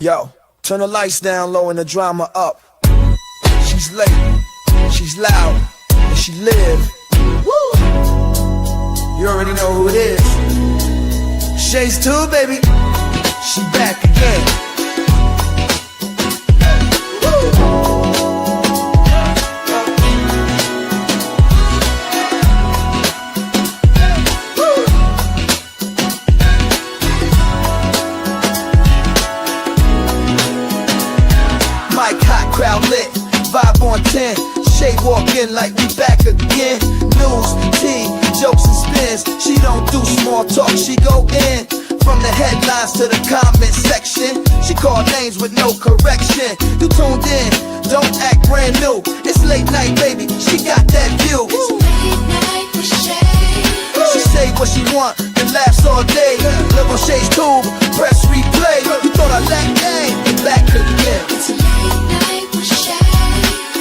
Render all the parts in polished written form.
Yo, turn the lights down low and the drama up. She's late, she's loud, and she live. Woo! You already know who it is. Shays 2, baby. She back again. Mic hot, crowd lit, vibe on 10. Shay walk in like we back again. News, tea, jokes and spins. She don't do small talk, she go in. From the headlines to the comment section, she call names with no correction. You tuned in, don't act brand new. It's late night, baby, she got that view. It's late night with Shay. She say what she want, and laughs all day. Live on Shays Tube, press replay. You thought I lacked game, and back again. It's late night with Shay.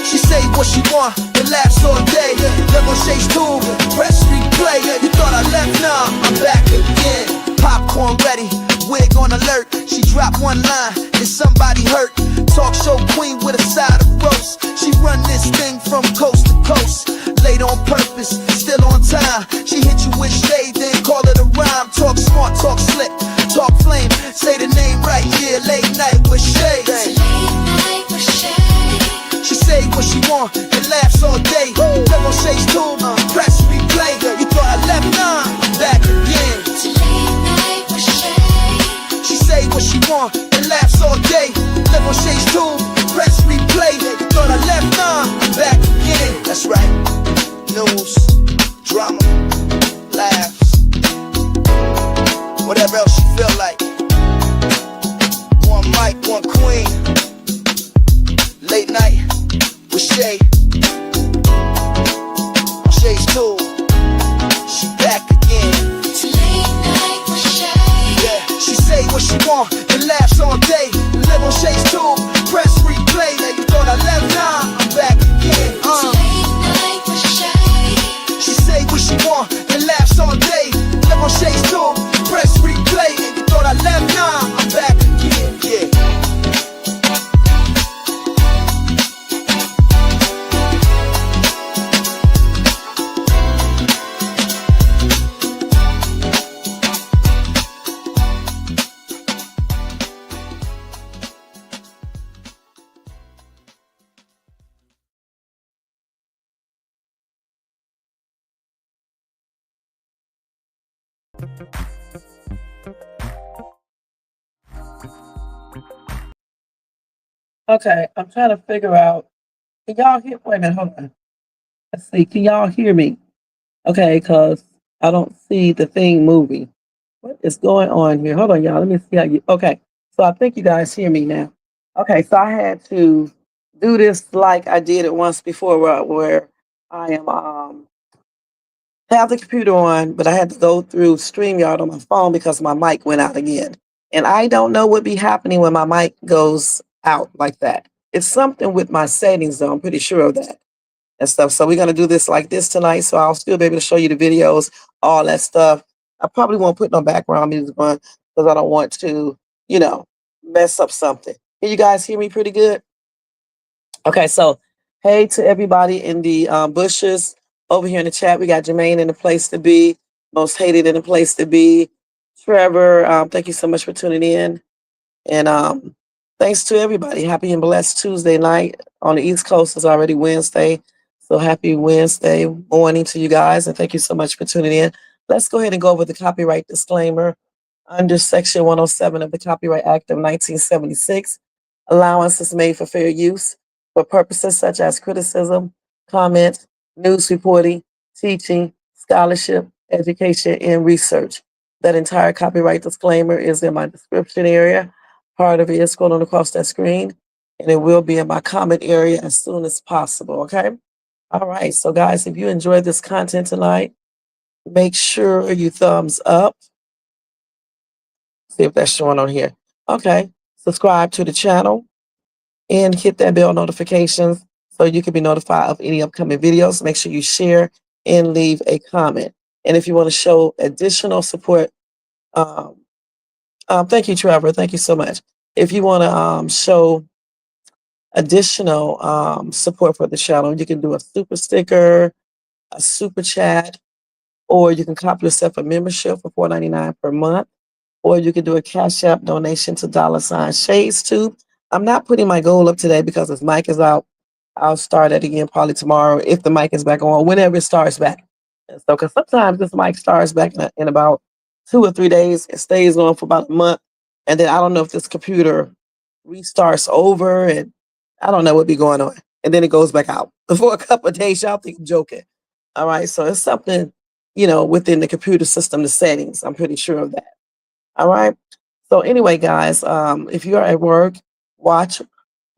She say what she want, and laughs all day. Live on Shays Tube, press replay. You thought I left, nah, I'm back again. Popcorn ready, wig on alert. She dropped one line, is somebody hurt? Talk show queen with a side of roast. She run this thing from coast to coast. Late on purpose, still on time. She hit you with shade, then call it a rhyme. Talk smart, talk slick, talk flame. Say the name right, yeah, late night with Shay. It's late night with Shay. She say what she want and laughs all day. Live on Shays Tube, press replay. You thought I left, nah, I'm back again. It's late night with Shay. She say what she want and laughs all day. Live on Shays Tube, press replay. You thought I left, nah, I'm back again. That's right. News, drama, laughs, whatever else you feel like. One mic, one queen. Late night with Shay. On Shays Tube, she back again. It's late night with Shay. Yeah, she say what she want and laughs all day. Live on Shays Tube, press replay. You thought I left, nah, I'm back again. It's late night with Shay. She say what she want and laughs all day. Live on Shays Tube, press replay. You thought I left, nah, I'm back again. Yeah. Okay, I'm trying to figure out. Can y'all hear? Wait a minute, hold on. Let's see. Can y'all hear me? Okay, because I don't see the thing moving. What is going on here? Hold on, y'all. Let me see how you. Okay, so I think you guys hear me now. Okay, so I had to do this like I did it once before, where I am have the computer on, but I had to go through StreamYard on my phone because my mic went out again. And I don't know what be happening when my mic goes out like that. It's something with my settings, though. I'm pretty sure of that and stuff. So we're going to do this like this tonight. So I'll still be able to show you the videos, all that stuff. I probably won't put no background music on because I don't want to, mess up something. Can you guys hear me pretty good? Okay, so hey to everybody in the bushes. Over here in the chat, we got Jermaine in the place to be, most hated in the place to be. Trevor, thank you so much for tuning in. And thanks to everybody. Happy and blessed Tuesday night. On the East Coast, it's already Wednesday. So happy Wednesday morning to you guys. And thank you so much for tuning in. Let's go ahead and go over the copyright disclaimer. Under Section 107 of the Copyright Act of 1976, allowance is made for fair use for purposes such as criticism, comment, news reporting, teaching, scholarship, education, and research. That entire copyright disclaimer is in my description area. Part of it is scrolling across that screen, and it will be in my comment area as soon as possible, okay? All right, so guys, if you enjoyed this content tonight, make sure you thumbs up. See if that's showing on here. Okay, subscribe to the channel and hit that bell notifications so you can be notified of any upcoming videos. Make sure you share and leave a comment. And if you want to show additional support, thank you, Trevor. Thank you so much. If you want to show additional support for the channel, you can do a super sticker, a super chat, or you can cop yourself a membership for $4.99 per month, or you can do a Cash App donation to $Shays Tube. I'm not putting my goal up today because his mic is out. I'll start it again probably tomorrow if the mic is back on, whenever it starts back. And so, because sometimes this mic starts back in about 2 or 3 days, it stays on for about a month, and then I don't know if this computer restarts over, and I don't know what be going on, and then it goes back out for a couple of days. Y'all think I'm joking? All right, so it's something within the computer system, the settings. I'm pretty sure of that. All right. So anyway, guys, if you are at work, watch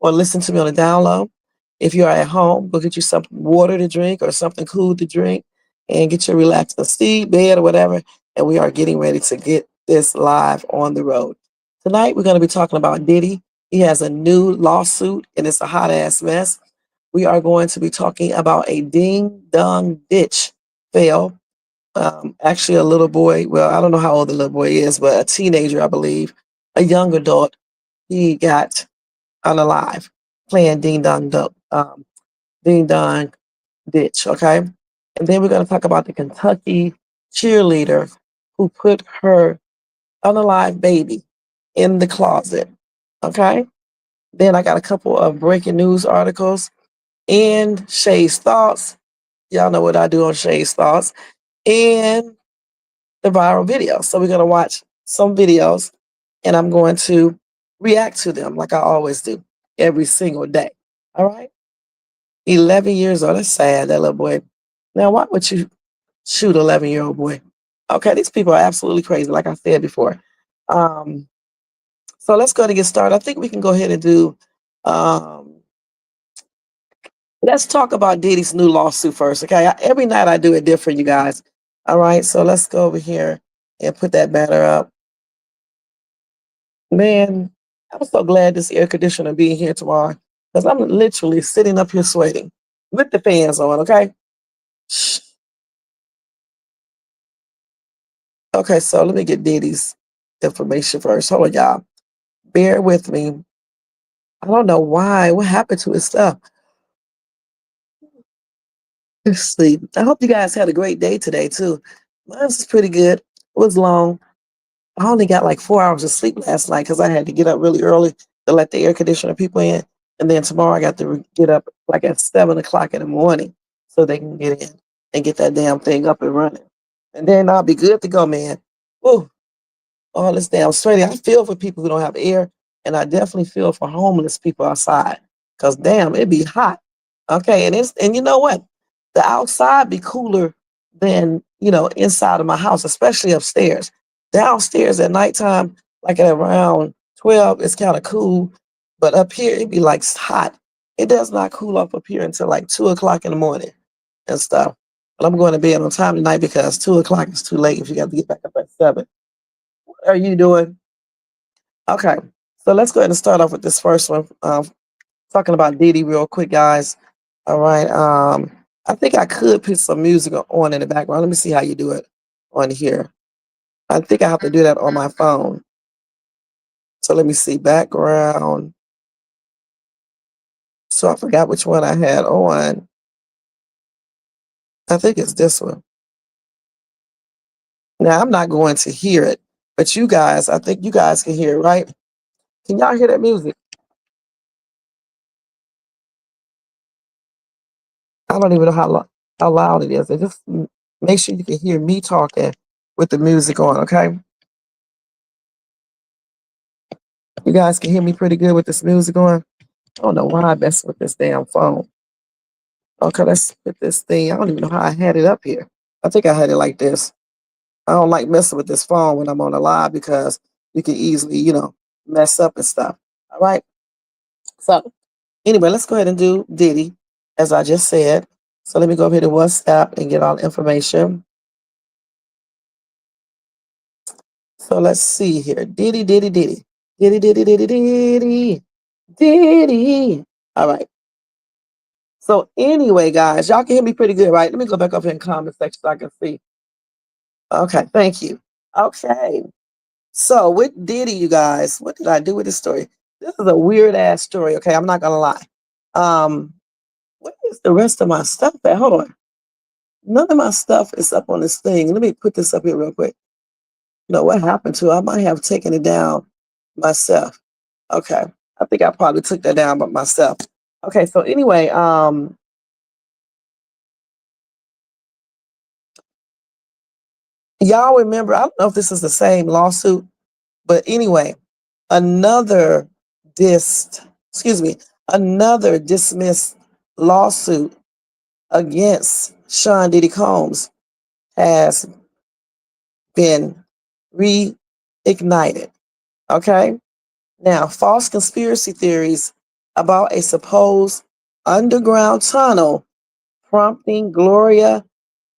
or listen to me on the download. If you are at home, go get you some water to drink or something cool to drink and get your relaxed seat, bed, or whatever. And we are getting ready to get this live on the road. Tonight, we're going to be talking about Diddy. He has a new lawsuit and it's a hot ass mess. We are going to be talking about a ding dong ditch fail. Actually, a little boy, well, I don't know how old the little boy is, but a teenager, I believe, a young adult, he got unalive playing ding dong ditch, okay? And then we're going to talk about the Kentucky cheerleader who put her unalive baby in the closet, okay? Then I got a couple of breaking news articles and Shays Thoughts. Y'all know what I do on Shays Thoughts. And the viral videos. So we're going to watch some videos and I'm going to react to them like I always do every single day. All right. 11 years old. That's sad, that little boy. Now, why would you shoot 11-year-old boy? Okay. These people are absolutely crazy, like I said before. Um, so let's go ahead and get started. I think we can go ahead and do, let's talk about Diddy's new lawsuit first. Okay. Every night I do it different, you guys. All right. So let's go over here and put that banner up. Man, I'm so glad this air conditioner being here tomorrow because I'm literally sitting up here sweating with the fans on, okay? Shh. Okay, so let me get Diddy's information first. Hold on, y'all. Bear with me. I don't know why. What happened to his stuff? Let's see. I hope you guys had a great day today, too. Mine was pretty good. It was long. I only got like 4 hours of sleep last night because I had to get up really early to let the air conditioner people in. And then tomorrow I got to get up like at 7 o'clock in the morning so they can get in and get that damn thing up and running. And then I'll be good to go, man. Ooh, all this damn sweaty. I feel for people who don't have air, and I definitely feel for homeless people outside. Cause damn, it be hot. Okay, and you know what? The outside be cooler than inside of my house, especially upstairs. Downstairs at nighttime, like at around 12, it's kind of cool, but up here it be like hot. It does not cool up here until like 2 o'clock in the morning and stuff. But I'm going to bed on time tonight because 2 o'clock is too late if you got to get back up at 7. What are you doing? Okay, so let's go ahead and start off with this first one. Talking about Diddy real quick, guys. All right. I think I could put some music on in the background. Let me see how you do it on here. I think I have to do that on my phone. So let me see background. So I forgot which one I had on. I think it's this one. Now I'm not going to hear it, but you guys, I think you guys can hear it, right? Can y'all hear that music? I don't even know how loud it is. And just make sure you can hear me talking with the music on, okay? You guys can hear me pretty good with this music on. I don't know why I messed with this damn phone. Okay, let's put this thing. I don't even know how I had it up here. I think I had it like this. I don't like messing with this phone when I'm on a live because you can easily, mess up and stuff. All right. So anyway, let's go ahead and do Diddy, as I just said. So let me go over here to WhatsApp and get all the information. So let's see here. Diddy, Diddy, Diddy. Diddy, Diddy, Diddy, Diddy. Diddy. All right. So anyway, guys, y'all can hear me pretty good, right? Let me go back up here in comment section so I can see. Okay, thank you. Okay. So with Diddy, you guys, what did I do with this story? This is a weird ass story. Okay, I'm not gonna lie. Um, what is the rest of my stuff at? Hold on. None of my stuff is up on this thing. Let me put this up here real quick. No, what happened to it? I might have taken it down myself. Okay. I think I probably took that down by myself. Okay, so anyway, y'all remember, I don't know if this is the same lawsuit, but anyway, another dis excuse me, another dismissed lawsuit against Sean Diddy Combs has been reignited. Okay. Now, false conspiracy theories about a supposed underground tunnel prompting Gloria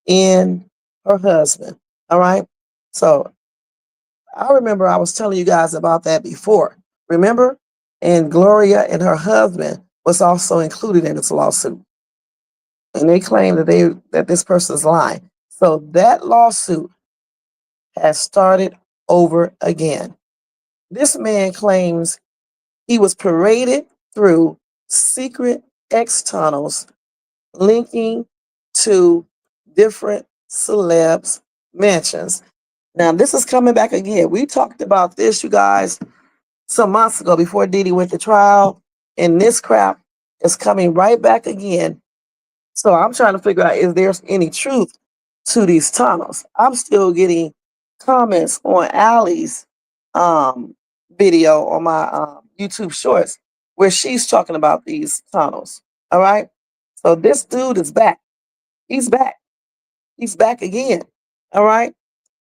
and her husband. All right. So I remember I was telling you guys about that before. Remember? And Gloria and her husband was also included in this lawsuit. And they claim that this person is lying. So that lawsuit has started over again. This man claims he was paraded through secret X tunnels linking to different celebs' mansions. Now, this is coming back again. We talked about this, you guys, some months ago before Diddy went to trial, and this crap is coming right back again. So I'm trying to figure out is there any truth to these tunnels. I'm still getting comments on Allie's video on my YouTube shorts where she's talking about these tunnels. All right. So this dude is back. He's back. He's back again. All right.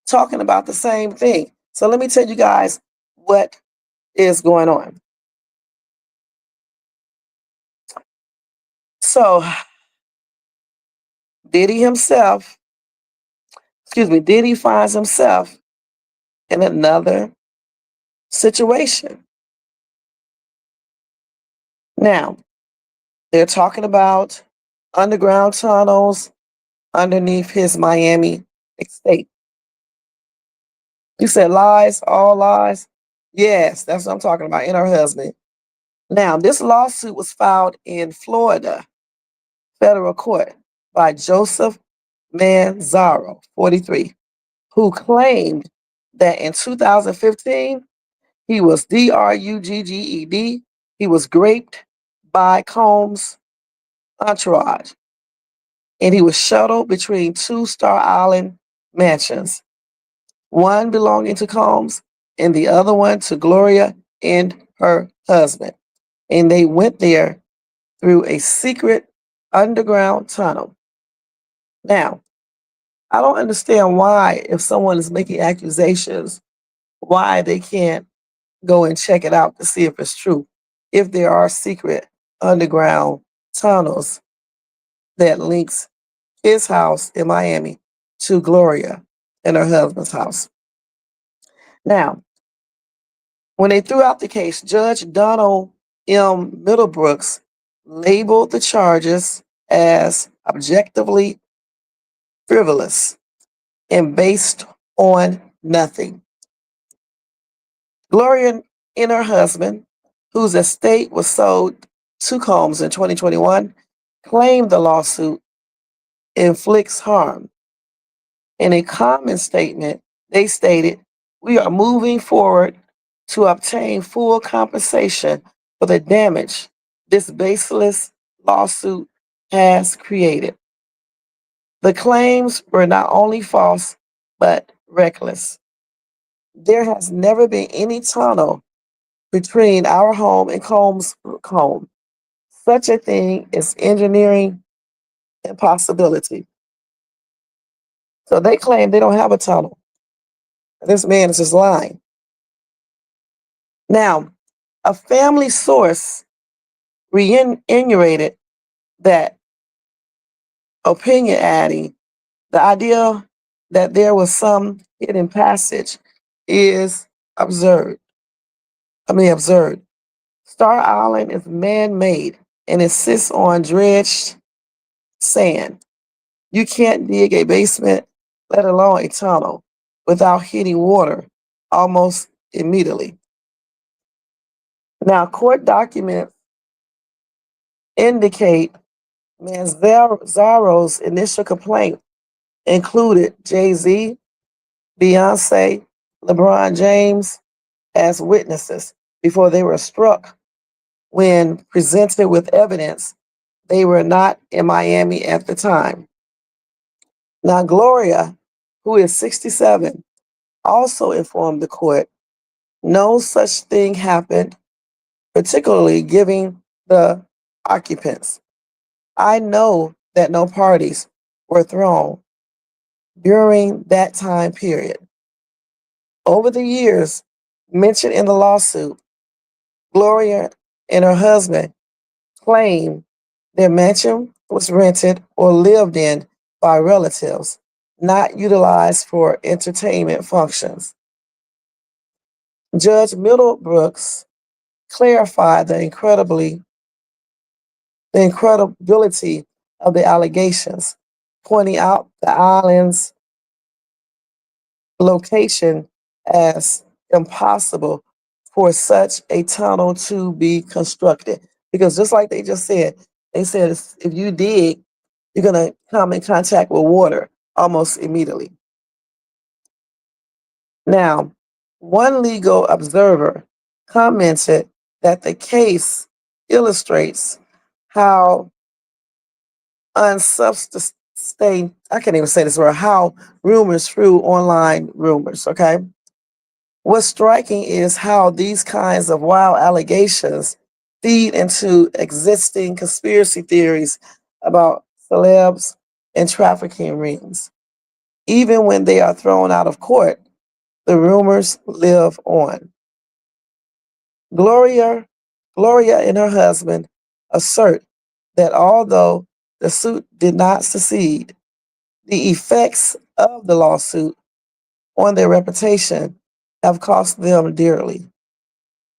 Talking about the same thing. So let me tell you guys what is going on. So Diddy himself, Diddy finds himself in another situation. Now, they're talking about underground tunnels underneath his Miami estate. You said lies, all lies? Yes, that's what I'm talking about, and her husband. Now, this lawsuit was filed in Florida federal court by Joseph Manzaro, 43, who claimed that in 2015, he was drugged. He was raped by Combs' entourage, and he was shuttled between two Star Island mansions, one belonging to Combs and the other one to Gloria and her husband. And they went there through a secret underground tunnel. Now, I don't understand why, if someone is making accusations, why they can't go and check it out to see if it's true. If there are secret underground tunnels that links his house in Miami to Gloria and her husband's house. Now, when they threw out the case, Judge Donald M. Middlebrooks labeled the charges as objectively frivolous and based on nothing. Gloria and her husband, whose estate was sold to Combs in 2021, claimed the lawsuit inflicts harm. In a comment statement, they stated, "We are moving forward to obtain full compensation for the damage this baseless lawsuit has created." The claims were not only false, but reckless. There has never been any tunnel between our home and Combs' home. Such a thing is engineering impossibility. So they claim they don't have a tunnel. This man is just lying. Now, a family source reiterated that opinion, adding the idea that there was some hidden passage is absurd. Absurd. Star Island is man-made and it sits on dredged sand. You can't dig a basement, let alone a tunnel, without hitting water almost immediately. Now, court documents indicate Manzaro's initial complaint included Jay-Z, Beyonce, LeBron James as witnesses before they were struck when presented with evidence they were not in Miami at the time. Now, Gloria, who is 67, also informed the court no such thing happened, particularly giving the occupants. I know that no parties were thrown during that time period. Over the years mentioned in the lawsuit, Gloria and her husband claimed their mansion was rented or lived in by relatives, not utilized for entertainment functions. Judge Middlebrooks clarified the incredibility of the allegations, pointing out the island's location as impossible for such a tunnel to be constructed. Because just like they just said, they said if you dig, you're going to come in contact with water almost immediately. Now, one legal observer commented that the case illustrates how unsubstantiated, I can't even say this word, how rumors through online rumors, okay? What's striking is how these kinds of wild allegations feed into existing conspiracy theories about celebs and trafficking rings. Even when they are thrown out of court, the rumors live on. Gloria, Gloria and her husband assert that although the suit did not succeed, the effects of the lawsuit on their reputation have cost them dearly.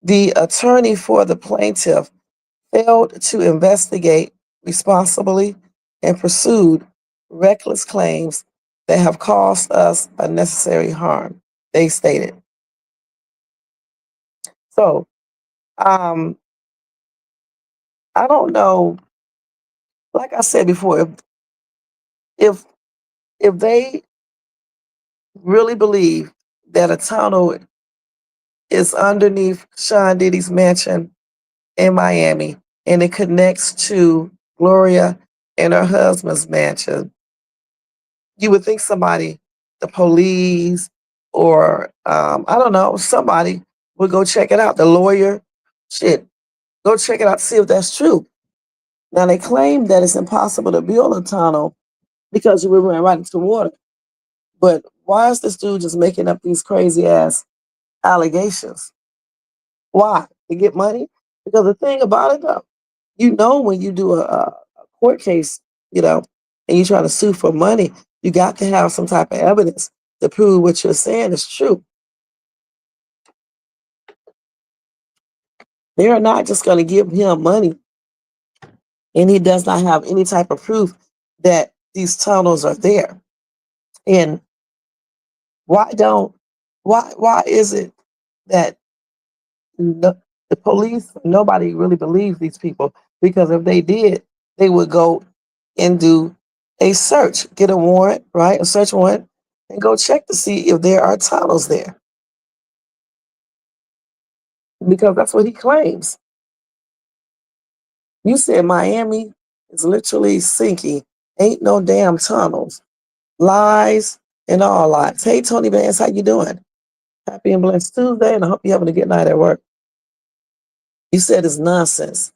The attorney for the plaintiff failed to investigate responsibly and pursued reckless claims that have caused us unnecessary harm, they stated. So, um, I don't know, like I said before, if if they really believe that a tunnel is underneath Sean Diddy's mansion in Miami and it connects to Gloria and her husband's mansion, you would think somebody, the police or I don't know, somebody would go check it out. The lawyer, shit, go check it out to see if that's true. Now they claim that it's impossible to build a tunnel because you would run right into water. But why is this dude just making up these crazy ass allegations? Why? To get money? Because the thing about it though, you know when you do a court case, you know, and you try to sue for money, you got to have some type of evidence to prove what you're saying is true. They are not just going to give him money and he does not have any type of proof that these tunnels are there. And why don't why is it that the police, nobody really believes these people? Because if they did, they would go and do a search, get a warrant, right? A search warrant, and go check to see if there are tunnels there. Because that's what he claims. You said Miami is literally sinking. Ain't no damn tunnels. Lies and all lies. Hey Tony Vance, how you doing? Happy and blessed Tuesday, and I hope you're having a good night at work. You said it's nonsense.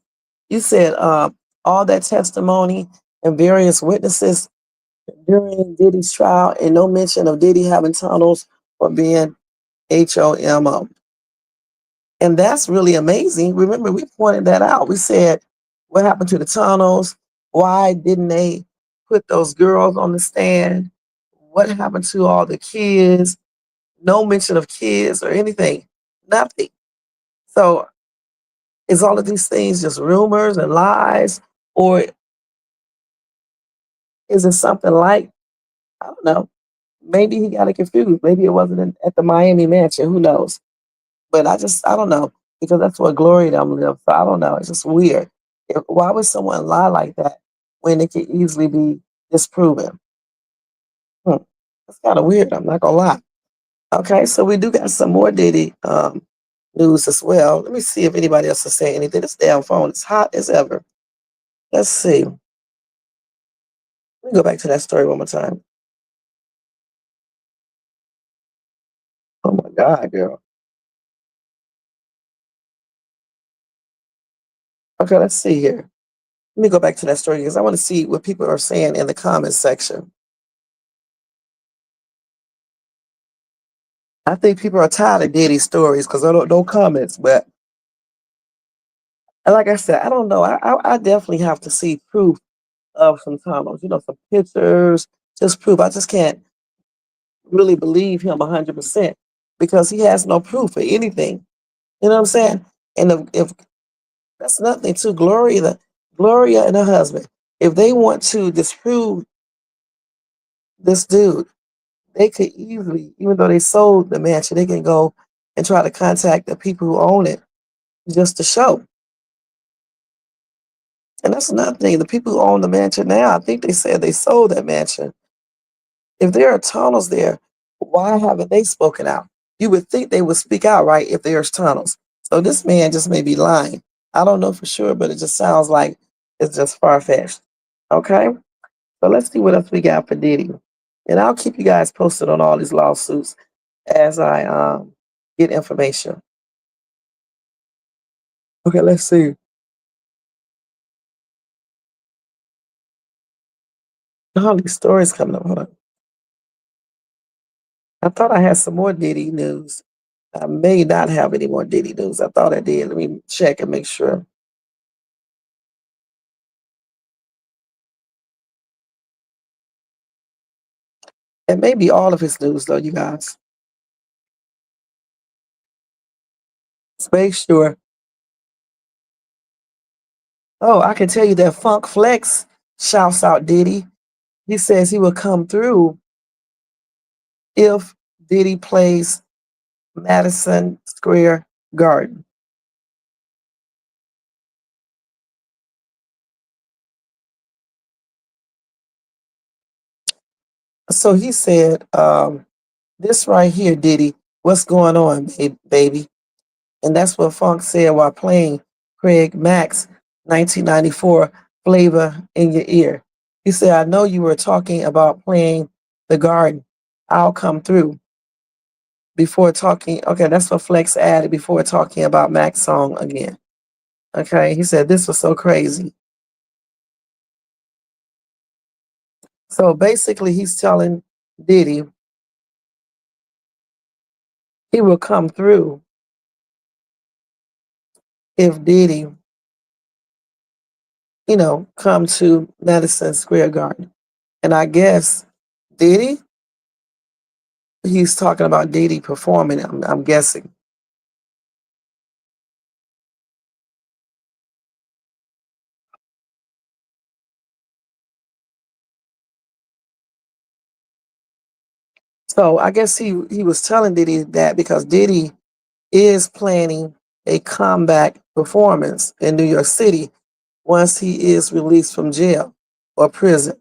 You said all that testimony and various witnesses during Diddy's trial, and no mention of Diddy having tunnels or being HOMO. And that's really amazing. Remember, we pointed that out. We said, what happened to the tunnels? Why didn't they put those girls on the stand? What happened to all the kids? No mention of kids or anything. Nothing. So is all of these things just rumors and lies? Or is it something like, I don't know, maybe he got it confused. Maybe it wasn't at the Miami mansion. Who knows? But I don't know because that's where Glory them live. So I don't know. It's just weird. Why would someone lie like that when it could easily be disproven? Hmm. That's kind of weird. I'm not gonna lie. Okay, so we do got some more Diddy news as well. Let me see if anybody else is saying anything. This damn phone is hot as ever. Let's see. Let me go back to that story one more time. Oh my God, girl. Okay, let's see here. Let me go back to that story because I want to see what people are saying in the comments section. I think people are tired of Diddy stories because I don't know comments. But like I said, I don't know. I definitely have to see proof of some tunnels. Some pictures, just proof. I just can't really believe him 100% because he has no proof for anything. You know what I'm saying? And if that's nothing to Gloria and her husband, if they want to disprove this dude, they could easily, even though they sold the mansion, they can go and try to contact the people who own it just to show. And that's another thing. The people who own the mansion now, I think they said they sold that mansion. If there are tunnels there, why haven't they spoken out? You would think they would speak out, right, if there's tunnels. So this man just may be lying. I don't know for sure, but it just sounds like it's just far fetched. Okay? So let's see what else we got for Diddy. And I'll keep you guys posted on all these lawsuits as I get information. Okay, let's see. All these stories coming up. Hold on. I thought I had some more Diddy news. I may not have any more Diddy news. I thought I did. Let me check and make sure. It may be all of his news, though, you guys. Let's make sure. Oh, I can tell you that Funk Flex shouts out Diddy. He says he will come through if Diddy plays Madison Square Garden. So he said, this right here, Diddy, what's going on, baby? And that's what Funk said while playing Craig Mack's 1994 Flavor in Your Ear. He said, I know you were talking about playing the garden. I'll come through before talking. Okay, that's what Flex added before talking about Mac's song again. Okay, he said, this was so crazy. So basically, he's telling Diddy he will come through if Diddy, come to Madison Square Garden. And I guess Diddy, he's talking about Diddy performing, I'm guessing. So I guess he was telling Diddy that because Diddy is planning a comeback performance in New York City once he is released from jail or prison.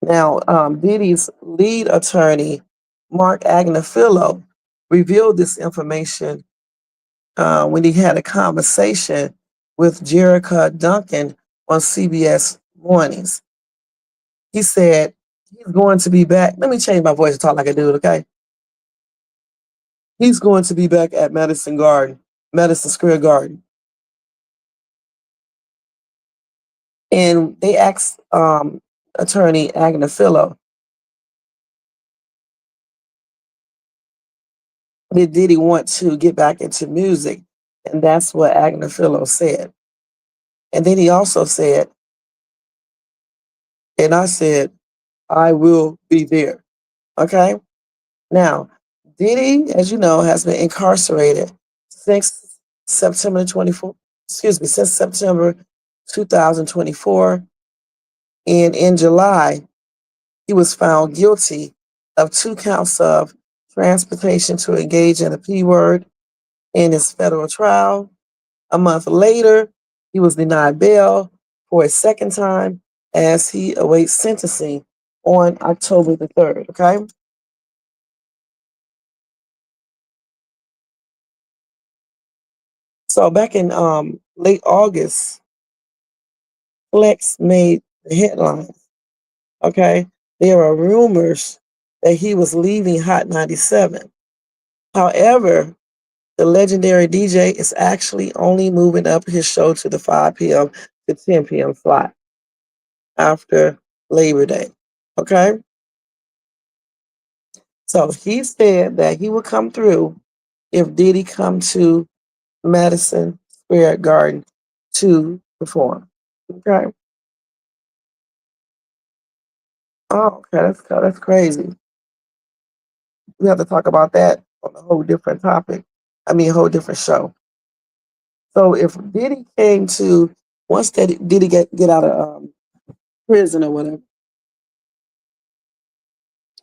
Now, Diddy's lead attorney, Mark Agnafilo, revealed this information when he had a conversation with Jerica Duncan on CBS Mornings. He said he's going to be back. Let me change my voice to talk like a dude, okay? He's going to be back at Madison Square Garden. And they asked attorney Agnafilo, did he want to get back into music? And that's what Agnafilo said. And then he also said, and I said, I will be there. Okay? Now, Diddy, as you know, has been incarcerated since September 24, since September 2024. And in July, he was found guilty of 2 counts of transportation to engage in a P word in his federal trial. A month later, he was denied bail for a second time as he awaits sentencing on October the 3rd, okay? So back in late August, Flex made the headlines, okay? There are rumors that he was leaving Hot 97. However, the legendary DJ is actually only moving up his show to the 5 p.m. to 10 p.m. slot after Labor Day. Okay? So he said that he would come through if Diddy come to Madison Square Garden to perform. Okay? Oh, okay, that's crazy. We have to talk about that on a whole different topic. I mean, a whole different show. So if Diddy came to, once that Diddy get out of prison or whatever,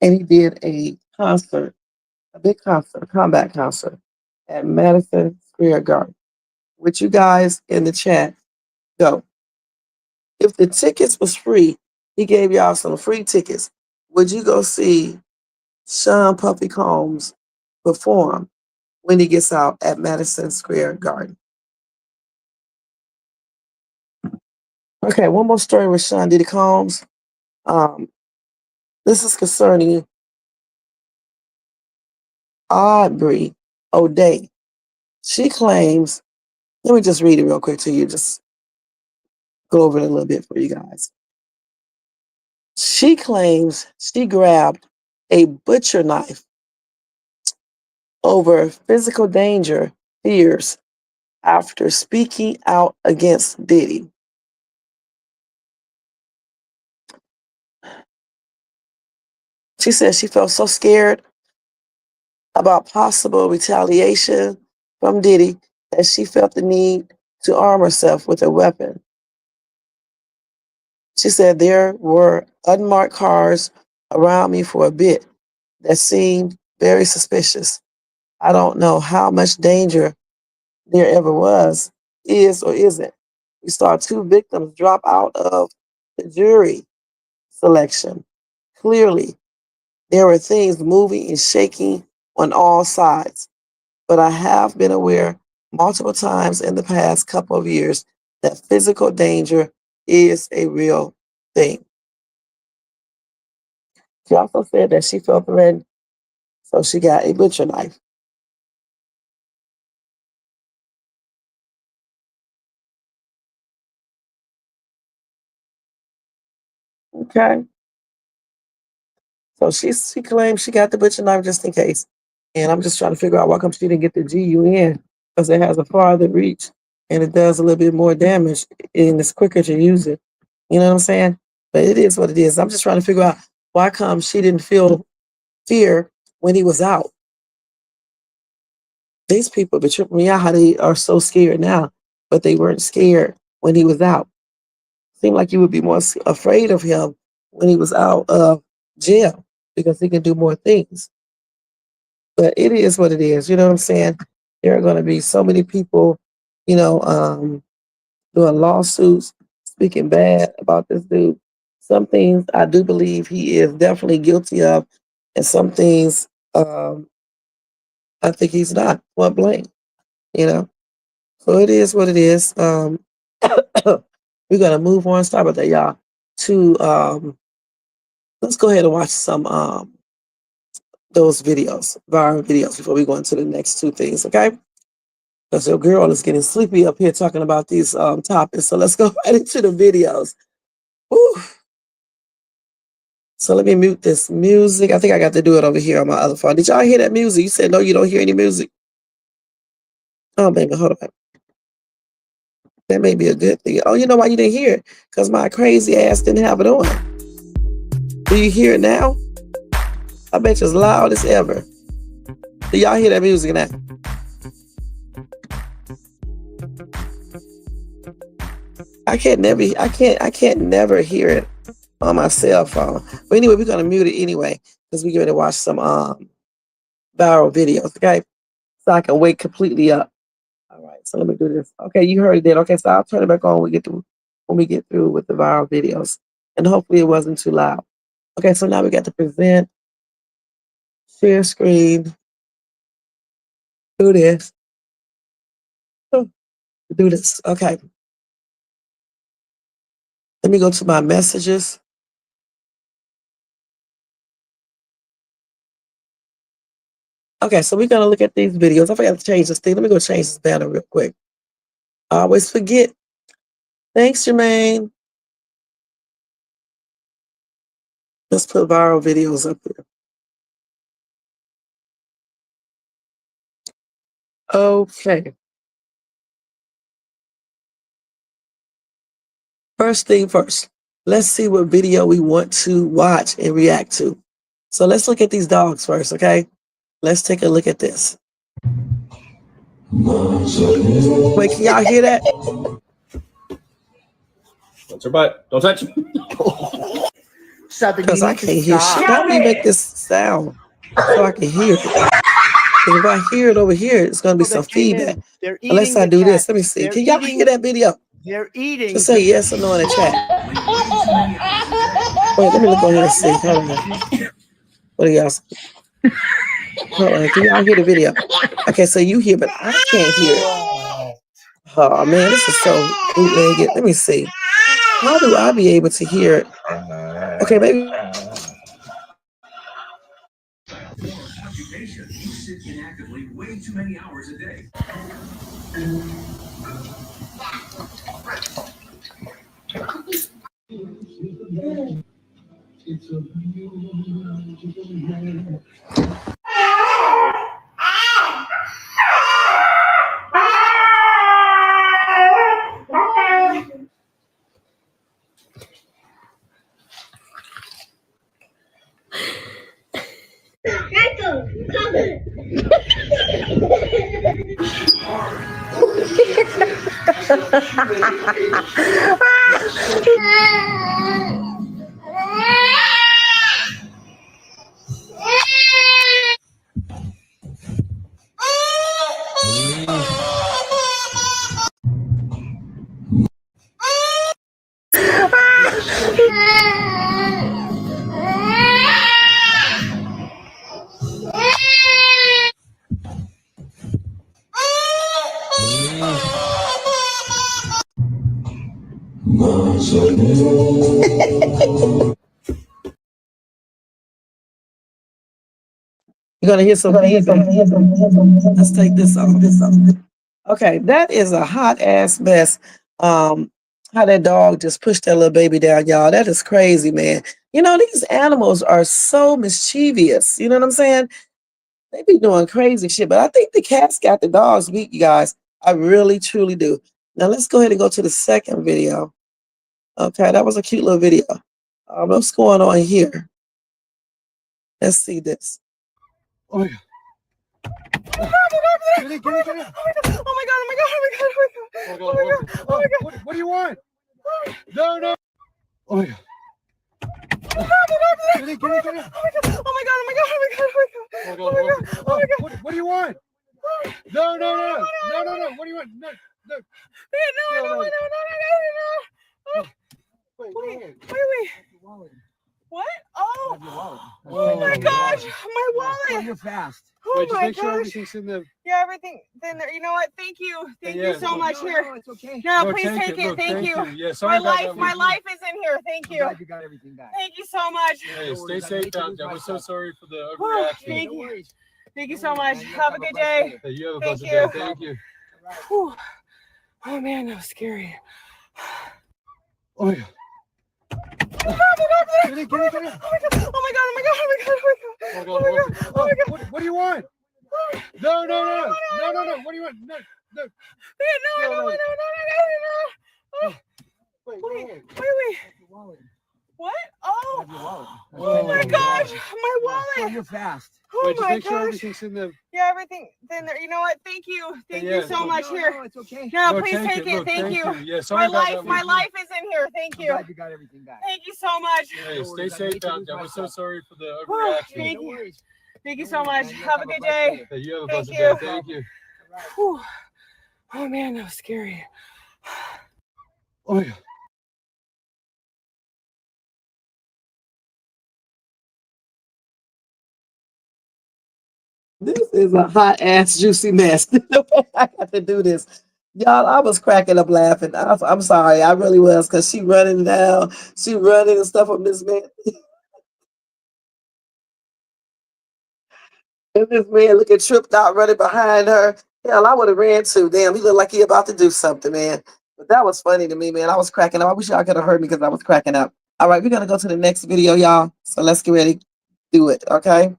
and he did a concert, a big concert, a comeback concert at Madison Square Garden, which you guys in the chat go. If the tickets was free, he gave y'all some free tickets. Would you go see Sean Puffy Combs perform when he gets out at Madison Square Garden? Okay, one more story with Sean Diddy Combs. This is concerning Aubrey O'Day. She claims, let me just read it real quick to you, just go over it a little bit for you guys. She claims she grabbed a butcher knife over physical danger fears after speaking out against Diddy. She said she felt so scared about possible retaliation from Diddy that she felt the need to arm herself with a weapon. She said there were unmarked cars around me for a bit that seemed very suspicious. I don't know how much danger there ever was, is or isn't. We saw 2 victims drop out of the jury selection. Clearly, there were things moving and shaking on all sides, but I have been aware multiple times in the past couple of years that physical danger is a real thing. She also said that she felt threatened, so she got a butcher knife. Okay. So she claims she got the butcher knife just in case. And I'm just trying to figure out why come she didn't get the GUN, because it has a farther reach and it does a little bit more damage and it's quicker to use it. You know what I'm saying? But it is what it is. I'm just trying to figure out why come she didn't feel fear when he was out. These people be tripping me out how they are so scared now, but they weren't scared when he was out. Seemed like you would be more afraid of him when he was out of jail because he can do more things. But it is what it is. You know what I'm saying? There are going to be so many people, you know, doing lawsuits, speaking bad about this dude. Some things I do believe he is definitely guilty of, and some things I think he's not. Point blank, you know. So it is what it is. We're gonna move on. Sorry about that, y'all. To let's go ahead and watch some those videos, viral videos, before we go into the next 2 things, okay? Because your girl is getting sleepy up here talking about these topics. So let's go right into the videos. Woo. So let me mute this music. I think I got to do it over here on my other phone. Did y'all hear that music? You said no, you don't hear any music. Oh, baby, hold on. That may be a good thing. Oh, you know why you didn't hear it? Because my crazy ass didn't have it on. Do you hear it now? I bet you it's loud as ever. Do y'all hear that music now? I can't never hear it on my cell phone. But anyway, we're gonna mute it anyway because we're gonna watch some viral videos, okay? So I can wake completely up. All right, so let me do this. Okay, you heard it then. Okay, so I'll turn it back on when we get through with the viral videos. And hopefully it wasn't too loud. Okay, so now we got to present, share screen, do this. Do this. Okay. Let me go to my messages. Okay, so we're gonna look at these videos. I forgot to change this thing. Let me go change this banner real quick. I always forget. Thanks, Jermaine. Let's put viral videos up here. Okay. First thing first, let's see what video we want to watch and react to. So let's look at these dogs first, okay? Let's take a look at this. Wait, can y'all hear that? That's her butt. Don't touch. Because I can't hear shit. How do you make this sound so I can hear it? Because if I hear it over here, it's going to be some feedback. Unless I do this. Let me see. Can y'all hear that video? They're eating. Just say yes or no in the chat. Wait, let me look on here and see. Hold on. What do y'all see? Hold on. Can y'all hear the video? Okay, so you hear, but I can't hear it. Oh, man, this is so bootlegged. Let me see. How do I be able to hear it? Okay, maybe. Occupation. You sit inactively way too many hours a day. You're gonna hear some feedback. Let's take this off. Okay, that is a hot ass mess. How that dog just pushed that little baby down, y'all. That is crazy, man. You know, these animals are so mischievous. You know what I'm saying? They be doing crazy shit, but I think the cats got the dogs beat, you guys. I really, truly do. Now let's go ahead and go to the second video. Okay, that was a cute little video. What's going on here? Let's see this. Oh my god. Get it. Oh my god. What do you want? No. Oh my god. Get it. Oh my god. What do you want? No. What do you want? No. Wait. What? Oh my gosh, my wallet. You're fast. Wait, just make sure everything's in the. Yeah, everything. Then there. You know what? Thank you so much. Here. No, it's okay. No, Look, please take it. Look, Thank you. Yeah, sorry My life is in here. Thank you. Glad you got everything back. Thank you so much. Hey, stay safe out there. We're so sorry for the Whew, overreaction. Thank you so much. Have a good day. Hey, you have a Thank blessed you. day. Thank you. Whew. Oh man, that was scary. Oh my god. Get it. Oh my god. What do you want? No. What do you want? No. No. Wait. What? Oh. Have your wallet. Oh my gosh, my Oh, wallet. you're fast. Oh Wait, just my make sure gosh. everything's in the. Yeah, everything in there. You know what? Thank you. Thank you so much. No, Here. no, it's okay. No, Look, please take it. Look, Thank you. Yeah, sorry My about that. my life is in here. Thank I'm you. glad you got everything back. Thank you so much. Hey, stay safe out there. We're so sorry for the Whew, overreaction. thank No you. worries. Thank you No so worries, much. man. You Have a a good blessed day. Hey, you have a Thank blessed you. day. Thank you. Whew. Oh man, that was scary. Oh my God. This is a hot ass juicy mess. The way I got to do this. Y'all, I was cracking up laughing. I'm sorry, I really was, because she running down, she running and stuff on this man. And this man looking tripped out running behind her. Hell, I would have ran too. Damn, he looked like he about to do something, man. But that was funny to me, man. I was cracking up. I wish y'all could have heard me because I was cracking up. All right, we're gonna go to the next video, y'all. So let's get ready to do it, okay?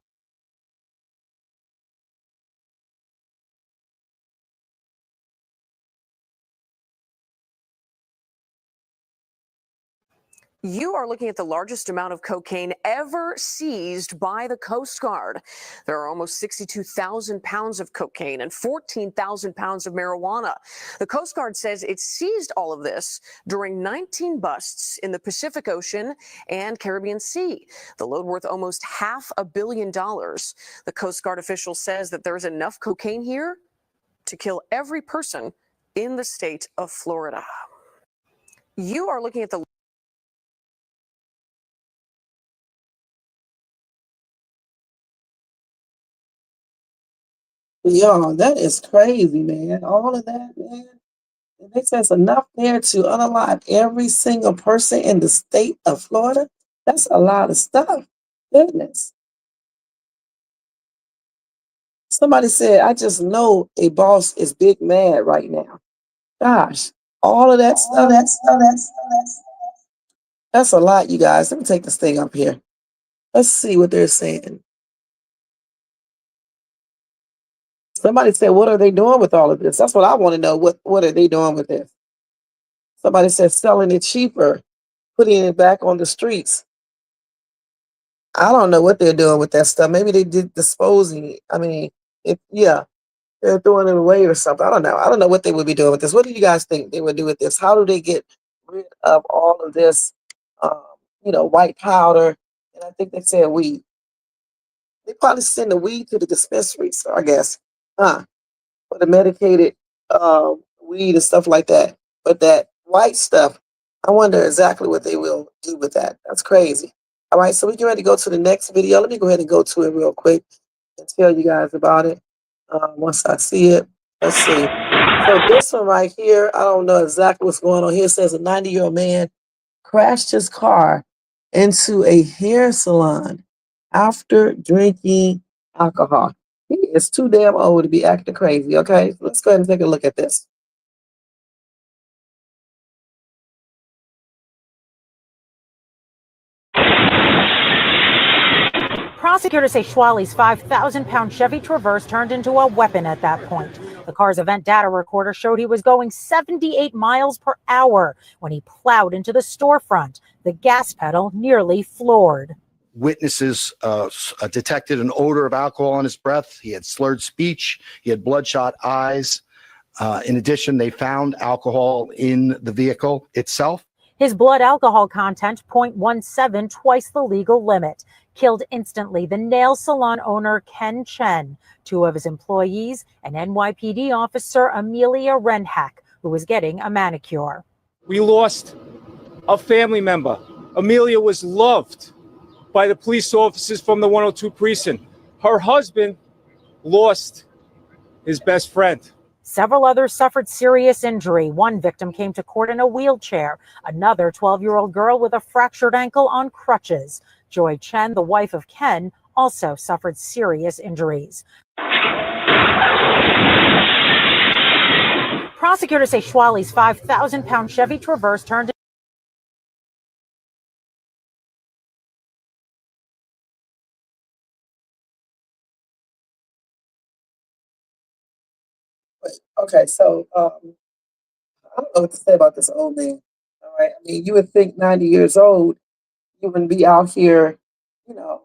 You are looking at the largest amount of cocaine ever seized by the Coast Guard. There are almost 62,000 pounds of cocaine and 14,000 pounds of marijuana. The Coast Guard says it seized all of this during 19 busts in the Pacific Ocean and Caribbean Sea. The load worth almost $500 million. The Coast Guard official says that there's enough cocaine here to kill every person in the state of Florida. You are looking at the Yo, that is crazy, man. All of that, man. And it says enough there to unalive every single person in the state of Florida. That's a lot of stuff. Goodness. Somebody said, I just know a boss is big mad right now. Gosh, all of that stuff. That's a lot, you guys. Let me take this thing up here. Let's see what they're saying. Somebody said, what are they doing with all of this? That's what I want to know. What are they doing with this? Somebody said selling it cheaper, putting it back on the streets. I don't know what they're doing with that stuff. Maybe they did disposing it. I mean, yeah, they're throwing it away or something. I don't know. I don't know what they would be doing with this. What do you guys think they would do with this? How do they get rid of all of this, um, white powder? And I think they said weed. They probably send the weed to the dispensaries, I guess, for the medicated weed and stuff like that. But that white stuff, I wonder exactly what they will do with that. That's crazy. All right, so we get ready to go to the next video. Let me go ahead and go to it real quick and tell you guys about it once I see it. Let's see. So this one right here, I don't know exactly what's going on here. It says a 90-year-old man crashed his car into a hair salon after drinking alcohol. He is too damn old to be acting crazy, okay? Let's go ahead and take a look at this. Prosecutors say Schwally's 5,000-pound Chevy Traverse turned into a weapon at that point. The car's event data recorder showed he was going 78 miles per hour when he plowed into the storefront, the gas pedal nearly floored. Witnesses detected an odor of alcohol on his breath. He had slurred speech. He had bloodshot eyes. In addition, they found alcohol in the vehicle itself. His blood alcohol content, 0.17, twice the legal limit. Killed instantly the nail salon owner Ken Chen, two of his employees, and NYPD officer Amelia Renhack, who was getting a manicure. We lost a family member. Amelia was loved by the police officers from the 102 precinct. Her husband lost his best friend. Several others suffered serious injury. One victim came to court in a wheelchair. Another 12-year-old girl with a fractured ankle on crutches. Joy Chen, the wife of Ken, also suffered serious injuries. Prosecutors say Schwally's 5,000-pound Chevy Traverse turned Okay, so I don't know what to say about this old man. All right, I mean, you would think 90 years old, you wouldn't be out here, you know,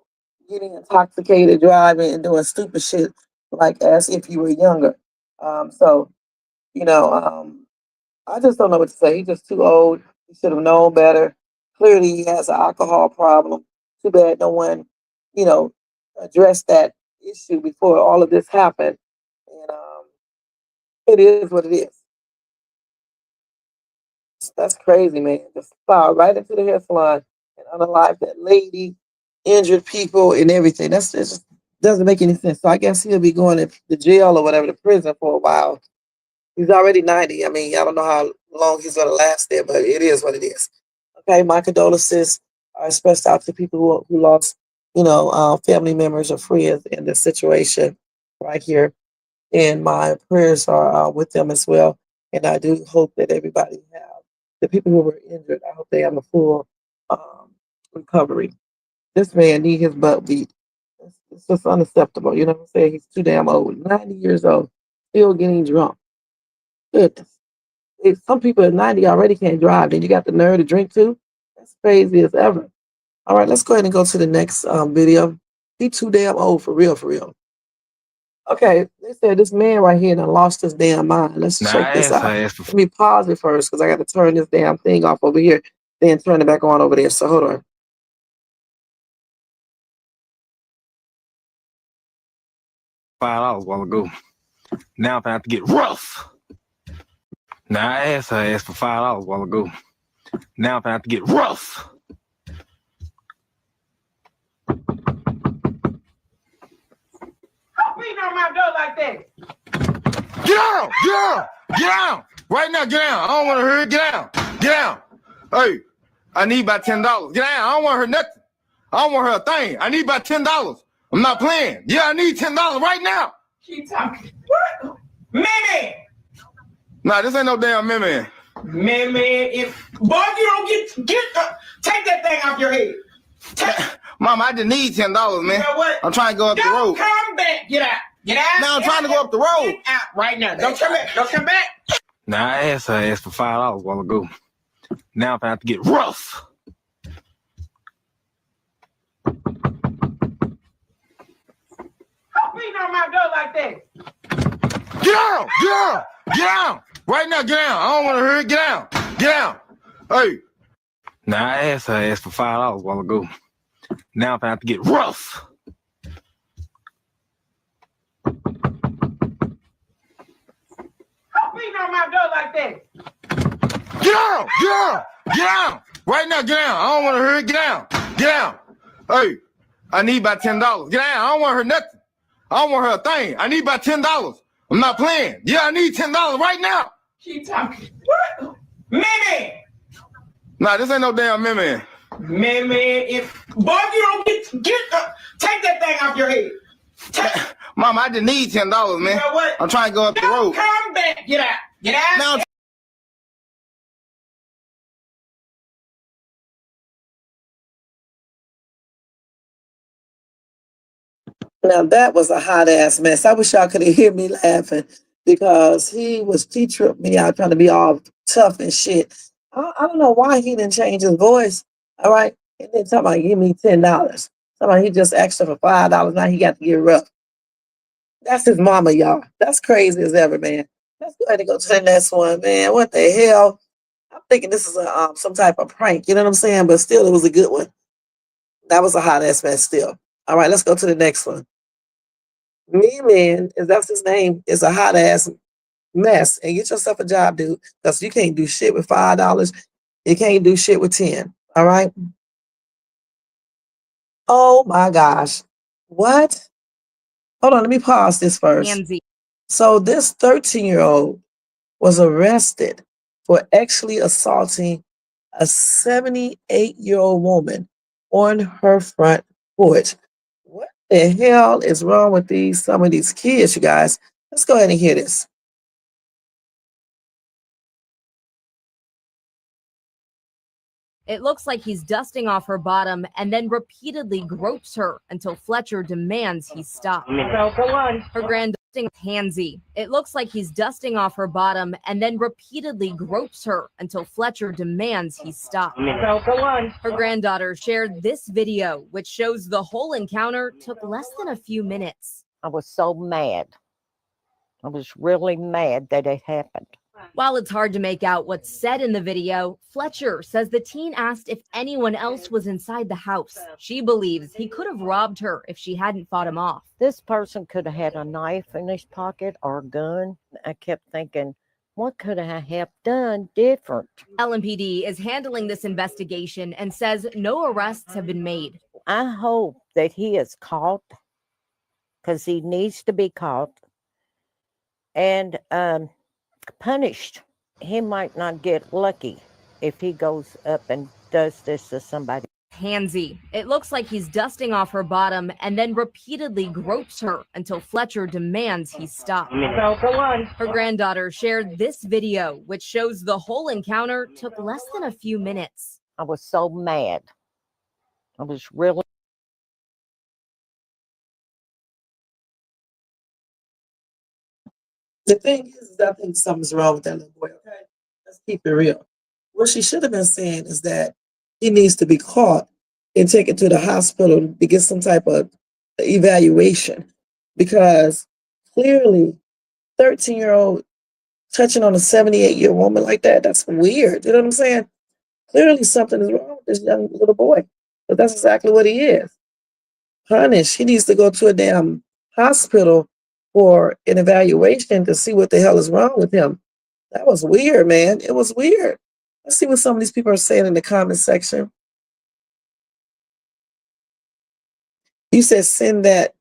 getting intoxicated, driving, and doing stupid shit like as if you were younger. So, you know, I just don't know what to say. He's just too old. He should have known better. Clearly, he has an alcohol problem. Too bad no one, you know, addressed that issue before all of this happened. And it is what it is. That's crazy, man. Just file right into the hair salon and unalive that lady, injured people, and everything. It just doesn't make any sense. So I guess he'll be going to the jail or whatever, the prison for a while. He's already 90. I mean, I don't know how long he's going to last there, but it is what it is. Okay, my condolences are expressed out to people who lost, you know, family members or friends in this situation right here. And my prayers are with them as well. And I do hope that everybody have, the people who were injured, I hope they have a full recovery. This man need his butt beat. It's just unacceptable. You know what I'm saying? He's too damn old. 90 years old, still getting drunk. Goodness. Some people at 90 already can't drive. Then you got the nerve to drink too? That's crazy as ever. All right, let's go ahead and go to the next video. He too damn old for real, for real. Okay, they said this man right here done lost his damn mind. Let's check this out. Let me pause it first because I got to turn this damn thing off over here, then turn it back on over there. So hold on. $5 a while ago. Now I'm gonna have to get rough. Now I asked her for $5 a while ago. Now I'm gonna have to get rough. Stop beating on my door like that. Get down! Get down! Get down! Right now, get down. I don't want to hear it. Get down. Get down. Hey, I need about $10. Get down. I don't want to hear nothing. I don't want to hear a thing. I need about $10. I'm not playing. Yeah, I need $10 right now. Keep talking. What? Mimi! Nah, this ain't no damn Mimi. Mimi, if boy, you don't take that thing off your head. Mama, I just need $10, man. You know what? I'm trying to go up the road. Don't come back. Get out. Get out. Now I'm trying to go up the road. Get out right now. Don't come back. Don't come back. Now I asked her for $5 a while ago. Now I'm gonna have to get rough. Stop beating on my door like that. Get down! Get down! Get down! Right now, get down. I don't want to hear it. Get down. Get down. Hey. Now I asked her for $5 a while ago. Now I'm gonna have to get rough. Stop beating on my door like that. Get down! Get down! Get down! Right now, get down. I don't want to hear it. Get down. Get down. Hey, I need about $10. Get down. I don't want to hear nothing. I don't want to hear a thing. I need about $10. I'm not playing. Yeah, I need $10 right now. Keep talking. What? Mimi! Nah, this ain't no damn Mimi. Mimi, if boy, you don't take that thing off your head. Mama, I just need $10, man. You know what? I'm trying to go up the road. Don't come back. Get out. Get out. Now, Now that was a hot ass mess. I wish y'all could have heard me laughing because he tripped me out trying to be all tough and shit. I don't know why he didn't change his voice. All right. And then talking about give me $10. Somebody he just asked her for $5. Now he got to get rough. That's his mama, y'all. That's crazy as ever, man. Let's go ahead and go to the next one, man. What the hell? I'm thinking this is some type of prank. You know what I'm saying? But still, it was a good one. That was a hot ass mess still. All right, let's go to the next one. Me, man, if that's his name, is a hot ass mess. And get yourself a job, dude, because you can't do shit with $5. You can't do shit with 10. All right. Oh my gosh. What? Hold on, let me pause this first. So this 13-year-old was arrested for actually assaulting a 78-year-old woman on her front porch. What the hell is wrong with some of these kids, you guys? Let's go ahead and hear this. It looks like he's dusting off her bottom and then repeatedly gropes her until Fletcher demands he stop. No, go on. Her granddaughter handsy. It looks like he's dusting off her bottom and then repeatedly gropes her until Fletcher demands he stop. No, go on. Her granddaughter shared this video, which shows the whole encounter took less than a few minutes. I was so mad. I was really mad that it happened. While it's hard to make out what's said in the video, Fletcher says the teen asked if anyone else was inside the house. She believes he could have robbed her if she hadn't fought him off. This person could have had a knife in his pocket or a gun. I kept thinking, what could I have done different? LMPD is handling this investigation and says no arrests have been made. I hope that he is caught, because he needs to be caught, and punished. He might not get lucky if he goes up and does this to somebody. Handsy. It looks like he's dusting off her bottom and then repeatedly gropes her until Fletcher demands he stop. No, go on. Her granddaughter shared this video, which shows the whole encounter took less than a few minutes. I was so mad. I was really. The thing is, I think something's wrong with that little boy, okay? Let's keep it real. What she should have been saying is that he needs to be caught and taken to the hospital to get some type of evaluation, because clearly 13-year-old touching on a 78-year woman like that, that's weird. You know what I'm saying? Clearly something is wrong with this young little boy, but that's exactly what he is. Punish. He needs to go to a damn hospital for an evaluation to see what the hell is wrong with him. That was weird, man. It was weird. Let's see what some of these people are saying in the comment section. You said send that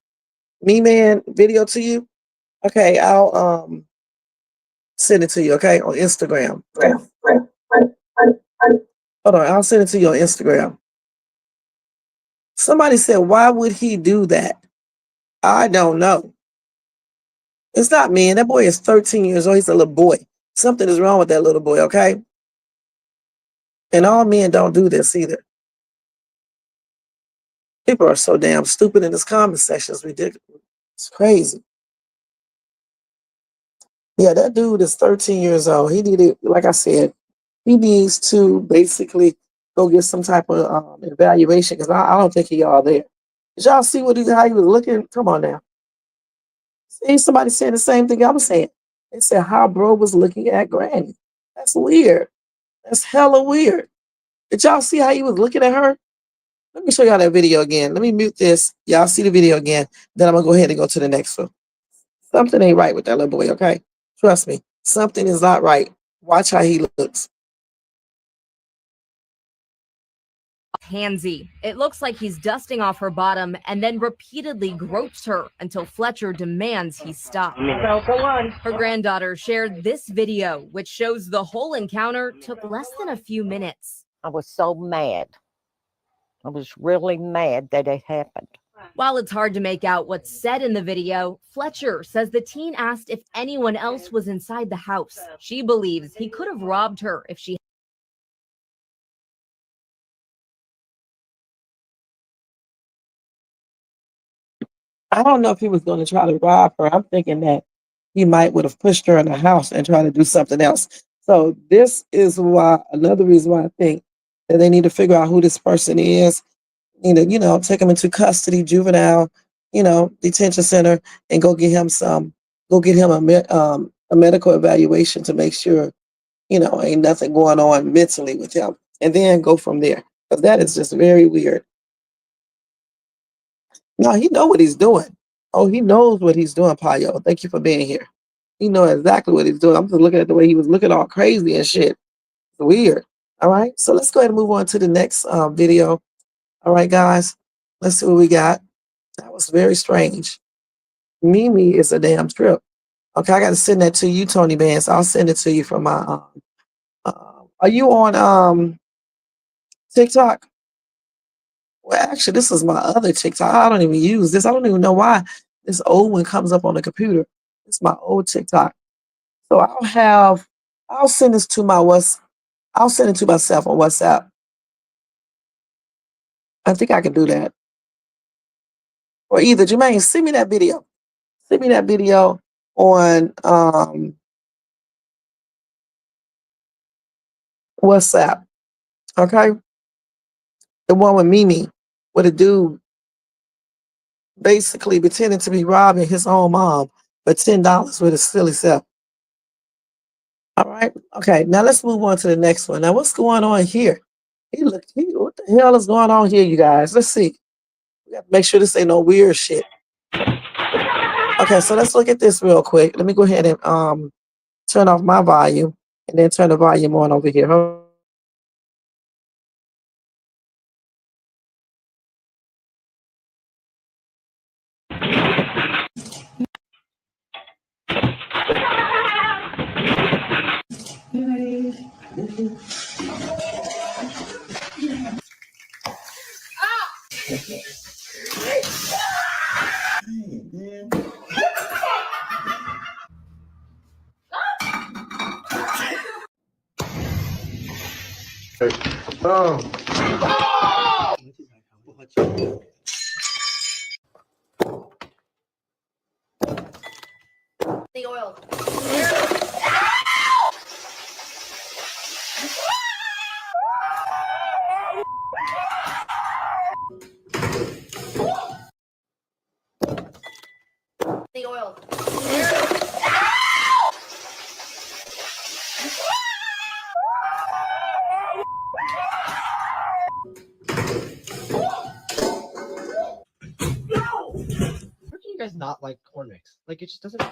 Me Man video to you. Okay, I'll send it to you, okay, on Instagram. Hold on, I'll send it to you on Instagram. Somebody said, why would he do that? I don't know. It's not me, and that boy is 13 years old. He's a little boy. Something is wrong with that little boy, okay? And all men don't do this either. People are so damn stupid in this comment section. It's ridiculous. It's crazy. Yeah, that dude is 13 years old. He needed, like I said, he needs to basically go get some type of evaluation, because I don't think he all there. Did y'all see how he was looking? Come on now. See, somebody saying the same thing I was saying. They said how bro was looking at Granny. That's weird. That's hella weird. Did y'all see how he was looking at her? Let me show y'all that video again. Let me mute this. Y'all see the video again. Then I'm going to go ahead and go to the next one. Something ain't right with that little boy, okay? Trust me. Something is not right. Watch how he looks. Handsy. It looks like he's dusting off her bottom and then repeatedly gropes her until Fletcher demands he stop. No, go on. Her granddaughter shared this video, which shows the whole encounter took less than a few minutes. I was so mad. I was really mad that it happened. While it's hard to make out what's said in the video, Fletcher says the teen asked if anyone else was inside the house. She believes he could have robbed her if she. I don't know if he was going to try to rob her. I'm thinking that he might would have pushed her in the house and tried to do something else. So this is why, another reason why I think that they need to figure out who this person is. Take him into custody, juvenile, detention center, and go get him a medical evaluation to make sure, ain't nothing going on mentally with him, and then go from there. Because that is just very weird. No, he know what he's doing. Oh, he knows what he's doing, Payo. Thank you for being here. He knows exactly what he's doing. I'm just looking at the way he was looking all crazy and shit. It's weird. All right, so let's go ahead and move on to the next video. All right, guys, let's see what we got. That was very strange. Mimi is a damn trip. Okay, I got to send that to you, Tony Banks. I'll send it to you from my. Are you on TikTok? Well, actually, this is my other TikTok. I don't even use this. I don't even know why this old one comes up on the computer. It's my old TikTok. So I'll send this to I'll send it to myself on WhatsApp. I think I can do that. Or either Jermaine, send me that video. Send me that video on WhatsApp. Okay? The one with Mimi, with a dude basically pretending to be robbing his own mom for $10 with his silly self. All right. Okay. Now let's move on to the next one. Now, what's going on here? What the hell is going on here, you guys? Let's see. We got to make sure this ain't no weird shit. Okay, so let's look at this real quick. Let me go ahead and turn off my volume and then turn the volume on over here. Oh. The oil. The oil. How can you guys not like corn mix? Like it just doesn't.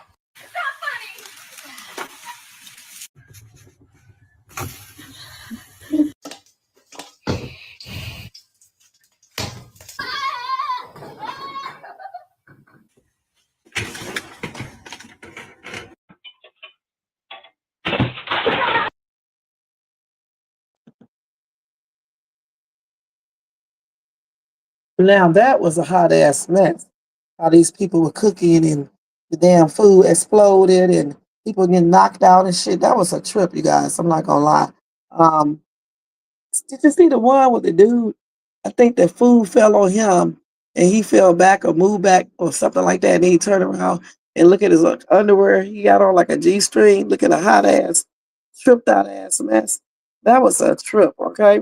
Now that was a hot ass mess. How these people were cooking and the damn food exploded and people getting knocked out and shit. That was a trip, you guys. I'm not gonna lie. Um, did you see the one with the dude? I think the food fell on him and he fell back or moved back or something like that. And then he turned around and look at his underwear. He got on like a G-string, looking a hot ass, tripped out ass mess. That was a trip, okay?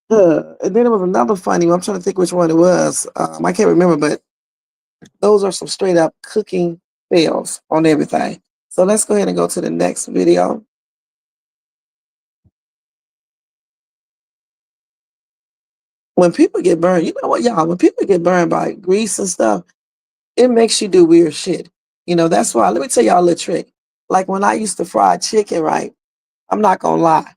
And then there was another funny one. I'm trying to think which one it was. I can't remember, but those are some straight up cooking fails on everything. So let's go ahead and go to the next video. When people get burned, you know what, y'all? When people get burned by grease and stuff, it makes you do weird shit. You know, that's why, let me tell y'all a little trick. Like when I used to fry chicken, right? I'm not gonna lie.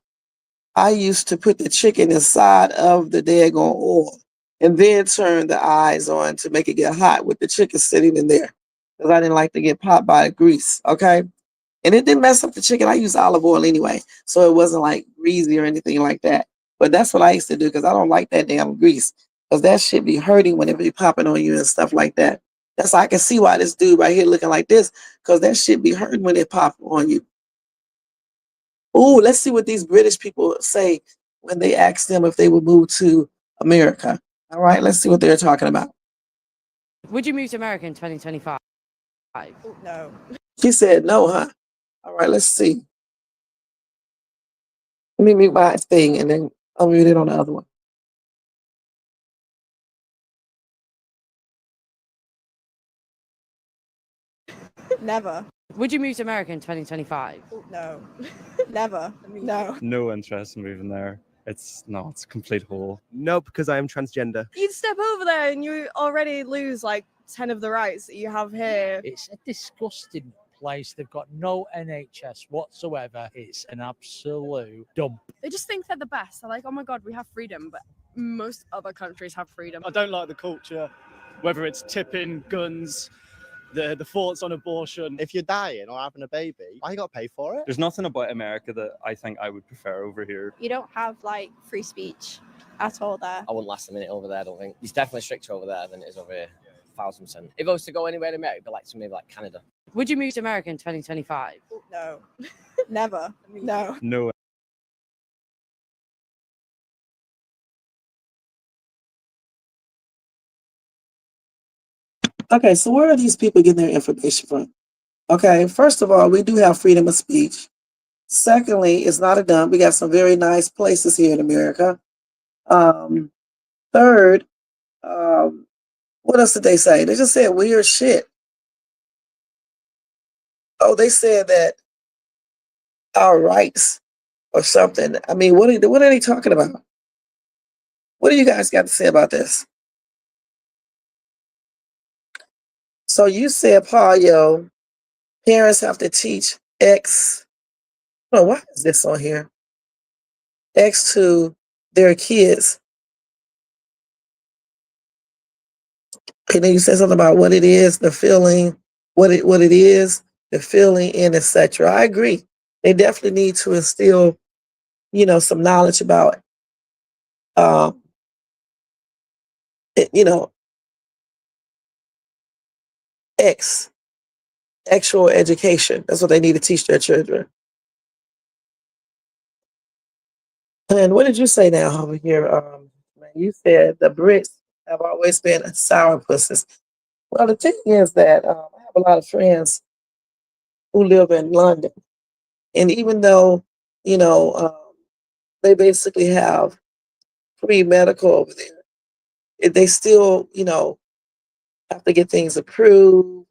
I used to put the chicken inside of the daggone oil and then turn the eyes on to make it get hot with the chicken sitting in there. Because I didn't like to get popped by the grease, okay? And it didn't mess up the chicken. I use olive oil anyway, so it wasn't like greasy or anything like that. But that's what I used to do because I don't like that damn grease. Because that shit be hurting when it be popping on you and stuff like that. That's why I can see why this dude right here looking like this, because that shit be hurting when it pop on you. Ooh, let's see what these British people say when they ask them if they would move to America. All right, let's see what they're talking about. Would you move to America in 2025? No. She said no, huh? All right, let's see. Let me mute my thing and then I'll mute it on the other one. Never. Would you move to America in 2025? No. Never. No. No interest in moving there. It's a complete hole. No, because I am transgender. You'd step over there and you already lose like 10 of the rights that you have here. It's a disgusting place. They've got no NHS whatsoever. It's an absolute dump. They just think they're the best. They're like, oh my God, we have freedom. But most other countries have freedom. I don't like the culture, whether it's tipping, guns, the thoughts on abortion. If you're dying or having a baby, why you got to pay for it? There's nothing about America that I think I would prefer over here. You don't have like free speech at all there. I wouldn't last a minute over there, I don't think. It's definitely stricter over there than it is over here. 1000%. If I was to go anywhere in America, it'd be like maybe like Canada. Would you move to America in 2025? No. Never. No. No Okay, so where are these people getting their information from? Okay, first of all, we do have freedom of speech. Secondly, it's not a dump. We got some very nice places here in America. Third, what else did they say? They just said weird shit. Oh, they said that our rights or something. I mean, what are they talking about? What do you guys got to say about this? So you said, Paul, parents have to teach X. Oh, why is this on here? X to their kids. And then you said something about what it is, the feeling, what it is, the feeling, and etc. I agree. They definitely need to instill, some knowledge about, um, it, you know, actual education. That's what they need to teach their children. And what did you say now over here? You said the Brits have always been sourpusses. Well, the thing is that I have a lot of friends who live in London, and even though you know they basically have free medical over there, they still have to get things approved,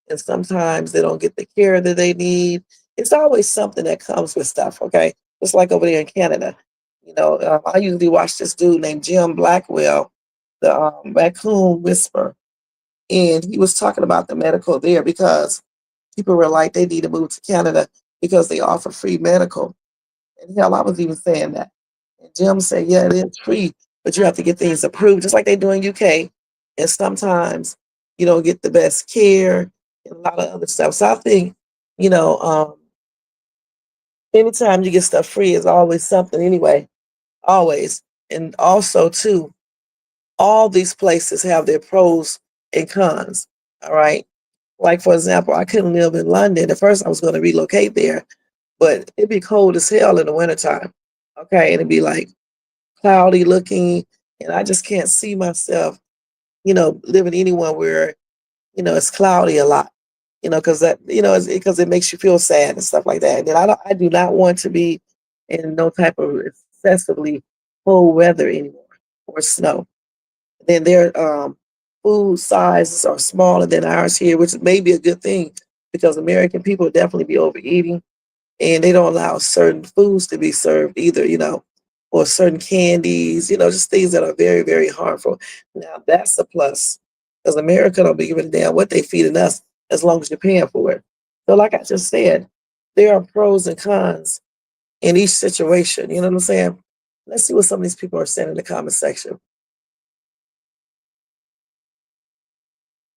and sometimes they don't get the care that they need. It's always something that comes with stuff. Okay, just like over there in Canada. I usually watch this dude named Jim Blackwell, the Raccoon Whisperer, and he was talking about the medical there because people were like they need to move to Canada because they offer free medical. And hell, I was even saying that. And Jim said, yeah, it is free, but you have to get things approved, just like they do in UK. And sometimes you don't get the best care and a lot of other stuff. So I think, you know, um, anytime you get stuff free is always something anyway, always. And also too, all these places have their pros and cons. All right. Like for example, I couldn't live in London. At first I was going to relocate there, but it'd be cold as hell in the wintertime. Okay. And it'd be like cloudy looking. And I just can't see myself, living anywhere where, it's cloudy a lot, because because it makes you feel sad and stuff like that. And then I do not want to be in no type of excessively cold weather anymore or snow. Then their food sizes are smaller than ours here, which may be a good thing because American people definitely be overeating and they don't allow certain foods to be served either, or certain candies, just things that are very, very harmful. Now that's a plus because America don't be giving a damn what they feeding us as long as you're paying for it. So like I just said, there are pros and cons in each situation. You know what I'm saying? Let's see what some of these people are saying in the comment section.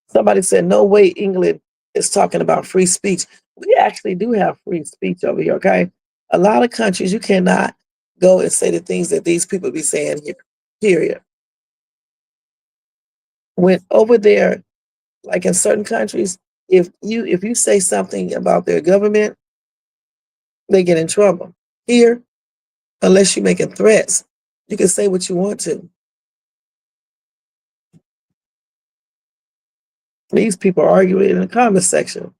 Somebody said, no way England is talking about free speech. We actually do have free speech over here, okay? A lot of countries, you cannot go and say the things that these people be saying here, period. When over there, like in certain countries, if you say something about their government, they get in trouble. Here, unless you're making threats, you can say what you want to. These people are arguing in the comment section.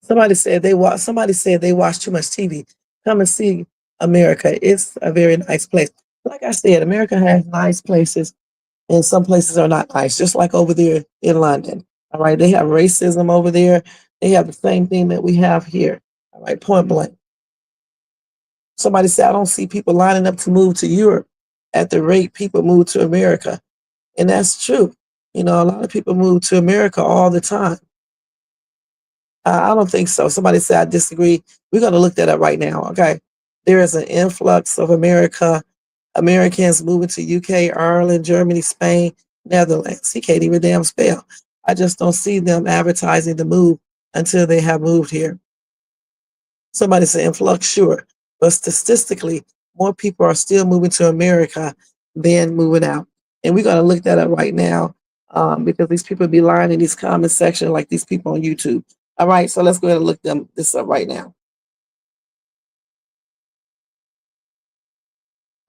Somebody said they watch. Somebody said they watch too much TV. Come and see America. It's a very nice place. Like I said, America has nice places, and some places are not nice. Just like over there in London. All right, they have racism over there. They have the same thing that we have here. All right, point blank. Somebody said I don't see people lining up to move to Europe at the rate people move to America, and that's true. A lot of people move to America all the time. I don't think so. Somebody said I disagree. We're going to look that up right now. Okay. There is an influx of Americans moving to UK, Ireland, Germany, Spain, Netherlands. He can't even damn spell. I just don't see them advertising the move until they have moved here. Somebody said influx, sure. But statistically, more people are still moving to America than moving out. And we're going to look that up right now because these people be lying in these comment section like these people on YouTube. All right, so let's go ahead and look this up right now.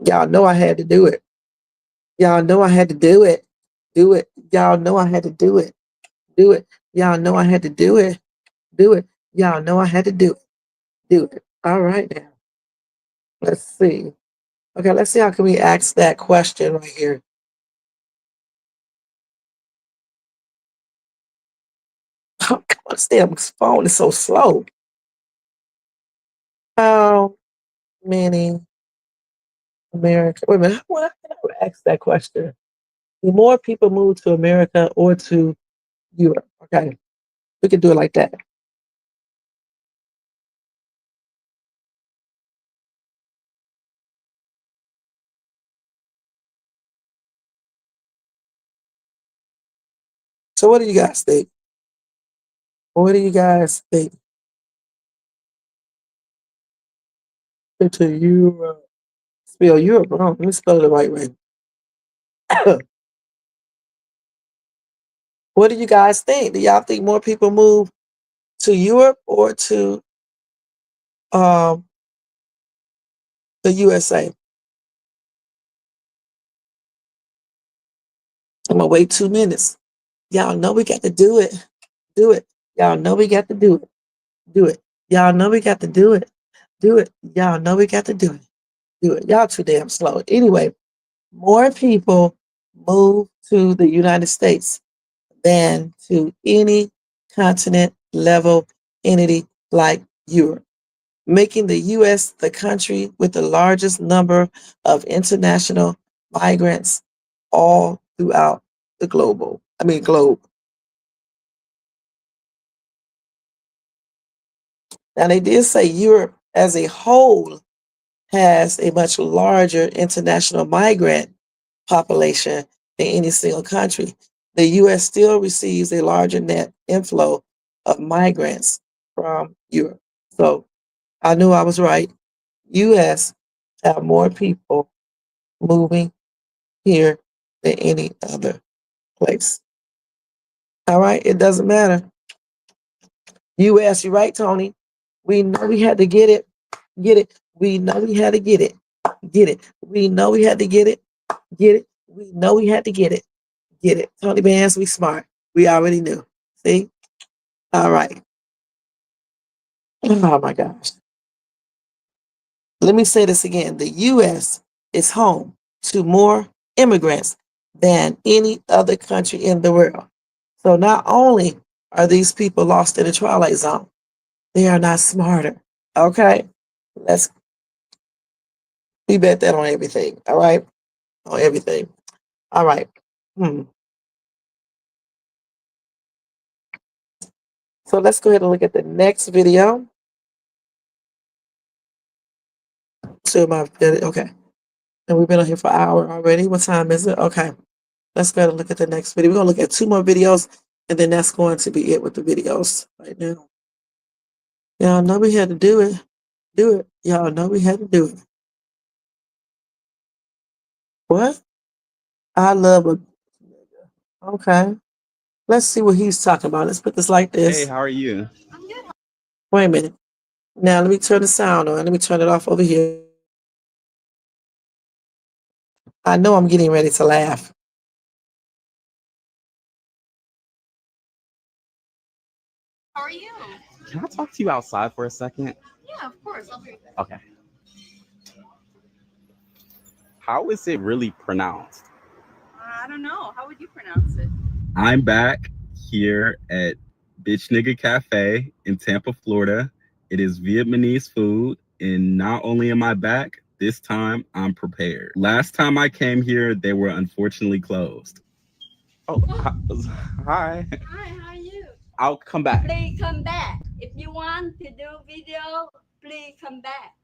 Y'all know I had to do it. Y'all know I had to do it. Do it. Y'all know I had to do it. Do it. Y'all know I had to do it. Do it. Y'all know I had to do it. Do it. All right now. Let's see. Okay, let's see how can we ask that question right here. Oh, come on, this damn phone is so slow. How many America? Wait a minute. What can I ask that question? Do more people move to America or to Europe? Okay, we can do it like that. So, what do you guys think? What do you guys think? To Europe. Spell Europe wrong. Let me spell it the right way. What do you guys think? Do y'all think more people move to Europe or to the USA? I'm gonna wait 2 minutes. Y'all know we got to do it. Do it. Y'all know we got to do it. Do it. Y'all know we got to do it. Do it. Y'all know we got to do it. Do it. Y'all too damn slow. Anyway, more people move to the United States than to any continent level entity like Europe, making the U.S. the country with the largest number of international migrants all throughout the globe. Now they did say Europe as a whole has a much larger international migrant population than any single country. The U.S. still receives a larger net inflow of migrants from Europe. So I knew I was right. U.S. have more people moving here than any other place. All right, it doesn't matter. U.S., you're right, Tony. We know we had to get it. Get it. We know we had to get it. Get it. We know we had to get it. Get it. We know we had to get it. Get it. Tony Bands, we smart. We already knew. See? All right. Oh my gosh. Let me say this again. The U.S. is home to more immigrants than any other country in the world. So not only are these people lost in the twilight zone, they are not smarter. Okay? We bet that on everything. All right? On everything. All right. So let's go ahead and look at the next video. Okay. And we've been on here for an hour already. What time is it? Okay. Let's go ahead and look at the next video. We're going to look at 2 more videos, and then that's going to be it with the videos right now. Y'all know we had to do it. Do it. Y'all know we had to do it. What? I love a... Okay. Let's see what he's talking about. Let's put this like this. Hey, how are you? Wait a minute. Now, let me turn the sound on. Let me turn it off over here. I know I'm getting ready to laugh. How are you? Can I talk to you outside for a second? Yeah, of course. I'll be right back. Okay. How is it really pronounced? I don't know. How would you pronounce it? I'm back here at Bitch Nigga Cafe in Tampa, Florida. It is Vietnamese food, and not only am I back, this time I'm prepared. Last time I came here, they were unfortunately closed. Oh, hi. Hi, how are you? I'll come back. Please come back. If you want to do video, please come back.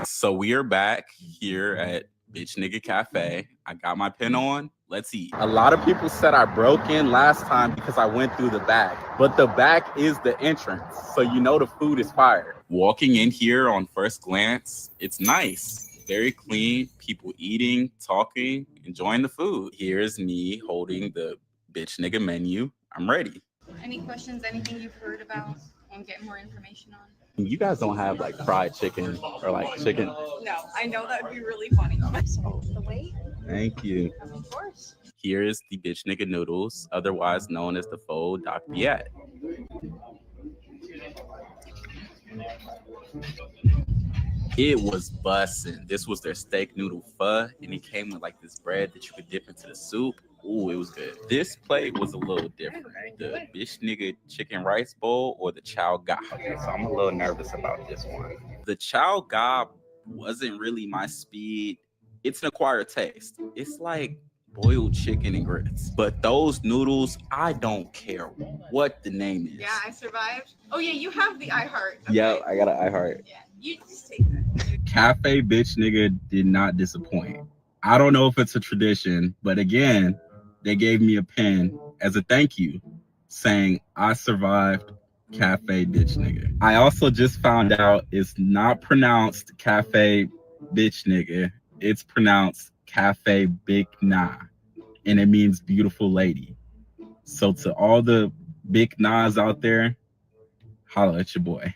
So we are back here at Bitch Nigga Cafe. I got my pen on. Let's eat. A lot of people said I broke in last time because I went through the back, but the back is the entrance, so you know the food is fire. Walking in here on first glance, it's nice. Very clean, people eating, talking, enjoying the food. Here's me holding the Bitch Nigga menu. I'm ready. Any questions? Anything you've heard about and get more information on? You guys don't have like fried chicken or like chicken. No, I know that would be really funny. The wait? Thank you. Of course. Here is the bitch nigga noodles, otherwise known as the faux Doc Biet. It was bussin'. This was their steak noodle pho, and it came with like this bread that you could dip into the soup. Ooh, it was good. This plate was a little different. The bitch nigga chicken rice bowl or the chow ga. Okay, so I'm a little nervous about this one. The chow ga wasn't really my speed. It's an acquired taste. It's like boiled chicken and grits. But those noodles, I don't care what the name is. Yeah, I survived. Oh yeah, you have the iHeart. Okay. Yeah, I got an iHeart. Yeah, you just take that. Cafe bitch nigga did not disappoint. I don't know if it's a tradition, but again, they gave me a pen as a thank you saying I survived Cafe bitch nigga. I also just found out it's not pronounced Cafe bitch nigga. It's pronounced Cafe Big Nah, and it means beautiful lady. So to all the big Nas out there, holla at your boy.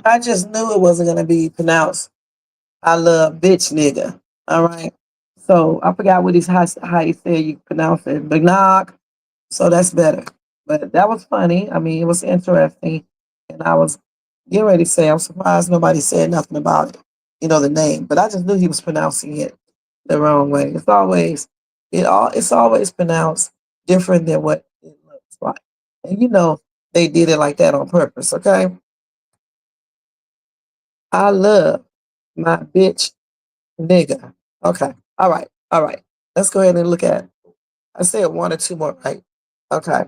I just knew it wasn't gonna be pronounced I love bitch nigga. All right. So I forgot what how he said you pronounce it. Bagnog. So that's better. But that was funny. I mean, it was interesting. And I was getting ready to say I'm surprised nobody said nothing about it, the name. But I just knew he was pronouncing it the wrong way. It's always pronounced different than what it looks like. And they did it like that on purpose, okay? I love my bitch nigga. Okay. All right. All right. Let's go ahead and look at it. I said one or two more, right? Okay.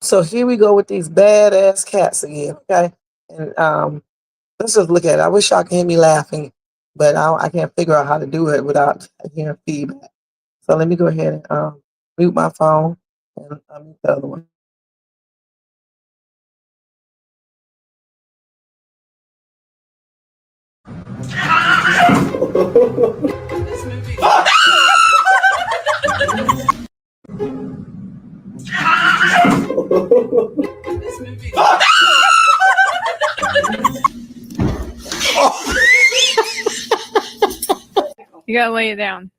So here we go with these badass cats again, okay? And let's just look at it. I wish y'all could hear me laughing, but I can't figure out how to do it without hearing feedback. So let me go ahead and mute my phone and mute the other one. This movie. This movie. You gotta lay it down.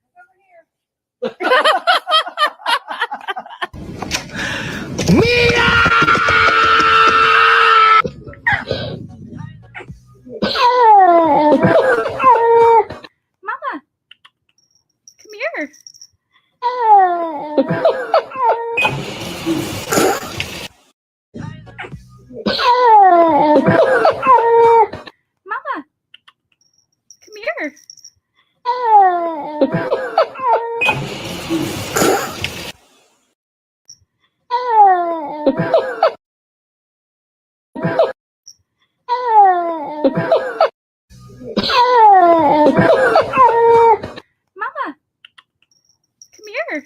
Mama, come here. Mama, come here. Mama, come here.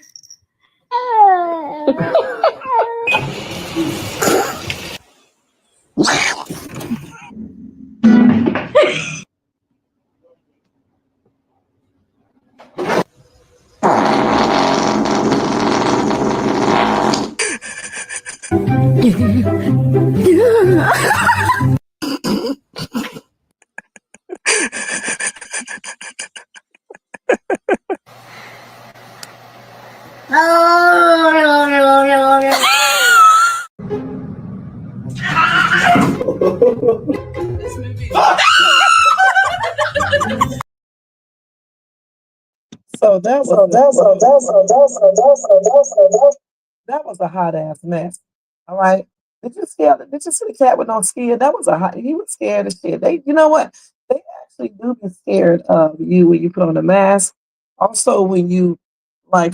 This movie. So that was a hot ass mess. All right. Did you see the cat with no skin? He was scared as shit. You know what? They actually do be scared of you when you put on a mask. Also when you like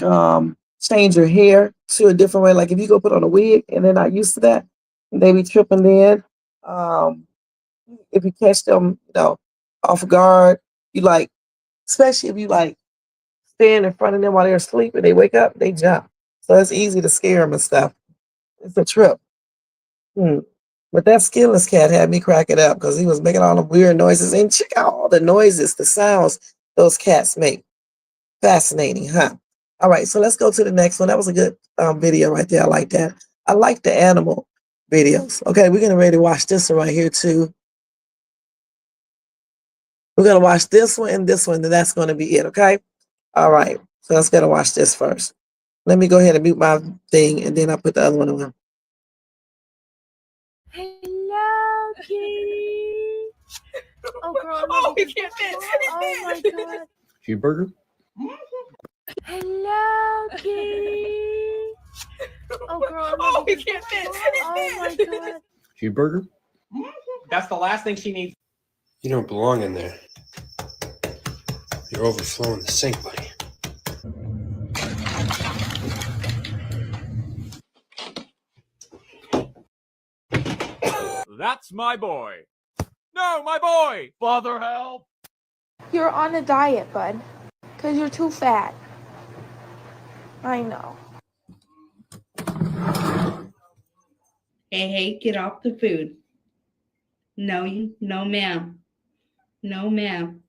change your hair to a different way. Like if you go put on a wig and they're not used to that, they be tripping then. If you catch them, off guard, you like, especially if you like stand in front of them while they're asleep and they wake up, they jump. So it's easy to scare them and stuff. It's a trip. But that skinless cat had me cracking up because he was making all the weird noises. And check out all the noises, the sounds those cats make. Fascinating, huh? All right, so let's go to the next one. That was a good video right there. I like that. I like the animal videos. Okay, we're getting ready to watch this one right here too. We're going to watch this one and this one, and that's going to be it, okay? All right, so let's go to watch this first. Let me go ahead and mute my thing, and then I'll put the other one on. Hello, kitty. Oh, girl. Oh, we can't fit. Oh, my God. Cheeseburger? Hello, kitty. Oh, girl. Oh, we can't fit. Oh, my God. Cheeseburger? That's the last thing she needs. You don't belong in there. You're overflowing the sink, buddy. That's my boy. No, my boy. Father, help. You're on a diet, bud, because you're too fat. I know. Hey, get off the food. No, no, ma'am. No, ma'am.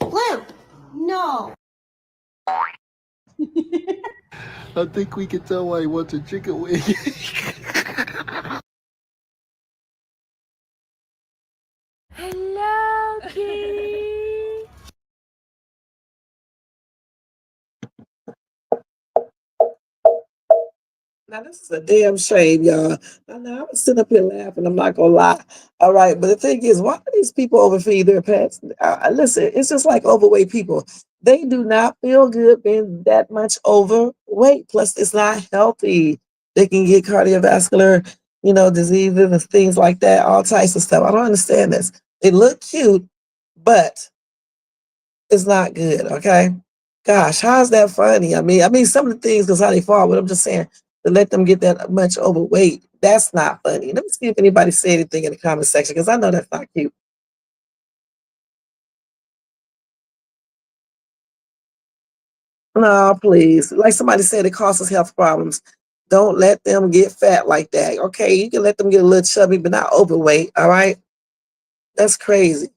Limp. No. I think we can tell why he wants a chicken wing. Hello, kitty. Now, this is a damn shame, y'all. I know I'm sitting up here laughing. I'm not going to lie. All right. But the thing is, why do these people overfeed their pets? Listen, it's just like overweight people. They do not feel good being that much overweight. Plus, it's not healthy. They can get cardiovascular, diseases and things like that, all types of stuff. I don't understand this. They look cute, but it's not good, okay? Gosh, how's that funny? I mean, some of the things because how they fall, but I'm just saying, to let them get that much overweight, that's not funny. Let me see if anybody say anything in the comment section because I know that's not cute. No, please. Like somebody said, it causes health problems. Don't let them get fat like that. Okay, you can let them get a little chubby, but not overweight, all right? That's crazy.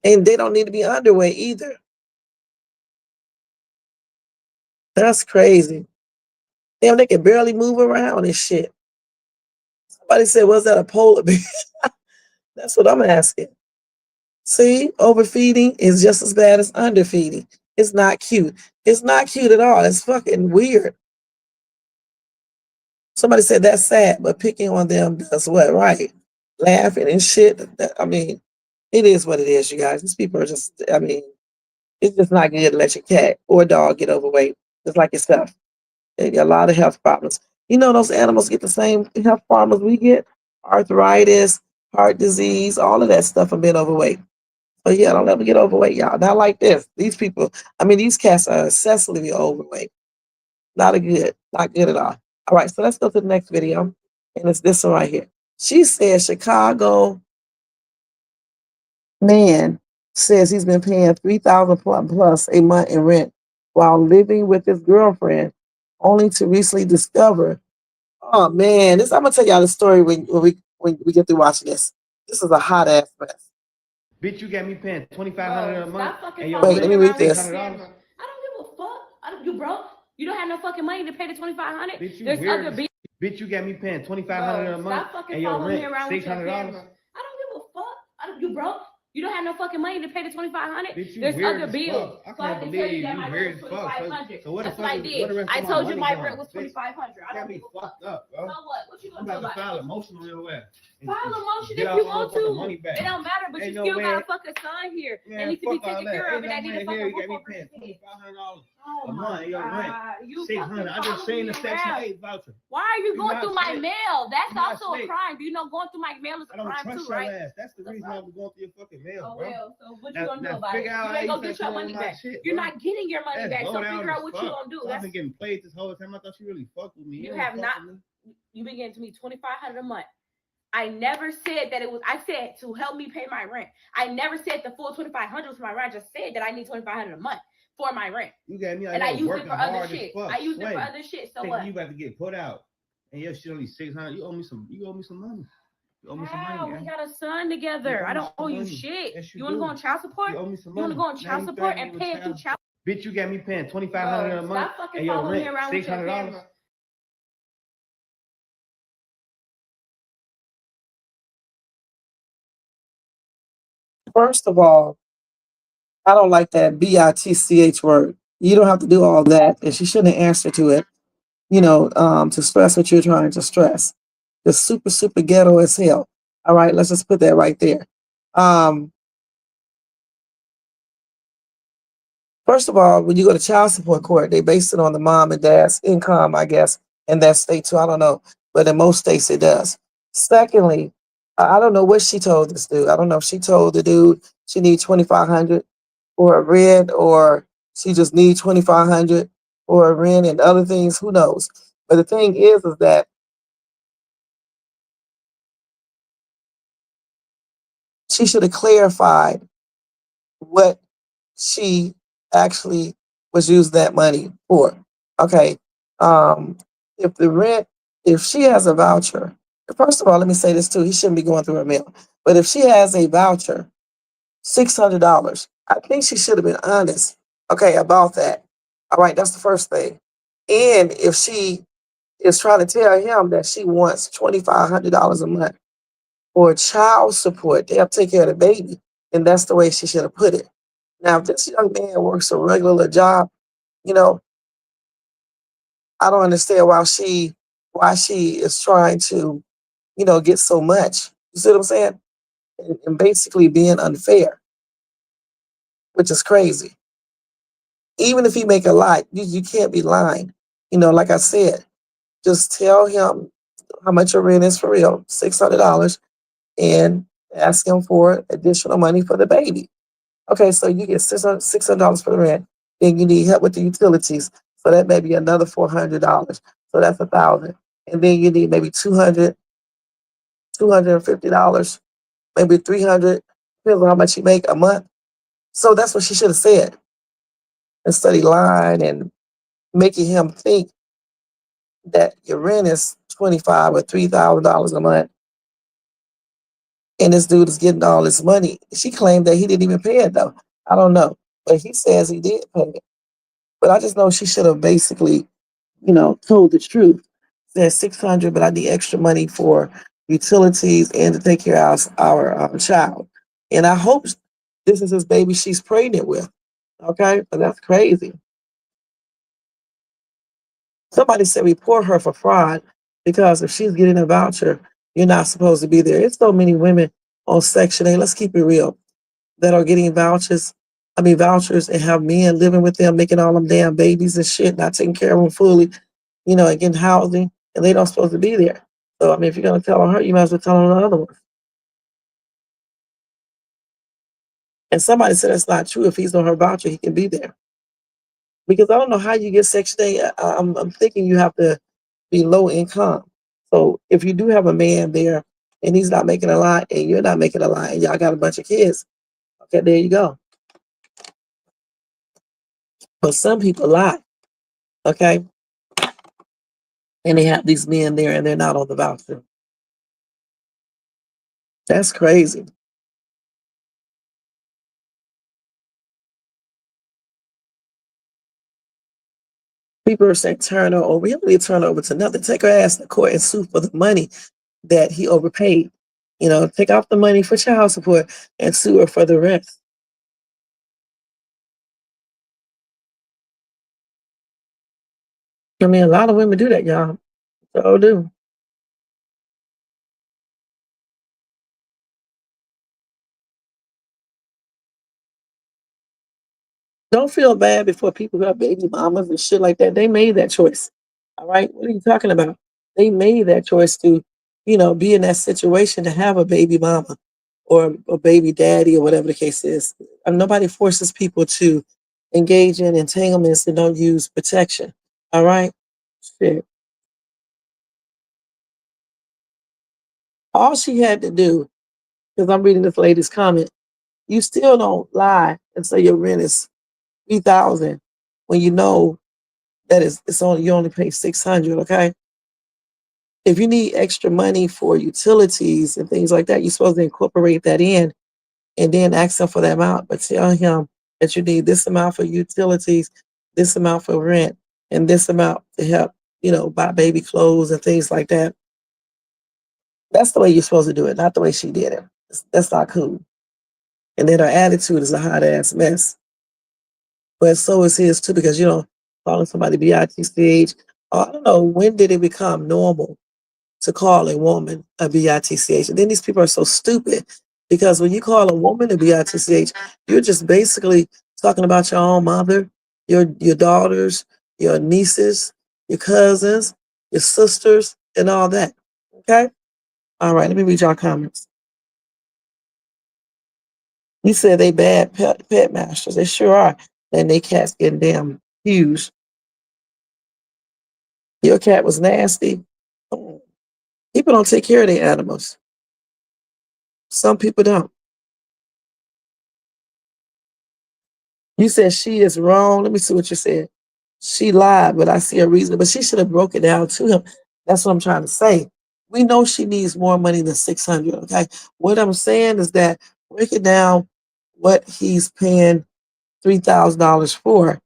And they don't need to be underweight either. That's crazy. Damn, they can barely move around and shit. Somebody said, was that a polar bear? That's what I'm asking. See, overfeeding is just as bad as underfeeding. It's not cute. It's not cute at all. It's fucking weird. Somebody said that's sad, but picking on them does what, right? Laughing and shit. I mean, it is what it is, you guys. These people are just, it's just not good to let your cat or dog get overweight. Just like yourself. They get a lot of health problems. Those animals get the same health problems we get. Arthritis, heart disease, all of that stuff from being overweight. But yeah, don't let them get overweight, y'all. Not like this. These people, these cats are excessively overweight. Not good at all. All right, so let's go to the next video. And it's this one right here. She says Chicago man says he's been paying $3,000 plus a month in rent while living with his girlfriend, only to recently discover. Oh man, I'm gonna tell y'all the story when we get through watching this. This is a hot ass mess. Bitch, you got me paying $2,500 a month. Wait, let me read this. I don't give a fuck. You broke. You don't have no fucking money to pay the $2,500. Bitch, you There's weird. other Bitch, you got me paying $2,500 a month. And your rent $600. I don't give a fuck. You broke. You don't have no fucking money to pay the $2,500. Bitch, you There's weird other as bills. fuck. So I I can't can tell believe you that you my weird rent as was fuck. $2,500. So what the That's fuck what I is- did. what the rest I of my told you money my going? rent was Bitch, $2,500. I got don't me give a fuck. fucked up, bro. So what? What you I'm gonna do about to about file it? emotional real well. File a motion Get if all you my want motherfucking to. money back. It don't matter, but Ain't you no still way. got a fucking son here. Man, That needs to be fuck all taken that. care of, Ain't and I no need a man fucking here. You roof got me over paying his head. $2,500 Oh a my month. Your rent God. You $600. I just seen the Section 8 voucher. Why are you You going not through my snitch. mail? That's You not also a snitch. crime. Do you know going through my mail is a I don't crime trust too, your right? ass. That's the reason I'm going through your fucking hell, Oh bro. well, so what Now- you gonna now do about it? figure out You how ain't you gonna get finna your come money on my back. shit, You're bro. not getting your money That's back. low So down figure as out what you fuck. gonna do. So I've That's been getting played this whole time. I thought you really fucked with me. you really have fuck not. with me. You've been getting to me $2,500 a month. I never said that it was. I said to help me pay my rent. I never said the full $2,500 was for my rent. I just said that I need $2,500 a month for my rent. You got me out And I here used it working for other hard as shit. fuck, I used it for sweating, other shit. So thinking what? you about to get put out, and your shit only $600. You owe me some. You owe me some money. You owe me some How? money. We gang. got a son You together. owe I me don't some owe you money. shit. Yes, You want to go on child support? You owe me some You want money. to go on Now child you support threatening and me pay with it through child? Bitch, you got me paying $2,500 a month, Stop fucking and your following me rent around with your $600. camera. First of all, I don't like that bitch word. You don't have to do all that, and she shouldn't answer to it. To stress what you're trying to stress. It's super, super ghetto as hell. All right, let's just put that right there. First of all, when you go to child support court, they base it on the mom and dad's income, I guess, in that state too. I don't know, but in most states it does. Secondly, I don't know what she told this dude. I don't know if she told the dude she needs 2,500 for a rent, or she just needs 2,500 for a rent and other things. Who knows? But the thing is that she should have clarified what she actually was using that money for. Okay. If the rent, if she has a voucher, first of all, let me say this too, he shouldn't be going through her mail. But if she has a voucher, $600, I think she should have been honest, okay, about that. All right, that's the first thing. And if she is trying to tell him that she wants $2,500 a month for child support to help take care of the baby, then that's the way she should have put it. Now, if this young man works a regular job, you know, I don't understand why she is trying to, get so much. You see what I'm saying? And basically being unfair, which is crazy. Even if he make a lot, you can't be lying. Like I said, just tell him how much your rent is for real, $600, and ask him for additional money for the baby. Okay, so you get $600 for the rent, then you need help with the utilities, so that may be another $400. So that's $1,000, and then you need maybe $250, maybe $300, depends on how much you make a month. So that's what she should have said instead of lying and making him think that your rent is $25,000 or $3,000 a month, and this dude is getting all this money. She claimed that he didn't even pay it though. I don't know, but he says he did pay it. But I just know she should have basically, told the truth. Said 600, but I need extra money for utilities and to take care of our child. And I hope this is his baby she's pregnant with. Okay, but that's crazy. Somebody said report her for fraud, because if she's getting a voucher, you're not supposed to be there. It's so many women on Section 8. Let's keep it real, that are getting vouchers, and have men living with them, making all them damn babies and shit, not taking care of them fully, and getting housing, and they don't supposed to be there. So, if you're going to tell on her, you might as well tell on the other one. And somebody said that's not true. If he's on her voucher, he can be there. Because I don't know how you get Section 8. I'm thinking you have to be low income. So if you do have a man there and he's not making a lot and you're not making a lot and y'all got a bunch of kids, okay, there you go. But some people lie, okay? And they have these men there and they're not on the voucher. That's crazy. People are saying turn her over. You don't need to turn her over to nothing. Take her ass to court and sue for the money that he overpaid. Take off the money for child support and sue her for the rest. A lot of women do that, y'all. So do. Don't feel bad before people who have baby mamas and shit like that. They made that choice. All right. What are you talking about? They made that choice to, be in that situation to have a baby mama or a baby daddy or whatever the case is. Nobody forces people to engage in entanglements and don't use protection. All right? Shit. All she had to do, because I'm reading this lady's comment, you still don't lie and say your rent is $3,000 when you know that it's only you only pay $600. Okay. If you need extra money for utilities and things like that, you're supposed to incorporate that in and then ask him for that amount, but tell him that you need this amount for utilities, this amount for rent, and this amount to help, buy baby clothes and things like that. That's the way you're supposed to do it, not the way she did it. That's not cool. And then her attitude is a hot ass mess. But so is his too, because calling somebody BITCH. I don't know, when did it become normal to call a woman a BITCH? And then these people are so stupid because when you call a woman a BITCH, you're just basically talking about your own mother, your daughters, your nieces, your cousins, your sisters, and all that. Okay? All right, let me read y'all comments. You said they bad pet masters. They sure are. And they cats getting damn huge. Your cat was nasty. People don't take care of their animals. Some people don't. You said she is wrong. Let me see what you said. She lied, but I see a reason. But she should have broke it down to him. That's what I'm trying to say. We know she needs more money than $600. Okay. What I'm saying is that break it down what he's paying $3,000 for.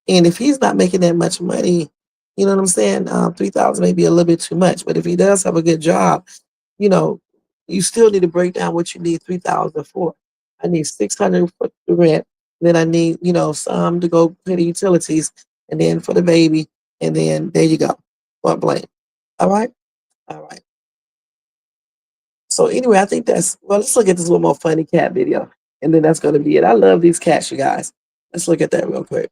And if he's not making that much money, you know what I'm saying? 3,000 may be a little bit too much. But if he does have a good job, you still need to break down what you need 3,000 for. I need 600 for the rent. Then I need, some to go pay the utilities, and then for the baby, and then there you go. Point blank. All right? All right. So anyway, I think let's look at this little more funny cat video, and then that's going to be it. I love these cats, you guys. Let's look at that real quick.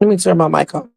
Let me turn my mic on.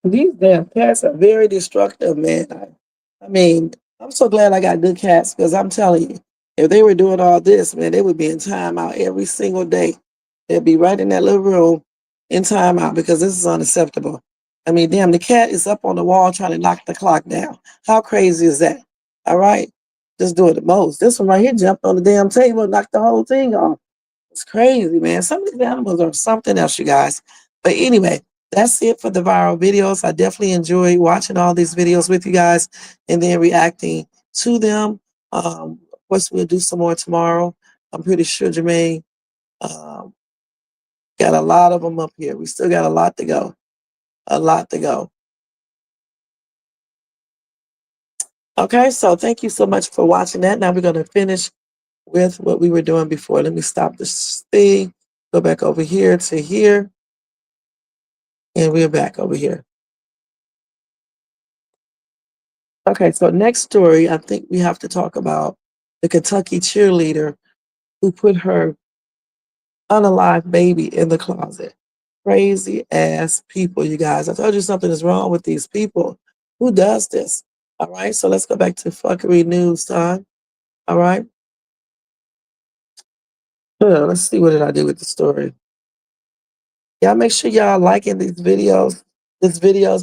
These damn cats are very destructive, man. I mean, I'm so glad I got good cats because I'm telling you, if they were doing all this, man, they would be in timeout every single day. They'd be right in that little room in timeout because this is unacceptable. I mean, damn, the cat is up on the wall trying to knock the clock down. How crazy is that? All right? Just doing the most. This one right here jumped on the damn table and knocked the whole thing off. It's crazy, man. Some of these animals are something else, you guys. But anyway, that's it for the viral videos. I definitely enjoy watching all these videos with you guys and then reacting to them. Of course, we'll do some more tomorrow. I'm pretty sure Jermaine got a lot of them up here. We still got a lot to go. A lot to go. Okay, so thank you so much for watching that. Now we're going to finish with what we were doing before. Let me stop this thing. Go back over here to here. And we're back over here. Okay, so next story, I think we have to talk about the Kentucky cheerleader who put her unalive baby in the closet. Crazy ass people, you guys. I told you something is wrong with these people. Who does this? All right, so let's go back to fuckery news time. All right. Let's see what did I do with the story. Y'all make sure y'all liking these videos.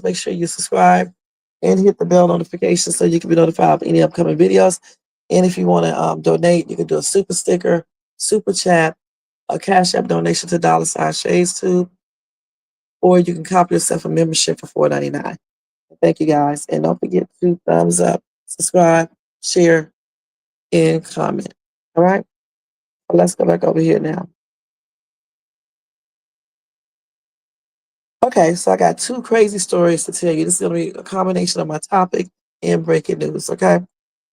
Make sure you subscribe and hit the bell notification so you can be notified of any upcoming videos. And if you want to donate, you can do a super sticker, super chat, a Cash App donation to $Shays or you can copy yourself a membership for $4.99. Thank you guys. And don't forget to thumbs up, subscribe, share, and comment. All right? Well, let's go back over here now. Okay, so I got two crazy stories to tell you. This is going to be a combination of my topic and breaking news, okay?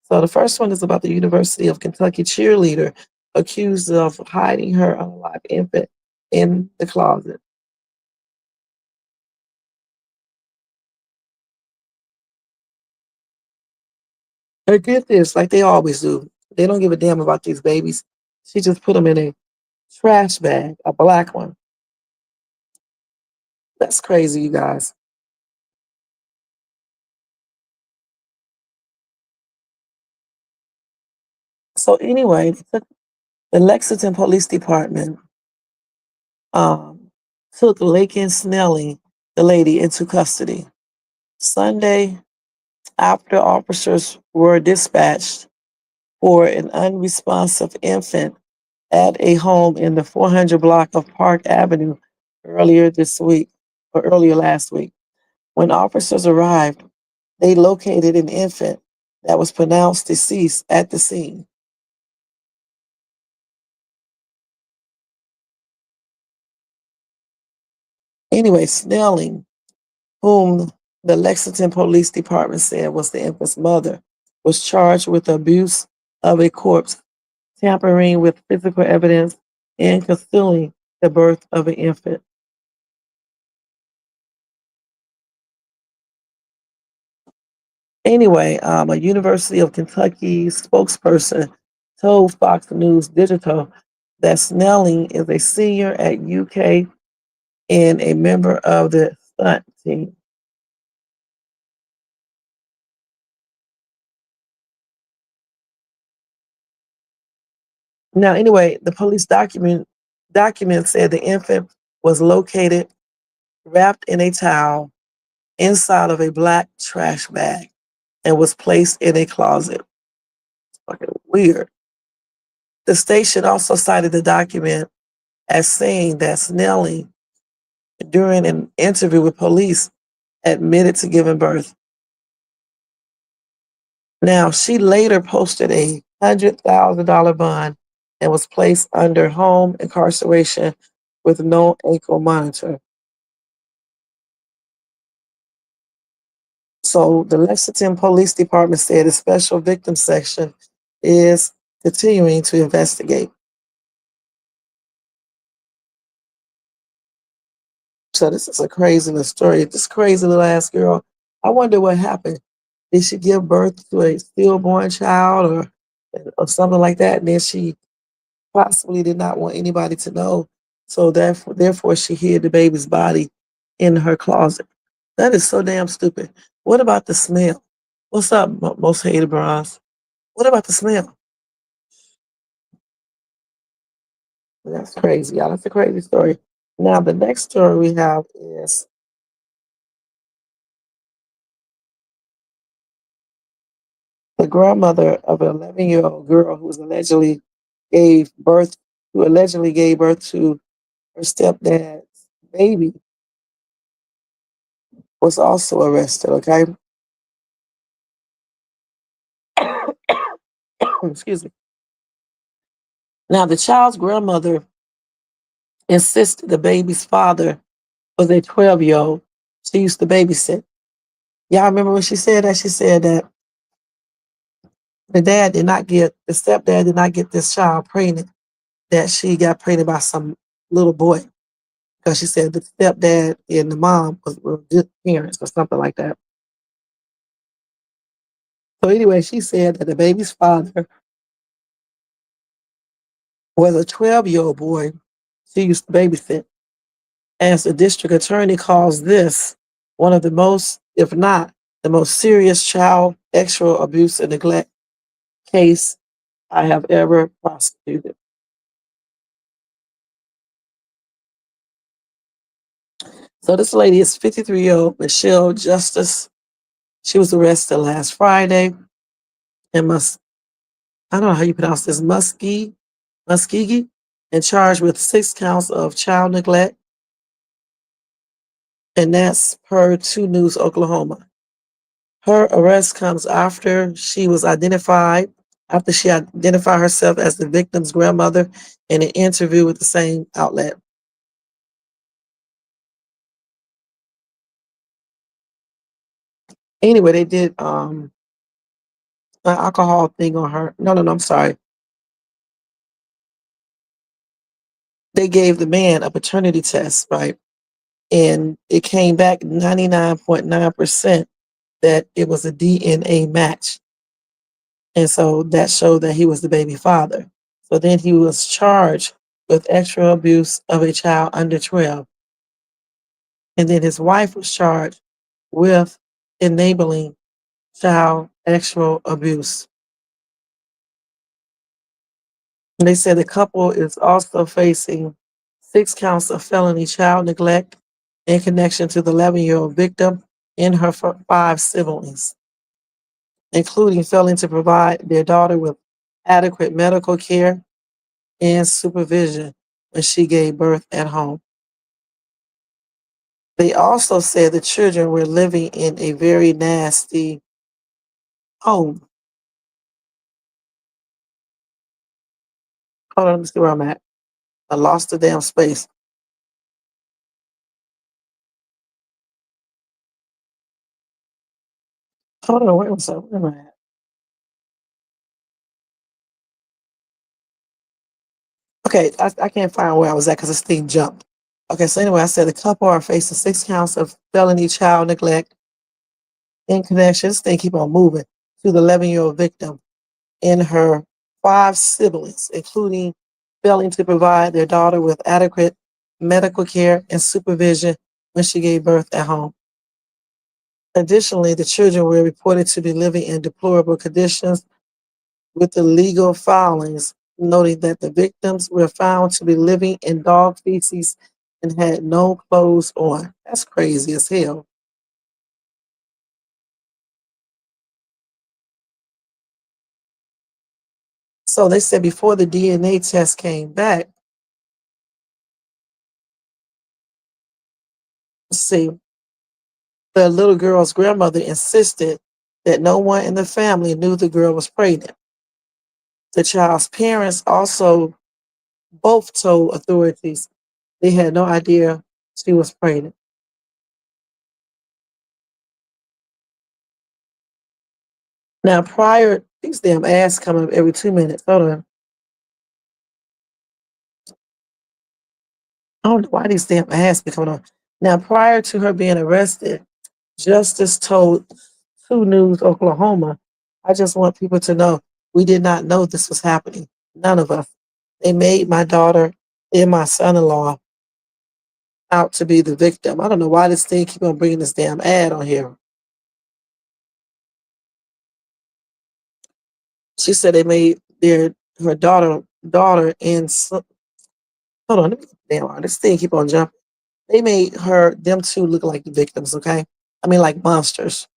So the first one is about the University of Kentucky cheerleader accused of hiding her unalive infant in the closet. And get this, like they always do. They don't give a damn about these babies. She just put them in a trash bag, a black one. That's crazy, you guys. So anyway, the Lexington Police Department took Lakin Snelling, the lady, into custody. Sunday, after officers were dispatched for an unresponsive infant at a home in the 400 block of Park Avenue earlier last week. When officers arrived, they located an infant that was pronounced deceased at the scene. Anyway, Snelling, whom the Lexington Police Department said was the infant's mother, was charged with abuse of a corpse, tampering with physical evidence, and concealing the birth of an infant. Anyway, a University of Kentucky spokesperson told Fox News Digital that Snelling is a senior at UK and a member of the stunt team. Now, anyway, the police document said the infant was located wrapped in a towel inside of a black trash bag and was placed in a closet. Fucking weird. The station also cited the document as saying that Snelling, during an interview with police, admitted to giving birth. Now, she later posted a $100,000 bond and was placed under home incarceration with no ankle monitor. So the Lexington Police Department said the special victim section is continuing to investigate. So this is a crazy little story. This crazy little ass girl, I wonder what happened. Did she give birth to a stillborn child or something like that? And then she possibly did not want anybody to know. So therefore she hid the baby's body in her closet. That is so damn stupid. What about the smell? What's up, most hated bronze? What about the smell? That's crazy, y'all. That's a crazy story. Now, the next story we have is the grandmother of an 11-year-old girl who allegedly gave birth to her stepdad's baby was also arrested, okay? Excuse me. Now, the child's grandmother insisted the baby's father was a 12-year-old she used to babysit. Y'all remember when she said that? She said that the stepdad did not get this child pregnant, that she got pregnant by some little boy. Because she said the stepdad and the mom were good parents or something like that. So anyway, she said that the baby's father was a 12-year-old boy she used to babysit. As the district attorney calls this one of the most, if not the most serious child sexual abuse and neglect case I have ever prosecuted. So this lady is 53-year-old Michelle Justice. She was arrested last Friday in I don't know how you pronounce this, Muskegee, and charged with 6 counts of child neglect. And that's per 2 News Oklahoma. Her arrest comes after she identified herself as the victim's grandmother in an interview with the same outlet. Anyway, they did an alcohol thing on her. No, I'm sorry. They gave the man a paternity test, right? And it came back 99.9% that it was a DNA match. And so that showed that he was the baby father. So then he was charged with extra abuse of a child under 12. And then his wife was charged with enabling child sexual abuse. And they said the couple is also facing 6 counts of felony child neglect in connection to the 11-year-old victim and her 5 siblings, including failing to provide their daughter with adequate medical care and supervision when she gave birth at home. They also said the children were living in a very nasty home. Hold on, let me see where I'm at. I lost the damn space. Hold on, wait a second. Where am I at? Okay, I can't find where I was at because this thing jumped. Okay, so anyway, I said the couple are facing 6 counts of felony child neglect in connection, this thing keep on moving, to the 11-year-old victim and her 5 siblings, including failing to provide their daughter with adequate medical care and supervision when she gave birth at home. Additionally, the children were reported to be living in deplorable conditions with the legal filings, noting that the victims were found to be living in dog feces and had no clothes on. That's crazy as hell. So they said before the DNA test came back, see, the little girl's grandmother insisted that no one in the family knew the girl was pregnant. The child's parents also both told authorities they had no idea she was pregnant. Now, these damn ads come up every 2 minutes. Hold on. I don't know why these damn ads be coming on. Now, prior to her being arrested, Justice told 2 News Oklahoma, I just want people to know we did not know this was happening. None of us. They made my daughter and my son-in-law out to be the victim. I don't know why this thing keep on bringing this damn ad on here. She said they made her daughter and son. Hold on, let me damn, this thing keep on jumping. They made them 2 look like the victims, okay? I mean, like monsters.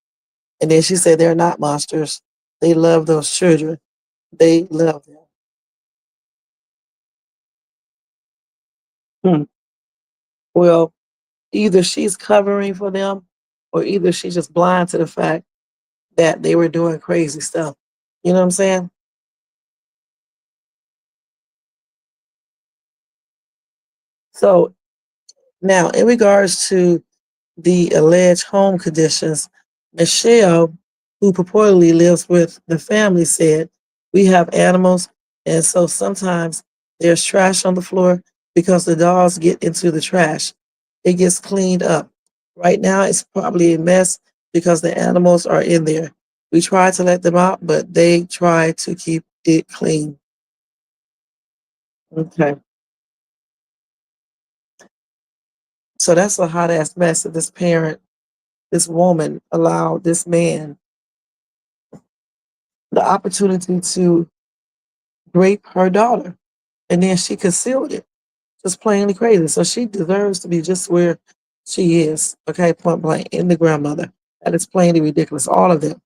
And then she said they're not monsters. They love those children. They love them. Well, either she's covering for them or either she's just blind to the fact that they were doing crazy stuff. You know what I'm saying? So now, in regards to the alleged home conditions, Michelle, who purportedly lives with the family, said, we have animals, and so sometimes there's trash on the floor because the dogs get into the trash. It gets cleaned up. Right now, it's probably a mess because the animals are in there. We try to let them out, but they try to keep it clean. Okay. So that's a hot ass mess that this woman allowed this man the opportunity to rape her daughter. And then she concealed it. Just plainly crazy. So she deserves to be just where she is. Okay, point blank. In the grandmother. That is plainly ridiculous. All of them.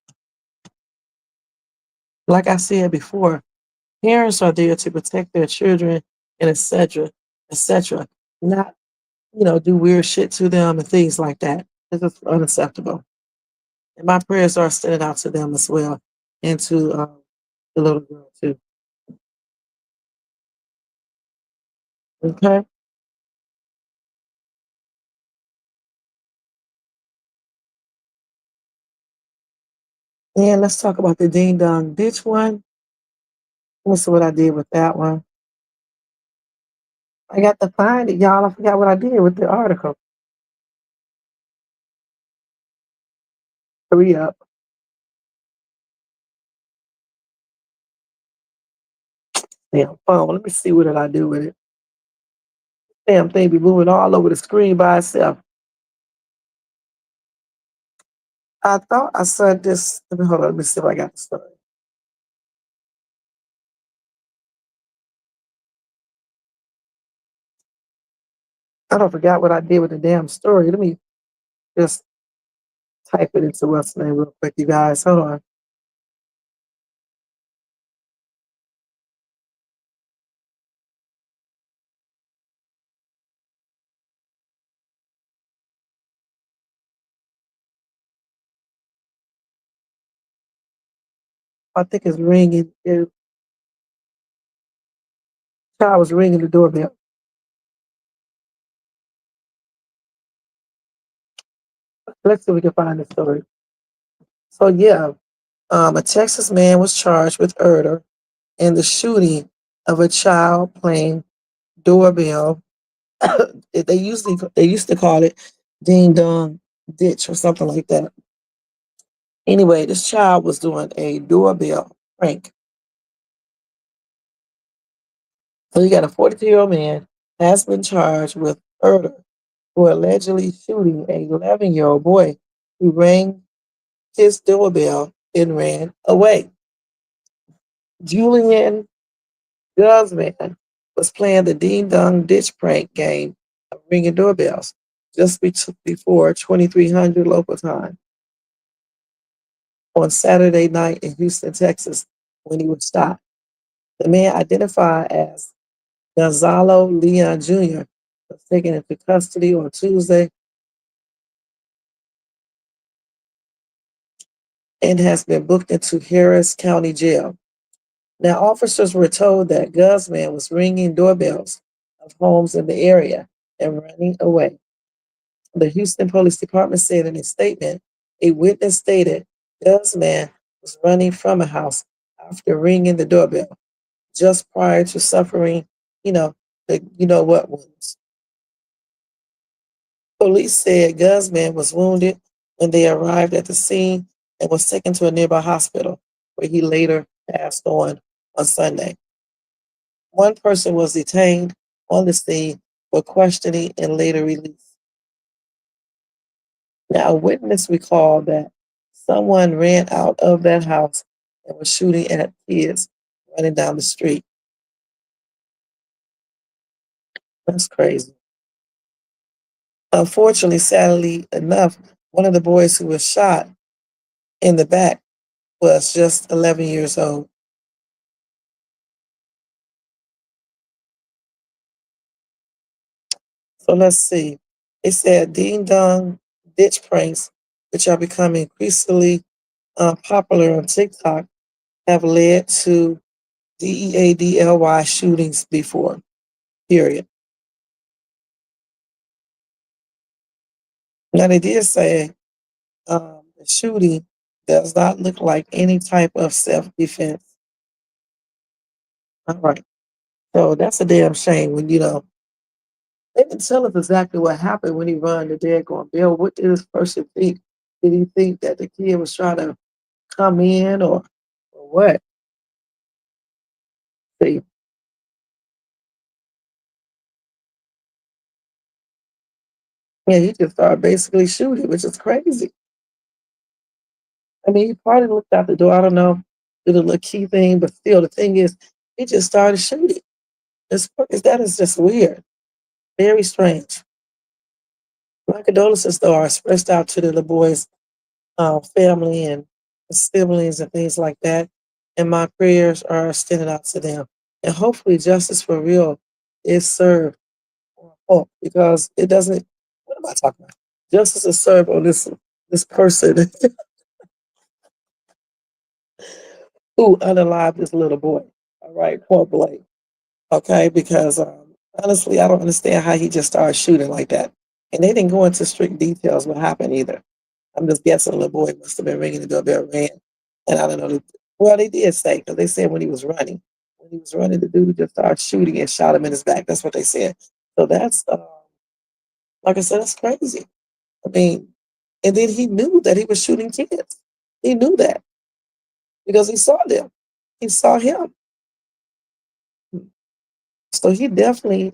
Like I said before, parents are there to protect their children and etc. etc. Not, do weird shit to them and things like that. This is unacceptable. And my prayers are extended out to them as well, and to the little girl too. Okay. And let's talk about the ding dong ditch one. Let's see what I did with that one. I got to find it, y'all. I forgot what I did with the article. Hurry up. Damn phone. Let me see what did I do with it. Damn thing be moving all over the screen by itself. I thought I said this. Hold on. Let me see if I got the story. I don't forgot what I did with the damn story. Let me just type it into what's the name real quick, you guys. Hold on. I think it's ringing. Child was ringing the doorbell. Let's see if we can find the story. So yeah, a Texas man was charged with murder in the shooting of a child playing doorbell. They used to call it ding dong ditch or something like that. Anyway, this child was doing a doorbell prank. So you got a 42-year-old man has been charged with murder for allegedly shooting a 11-year-old boy who rang his doorbell and ran away. Julian Guzman was playing the Ding Dong Ditch prank game of ringing doorbells just before 2300 local time on Saturday night in Houston, Texas, when he was shot. The man identified as Gonzalo Leon Jr. was taken into custody on Tuesday and has been booked into Harris County Jail. Now, officers were told that Guzman was ringing doorbells of homes in the area and running away. The Houston Police Department said in a statement, a witness stated Guzman was running from a house after ringing the doorbell just prior to suffering, the what wounds. Police said Guzman was wounded when they arrived at the scene and was taken to a nearby hospital where he later passed on Sunday. One person was detained on the scene for questioning and later released. Now, a witness recalled that someone ran out of that house and was shooting at kids running down the street. That's crazy. Unfortunately, sadly enough, one of the boys who was shot in the back was just 11 years old. So let's see. It said ding dong ditch pranks, which are becoming increasingly popular on TikTok, have led to DEADLY shootings before, period. Now, they did say the shooting does not look like any type of self-defense. All right. So that's a damn shame when, they didn't tell us exactly what happened when he run the daggone bill. What did this person think? Did he think that the kid was trying to come in or what? See, Yeah, he just started basically shooting, which is crazy. I mean, he probably looked out the door. I don't know, did a little key thing, but still, the thing is, he just started shooting. That is just weird, very strange. My condolences, though, are expressed out to the little boy's family and siblings and things like that. And my prayers are extended out to them. And hopefully, justice for real is served. Oh, because it doesn't. What am I talking about? Justice is served on this person who unalived this little boy. All right, point blank. Okay, because honestly, I don't understand how he just started shooting like that. And they didn't go into strict details what happened either. I'm just guessing the little boy must have been ringing the doorbell, ran, and I don't know. Well, they did say because they said when he was running, the dude just started shooting and shot him in his back. That's what they said. So that's like I said, that's crazy. I mean, and then he knew that he was shooting kids. He knew that because he saw them. He saw him. So he definitely.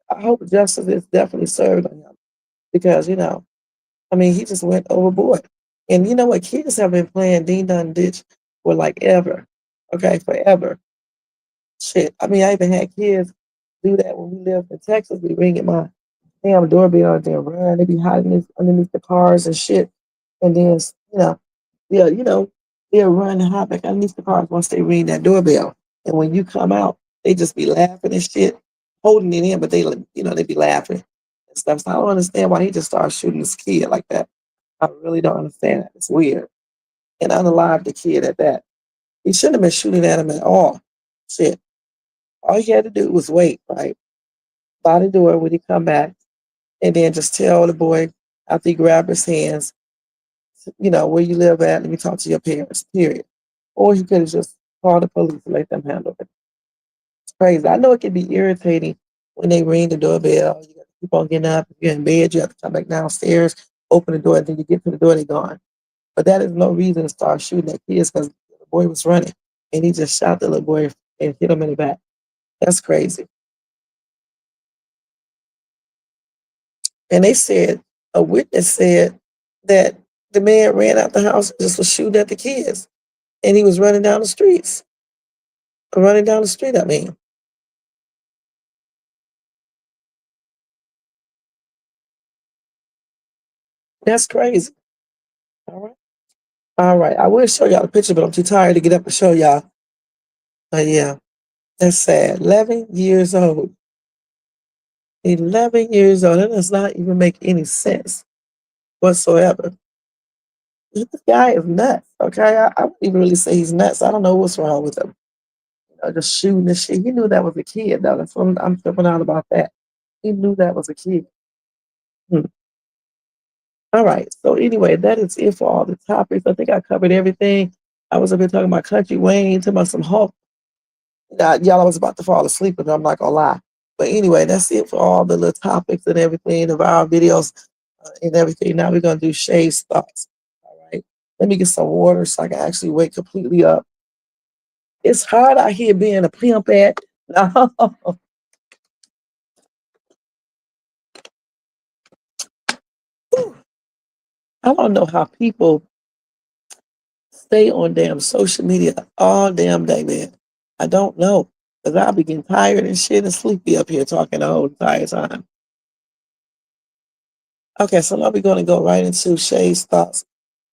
I hope justice is definitely served on him because I mean, he just went overboard. And you know what? Kids have been playing Ding Dong Ditch for like ever. Okay, forever. Shit. I mean, I even had kids do that when we lived in Texas. We ring at my damn doorbell and then run. They be hiding underneath the cars and shit. And then, yeah, they'll run and hide back underneath the cars once they ring that doorbell. And when you come out, they just be laughing and shit, holding it in, but they be laughing and stuff. So I don't understand why he just started shooting this kid like that. I really don't understand that. It's weird. And unalive the kid at that. He shouldn't have been shooting at him at all. Shit. All he had to do was wait, right? By the door when he come back, and then just tell the boy after he grabbed his hands, where you live at, let me talk to your parents, period. Or he could have just called the police and let them handle it. It's crazy. I know it can be irritating when they ring the doorbell. You got to keep on getting up. If you're in bed, you have to come back downstairs, open the door, and then you get to the door, they're gone. But that is no reason to start shooting at kids because the boy was running and he just shot the little boy and hit him in the back. That's crazy. And they said, a witness said that the man ran out the house and just was shooting at the kids. And he was running down the streets. Running down the street, I mean. That's crazy. All right. All right. I will show y'all the picture, but I'm too tired to get up and show y'all. But yeah, that's sad. 11 years old. 11 years old. That does not even make any sense whatsoever. This guy is nuts. Okay. I wouldn't even really say he's nuts. I don't know what's wrong with him. Just shooting and shit. He knew that was a kid, though. That's what I'm tripping out about that. He knew that was a kid. All right. So anyway, that is it for all the topics. I think I covered everything. I was up here talking about Country Wayne, talking about some Hulk. Y'all, I was about to fall asleep, but I'm not gonna lie. But anyway, that's it for all the little topics and everything, the viral videos and everything. Now we're gonna do Shays Thoughts. All right. Let me get some water so I can actually wake completely up. It's hard out here being a pimp at. No. I don't know how people stay on damn social media all damn day, man. I don't know. Because I'll be getting tired and shit and sleepy up here talking the whole entire time. Okay, so now we're going to go right into Shay's Thoughts.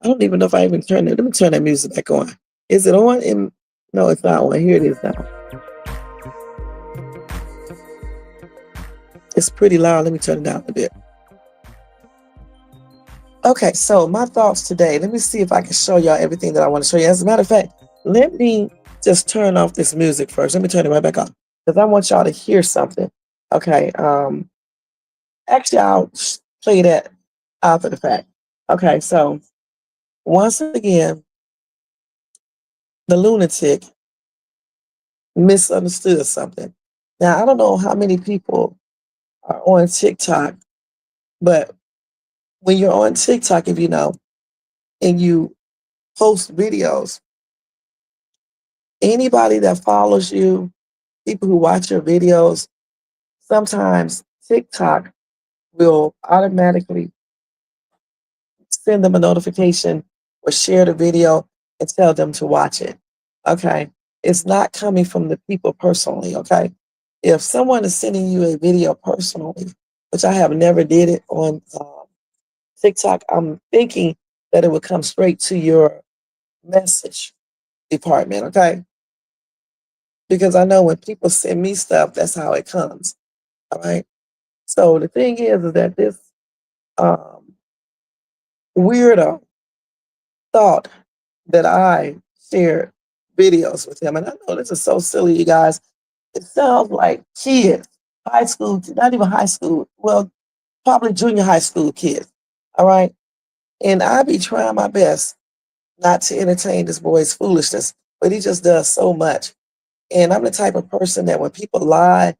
I don't even know if I even turned it. Let me turn that music back on. Is it on? No, it's not on. Here it is now. It's pretty loud. Let me turn it down a bit. Okay, so my thoughts today. Let me see if I can show y'all everything that I want to show you. As a matter of fact, let me just turn off this music first. Let me turn it right back on because I want y'all to hear something. Okay. Actually, I'll play that after the fact. Okay, so once again, the lunatic misunderstood something. Now, I don't know how many people are on TikTok, but when you're on TikTok, if you know, and you post videos, anybody that follows you, people who watch your videos, sometimes TikTok will automatically send them a notification or share the video and tell them to watch it. Okay. It's not coming from the people personally. Okay. If someone is sending you a video personally, which I have never did it on TikTok, I'm thinking that it would come straight to your message department. Okay. Because I know when people send me stuff, that's how it comes. All right. So the thing is that this um, weirdo thought that I shared videos with him. And I know this is so silly, you guys. It sounds like kids, high school, not even high school, well, probably junior high school kids. All right. And I be trying my best not to entertain this boy's foolishness, but he just does so much. And I'm the type of person that when people lie,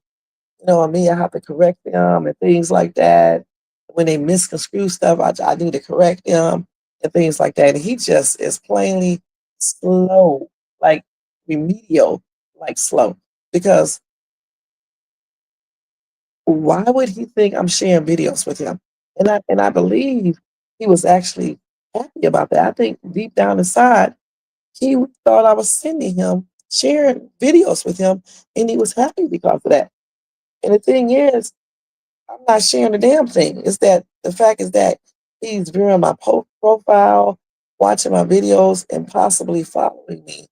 you know, me, I have to correct them and things like that. When they misconstrue stuff, I need to correct them and things like that. And he just is plainly slow, like remedial, like slow. Because why would he think I'm sharing videos with him? And I believe he was actually happy about that. I think deep down inside, he thought I was sending him, sharing videos with him, and he was happy because of that. And the thing is, I'm not sharing a damn thing. It's that the fact is that he's viewing my profile, watching my videos, and possibly following me.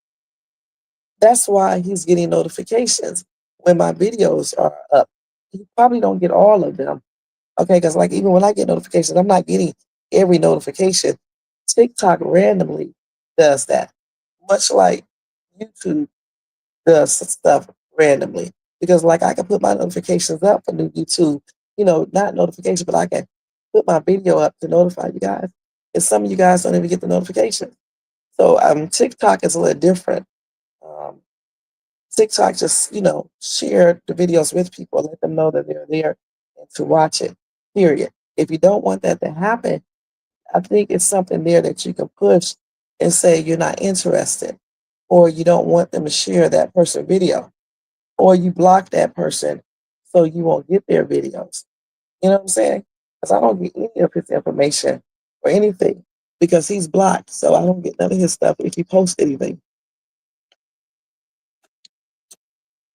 That's why he's getting notifications when my videos are up. He probably don't get all of them. Okay, because like even when I get notifications, I'm not getting every notification. TikTok randomly does that, much like YouTube does stuff randomly. Because like I can put my notifications up for new YouTube, you know, not notification, but I can put my video up to notify you guys. And some of you guys don't even get the notification. So TikTok is a little different. Um, TikTok just, you know, share the videos with people, let them know that they're there and to watch it, period. If you don't want that to happen, I think it's something there that you can push and say you're not interested, or you don't want them to share that person video, or you block that person so you won't get their videos. You know what I'm saying? Because I don't get any of his information or anything because he's blocked. So I don't get none of his stuff if he posts anything.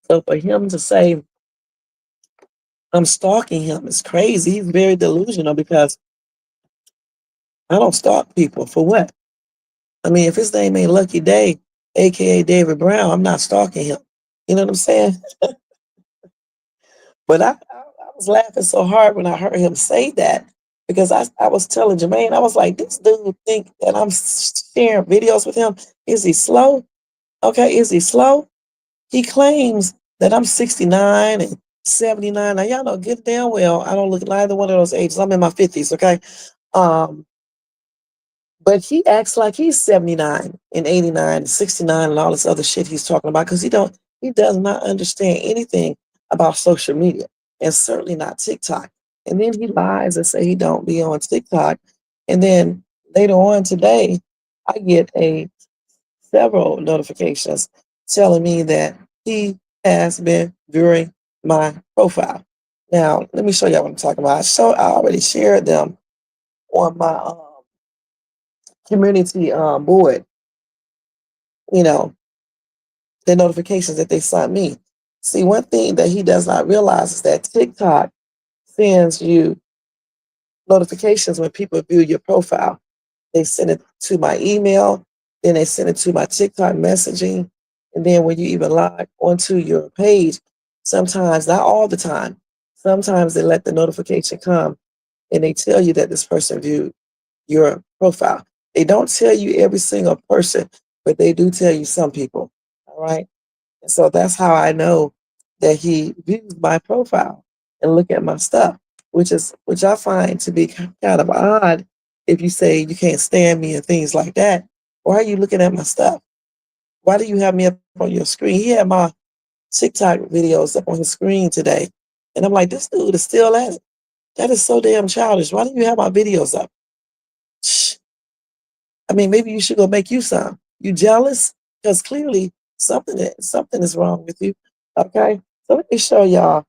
So for him to say I'm stalking him is crazy. He's very delusional because I don't stalk people for what? I mean, if his name ain't Lucky Day, aka David Brown, I'm not stalking him. You know what I'm saying? But I was laughing so hard when I heard him say that because I was telling Jermaine, I was like, this dude think that I'm sharing videos with him. Is he slow? Okay, is he slow? He claims that I'm 69 and 79. Now y'all know good damn well I don't look at either one of those ages. I'm in my 50s, okay? But he acts like he's 79 and 89 and 69 and all this other shit he's talking about because he does not understand anything about social media and certainly not TikTok. And then he lies and say he don't be on TikTok. And then later on today, I get several notifications telling me that he has been viewing my profile. Now, let me show y'all what I'm talking about. I already shared them on my community board, you know, the notifications that they sent me. See, one thing that he does not realize is that TikTok sends you notifications when people view your profile. They send it to my email, then they send it to my TikTok messaging, and then when you even log onto your page, sometimes, not all the time, sometimes they let the notification come and they tell you that this person viewed your profile. They don't tell you every single person, but they do tell you some people. All right. And so that's how I know that he views my profile and look at my stuff, which I find to be kind of odd if you say you can't stand me and things like that. Why are you looking at my stuff? Why do you have me up on your screen? He had my TikTok videos up on his screen today. And I'm like, this dude is still at it. That is so damn childish. Why do you have my videos up? Shh. I mean, maybe you should go make you some. You jealous? Because clearly something is wrong with you. Okay? So let me show y'all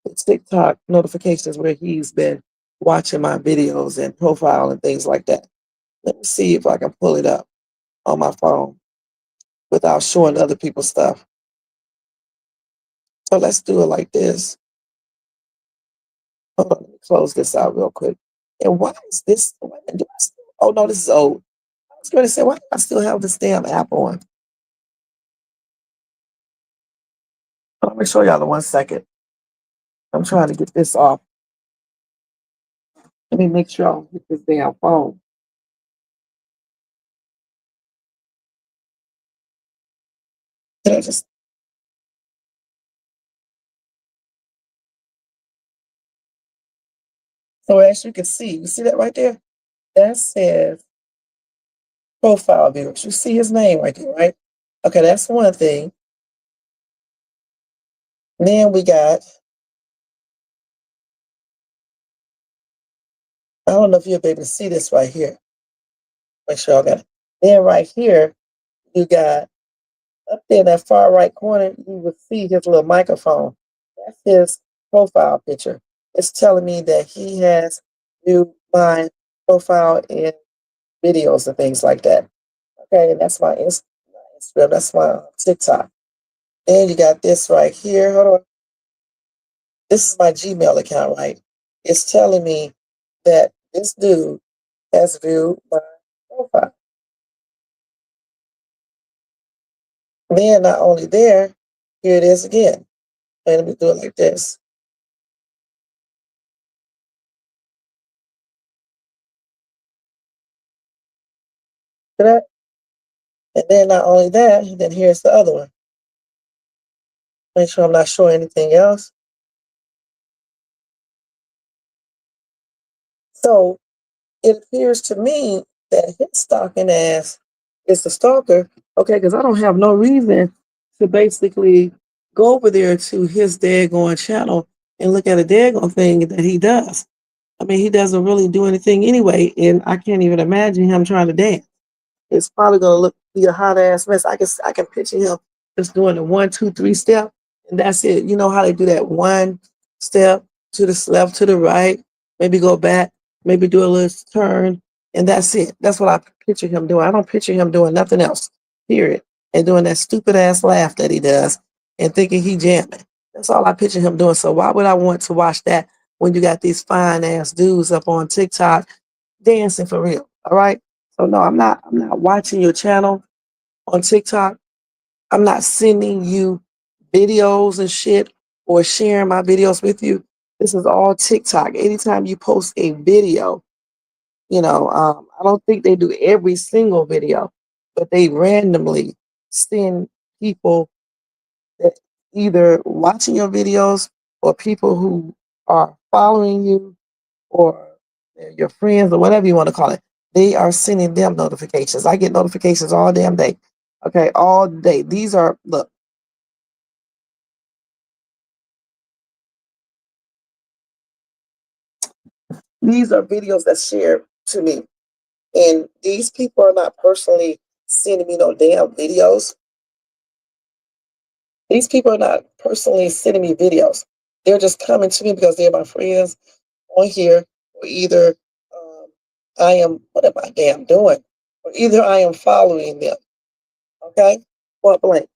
the TikTok notifications where he's been watching my videos and profile and things like that. Let me see if I can pull it up on my phone without showing other people's stuff. So let's do it like this. Hold on, let me close this out real quick. And why is this? Oh no, this is old. I was going to say, why do I still have this damn app on? Let me show y'all in 1 second. I'm trying to get this off. Let me make sure I don't hit this damn phone. Can I just? So as you can see that right there? That says profile viewers. You see his name right there, right? Okay, that's one thing. Then we got, I don't know if you'll be able to see this right here. Make sure I got it. Then right here, you got up there in that far right corner, you will see his little microphone. That's his profile picture. It's telling me that he has viewed my profile in videos and things like that. Okay, and that's my Instagram. That's my TikTok. And you got this right here. Hold on. This is my Gmail account, right? It's telling me that this dude has viewed my profile. Then not only there, here it is again. And let me do it like this. See that? And then not only that, then here's the other one. Make sure I'm not showing anything else. So it appears to me that his stalking ass is the stalker, okay, because I don't have no reason to basically go over there to his daggone channel and look at a daggone thing that he does. I mean, he doesn't really do anything anyway, and I can't even imagine him trying to dance. It's probably gonna be a hot ass mess. I can picture him just doing the 1, 2, 3 step, and that's it. You know how they do that 1 step to the left, to the right, maybe go back, maybe do a little turn, and that's it. That's what I picture him doing. I don't picture him doing nothing else, period. And doing that stupid ass laugh that he does and thinking he jamming. That's all I picture him doing. So why would I want to watch that when you got these fine ass dudes up on TikTok dancing for real? All right. So no, I'm not watching your channel on TikTok. I'm not sending you videos and shit or sharing my videos with you. This is all TikTok. Anytime you post a video, I don't think they do every single video, but they randomly send people that either watching your videos or people who are following you or your friends or whatever you want to call it. They are sending them notifications. I get notifications all damn day. Okay, all day. These are, look. These are videos that's shared to me. And these people are not personally sending me no damn videos. These people are not personally sending me videos. They're just coming to me because they're my friends on here, or either what am I damn doing? Or either I am following them. Okay? Point blank.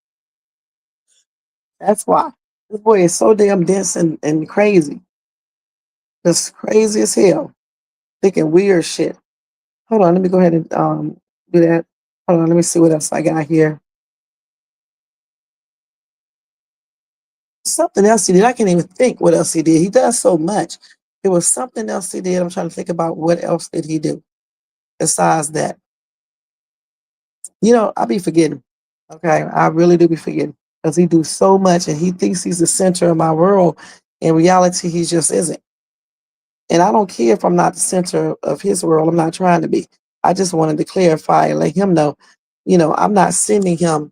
That's why. This boy is so damn dense and crazy. Just crazy as hell. Thinking weird shit. Hold on, let me go ahead and do that. Hold on, let me see what else I got here. Something else he did. I can't even think what else he did. He does so much. There was something else he did. I'm trying to think about what else did he do besides that. I be forgetting. Okay, I really do be forgetting because he do so much and he thinks he's the center of my world. In reality, he just isn't. And I don't care if I'm not the center of his world. I'm not trying to be. I just wanted to clarify and let him know, I'm not sending him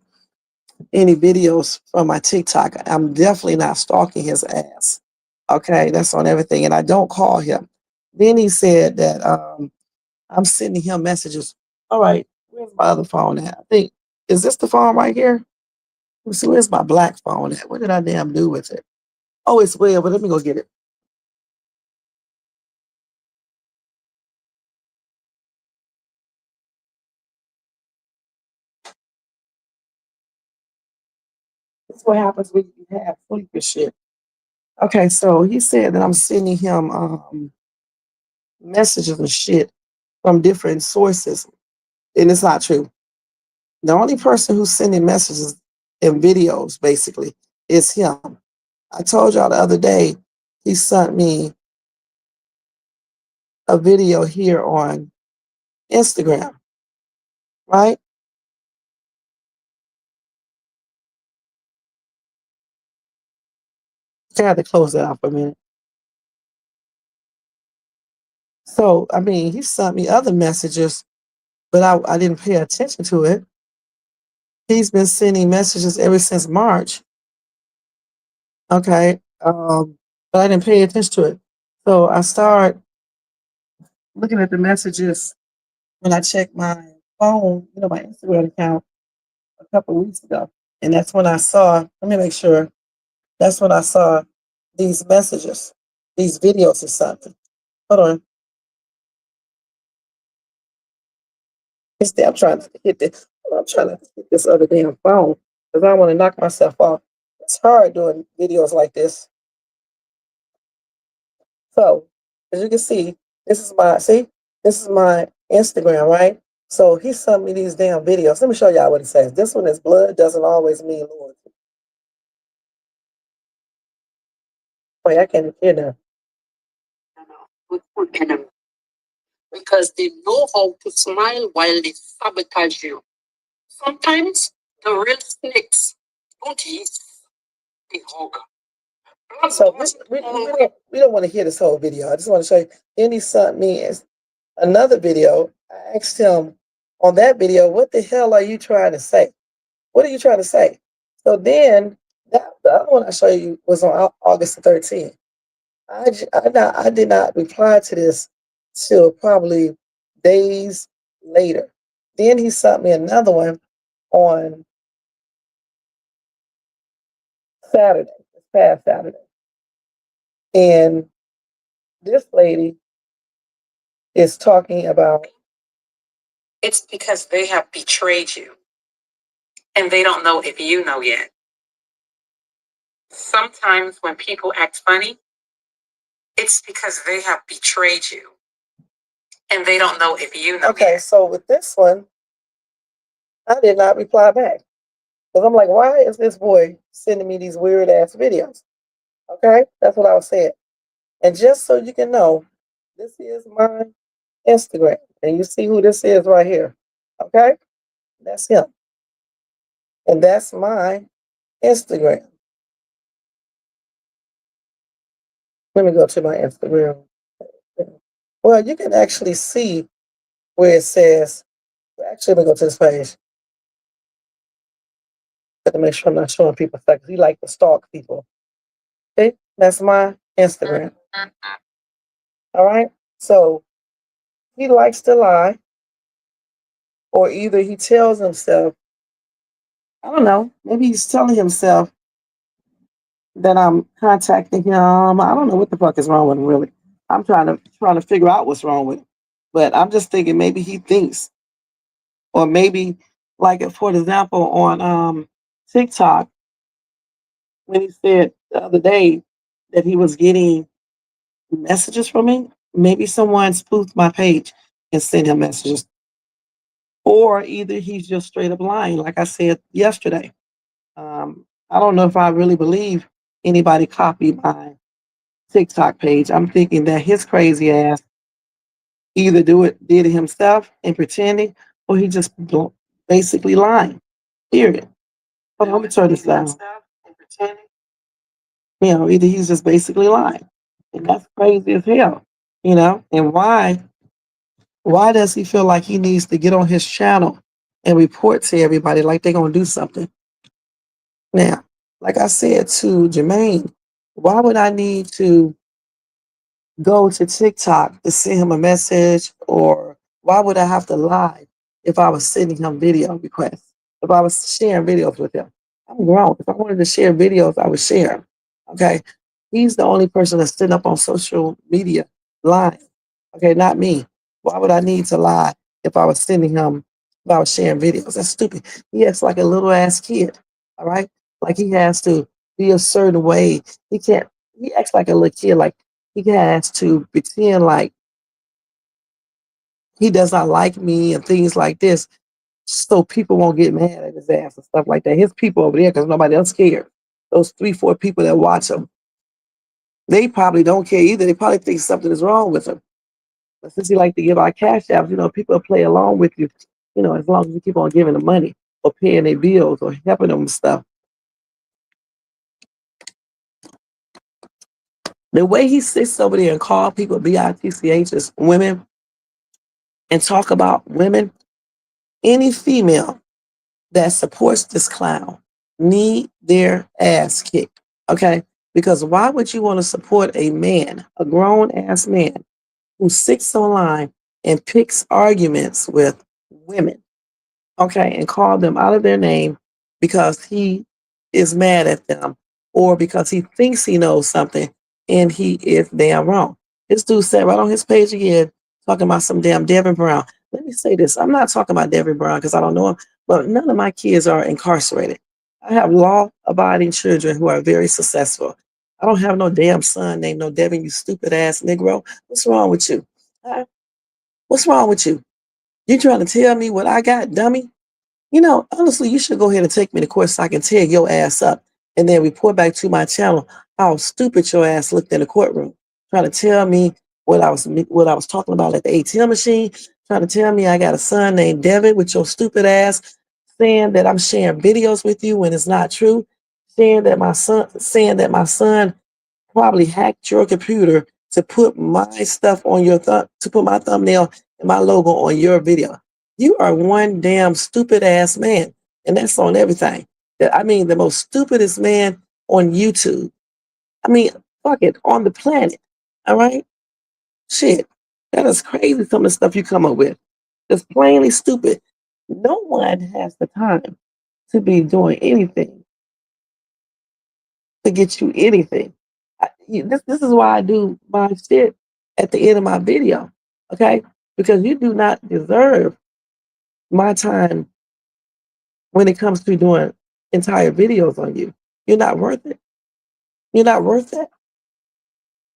any videos from my TikTok. I'm definitely not stalking his ass. Okay, that's on everything. And I don't call him. Then he said that I'm sending him messages. All right, where's my other phone at? I think, is this the phone right here? Let me see, where's my black phone at? What did I damn do with it? Oh, it's well, but let me go get it. That's what happens when you have sleep and shit. Okay, so he said that I'm sending him messages and shit from different sources, and it's not true. The only person who's sending messages and videos basically is him. I told y'all the other day he sent me a video here on Instagram, right? I had to close that out for a minute. So, I mean, he sent me other messages, but I didn't pay attention to it. He's been sending messages ever since March. Okay. But I didn't pay attention to it. So I started looking at the messages when I checked my phone, my Instagram account a couple of weeks ago. And that's when I saw, let me make sure, that's when I saw these messages, these videos or something. Hold on. I'm trying to hit this. I'm trying to hit this other damn phone because I want to knock myself off. It's hard doing videos like this. So, as you can see, this is my Instagram, right? So he sent me these damn videos. Let me show y'all what it says. This one is blood doesn't always mean loyalty. Wait, I can't hear now. Because they know how to smile while they sabotage you. Sometimes the real snakes don't hiss, they hug. So we don't want to hear this whole video. I just want to show you. Then he sent me another video. I asked him on that video, what the hell are you trying to say? What are you trying to say? So then the other one I showed you was on August the 13th. I did not reply to this till probably days later. Then he sent me another one on Saturday, this past Saturday. And this lady is talking about it's because they have betrayed you and they don't know if you know yet. Sometimes when people act funny, it's because they have betrayed you and they don't know if you know yet. So with this one, I did not reply back. Because I'm like, why is this boy sending me these weird ass videos? Okay, that's what I was saying. And just so you can know, this is my Instagram. And you see who this is right here. Okay? That's him. And that's my Instagram. Let me go to my Instagram. Well, you can actually see where it says, actually, let me go to this page. Got to make sure I'm not showing people stuff because he like to stalk people. Okay? That's my Instagram. All right? So he likes to lie, or either he tells himself, I don't know, maybe he's telling himself that I'm contacting him. I don't know what the fuck is wrong with him, really. I'm trying to figure out what's wrong with him. But I'm just thinking maybe he thinks, or maybe, like, for example, on TikTok, when he said the other day that he was getting messages from me, maybe someone spoofed my page and sent him messages. Or either he's just straight up lying, like I said yesterday. I don't know if I really believe anybody copied my TikTok page. I'm thinking that his crazy ass either did it himself and pretending, or he just basically lying. Period. Hold on, let me turn this down. Either he's just basically lying. And that's crazy as hell. And why does he feel like he needs to get on his channel and report to everybody like they're gonna do something? Now, like I said to Jermaine, why would I need to go to TikTok to send him a message, or why would I have to lie if I was sending him video requests, if I was sharing videos with him? I'm grown. If I wanted to share videos, I would share them. Okay? He's the only person that's sitting up on social media lying. Okay, not me. Why would I need to lie if I was sharing videos? That's stupid. He acts like a little ass kid. All right? Like he has to be a certain way. He can't. He acts like a little kid. Like he has to pretend like he does not like me and things like this, so people won't get mad at his ass and stuff like that. His people over there, because nobody else cares. Those 3, 4 people that watch him, they probably don't care either. They probably think something is wrong with him. But since he like to give out cash apps, people will play along with you, as long as you keep on giving them money or paying their bills or helping them with stuff. The way he sits over there and call people bitchs women and talk about women, any female that supports this clown need their ass kicked. Okay? Because why would you want to support a man, a grown ass man, who sits online and picks arguments with women, okay, and call them out of their name because he is mad at them or because he thinks he knows something and he is damn wrong. This dude said right on his page again, talking about some damn Devin Brown. Let me say this. I'm not talking about Devin Brown because I don't know him, but none of my kids are incarcerated. I have law-abiding children who are very successful. I don't have no damn son named no Devin, you stupid ass Negro. What's wrong with you? Huh? What's wrong with you? You trying to tell me what I got, dummy? Honestly, you should go ahead and take me to court so I can tear your ass up and then report back to my channel how stupid your ass looked in the courtroom. Trying to tell me what I was talking about at the ATM machine. Trying to tell me I got a son named Devin with your stupid ass, saying that I'm sharing videos with you when it's not true. Saying that my son probably hacked your computer to put my stuff on your to put my thumbnail and my logo on your video. You are one damn stupid ass man, and that's on everything. The most stupidest man on YouTube. Fuck it, on the planet. All right, shit, that is crazy. Some of the stuff you come up with, it's plainly stupid. No one has the time to be doing anything to get you anything. This is why I do my shit at the end of my video, okay? Because you do not deserve my time when it comes to doing entire videos on you. You're not worth it. You're not worth it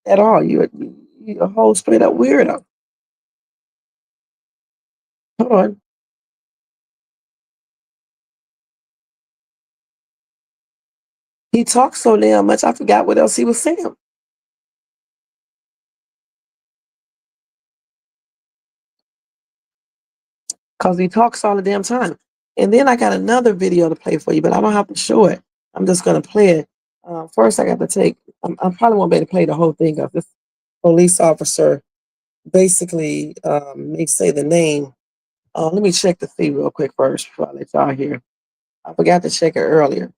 at all. You're a whole straight up weirdo. Hold on. He talks so damn much, I forgot what else he was saying. Because he talks all the damn time. And then I got another video to play for you, but I don't have to show it. I'm just going to play it. First, I got to take, I probably won't be able to play the whole thing of this police officer basically may say the name. Let me check the feed real quick first before I let y'all hear. I forgot to check it earlier.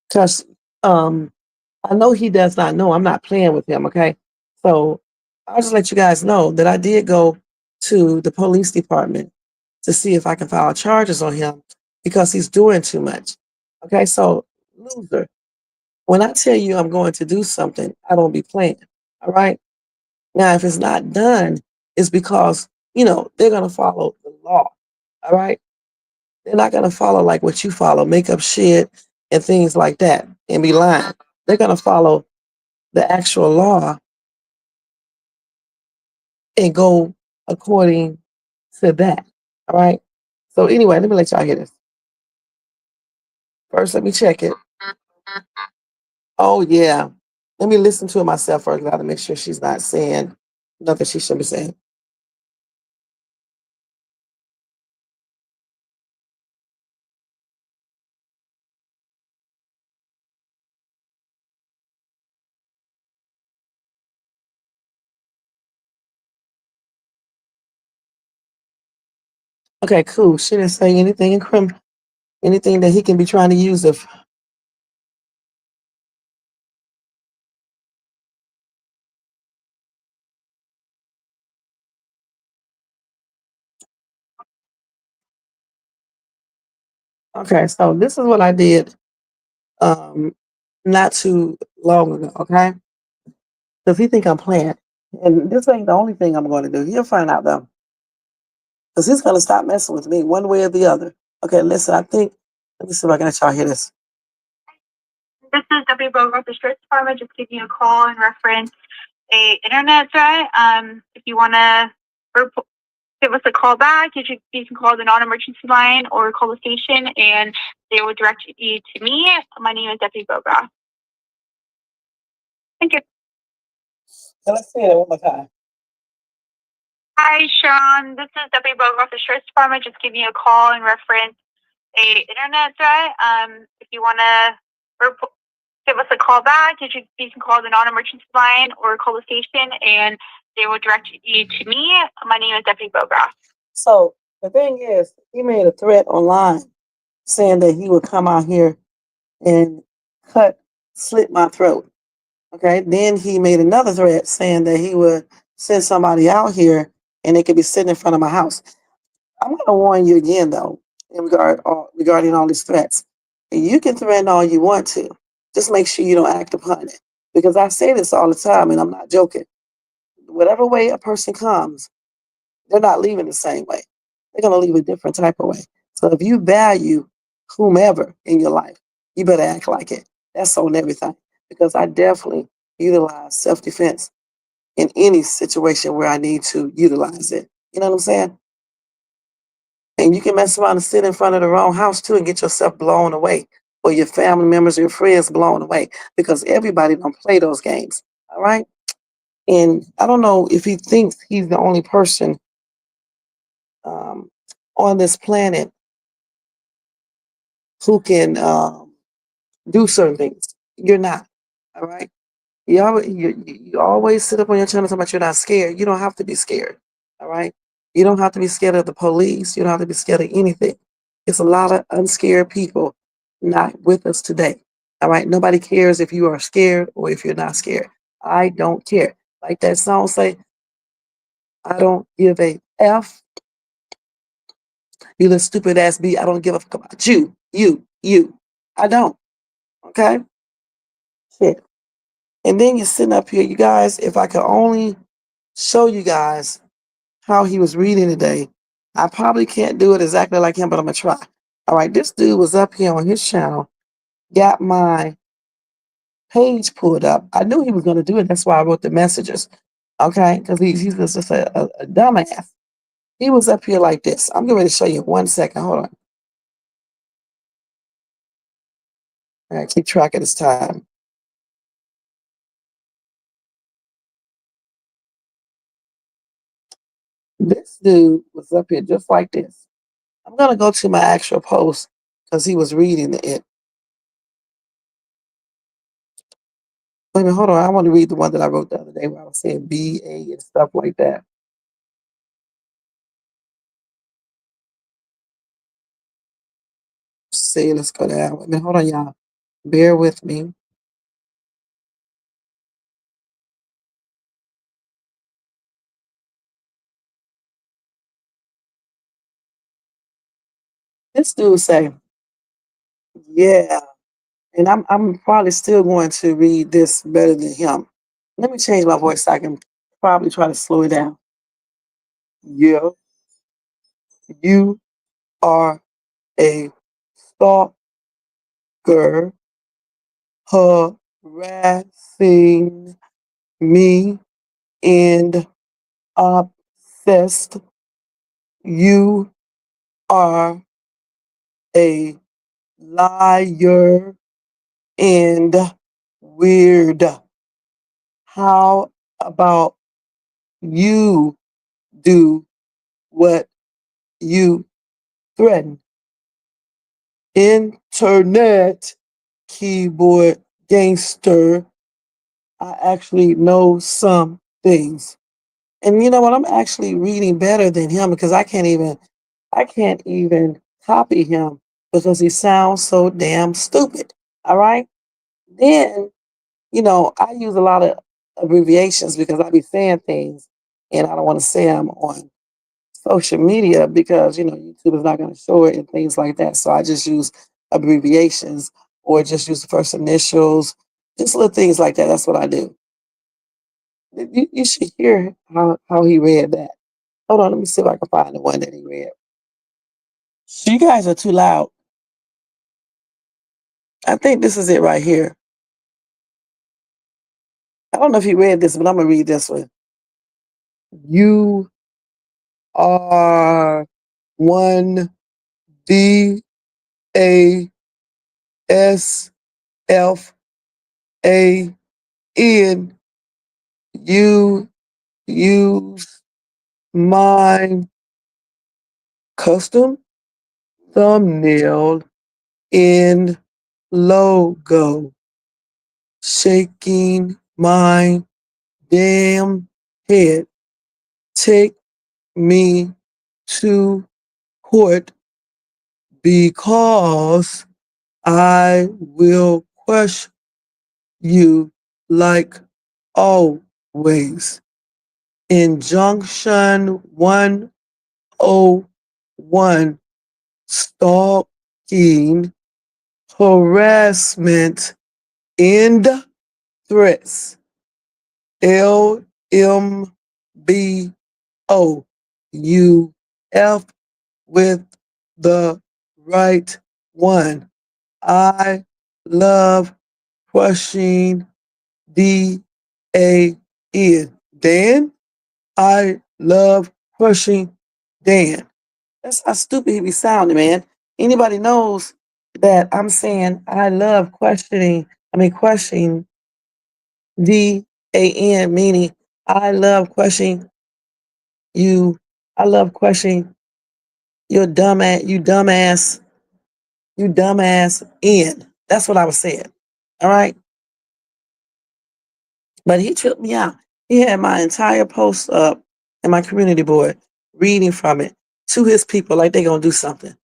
Because I know he does not know. I'm not playing with him, okay? So I'll just let you guys know that I did go to the police department to see if I can file charges on him because he's doing too much. Okay, so loser, when I tell you I'm going to do something, I don't be playing. All right. Now, if it's not done, it's because, they're going to follow the law. All right. They're not going to follow like what you follow, make up shit and things like that and be lying. They're going to follow the actual law and go according to that. All right. So anyway, let me let y'all hear this. First, let me check it. Oh, yeah. Let me listen to it myself first. I got to make sure she's not saying nothing she shouldn't be saying. Okay, cool. She didn't say anything anything that he can be trying to use if. Okay, so this is what I did not too long ago, okay? Because he think I'm playing. And this ain't the only thing I'm going to do. He'll find out though. Because he's going to stop messing with me one way or the other. Okay, listen, I think Let me see if I can let y'all hear this. This is Deputy Bogart, the Street Department. Just give you a call in reference a internet threat. If you want to give us a call back, you can call the non-emergency line or call the station, and they will direct you to me. My name is Deputy Bogart. Thank you. So let's see it one more time. Hi, Sean. This is Deputy Bogart, the Street Department. Just give you a call in reference a internet threat. If you want to give us a call back, you can call the non-emergency line or call the station, and they will direct you to me. My name is Deputy Bogart. So the thing is, he made a threat online saying that he would come out here and slit my throat. Okay. Then he made another threat saying that he would send somebody out here and they could be sitting in front of my house. I'm going to warn you again, though, regarding all these threats. You can threaten all you want to. Just make sure you don't act upon it. Because I say this all the time, and I'm not joking. Whatever way a person comes, they're not leaving the same way. They're going to leave a different type of way. So if you value whomever in your life, you better act like it. That's on everything. Because I definitely utilize self-defense in any situation where I need to utilize it. You know what I'm saying? And you can mess around and sit in front of the wrong house too and get yourself blown away, or your family members or your friends blown away, because everybody don't play those games. All right. And I don't know if he thinks he's the only person on this planet who can do certain things. You're not. All right. You always sit up on your channel talking about you're not scared. You don't have to be scared. All right. You don't have to be scared of the police. You don't have to be scared of anything. It's a lot of unscared people not with us today. All right. Nobody cares if you are scared or if you're not scared. I don't care. Like that song say, I don't give a F. You little stupid ass B. I don't give a fuck about you. You. I don't. Okay. Shit. And then you're sitting up here, you guys, if I could only show you guys how he was reading today. I probably can't do it exactly like him, but I'm going to try. All right, this dude was up here on his channel, got my page pulled up. I knew he was going to do it. That's why I wrote the messages. Okay, because he's just a dumbass. He was up here like this. I'm getting ready to show you in 1 second. Hold on. All right, keep track of this time. This dude was up here just like this. I'm going to go to my actual post because he was reading it. Wait a minute, hold on. I want to read the one that I wrote the other day where I was saying BA and stuff like that. See, let's go down. Wait a minute, hold on, y'all. Bear with me. This dude say, yeah. And I'm probably still going to read this better than him. Let me change my voice so I can probably try to slow it down. Yeah. You are a stalker harassing me and obsessed. You are a liar and weird. How about you do what you threaten? Internet keyboard gangster. I actually know some things. And you know what? I'm actually reading better than him because I can't even copy him because he sounds so damn stupid. All right. Then, you know, I use a lot of abbreviations because I be saying things and I don't want to say them on social media because, you know, YouTube is not going to show it and things like that. So I just use abbreviations or just use the first initials, just little things like that. That's what I do. You should hear how he read that. Hold on, let me see if I can find the one that he read. You guys are too loud. I think this is it right here. I don't know if you read this, but I'm gonna read this one. You are one DASFAN. You use my custom thumbnail in logo, shaking my damn head. Take me to court because I will crush you like always. Injunction 101, stalking, harassment, and threats. LMBO. You F with the right one. I love crushing DAN. Dan? I love crushing Dan. That's how stupid he be sounding, man. Anybody knows that I'm saying I love questioning DAN, meaning I love questioning you. I love questioning your dumbass in. That's what I was saying. All right. But he tripped me out. He had my entire post up in my community board, reading from it to his people like they gonna do something.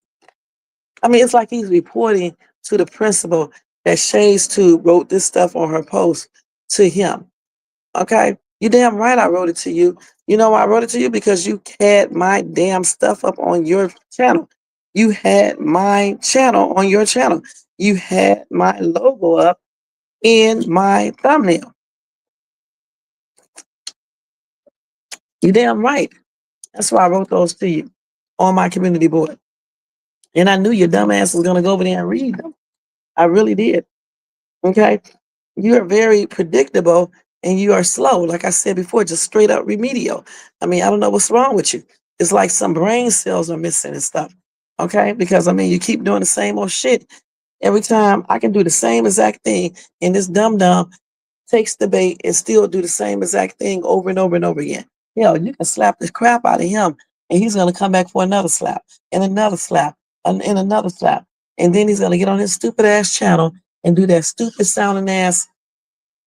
I mean, it's like he's reporting to the principal that Shays Tube wrote this stuff on her post to him. Okay? You damn right I wrote it to you. You know why I wrote it to you? Because you had my damn stuff up on your channel. You had my channel on your channel. You had my logo up in my thumbnail. You damn right. That's why I wrote those to you on my community board. And I knew your dumb ass was gonna go over there and read them. I really did. Okay? You're very predictable and you are slow. Like I said before, just straight up remedial. I mean, I don't know what's wrong with you. It's like some brain cells are missing and stuff. Okay? Because I mean, you keep doing the same old shit. Every time I can do the same exact thing, and this dumb takes the bait and still do the same exact thing over and over and over again. Hell, you can slap the crap out of him and he's gonna come back for another slap and another slap and another slap. And then he's gonna get on his stupid ass channel and do that stupid sounding ass,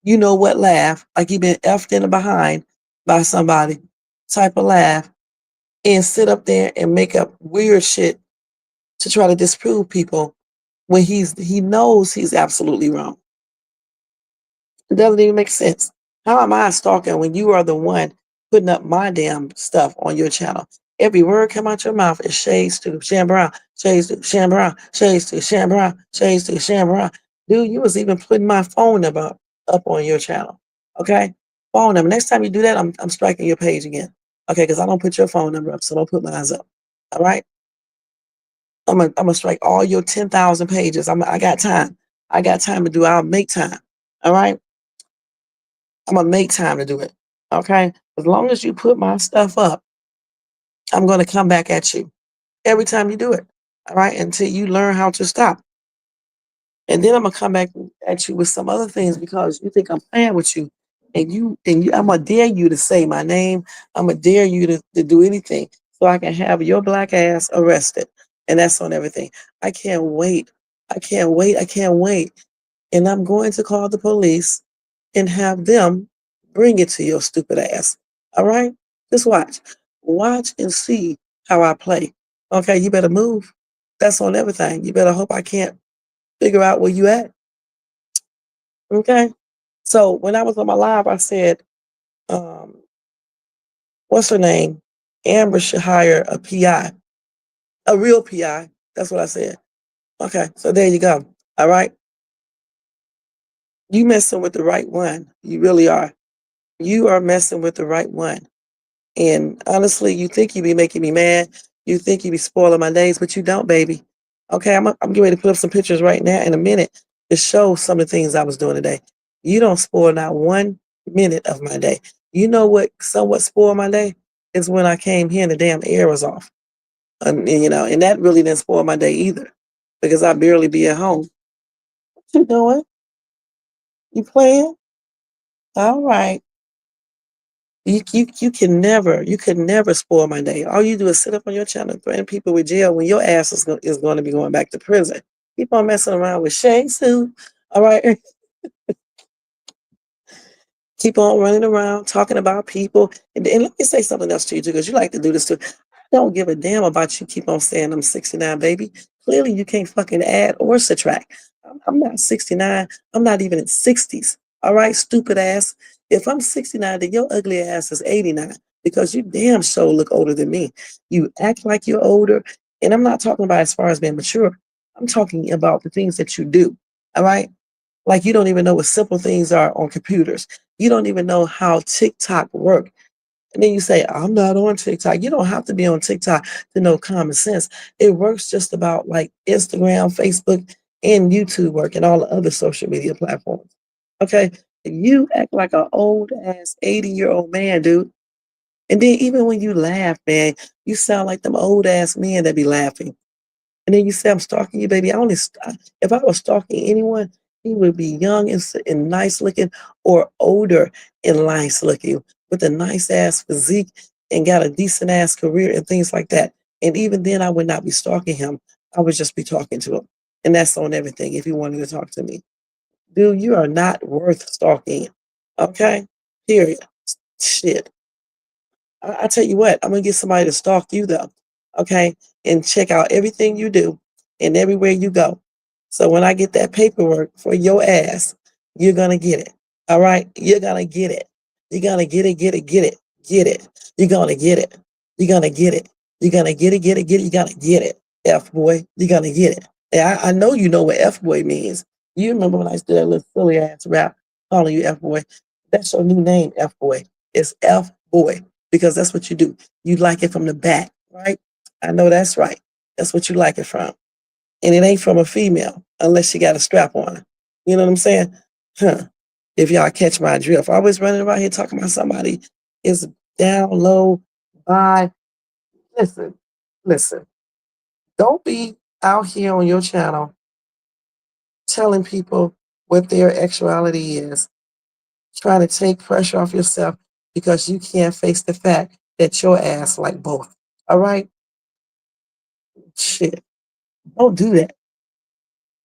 you know what laugh, like he been effed in the behind by somebody type of laugh, and sit up there and make up weird shit to try to disprove people when he knows he's absolutely wrong. It doesn't even make sense. How am I stalking when you are the one putting up my damn stuff on your channel? Every word come out your mouth is Shays to Shan Brown, Shays to Shan Brown, Shays to Shan Brown, Shays to Shan Brown. Dude, you was even putting my phone number up on your channel. Okay? Phone number. Next time you do that, I'm striking your page again. Okay, because I don't put your phone number up, so don't put mine up. All right? I'm gonna strike all your 10,000 pages. I got time. I got time to do it. I'll make time. All right? I'm gonna make time to do it. Okay? As long as you put my stuff up, I'm gonna come back at you every time you do it. All right? Until you learn how to stop. And then I'm gonna come back at you with some other things because you think I'm playing with you. I'm gonna dare you to say my name. I'm gonna dare you to do anything so I can have your black ass arrested. And that's on everything. I can't wait. I can't wait. I can't wait. And I'm going to call the police and have them bring it to your stupid ass. All right? Just watch. Watch and see how I play. Okay, you better move. That's on everything. You better hope I can't figure out where you at. Okay? So when I was on my live, I said, what's her name? Amber should hire a PI, a real PI. That's what I said. Okay, so there you go. All right? You messing with the right one. You really are. You are messing with the right one. And honestly, you think you be making me mad. You think you be spoiling my days, but you don't, baby. Okay, I'm getting ready to put up some pictures right now in a minute to show some of the things I was doing today. You don't spoil not 1 minute of my day. You know what somewhat spoiled my day is when I came here and the damn air was off. And that really didn't spoil my day either because I barely be at home. What you doing? You playing? All right. You could never spoil my day. All you do is sit up on your channel threatening people with jail when your ass is going to be going back to prison. Keep on messing around with Shays Thoughts. All right. Keep on running around talking about people. And let me say something else to you too, because you like to do this too. I don't give a damn about you keep on saying I'm 69, baby. Clearly you can't fucking add or subtract. I'm not 69. I'm not even in 60s. All right, stupid ass. If I'm 69, then your ugly ass is 89 because you damn sure look older than me. You act like you're older. And I'm not talking about as far as being mature. I'm talking about the things that you do. All right. Like you don't even know what simple things are on computers. You don't even know how TikTok work. And then you say, I'm not on TikTok. You don't have to be on TikTok to know common sense. It works just about like Instagram, Facebook, and YouTube work and all the other social media platforms. Okay? You act like an old ass 80-year-old man, dude. And then even when you laugh, man, you sound like them old ass men that be laughing. And then you say, I'm stalking you, baby. If I was stalking anyone, he would be young and nice looking or older and nice looking with a nice ass physique and got a decent ass career and things like that. And even then, I would not be stalking him. I would just be talking to him. And that's on everything if you wanted to talk to me. Dude, you are not worth stalking. Okay? Period. Shit. I tell you what, I'm gonna get somebody to stalk you though, okay, and check out everything you do and everywhere you go. So when I get that paperwork for your ass, you're gonna get it. All right, you're gonna get it. You're gonna get it, get it. You're gonna get it. You're gonna get it. You're gonna get it, get it, get it. You're gonna get it. F boy, you're gonna get it. Yeah, I know you know what F boy means. You remember when I used to do that little silly ass rap calling you F boy? That's your new name, F boy. It's F boy because that's what you do. You like it from the back, right? I know that's right. That's what you like it from. And it ain't from a female unless she got a strap on her. You know what I'm saying? Huh. If y'all catch my drift. Always running around here talking about somebody is down low by. Listen. Don't be out here on your channel telling people what their actuality is, trying to take pressure off yourself because you can't face the fact that your ass like both. All right? Shit. Don't do that.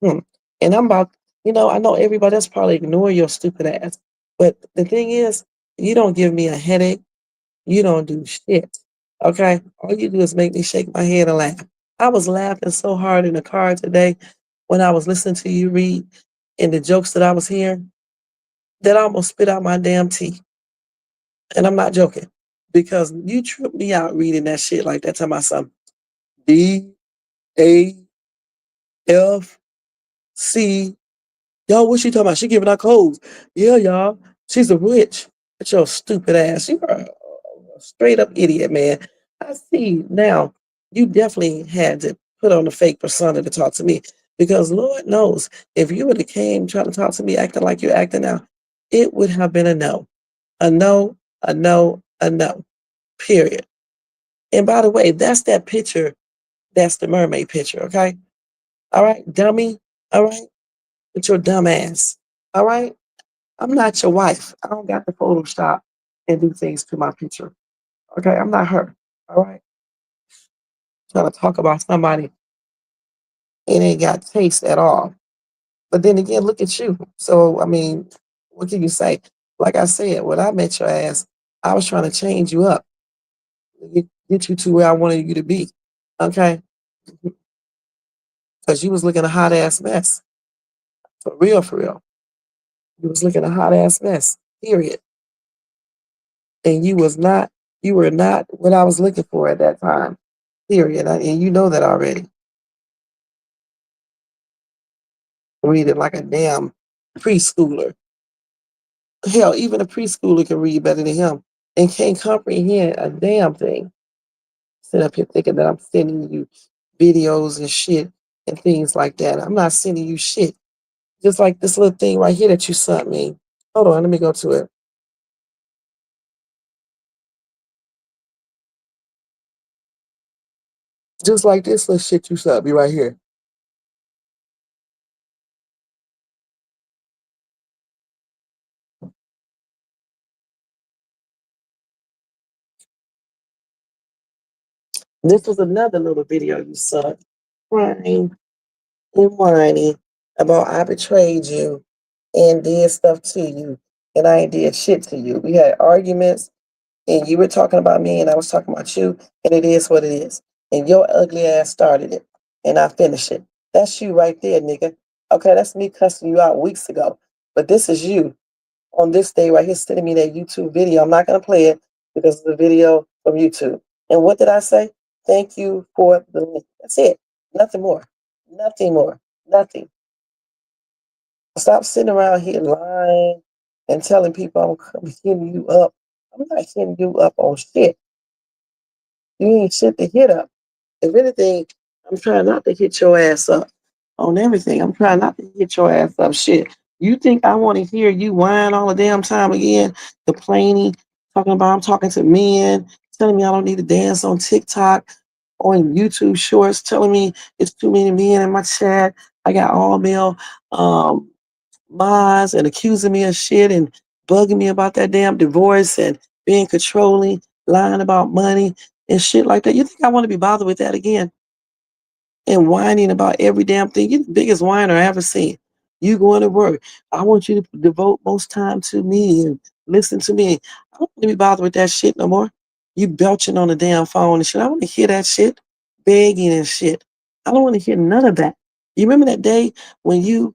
And I'm about, I know everybody else probably ignore your stupid ass. But the thing is, you don't give me a headache. You don't do shit. Okay? All you do is make me shake my head and laugh. I was laughing so hard in the car today when I was listening to you read and the jokes that I was hearing that I almost spit out my damn teeth. And I'm not joking. Because you tripped me out reading that shit like that to my son. DAFC. Y'all, what she talking about? She giving out codes. Yeah, y'all. She's a witch. That's your stupid ass. You are a straight up idiot, man. I see now. You definitely had to put on a fake persona to talk to me because Lord knows if you would have came trying to talk to me acting like you're acting now, it would have been a no, a no, a no, a no. Period. And by the way, that's that picture. That's the mermaid picture. Okay. All right, dummy. All right. With your dumb ass. All right? I'm not your wife. I don't got to Photoshop and do things to my picture. Okay? I'm not her. All right? Trying to talk about somebody and ain't got taste at all. But then again, look at you. So, I mean, what can you say? Like I said, when I met your ass, I was trying to change you up, get you to where I wanted you to be. Okay? Because you was looking a hot ass mess. For real, for real. You was looking a hot ass mess. Period. And you were not what I was looking for at that time. Period. And you know that already. Read it like a damn preschooler. Hell, even a preschooler can read better than him and can't comprehend a damn thing. Sit up here thinking that I'm sending you videos and shit and things like that. I'm not sending you shit. Just like this little thing right here that you sent me. Hold on, let me go to it. Just like this little shit you sent me right here. This was another little video you sent, crying and whining about I betrayed you and did stuff to you, and I ain't did shit to you. We had arguments, and you were talking about me, and I was talking about you, and it is what it is. And your ugly ass started it, and I finished it. That's you right there, nigga. Okay, that's me cussing you out weeks ago. But this is you on this day right here sending me that YouTube video. I'm not going to play it because it's a video from YouTube. And what did I say? Thank you for the link. That's it. Nothing more. Nothing more. Nothing. Stop sitting around here lying and telling people I'm hitting you up. I'm not hitting you up on shit. You ain't shit to hit up. If anything, I'm trying not to hit your ass up on everything. I'm trying not to hit your ass up. Shit. You think I want to hear you whine all the damn time again, complaining, talking about I'm talking to men, telling me I don't need to dance on TikTok, on YouTube shorts, telling me it's too many men in my chat. I got all male lies and accusing me of shit and bugging me about that damn divorce and being controlling, lying about money and shit like that. You think I want to be bothered with that again? And whining about every damn thing. You're the biggest whiner I ever seen. You going to work. I want you to devote most time to me and listen to me. I don't want to be bothered with that shit no more. You belching on the damn phone and shit. I don't want to hear that shit. Begging and shit. I don't want to hear none of that. You remember that day when you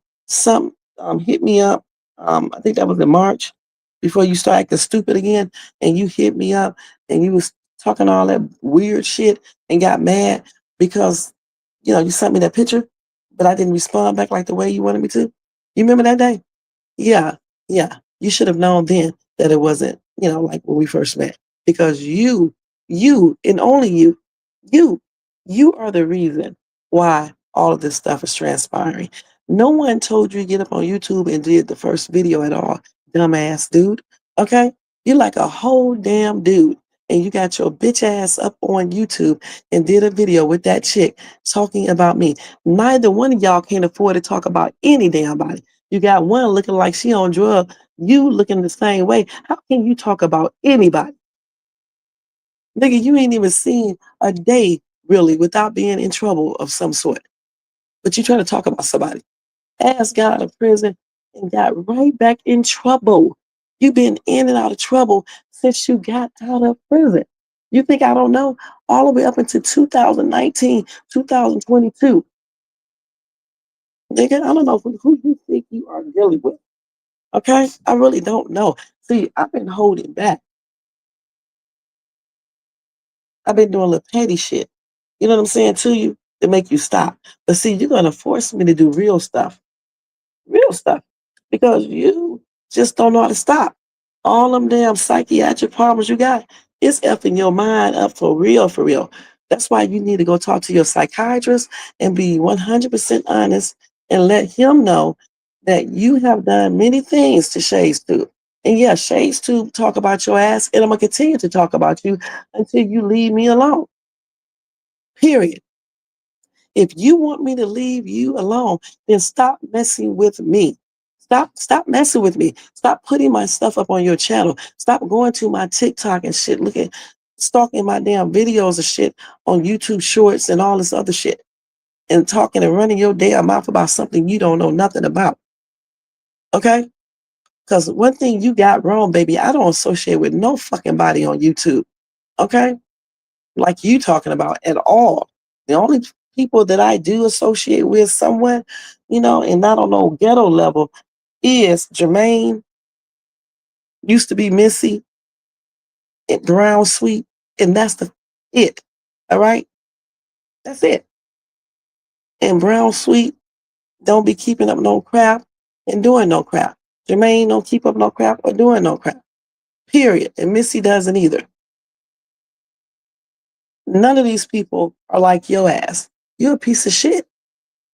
hit me up? I think that was in March before you started acting stupid again, and you hit me up and you was talking all that weird shit and got mad because you sent me that picture, but I didn't respond back like the way you wanted me to. You remember that day? Yeah, yeah. You should have known then that it wasn't, like when we first met. Because you, and only you, you are the reason why all of this stuff is transpiring. No one told you to get up on YouTube and did the first video at all, dumbass dude. Okay? You're like a whole damn dude. And you got your bitch ass up on YouTube and did a video with that chick talking about me. Neither one of y'all can afford to talk about any damn body. You got one looking like she on drugs, you looking the same way. How can you talk about anybody? Nigga, you ain't even seen a day really without being in trouble of some sort. But you trying to talk about somebody. Ass got out of prison and got right back in trouble. You've been in and out of trouble since you got out of prison. You think I don't know? All the way up into 2019, 2022. Nigga, I don't know who you think you are dealing with. Okay? I really don't know. See, I've been holding back. I've been doing a little petty shit. You know what I'm saying to you? To make you stop. But see, you're going to force me to do real stuff. Real stuff. Because you just don't know how to stop. All them damn psychiatric problems you got, it's effing your mind up for real, for real. That's why you need to go talk to your psychiatrist and be 100% honest and let him know that you have done many things to Shays Thoughts. And yeah, Shays Thoughts talk about your ass, and I'm going to continue to talk about you until you leave me alone. Period. If you want me to leave you alone, then stop messing with me. Stop messing with me. Stop putting my stuff up on your channel. Stop going to my TikTok and shit, stalking my damn videos of shit on YouTube shorts and all this other shit. And talking and running your damn mouth about something you don't know nothing about. Okay? Because one thing you got wrong, baby, I don't associate with no fucking body on YouTube. Okay? Like you talking about at all. The only people that I do associate with somewhat, and not on no ghetto level, is Jermaine, used to be Missy, and Brown Sweet, and that's it. All right? That's it. And Brown Sweet don't be keeping up no crap and doing no crap. Jermaine don't keep up no crap or doing no crap. Period. And Missy doesn't either. None of these people are like your ass. You're a piece of shit.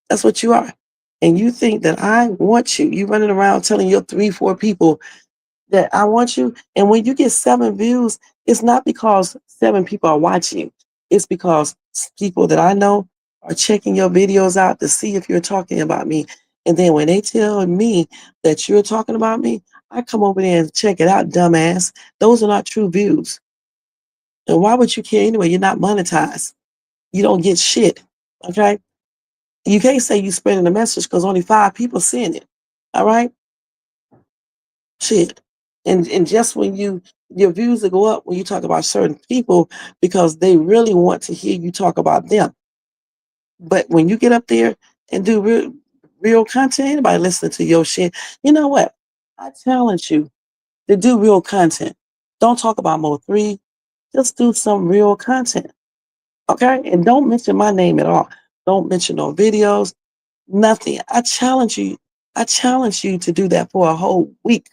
That's what you are. and you think that I want you, you running around telling your 3-4 people that I want you, and when you get 7 views, it's not because 7 people are watching you. It's because people that I know are checking your videos out to see if you're talking about me. And then when they tell me that you're talking about me, I come over there and check it out, dumbass. Those are not true views. And why would you care anyway? You're not monetized. You don't get shit. Okay? You can't say you spreading the message because only 5 people seeing it. All right? Shit. And just when your views will go up when you talk about certain people because they really want to hear you talk about them. But when you get up there and do real content, anybody listening to your shit, you know what? I challenge you to do real content. Don't talk about Mo3. Just do some real content. Okay? And don't mention my name at all. Don't mention no videos, nothing. I challenge you to do that for a whole week.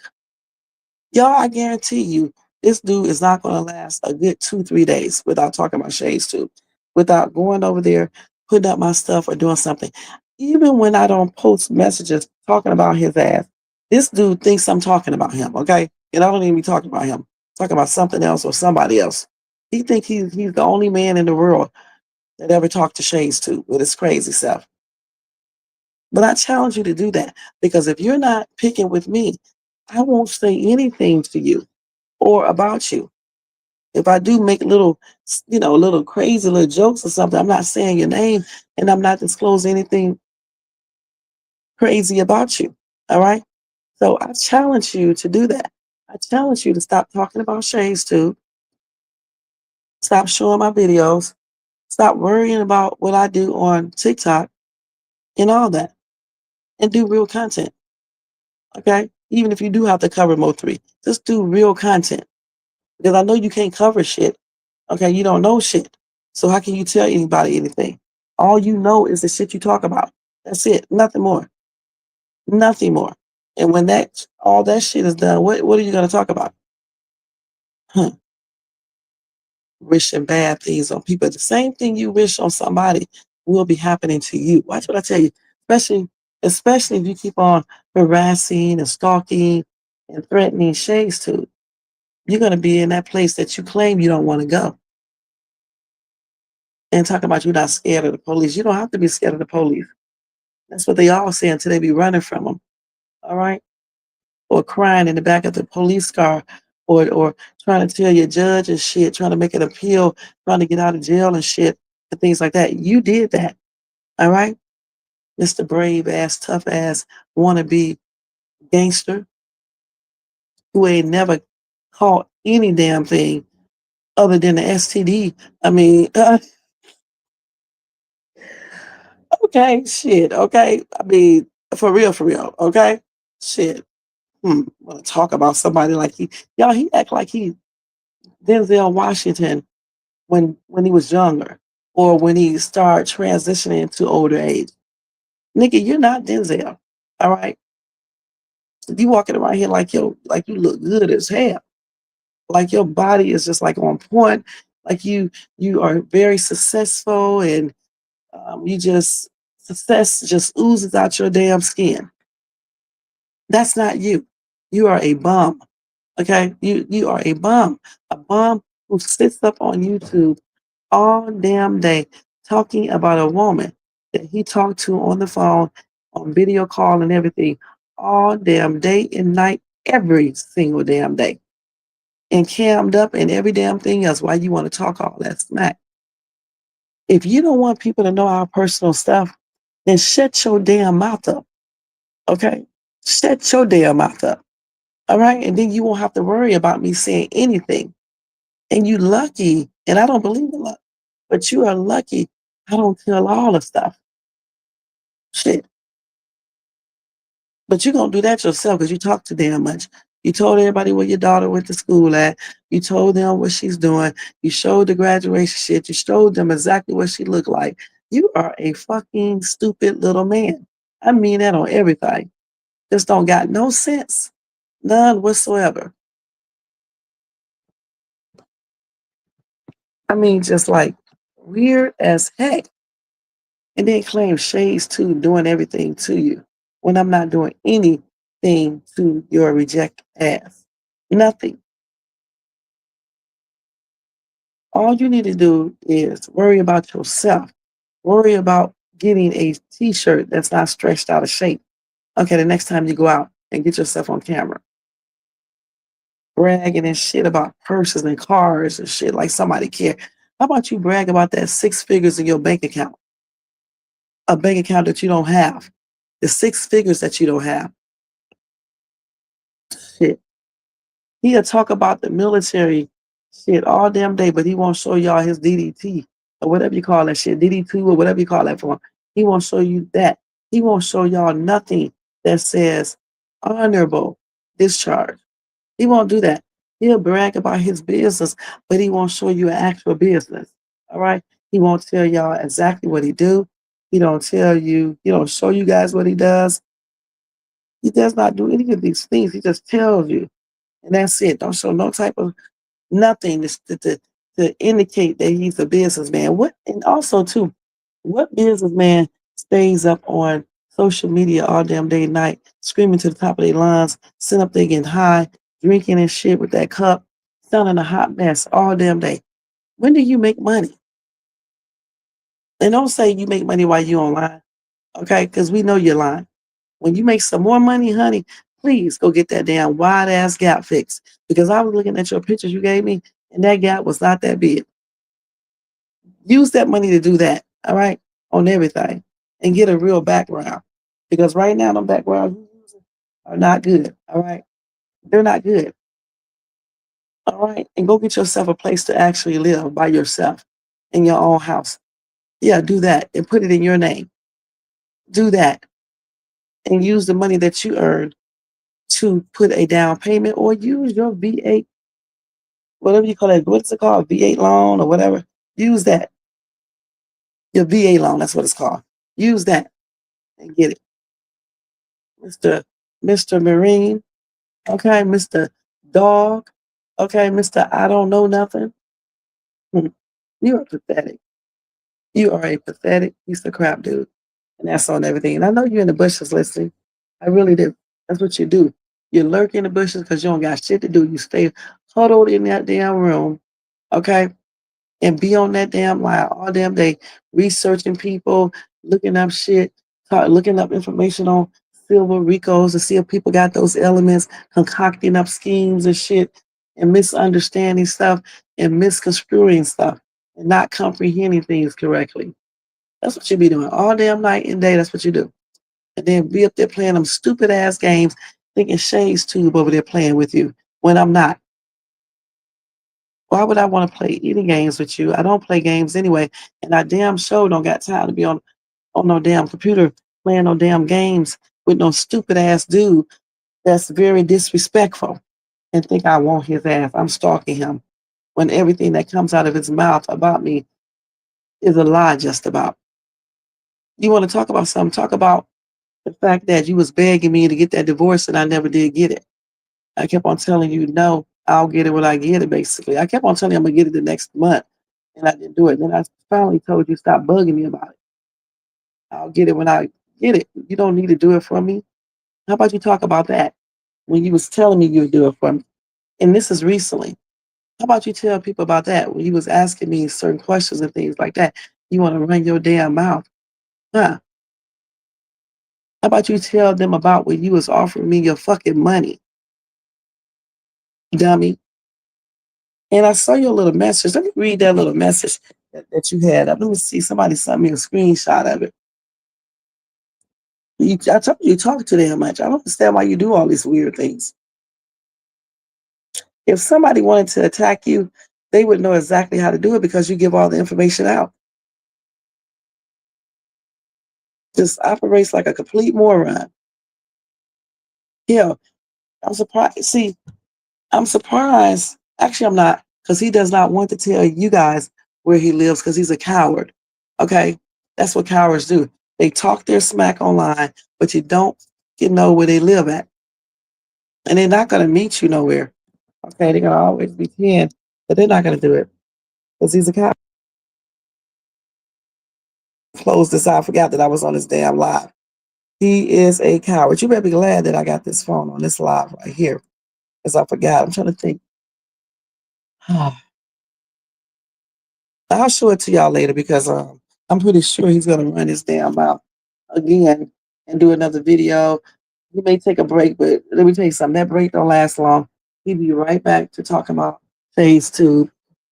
Y'all, I guarantee you, this dude is not going to last a good 2-3 days without talking about Shays too, without going over there, putting up my stuff or doing something. Even when I don't post messages talking about his ass, this dude thinks I'm talking about him, okay? And I don't even be talking about him. Talking about something else or somebody else. He thinks he's the only man in the world that ever talked to Shays too with his crazy self. But I challenge you to do that because if you're not picking with me, I won't say anything to you or about you. If I do make little crazy little jokes or something, I'm not saying your name and I'm not disclosing anything crazy about you. All right. So I challenge you to do that. I challenge you to stop talking about Shays too. Stop showing my videos. Stop worrying about what I do on TikTok and all that. And do real content. Okay? Even if you do have to cover Mo3, just do real content. Because I know you can't cover shit. Okay, you don't know shit. So how can you tell anybody anything? All you know is the shit you talk about. That's it. Nothing more. Nothing more. And when all that shit is done, what are you gonna talk about? Wishing bad things on people. The same thing you wish on somebody will be happening to you. Watch what I tell you. Especially if you keep on harassing and stalking and threatening Shays too. You're gonna be in that place that you claim you don't want to go. And talking about you're not scared of the police. You don't have to be scared of the police. That's what they all say until they be running from them. All right? Or crying in the back of the police car or trying to tell your judge and shit, trying to make an appeal, trying to get out of jail and shit and things like that. You did that. All right? Mr. Brave ass, tough ass, wannabe gangster who ain't never caught any damn thing other than the STD. I mean, okay, shit, okay. I mean, for real, okay? Shit. Want to talk about somebody like he act like he Denzel Washington when he was younger or when he started transitioning to older age. Nigga, you're not Denzel. All right. You walking around here like you look good as hell. Like your body is just like on point. Like you are very successful and success just oozes out your damn skin. That's not you. You are a bum. Okay? You are a bum who sits up on YouTube all damn day talking about a woman that he talked to on the phone, on video call and everything, all damn day and night, every single damn day. And cammed up and every damn thing else. Why you want to talk all that smack? If you don't want people to know our personal stuff, then shut your damn mouth up. Okay? Shut your damn mouth up. All right? And then you won't have to worry about me saying anything. And you lucky, and I don't believe in luck, but you are lucky I don't tell all the stuff. Shit. But you're going to do that yourself because you talk too damn much. You told everybody where your daughter went to school at. You told them what she's doing. You showed the graduation shit. You showed them exactly what she looked like. You are a fucking stupid little man. I mean that on everything. Just don't got no sense. None whatsoever. I mean, just like weird as heck. and then claim Shays too doing everything to you when I'm not doing anything to your reject ass. Nothing. All you need to do is worry about yourself. Worry about getting a t-shirt that's not stretched out of shape. Okay, the next time you go out and get yourself on camera, bragging and shit about purses and cars and shit like somebody care. How about you brag about that 6 figures in your bank account? A bank account that you don't have. The 6 figures that you don't have. Shit. He'll talk about the military shit all damn day, but he won't show y'all his DDT or whatever you call that shit, DD2 or whatever you call that for. He won't show you that. He won't show y'all nothing that says honorable discharge. He won't do that. He'll brag about his business, but he won't show you an actual business. All right? He won't tell y'all exactly what he do. He don't tell you, he don't show you guys what he does. He does not do any of these things. He just tells you. And that's it. Don't show no type of nothing to indicate that he's a businessman. What, and also too, what businessman stays up on social media all damn day and night, screaming to the top of their lungs, sitting up there getting high, drinking and shit with that cup, sounding a hot mess all damn day? When do you make money? And don't say you make money while you online, okay? Because we know you're lying. When you make some more money, honey, please go get that damn wide ass gap fixed. Because I was looking at your pictures you gave me, and that gap was not that big. Use that money to do that, all right, on everything, and get a real background. Because right now, the backgrounds you using are not good, all right? They're not good, all right? And go get yourself a place to actually live by yourself in your own house. Yeah, do that and put it in your name. Do that and use the money that you earn to put a down payment or use your V8, whatever you call it, what's it called, V8 loan or whatever. Use that. Your VA loan, that's what it's called. Use that and get it. Mr. Marine, okay, Mr. Dog, okay, Mr. I don't know nothing. You are pathetic. You are a pathetic piece of crap, dude. And that's on everything. And I know you're in the bushes listening. I really do. That's what you do. You lurk in the bushes because you don't got shit to do. You stay huddled in that damn room, okay? And be on that damn line all damn day, researching people, looking up shit, looking up information on silver ricos to see if people got those elements, concocting up schemes and shit, and misunderstanding stuff and misconstruing stuff and not comprehending things correctly. That's what you be doing all damn night and day. That's what you do. And then be up there playing them stupid ass games, thinking Shays Tube over there playing with you when I'm not. Why would I want to play any games with you? I don't play games anyway, and I damn sure don't got time to be on no damn computer playing no damn games with no stupid ass dude that's very disrespectful and think I want his ass. I'm stalking him when everything that comes out of his mouth about me is a lie just about. You want to talk about something, talk about the fact that you was begging me to get that divorce and I never did get it. I kept on telling you, no, I'll get it when I get it, basically. I kept on telling you I'm going to get it the next month, and I didn't do it. Then I finally told you, stop bugging me about it. I'll get it when I get it. You don't need to do it for me. How about you talk about that when you was telling me you would do it for me? And this is recently. How about you tell people about that when you was asking me certain questions and things like that? You want to run your damn mouth. Huh? How about you tell them about when you was offering me your fucking money? Dummy. And I saw your little message. Let me read that little message that you had. Let me see. Somebody sent me a screenshot of it. I told you talk too damn much. I don't understand why you do all these weird things. If somebody wanted to attack you, they would know exactly how to do it because you give all the information out. Just operates like a complete moron. Yeah, I'm surprised. See, I'm surprised. Actually, I'm not, because he does not want to tell you guys where he lives because he's a coward. Okay? That's what cowards do. They talk their smack online, but you don't know where they live at. And they're not going to meet you nowhere. Okay? They're going to always pretend, but they're not going to do it because he's a coward. close this out. I forgot that I was on this damn live. He is a coward. You better be glad that I got this phone on this live right here. Because I forgot. I'm trying to think. I'll show it to y'all later because I'm pretty sure he's gonna run his damn mouth again and do another video. He may take a break, but let me tell you something. That break don't last long. He'll be right back to talking about phase two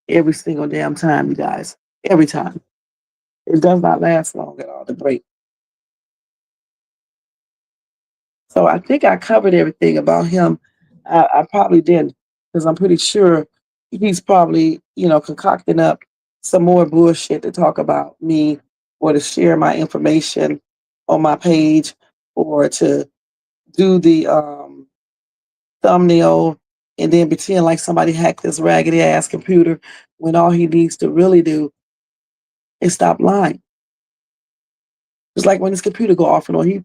every single damn time, you guys. Every time. It does not last long at all, the break. So I think I covered everything about him. I probably didn't, because I'm pretty sure he's probably, concocting up some more bullshit to talk about me or to share my information on my page or to do the thumbnail and then pretend like somebody hacked this raggedy ass computer when all he needs to really do is stop lying. It's like when his computer go off and on,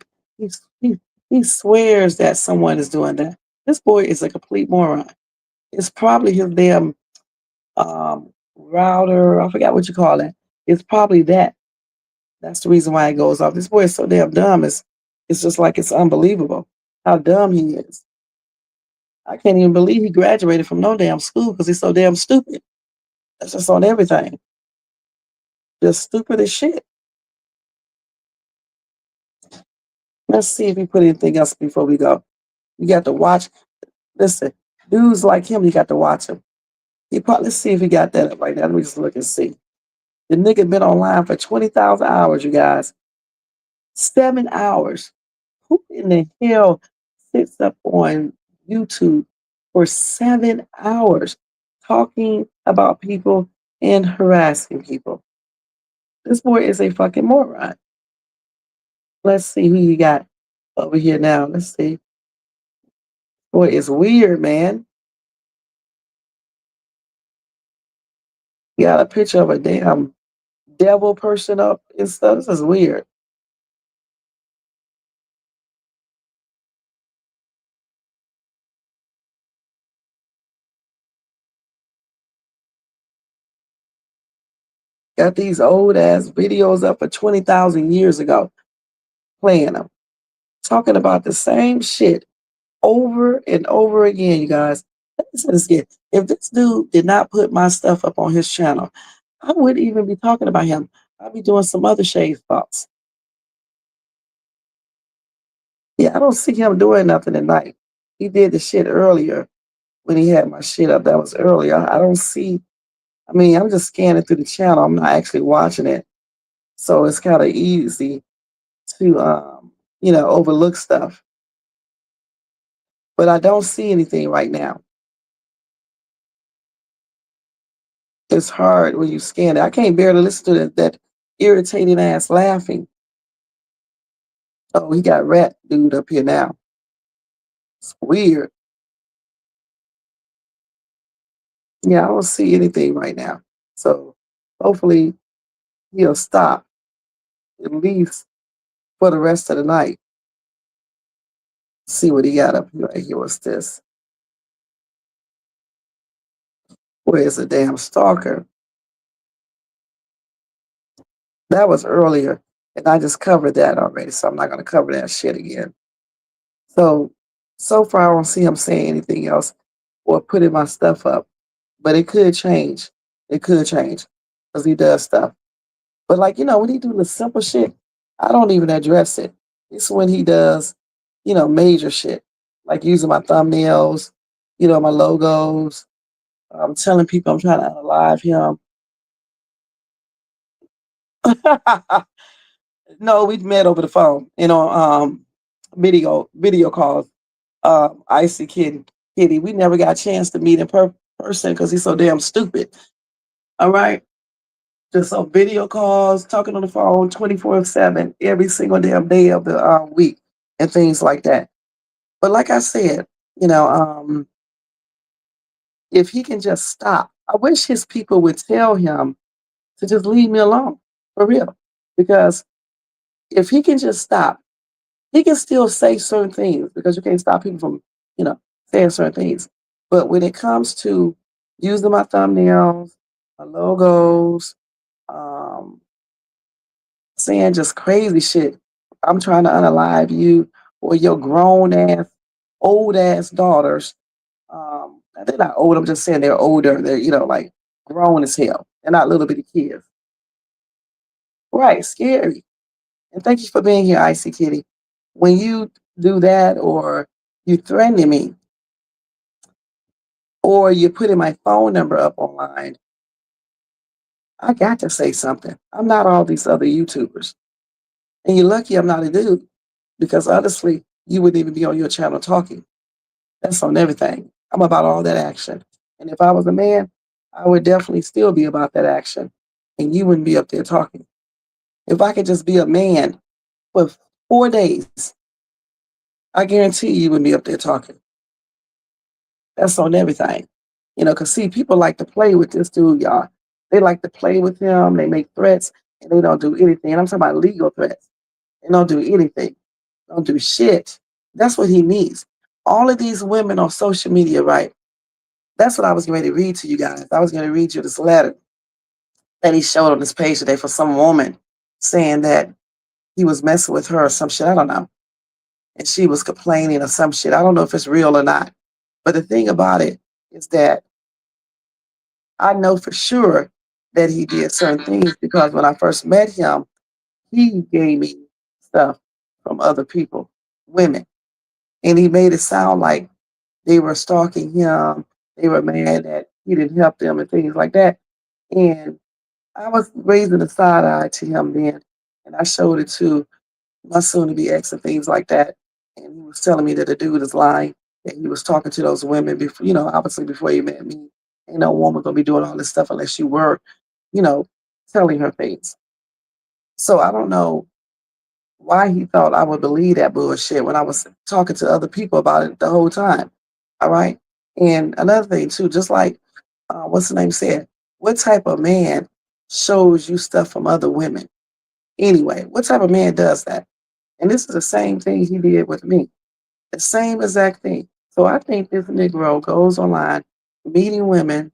he swears that someone is doing that. This boy is a complete moron. It's probably his damn router. I forgot what you call it. It's probably that. That's the reason why it goes off. This boy is so damn dumb. It's just like it's unbelievable how dumb he is. I can't even believe he graduated from no damn school because he's so damn stupid. That's just on everything. Just stupid as shit. Let's see if he put anything else before we go. You got to watch. Listen, dudes like him, you got to watch him. Let's see if he got that up right now. Let me just look and see. The nigga been online for 20,000 hours, you guys. 7 hours. Who in the hell sits up on YouTube for 7 hours talking about people and harassing people? This boy is a fucking moron. Let's see who you got over here now. Let's see. Boy, it's weird, man. You got a picture of a damn devil person up and stuff. This is weird. Got these old ass videos up for 20,000 years ago, playing them, talking about the same shit over and over again, you guys. Listen to this again. If this dude did not put my stuff up on his channel, I wouldn't even be talking about him. I'd be doing some other Shays Thoughts. Yeah, I don't see him doing nothing tonight. He did the shit earlier when he had my shit up. That was earlier. I don't see. I mean, I'm just scanning through the channel. I'm not actually watching it. So it's kind of easy to, overlook stuff. But I don't see anything right now. It's hard when you scan it. I can't barely listen to that irritating ass laughing. Oh, he got rat dude up here now. It's weird. Yeah, I don't see anything right now. So hopefully he'll stop at least for the rest of the night. See what he got up here right here. What's this? Where's the damn stalker? That was earlier, and I just covered that already, so I'm not going to cover that shit again. So far, I don't see him saying anything else or putting my stuff up, but it could change. It could change because he does stuff. But when he do the simple shit, I don't even address it. It's when he does, major shit, like using my thumbnails, my logos. I'm telling people I'm trying to unalive him. No, we met over the phone, video calls. Icy Kitty. We never got a chance to meet in person because he's so damn stupid. All right. Just on video calls, talking on the phone 24/7 every single damn day of the week and things like that. But like I said, if he can just stop, I wish his people would tell him to just leave me alone, for real. Because if he can just stop, he can still say certain things because you can't stop people from, saying certain things. But when it comes to using my thumbnails, my logos, saying just crazy shit. I'm trying to unalive you or your grown ass, old ass daughters. They're not old. I'm just saying they're older. They're, like grown as hell. They're not little bitty kids. Right, scary. And thank you for being here, Icy Kitty. When you do that, or you threaten me, or you're putting my phone number up online, I got to say something. I'm not all these other YouTubers. And you're lucky I'm not a dude, because honestly, you wouldn't even be on your channel talking. That's on everything. I'm about all that action. And if I was a man, I would definitely still be about that action. And you wouldn't be up there talking. If I could just be a man for 4 days, I guarantee you wouldn't be up there talking. That's on everything. Because see, people like to play with this dude, y'all. They like to play with him. They make threats, and they don't do anything. And I'm talking about legal threats. They don't do anything. Don't do shit. That's what he needs. All of these women on social media, right? That's what I was going to read to you guys. I was going to read you this letter that he showed on his page today for some woman saying that he was messing with her or some shit. I don't know. And she was complaining or some shit. I don't know if it's real or not. But the thing about it is that I know for sure that he did certain things, because when I first met him, he gave me stuff from other people, women. And he made it sound like they were stalking him. They were mad that he didn't help them and things like that. And I was raising a side eye to him then. And I showed it to my soon-to-be ex and things like that. And he was telling me that the dude is lying, that he was talking to those women before, obviously before he met me. Ain't no woman gonna be doing all this stuff unless you were, telling her things. So I don't know why he thought I would believe that bullshit when I was talking to other people about it the whole time. All right. And another thing too, just like what's the name said, what type of man shows you stuff from other women? Anyway, what type of man does that? And this is the same thing he did with me. The same exact thing. So I think this Negro goes online, meeting women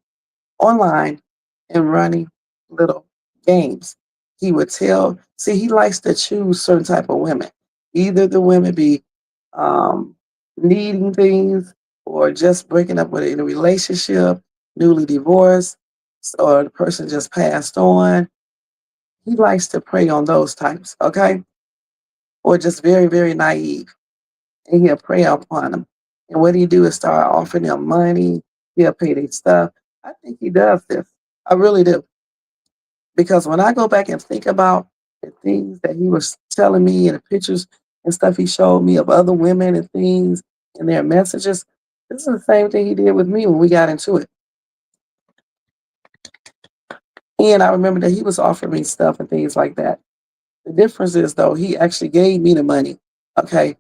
online and running little games. He would he likes to choose certain type of women. Either the women be needing things, or just breaking up with in a relationship, newly divorced, or the person just passed on. He likes to prey on those types, okay? Or just very, very naive. And he'll prey upon them. And what he do is start offering them money. He'll pay their stuff. I think he does this. I really do. Because when I go back and think about the things that he was telling me and the pictures and stuff he showed me of other women and things and their messages, this is the same thing he did with me when we got into it. And I remember that he was offering me stuff and things like that. The difference is, though, he actually gave me the money. Okay.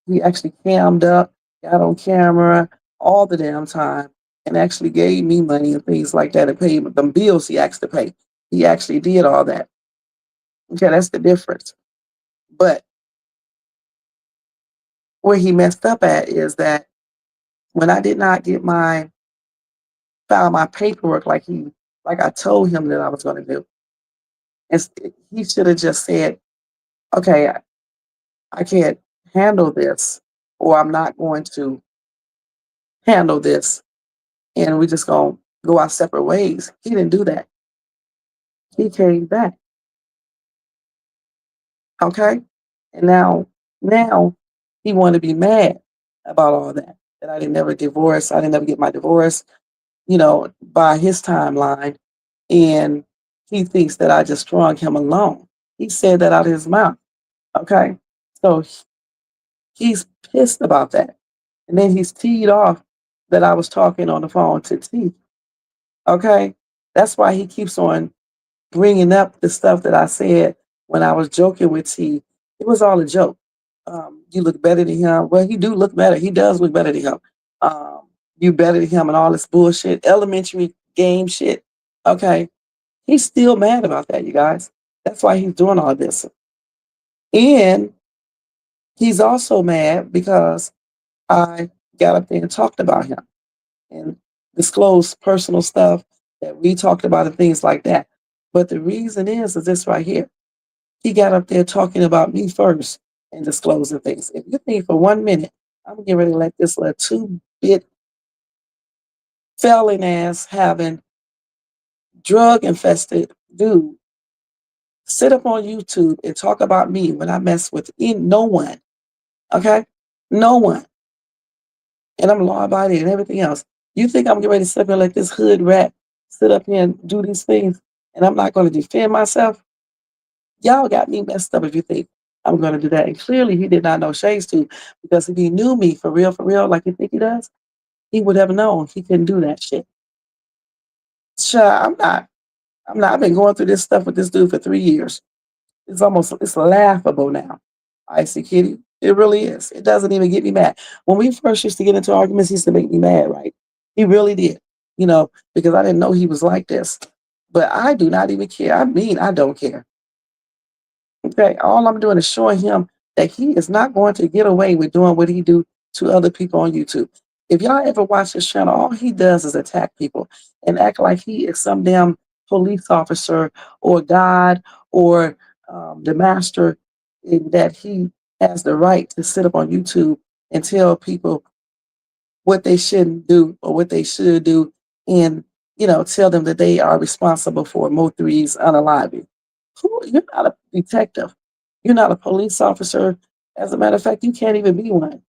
He actually cammed up, got on camera all the damn time, and actually gave me money and things like that, and paid the bills he asked to pay. He actually did all that. Okay, that's the difference. But where he messed up at is that when I did not file my paperwork like I told him that I was going to do, he should have just said, okay, I can't handle this, or I'm not going to handle this, and we're just going to go our separate ways. He didn't do that. He came back. Okay? And now he wanted to be mad about all that I didn't never divorce. I didn't ever get my divorce, by his timeline. And he thinks that I just strung him along. He said that out of his mouth. Okay? So he's pissed about that. And then he's teed off that I was talking on the phone to T. Okay? That's why he keeps on bringing up the stuff that I said when I was joking with T. It was all a joke. You look better than him. Well, he do look better. He does look better than him. You better than him and all this bullshit, elementary game shit. Okay. He's still mad about that, you guys. That's why he's doing all this. And he's also mad because I got up there and talked about him and disclosed personal stuff that we talked about and things like that. But the reason is this right here. He got up there talking about me first and disclosing things. If you think for 1 minute, I'm getting ready to let this little 2-bit felon ass having drug infested dude sit up on YouTube and talk about me when I mess with no one. Okay? No one. And I'm law abiding and everything else. You think I'm getting ready to sit up here and let this hood rat sit up here and do these things and I'm not going to defend myself? Y'all got me messed up if you think I'm going to do that. And clearly he did not know Shays too, because if he knew me for real, like you think he does, he would have known he couldn't do that shit. Sure, I'm not. I've been going through this stuff with this dude for 3 years. It's laughable now. Icy Kitty. It really is. It doesn't even get me mad. When we first used to get into arguments, he used to make me mad, right? He really did. Because I didn't know he was like this. But I do not even care. I mean, I don't care. Okay, all I'm doing is showing him that he is not going to get away with doing what he do to other people on YouTube. If y'all ever watch his channel, all he does is attack people and act like he is some damn police officer or God or the master, and that he has the right to sit up on YouTube and tell people what they shouldn't do or what they should do, and tell them that they are responsible for Mo3's Unalive. You're not a detective. You're not a police officer. As a matter of fact, you can't even be one.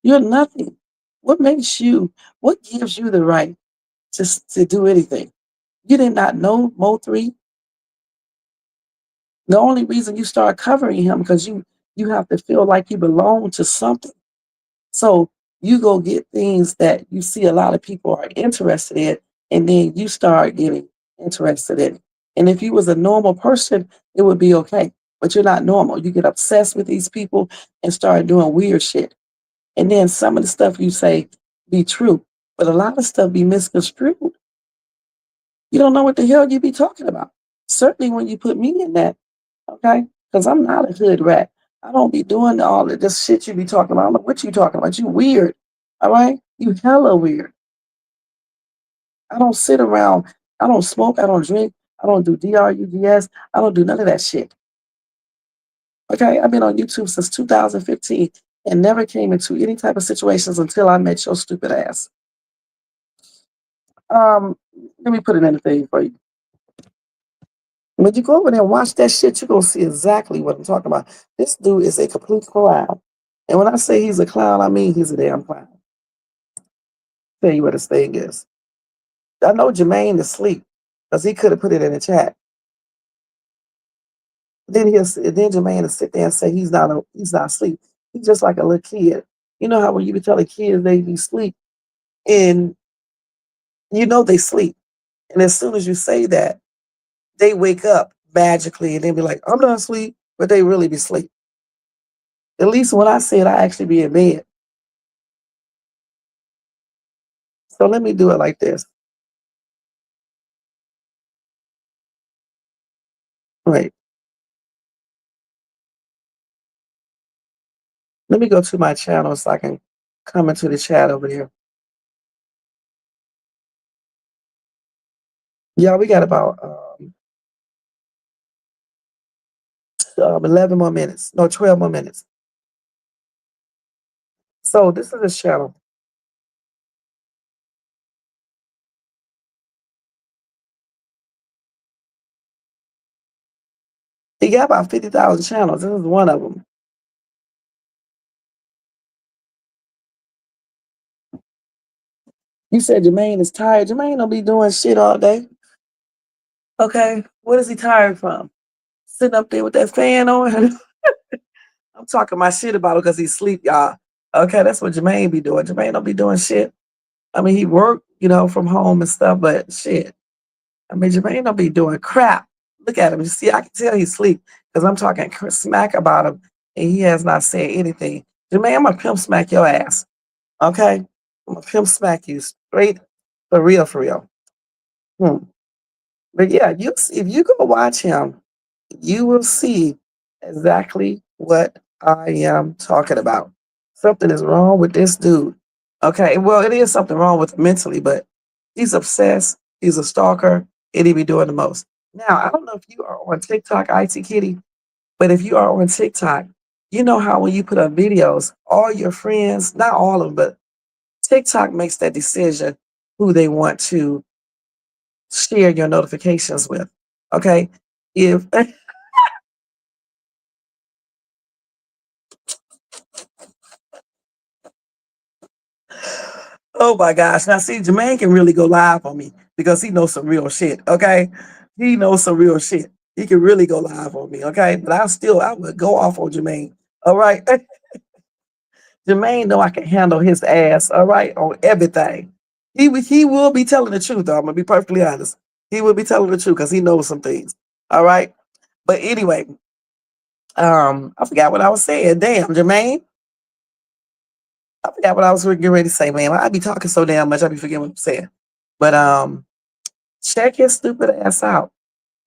You're nothing. What gives you the right to do anything? You did not know Mo3. The only reason you start covering him because you have to feel like you belong to something. So you go get things that you see a lot of people are interested in, and then you start getting interested in it. And if you was a normal person, it would be okay. But you're not normal. You get obsessed with these people and start doing weird shit. And then some of the stuff you say be true, but a lot of stuff be misconstrued. You don't know what the hell you be talking about. Certainly when you put me in that, okay? Because I'm not a hood rat. I don't be doing all of this shit you be talking about. I don't know what you talking about. You weird, all right? You hella weird. I don't sit around. I don't smoke. I don't drink. I don't do DRUGS. I don't do none of that shit. Okay? I've been on YouTube since 2015 and never came into any type of situations until I met your stupid ass. Let me put it in a thing for you. When you go over there and watch that shit, you're going to see exactly what I'm talking about. This dude is a complete clown. And when I say he's a clown, I mean he's a damn clown. Tell you what his thing is. I know Jermaine is asleep because he could have put it in the chat. Then Jermaine will sit there and say he's not asleep. He's just like a little kid. You know how when you be telling kids they be asleep and you know they sleep. And as soon as you say that, they wake up magically and they be like, I'm not asleep, but they really be asleep. At least when I say it, I actually be in bed. So let me do it like this. Wait. Let me go to my channel so I can come into the chat over there. Yeah, we got about 11 more minutes. No, 12 more minutes. So this is his channel. He got about 50,000 channels. This is one of them. You said Jermaine is tired. Jermaine don't be doing shit all day. Okay, what is he tired from? Sitting up there with that fan on? I'm talking my shit about him because he's asleep, y'all. Okay, that's what Jermaine be doing. Jermaine don't be doing shit. I mean, he work, from home and stuff, but shit. I mean, Jermaine don't be doing crap. Look at him. You see, I can tell he's asleep because I'm talking smack about him and he has not said anything. Jermaine, I'm going to pimp smack your ass. Okay? I'm going to pimp smack you straight for real, for real. But yeah, if you go watch him, you will see exactly what I am talking about. Something is wrong with this dude. Okay, well, it is something wrong with him mentally, but he's obsessed. He's a stalker, and he be doing the most. Now, I don't know if you are on TikTok, IT Kitty, But if you are on TikTok, you know how when you put up videos, all your friends, not all of them, but TikTok makes that decision who they want to share your notifications with. Okay. If oh my gosh. Now see, Jermaine can really go live on me because he knows some real shit. Okay. He knows some real shit. He can really go live on me. Okay. But I would go off on Jermaine. All right. Jermaine know I can handle his ass, all right, on everything. He will be telling the truth, though. I'm gonna be perfectly honest. He will be telling the truth because he knows some things. All right. But anyway, I forgot what I was saying. Damn, Jermaine. I forgot what I was getting ready to say, man. I be talking so damn much, I be forgetting what I'm saying. But check his stupid ass out,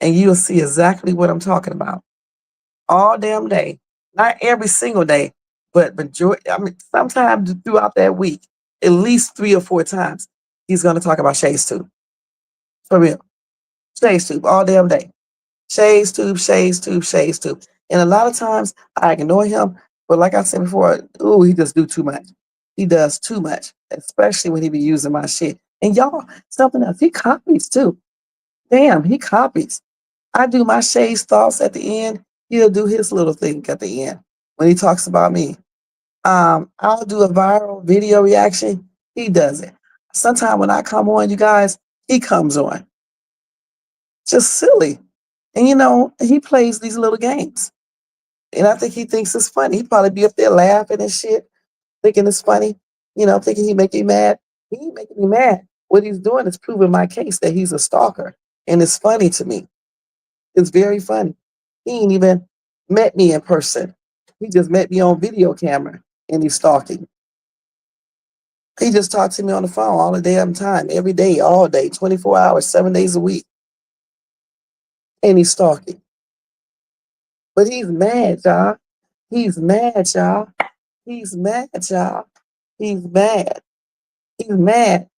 and you'll see exactly what I'm talking about. All damn day. Not every single day, but majority, I mean, sometimes throughout that week, at least 3 or 4 times, he's gonna talk about Shays Tube. For real. Shays Tube all damn day. Shays Tube, Shays Tube, Shays Tube. And a lot of times I ignore him, but like I said before, ooh, he just do too much. He does too much, especially when he be using my shit. And y'all, something else, he copies too. Damn, he copies. I do my Shays Thoughts at the end. He'll do his little thing at the end when he talks about me. I'll do a viral video reaction. He does it. Sometimes when I come on, you guys, he comes on. Just silly. And you know, he plays these little games. And I think he thinks it's funny. He probably be up there laughing and shit, thinking it's funny, you know, thinking he make me mad. He ain't making me mad. What he's doing is proving my case that he's a stalker. And it's funny to me. It's very funny. He ain't even met me in person. He just met me on video camera and he's stalking. He just talked to me on the phone all the damn time, every day, all day, 24 hours, 7 days a week. And he's stalking. But he's mad, y'all. He's mad, y'all. He's mad, y'all. He's mad. He's mad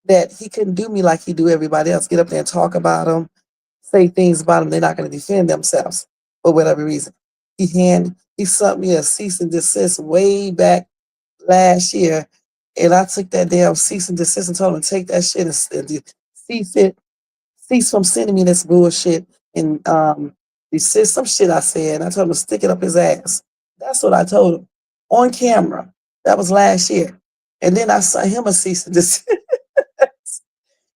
that he couldn't do me like he do everybody else. Get up there and talk about him, say things about him. They're not going to defend themselves for whatever reason. He sent me a cease and desist way back last year, and I took that damn cease and desist and told him to take that shit and cease from sending me this bullshit and desist some shit I said. And I told him to stick it up his ass. That's what I told him on camera. That was last year. And then I sent him a cease and desist.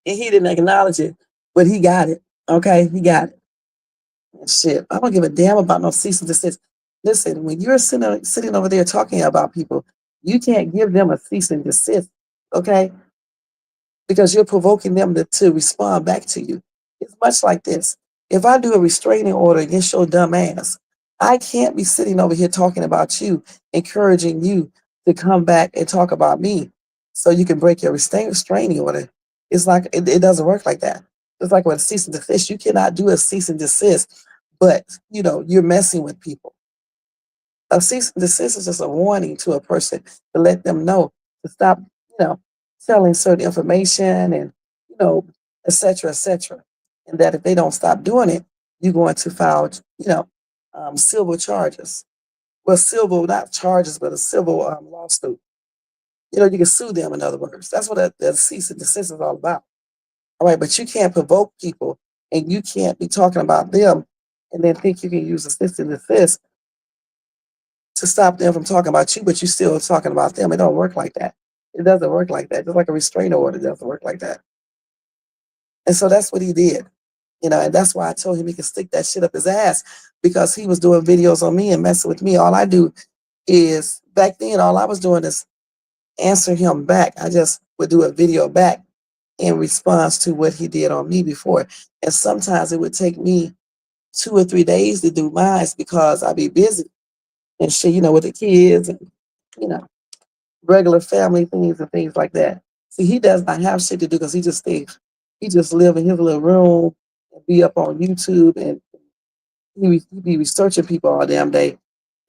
And he didn't acknowledge it, but he got it. Okay, he got it. And shit, I don't give a damn about no cease and desist. Listen, when you're sitting over there talking about people, you can't give them a cease and desist, okay? Because you're provoking them to respond back to you. It's much like this. If I do a restraining order against your dumb ass, I can't be sitting over here talking about you, encouraging you to come back and talk about me so you can break your restraining order. It's like, it doesn't work like that. It's like with a cease and desist, you cannot do a cease and desist, but you know, you're messing with people. A cease and desist is just a warning to a person to let them know to stop, you know, telling certain information and, you know, et cetera, et cetera. And that if they don't stop doing it, you're going to file, you know, civil charges. Well, civil, not charges, but a civil lawsuit. You know, you can sue them, in other words. That's what the cease and desist is all about. All right, but you can't provoke people and you can't be talking about them and then think you can use a cease and desist to stop them from talking about you, but you're still talking about them. It don't work like that. It doesn't work like that. Just like a restraining order doesn't work like that. And so that's what he did. You know, and that's why I told him he could stick that shit up his ass because he was doing videos on me and messing with me. All I do is, back then, all I was doing is answer him back. I just would do a video back in response to what he did on me before. And sometimes it would take me 2 or 3 days to do mine because I'd be busy and shit, you know, with the kids and, you know, regular family things and things like that. See, he does not have shit to do because he just live in his little room and be up on YouTube and he be researching people all damn day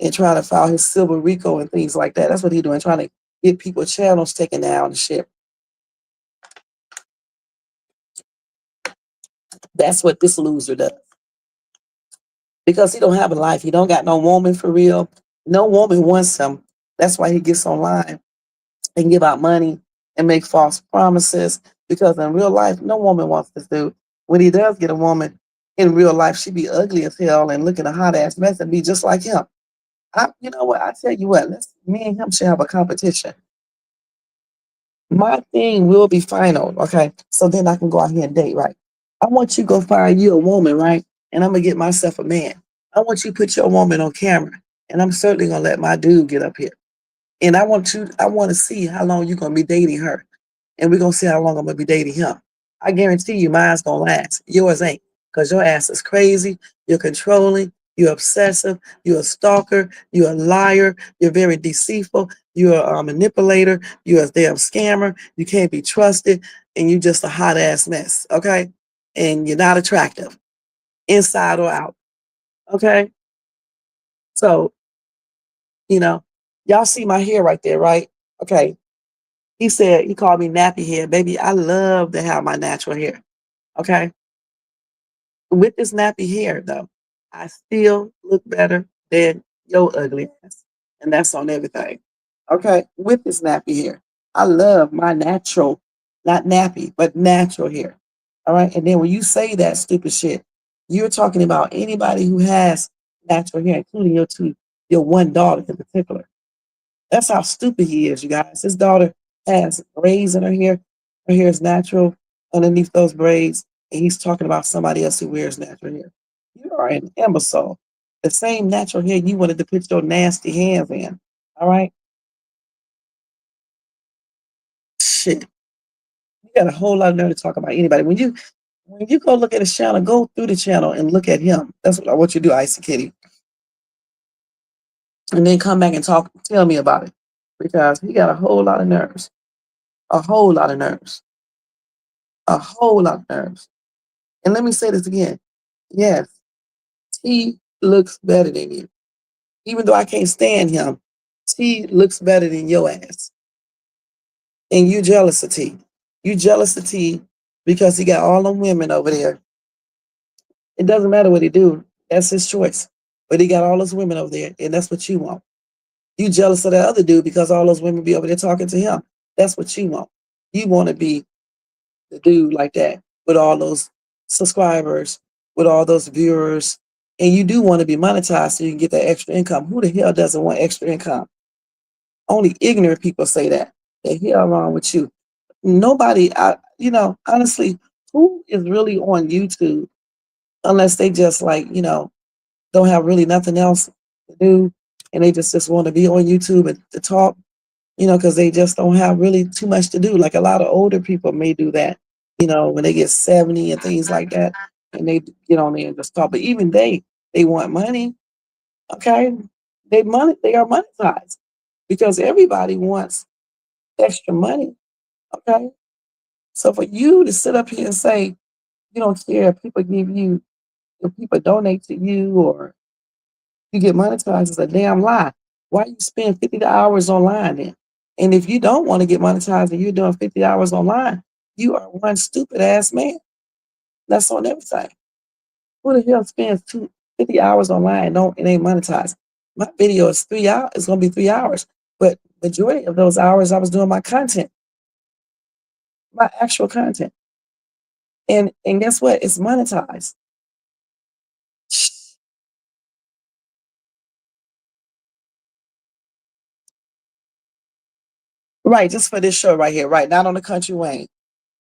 and trying to file his civil RICO and things like that. That's what he's doing, trying to get people channels taken down and shit. That's what this loser does. because he don't have a life. He don't got no woman for real. No woman wants him. That's why he gets online and give out money and make false promises. Because in real life, no woman wants this dude. When he does get a woman in real life, she be ugly as hell and looking a hot ass mess and be just like him. You know what? I tell you what. Me and him should have a competition. My thing will be final, okay? So then I can go out here and date, right? I want you to go find you a woman, right? And I'm gonna get myself a man. I want you to put your woman on camera, and I'm certainly gonna let my dude get up here. And I want to see how long you're gonna be dating her. And we're gonna see how long I'm gonna be dating him. I guarantee you mine's gonna last. Yours ain't. Because your ass is crazy, you're controlling, you're obsessive, you're a stalker, you're a liar, you're very deceitful, you're a manipulator, you're a damn scammer, you can't be trusted, and you're just a hot ass mess, okay? And you're not attractive, inside or out. Okay? So, y'all see my hair right there, right? Okay. He called me nappy hair. Baby, I love to have my natural hair. Okay. With this nappy hair, though, I still look better than your ugly ass. And that's on everything. Okay. With this nappy hair. I love my natural, not nappy, but natural hair. All right. And then when you say that stupid shit, you're talking about anybody who has natural hair, including your one daughter in particular. That's how stupid he is, you guys. His daughter has braids in her hair. Her hair is natural underneath those braids. And he's talking about somebody else who wears natural hair. You are an imbecile. The same natural hair you wanted to put your nasty hands in. All right? Shit. You got a whole lot of nerve to talk about anybody. When you go look at his channel, go through the channel and look at him. That's what I want you to do, Icy Kitty. And then come back and tell me about it. Because he got a whole lot of nerves. A whole lot of nerves. A whole lot of nerves. And let me say this again. Yes, T looks better than you. Even though I can't stand him, T looks better than your ass. And you jealous of T. You jealous of T because he got all them women over there. It doesn't matter what he do. That's his choice. But he got all those women over there, and that's what you want. You jealous of that other dude because all those women be over there talking to him. That's what you want. You want to be the dude like that with all those subscribers, with all those viewers, and you do want to be monetized so you can get that extra income. Who the hell doesn't want extra income? Only ignorant people say that. The hell wrong with you? Nobody, honestly, who is really on YouTube unless they just don't have really nothing else to do and they just want to be on YouTube and to talk, because they just don't have really too much to do. Like a lot of older people may do that, when they get 70 and things like that, and they get on there and just talk. But even they want money. Okay, they are monetized because everybody wants extra money. Okay, so for you to sit up here and say you don't care if people if people donate to you or you get monetized is a damn lie. Why you spend 50 hours online then? And if you don't want to get monetized and you're doing 50 hours online, you are one stupid ass man. That's on everything. Who the hell spends 50 hours online and ain't monetized? My video is 3 hours. It's gonna be 3 hours. But majority of those hours I was doing my content, my actual content. And guess what? It's monetized. Right, just for this show right here, right? Not on the Country Wayne.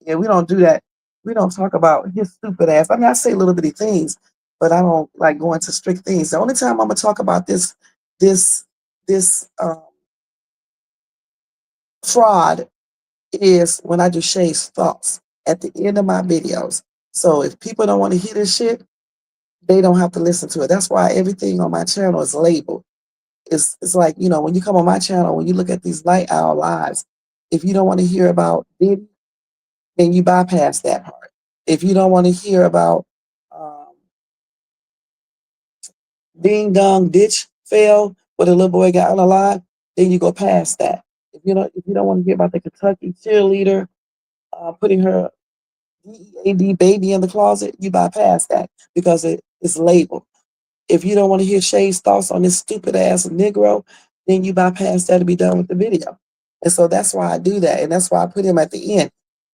Yeah, we don't do that. We don't talk about his stupid ass. I mean, I say little bitty things, but I don't like go into strict things. The only time I'm gonna talk about this fraud is when I do Shays Thoughts at the end of my videos. So if people don't want to hear this shit, they don't have to listen to it. That's why everything on my channel is labeled. It's like, when you come on my channel, when you look at these Night Owl lives, if you don't want to hear about Diddy, then you bypass that part. If you don't want to hear about Ding Dong Ditch Fail, where the little boy got unalive, then you go past that. If you don't want to hear about the Kentucky cheerleader putting her DEAD baby in the closet, you bypass that because it's labeled. If you don't want to hear Shay's thoughts on this stupid ass Negro, then you bypass that to be done with the video. And so that's why I do that. And that's why I put him at the end.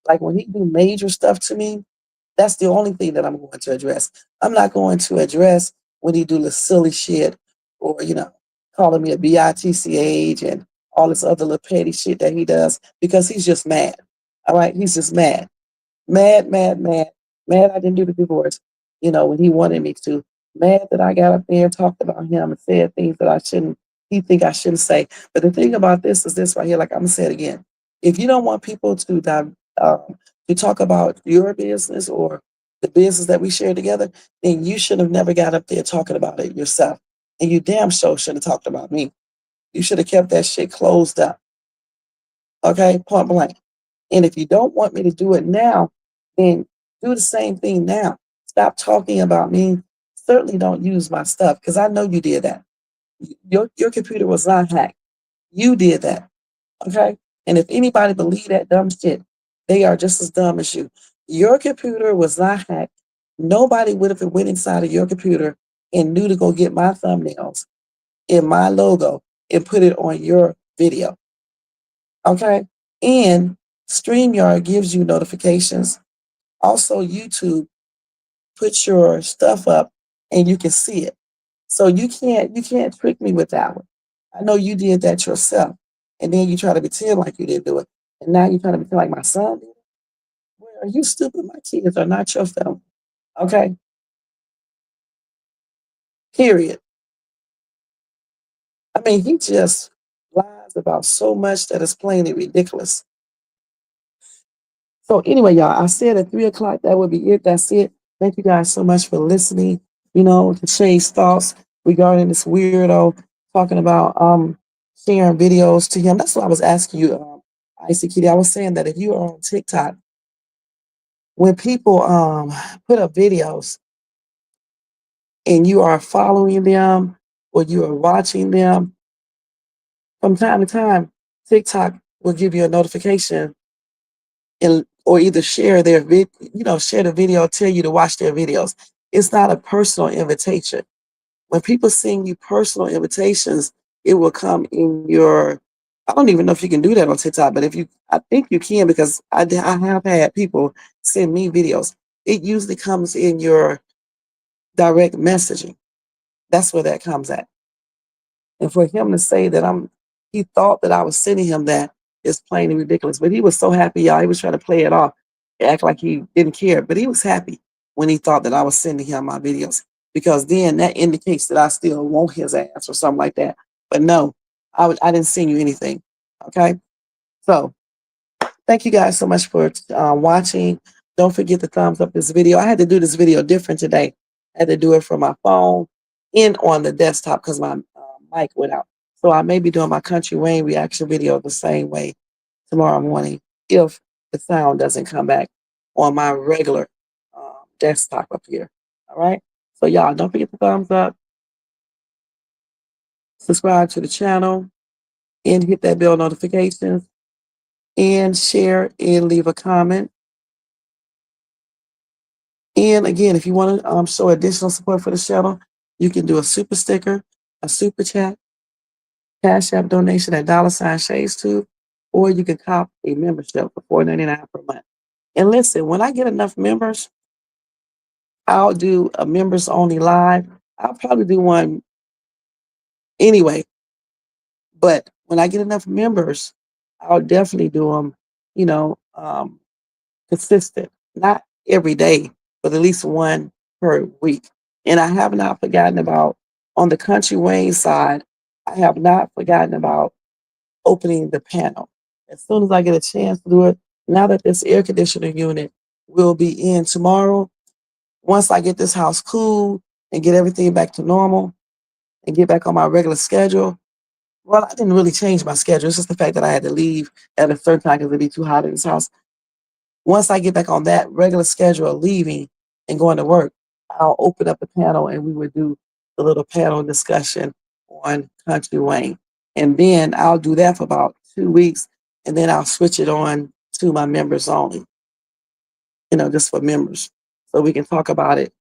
Like when he do major stuff to me, that's the only thing that I'm going to address. I'm not going to address when he do the silly shit or, calling me a bitch and all this other little petty shit that he does because he's just mad. All right, he's just mad. Mad, mad, mad. Mad I didn't do the divorce, when he wanted me to. Mad that I got up there and talked about him and said things that he think I shouldn't say. But the thing about this is this right here, like I'm gonna say it again. If you don't want people to talk about your business or the business that we share together, then you should have never got up there talking about it yourself. And you damn sure should have talked about me. You should have kept that shit closed up. Okay, point blank. And if you don't want me to do it now, then do the same thing now. Stop talking about me. Certainly don't use my stuff because I know you did that. Your computer was not hacked. You did that. Okay? And if anybody believe that dumb shit, they are just as dumb as you. Your computer was not hacked. Nobody would have went inside of your computer and knew to go get my thumbnails and my logo and put it on your video. Okay? And StreamYard gives you notifications. Also, YouTube puts your stuff up and you can see it. So you can't trick me with that one. I know you did that yourself. And then you try to pretend like you didn't do it. And now you're trying to pretend like my son did it. Well, are you stupid? My kids are not your family. Okay? Period. I mean, he just lies about so much that is plainly ridiculous. So anyway, y'all, I said at 3 o'clock, that would be it. That's it. Thank you guys so much for listening, to Shays Thoughts regarding this weirdo talking about sharing videos to him. That's what I was asking you, Icy Kitty. I was saying that if you are on TikTok, when people put up videos and you are following them or you are watching them, from time to time, TikTok will give you a notification or either share their share the video, tell you to watch their videos. It's not a personal invitation. When people send you personal invitations, it will come in your. I don't even know if you can do that on TikTok, but I think you can because I have had people send me videos. It usually comes in your direct messaging. That's where that comes at. And for him to say that he thought that I was sending him that is plain and ridiculous. But he was so happy, y'all. He was trying to play it off, act like he didn't care. But he was happy when he thought that I was sending him my videos because then that indicates that I still want his ass or something like that. But no, I didn't send you anything. Okay? So thank you guys so much for watching. Don't forget to thumbs up this video. I had to do this video different today. I had to do it from my phone and on the desktop because my mic went out. So I may be doing my Country Wayne reaction video the same way tomorrow morning if the sound doesn't come back on my regular desktop up here. All right? So y'all, don't forget to thumbs up, subscribe to the channel, and hit that bell notifications, and share and leave a comment. And again, if you want to show additional support for the channel, you can do a super sticker, a super chat, Cash App donation at $Shays2, or you can cop a membership for $4.99 per month. And listen, when I get enough members, I'll do a members only live. I'll probably do one anyway. But when I get enough members, I'll definitely do them, consistent. Not every day, but at least one per week. And I have not forgotten about, on the Country Wayne side, I have not forgotten about opening the panel. As soon as I get a chance to do it, now that this air conditioner unit will be in tomorrow, once I get this house cool and get everything back to normal and get back on my regular schedule, well, I didn't really change my schedule. It's just the fact that I had to leave at a certain time because it'd be too hot in this house. Once I get back on that regular schedule of leaving and going to work, I'll open up the panel and we would do the little panel discussion on Country Wayne. And then I'll do that for about 2 weeks and then I'll switch it on to my members only, just for members. So we can talk about it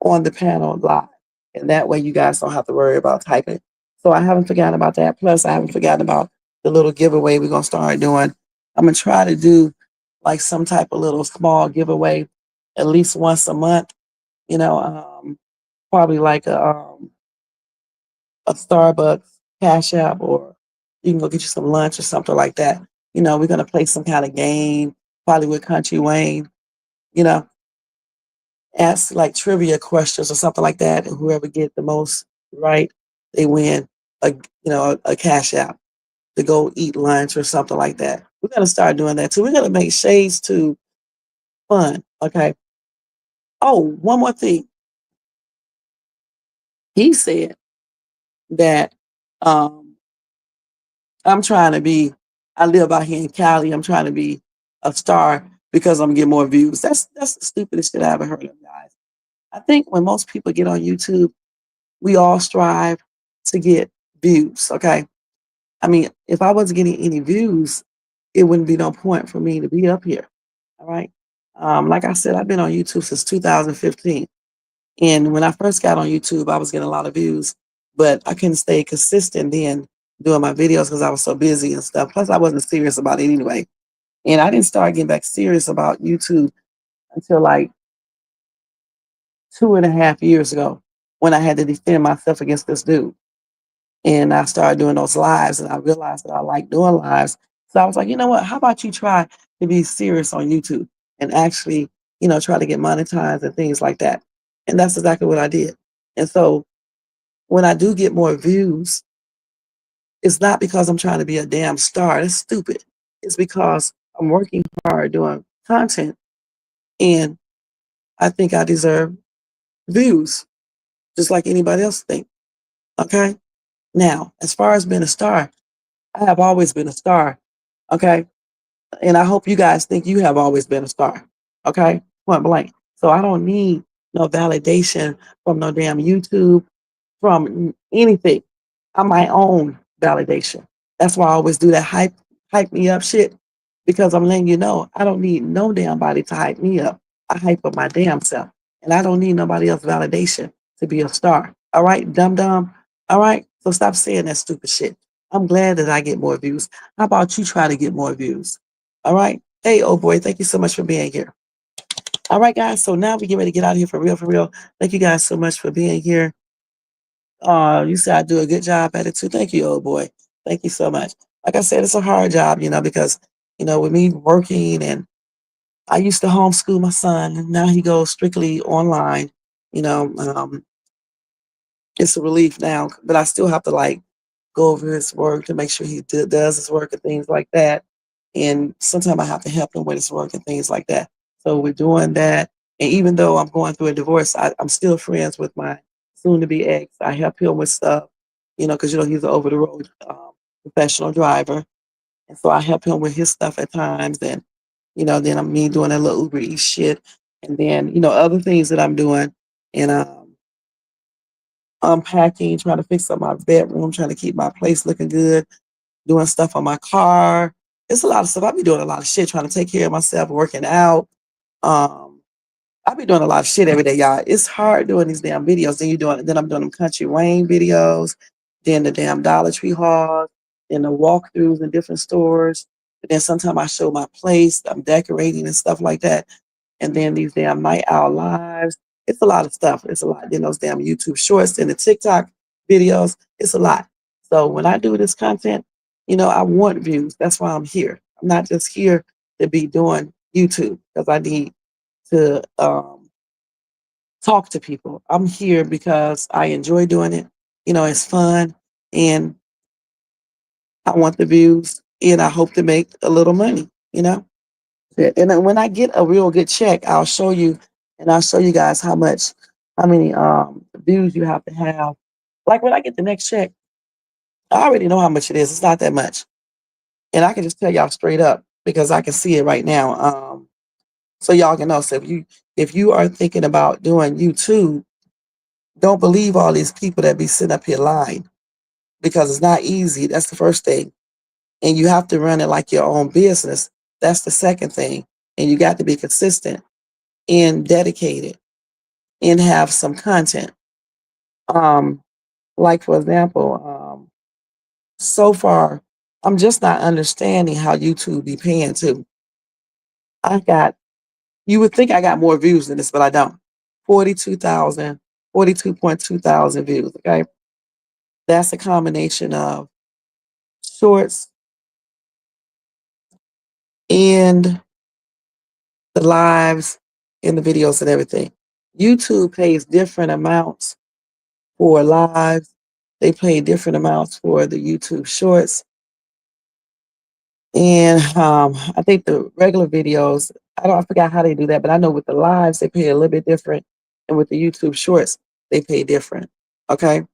on the panel live. And that way you guys don't have to worry about typing. So I haven't forgotten about that. Plus, I haven't forgotten about the little giveaway we're going to start doing. I'm going to try to do like some type of little small giveaway at least once a month, you know, probably like a Starbucks Cash App, or you can go get you some lunch or something like that. You know, we're going to play some kind of game, probably with Country Wayne, you know, ask like trivia questions or something like that. And whoever get the most right, they win a Cash App to go eat lunch or something like that. We're going to start doing that too. We're going to make Shays too fun. Okay. Oh, one more thing. He said that I live out here in Cali. I'm trying to be a star because I'm getting more views. That's the stupidest shit I ever heard of, guys. I think when most people get on YouTube, we all strive to get views, okay? I mean, if I wasn't getting any views, it wouldn't be no point for me to be up here, all right? Like I said, I've been on YouTube since 2015. And when I first got on YouTube, I was getting a lot of views, but I couldn't stay consistent then doing my videos because I was so busy and stuff. Plus, I wasn't serious about it anyway. And I didn't start getting back serious about YouTube until like 2.5 years ago when I had to defend myself against this dude. And I started doing those lives, and I realized that I like doing lives. So I was like, you know what? How about you try to be serious on YouTube and actually, try to get monetized and things like that. And that's exactly what I did. And so when I do get more views, it's not because I'm trying to be a damn star. That's stupid. It's because I'm working hard doing content, and I think I deserve views, just like anybody else think. Okay? Now, as far as being a star, I have always been a star. Okay? And I hope you guys think you have always been a star. Okay? Point blank. So I don't need no validation from no damn YouTube, from anything. I'm my own validation. That's why I always do that hype me up shit, because I'm letting you know I don't need no damn body to hype me up. I hype up my damn self. And I don't need nobody else's validation to be a star. All right, dum dum. All right. So stop saying that stupid shit. I'm glad that I get more views. How about you try to get more views? All right. Hey, old boy, thank you so much for being here. All right, guys. So now we get ready to get out of here for real, for real. Thank you guys so much for being here. You said I do a good job at it too. Thank you, old boy. Thank you so much. Like I said, it's a hard job, because, with me working, and I used to homeschool my son, and now he goes strictly online. It's a relief now, but I still have to go over his work to make sure he does his work and things like that. And sometimes I have to help him with his work and things like that. So we're doing that. And even though I'm going through a divorce, I'm still friends with my soon-to-be ex. I help him with stuff, because he's an over-the-road professional driver, and so I help him with his stuff at times. And then I'm me doing that little Uber Eats shit, and then other things that I'm doing, and unpacking, trying to fix up my bedroom, trying to keep my place looking good, doing stuff on my car. It's a lot of stuff. I be doing a lot of shit, trying to take care of myself, working out. I be doing a lot of shit every day, y'all. It's hard doing these damn videos. Then I'm doing them Country Wayne videos, then the damn Dollar Tree hauls, then the walkthroughs in different stores. And then sometimes I show my place, I'm decorating and stuff like that. And then these damn night owl lives. It's a lot of stuff. It's a lot. Then those damn YouTube shorts and the TikTok videos. It's a lot. So when I do this content, I want views. That's why I'm here. I'm not just here to be doing YouTube because I need to talk to people. I'm here because I enjoy doing it. It's fun, and I want the views, and I hope to make a little money. And then when I get a real good check, I'll show you, and I'll show you guys how many views you have to have. Like when I get the next check, I already know how much it is. It's not that much, and I can just tell y'all straight up because I can see it right now. So y'all can know. So if you are thinking about doing YouTube, don't believe all these people that be sitting up here lying, because it's not easy. That's the first thing. And you have to run it like your own business. That's the second thing. And you got to be consistent and dedicated and have some content. Like for example, so far, I'm just not understanding how YouTube be paying too. You would think I got more views than this, but I don't. 42,000, 42.2 thousand views, okay? That's a combination of shorts and the lives and the videos and everything. YouTube pays different amounts for lives. They pay different amounts for the YouTube shorts. And I think the regular videos, I forgot how they do that, but I know with the lives, they pay a little bit different. And with the YouTube shorts, they pay different. Okay.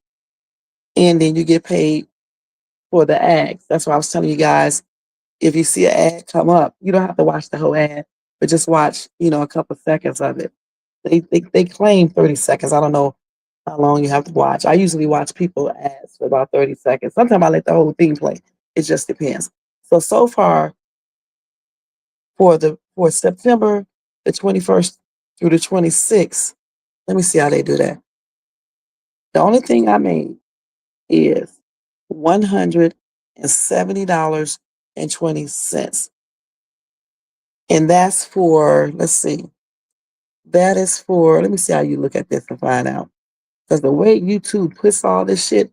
And then you get paid for the ads. That's why I was telling you guys, if you see an ad come up, you don't have to watch the whole ad, but just watch, a couple seconds of it. They claim 30 seconds. I don't know how long you have to watch. I usually watch people ads for about 30 seconds. Sometimes I let the whole thing play. It just depends. So far for September the 21st through the 26th, let me see how they do that. The only thing I made is $170.20. And that's for, let's see, that is for, let me see how you look at this and find out. Because the way YouTube puts all this shit,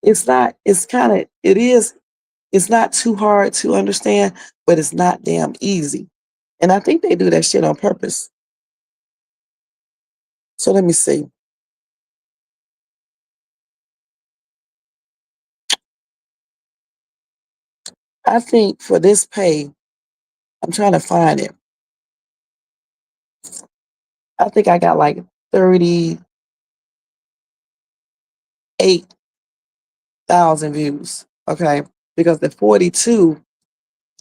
it's not too hard to understand, but it's not damn easy. And I think they do that shit on purpose. So let me see. I think for this pay, I'm trying to find it. I think I got like 38,000 views. Okay. Because the 42,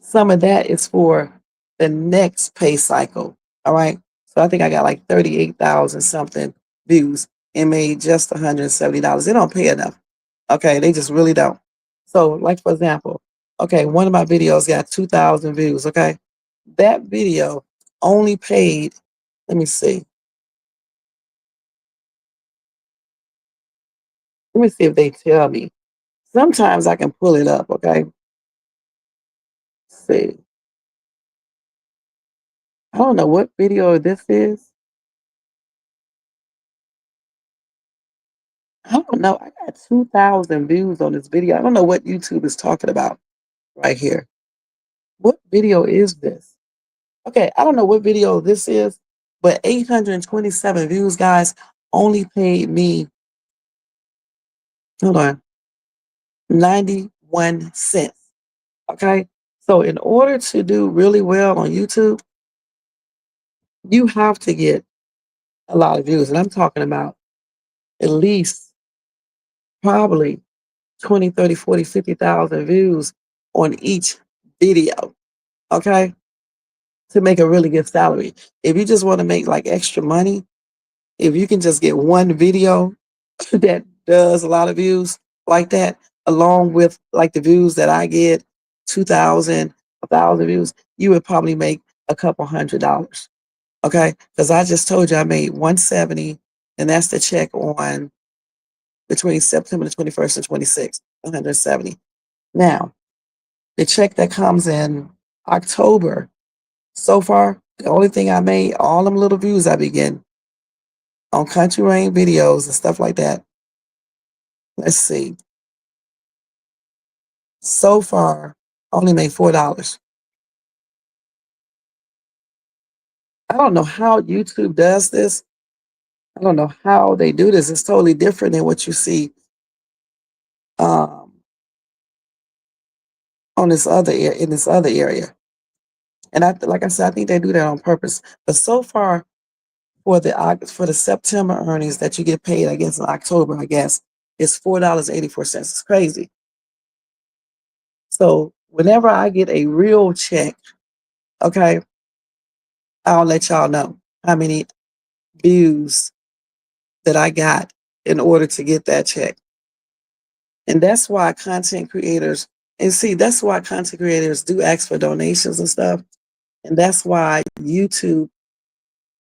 some of that is for the next pay cycle. All right. So I think I got like 38,000 something views and made just $170. They don't pay enough. Okay. They just really don't. So, like, for example, okay, one of my videos got 2,000 views. Okay. That video only paid, let me see. Let me see if they tell me. Sometimes I can pull it up, okay? Let's see. I don't know what video this is. I don't know. I got 2,000 views on this video. I don't know what YouTube is talking about right here. What video is this? Okay, I don't know what video this is, but 827 views, guys, only paid me, hold on, 91 cents. Okay? So in order to do really well on YouTube, you have to get a lot of views. And I'm talking about at least probably 20, 30, 40, 50,000 views on each video. Okay? To make a really good salary. If you just want to make like extra money, if you can just get one video that does a lot of views like that, along with like the views that I get, 2,000, 1,000 views, you would probably make a couple $100. Okay? Because I just told you I made 170, and that's the check on between September the 21st and 26th, 170. Now, the check that comes in October, so far, the only thing I made, all them little views I be getting on Country Rain videos and stuff like that. Let's see. So far, I only made $4. I don't know how YouTube does this. I don't know how they do this. It's totally different than what you see on this in this other area. And like I said, I think they do that on purpose. But so far, for the September earnings that you get paid, I guess in October, I guess, it's $4.84. It's crazy. So whenever I get a real check, okay, I'll let y'all know how many views that I got in order to get that check. And that's why content creators, that's why content creators do ask for donations and stuff. And that's why YouTube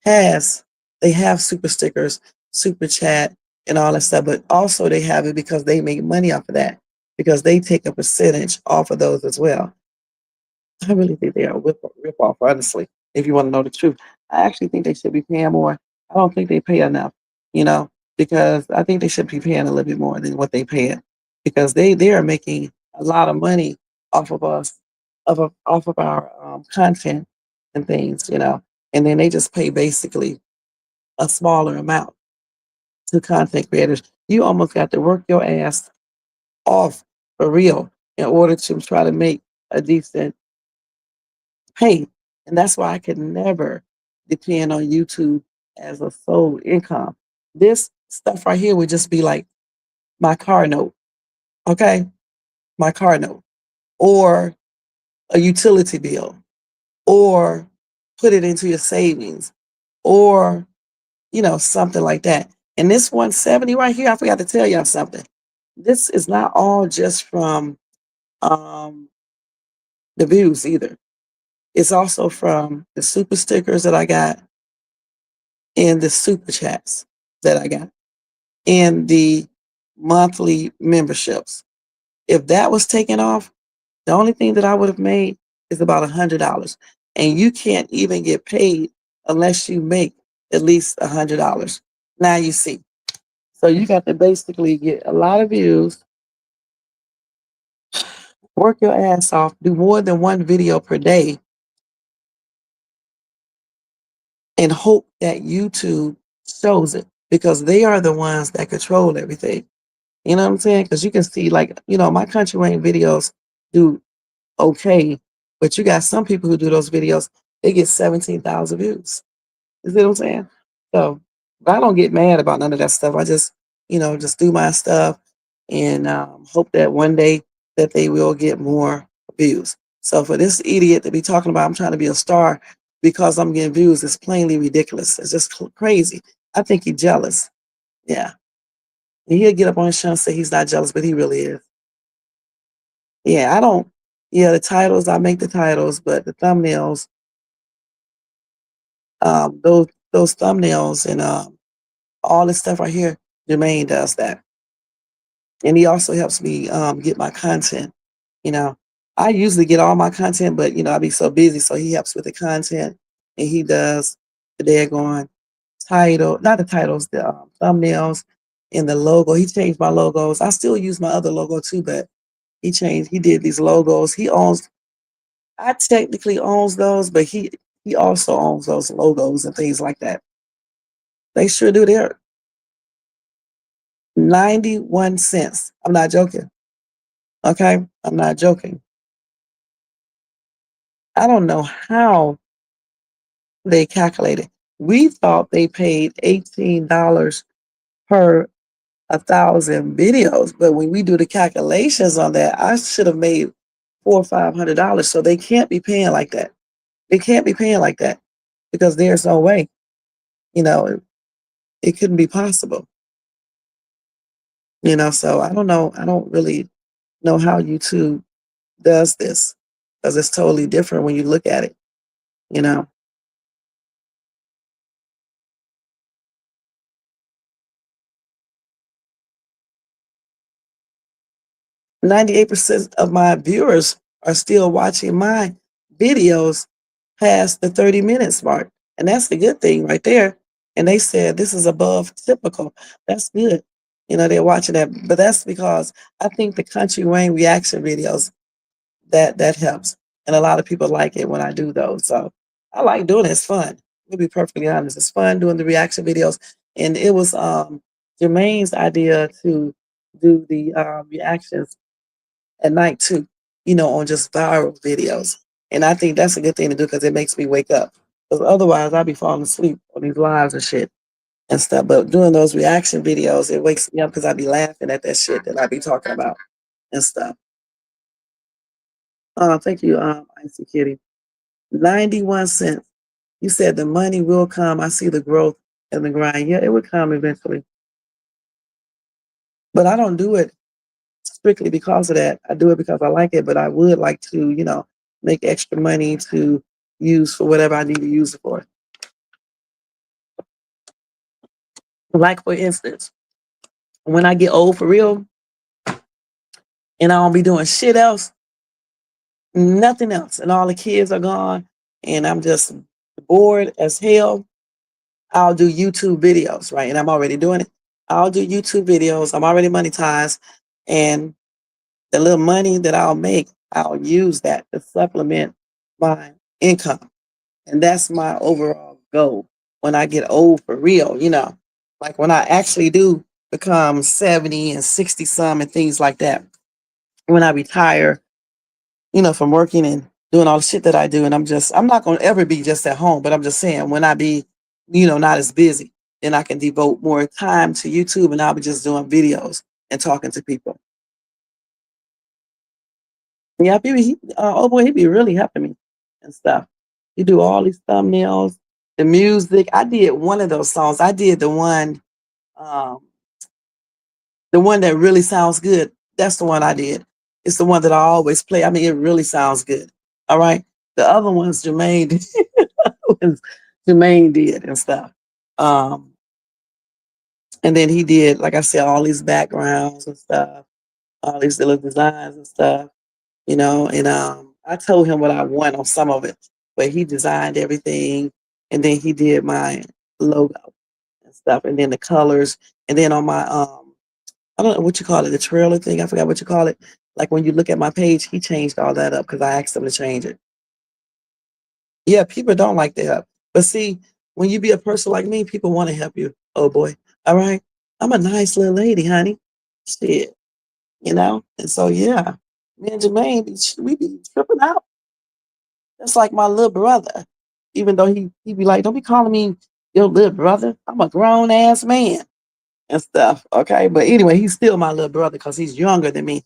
they have super stickers, super chat, and all that stuff. But also they have it because they make money off of that because they take a percentage off of those as well. I really think they are a rip off, honestly, if you want to know the truth. I actually think they should be paying more. I don't think they pay enough, you know, because I think they should be paying a little bit more than what they paying because they are making a lot of money off of us, off of our content and things, you know, and then they just pay basically a smaller amount to content creators. You almost got to work your ass off for real in order to try to make a decent pay. And that's why I could never depend on YouTube as a sole income. This stuff right here would just be like my car note, okay? My car note, or a utility bill, or put it into your savings, or, you know, something like that. And this 170 right here, I forgot to tell y'all something. This is not all just from um, the views either. It's also from the super stickers that I got and the super chats that I got and the monthly memberships. If that was taken off, the only thing that I would have made is about $100. And you can't even get paid unless you make at least $100. Now you see. So you got to basically get a lot of views, work your ass off, do more than one video per day, and hope that YouTube shows it because they are the ones that control everything. You know what I'm saying? Because you can see, like, you know, my country rain videos do okay, but you got some people who do those videos, they get 17,000 views. You see what I'm saying? So, but I don't get mad about none of that stuff. I just, you know, just do my stuff and hope that one day that they will get more views. So for this idiot to be talking about I'm trying to be a star because I'm getting views is plainly ridiculous. It's just crazy. I think he's jealous. Yeah. And he'll get up on his show and say he's not jealous, but he really is. Yeah, I don't. Yeah, the titles, I make the titles, but the thumbnails, those thumbnails and all this stuff right here, Jermaine does that. And he also helps me get my content. You know, I usually get all my content, but you know, I be so busy, so he helps with the content and he does the daggone title, not the titles, the thumbnails and the logo. He changed my logos. I still use my other logo too, but he did these logos. I technically owns those, but he also owns those logos and things like that. They sure do. They're 91 cents. I'm not joking. Okay? I'm not joking. I don't know how they calculate it. We thought they paid $18 per 1,000 videos, but when we do the calculations on that, I should have made $400 or $500. So they can't be paying like that. They can't be paying like that because there's no way. You know, it couldn't be possible. You know, so I don't know. I don't really know how YouTube does this because it's totally different when you look at it, you know. 98% of my viewers are still watching my videos past the 30 minutes mark. And that's the good thing right there. And they said this is above typical. That's good. You know, they're watching that. But that's because I think the country rain reaction videos, that helps. And a lot of people like it when I do those. So I like doing it. It's fun. To be perfectly honest, it's fun doing the reaction videos. And it was Jermaine's idea to do the reactions at night too, you know, on just viral videos. And I think that's a good thing to do because it makes me wake up. Because otherwise I'd be falling asleep on these lives and shit and stuff. But doing those reaction videos, it wakes me up because I'd be laughing at that shit that I'd be talking about and stuff. Thank you, Icy Kitty. 91 cents. You said the money will come. I see the growth and the grind. Yeah, it would come eventually. But I don't do it strictly because of that. I do it because I like it, but I would like to, you know, make extra money to use for whatever I need to use it for. Like, for instance, When I get old for real and I don't be doing shit else, nothing else, and all the kids are gone and I'm just bored as hell, I'll do YouTube videos, right? And I'm already doing it. I'll do YouTube videos. I'm already monetized. And the little money that I'll make, I'll use that to supplement my income. And that's my overall goal when I get old for real, like when I actually do become 70 and 60 some and things like that. When I retire, from working and doing all the shit that I do. And I'm not going to ever be just at home, but I'm just saying when I be, not as busy, then I can devote more time to YouTube and I'll be just doing videos and talking to people. Yeah, oh boy, he be really helping me and stuff. He do all these thumbnails, the music. I did one of those songs. I did um, the one that really sounds good. That's the one I did. It's the one that I always play. I mean, it really sounds good. All right. The other ones Jermaine did and stuff. And then he did, like I said, all these backgrounds and stuff, all these little designs and stuff, and I told him what I want on some of it, but he designed everything, and then he did my logo and stuff, and then the colors, and then on my I don't know what you call it, the trailer thing, I forgot what you call it. Like when you look at my page, he changed all that up because I asked him to change it. Yeah, people don't like the help. But see, when you be a person like me, people want to help you. Oh boy. All right. I'm a nice little lady, honey. Shit. And so yeah, me and Jermaine, we be tripping out. That's like my little brother. Even though he be like, don't be calling me your little brother. I'm a grown ass man and stuff. Okay. But anyway, he's still my little brother because he's younger than me.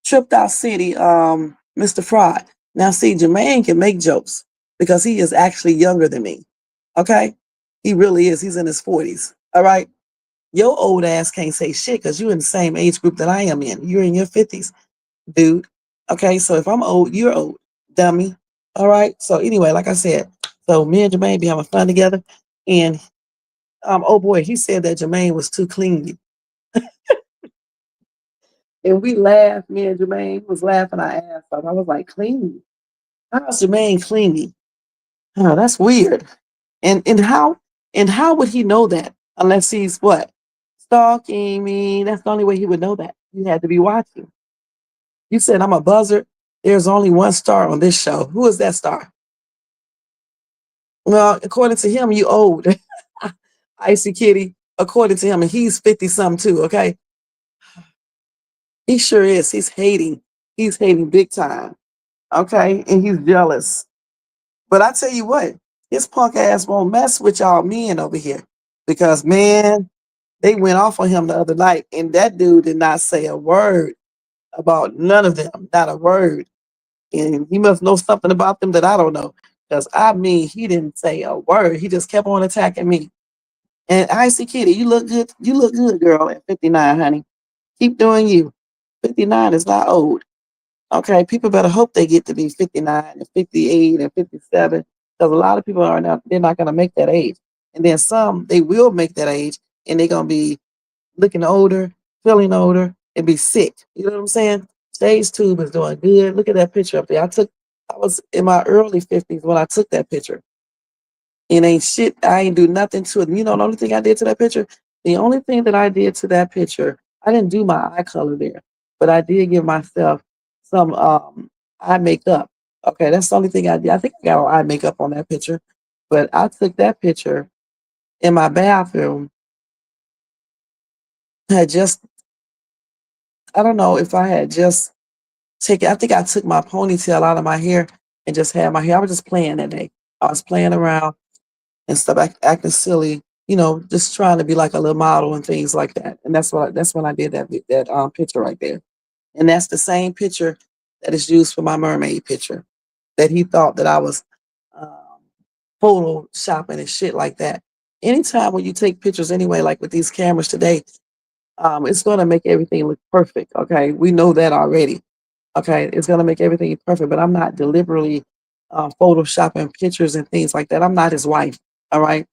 Tripped Out City, Mr. Fraud. Now, see, Jermaine can make jokes because he is actually younger than me. Okay? He really is. He's in his 40s. All right? Your old ass can't say shit because you're in the same age group that I am in. You're in your 50s, dude. Okay? So if I'm old, you're old, dummy. All right? So anyway, like I said, so me and Jermaine be having fun together. And, oh boy, he said that Jermaine was too clingy. And we laughed, me and Jermaine was laughing our ass off. I was like, clingy? How's Jermaine clingy? Oh, that's weird. And how would he know that unless he's what? Stalking me. That's the only way he would know that. You had to be watching. You said I'm a buzzard. There's only one star on this show. Who is that star? Well, according to him, you old. Icy Kitty, according to him, and he's 50 something too, okay? He sure is. He's hating. He's hating big time. Okay? And he's jealous. But I tell you what, his punk ass won't mess with y'all men over here. Because man, they went off on him the other night, and that dude did not say a word about none of them. Not a word. And he must know something about them that I don't know. Because I mean, he didn't say a word. He just kept on attacking me. And Icy Kitty, you look good. You look good, girl, at 59, honey. Keep doing you. 59 is not old. Okay, people better hope they get to be 59 and 58 and 57 because a lot of people they're not going to make that age. And then some, they will make that age and they're going to be looking older, feeling older, and be sick. You know what I'm saying? Stage Tube is doing good. Look at that picture up there. I was in my early 50s when I took that picture. It ain't shit. I ain't do nothing to it. The only thing I did to that picture, the only thing that I did to that picture, I didn't do my eye color there, but I did give myself some eye makeup. Okay, that's the only thing I did. I think I got eye makeup on that picture, but I took that picture in my bathroom. I don't know if I had just taken, I think I took my ponytail out of my hair and just had my hair. I was just playing that day. I was playing around and stuff, acting silly, just trying to be like a little model and things like that. And that's when I did that picture right there. And that's the same picture that is used for my mermaid picture that he thought that I was photo shopping and shit like that. Anytime when you take pictures anyway, like with these cameras today, it's going to make everything look perfect. Okay. We know that already. Okay. It's going to make everything perfect, but I'm not deliberately photoshopping pictures and things like that. I'm not his wife. All right.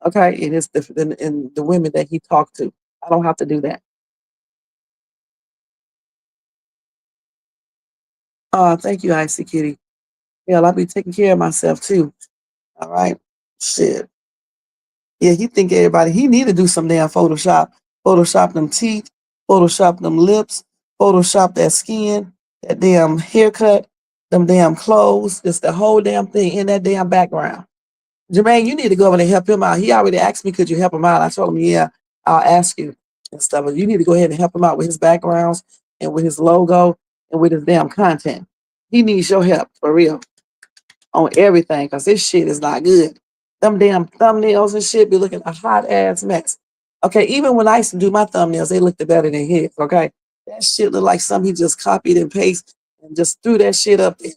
Okay. And it's in the women that he talked to. I don't have to do that. Thank you, Icy Kitty. Hell, I'll be taking care of myself too. All right. Shit. Yeah, he think everybody, he need to do some damn Photoshop. Photoshop them teeth, Photoshop them lips, Photoshop that skin, that damn haircut, them damn clothes, just the whole damn thing in that damn background. Jermaine, you need to go over there and help him out. He already asked me, could you help him out? I told him, yeah, I'll ask you and stuff. But you need to go ahead and help him out with his backgrounds and with his logo and with his damn content. He needs your help for real on everything because this shit is not good. Them damn thumbnails and shit be looking a hot ass mess. Okay, even when I used to do my thumbnails, they looked better than his. Okay, that shit look like something he just copied and pasted and just threw that shit up there.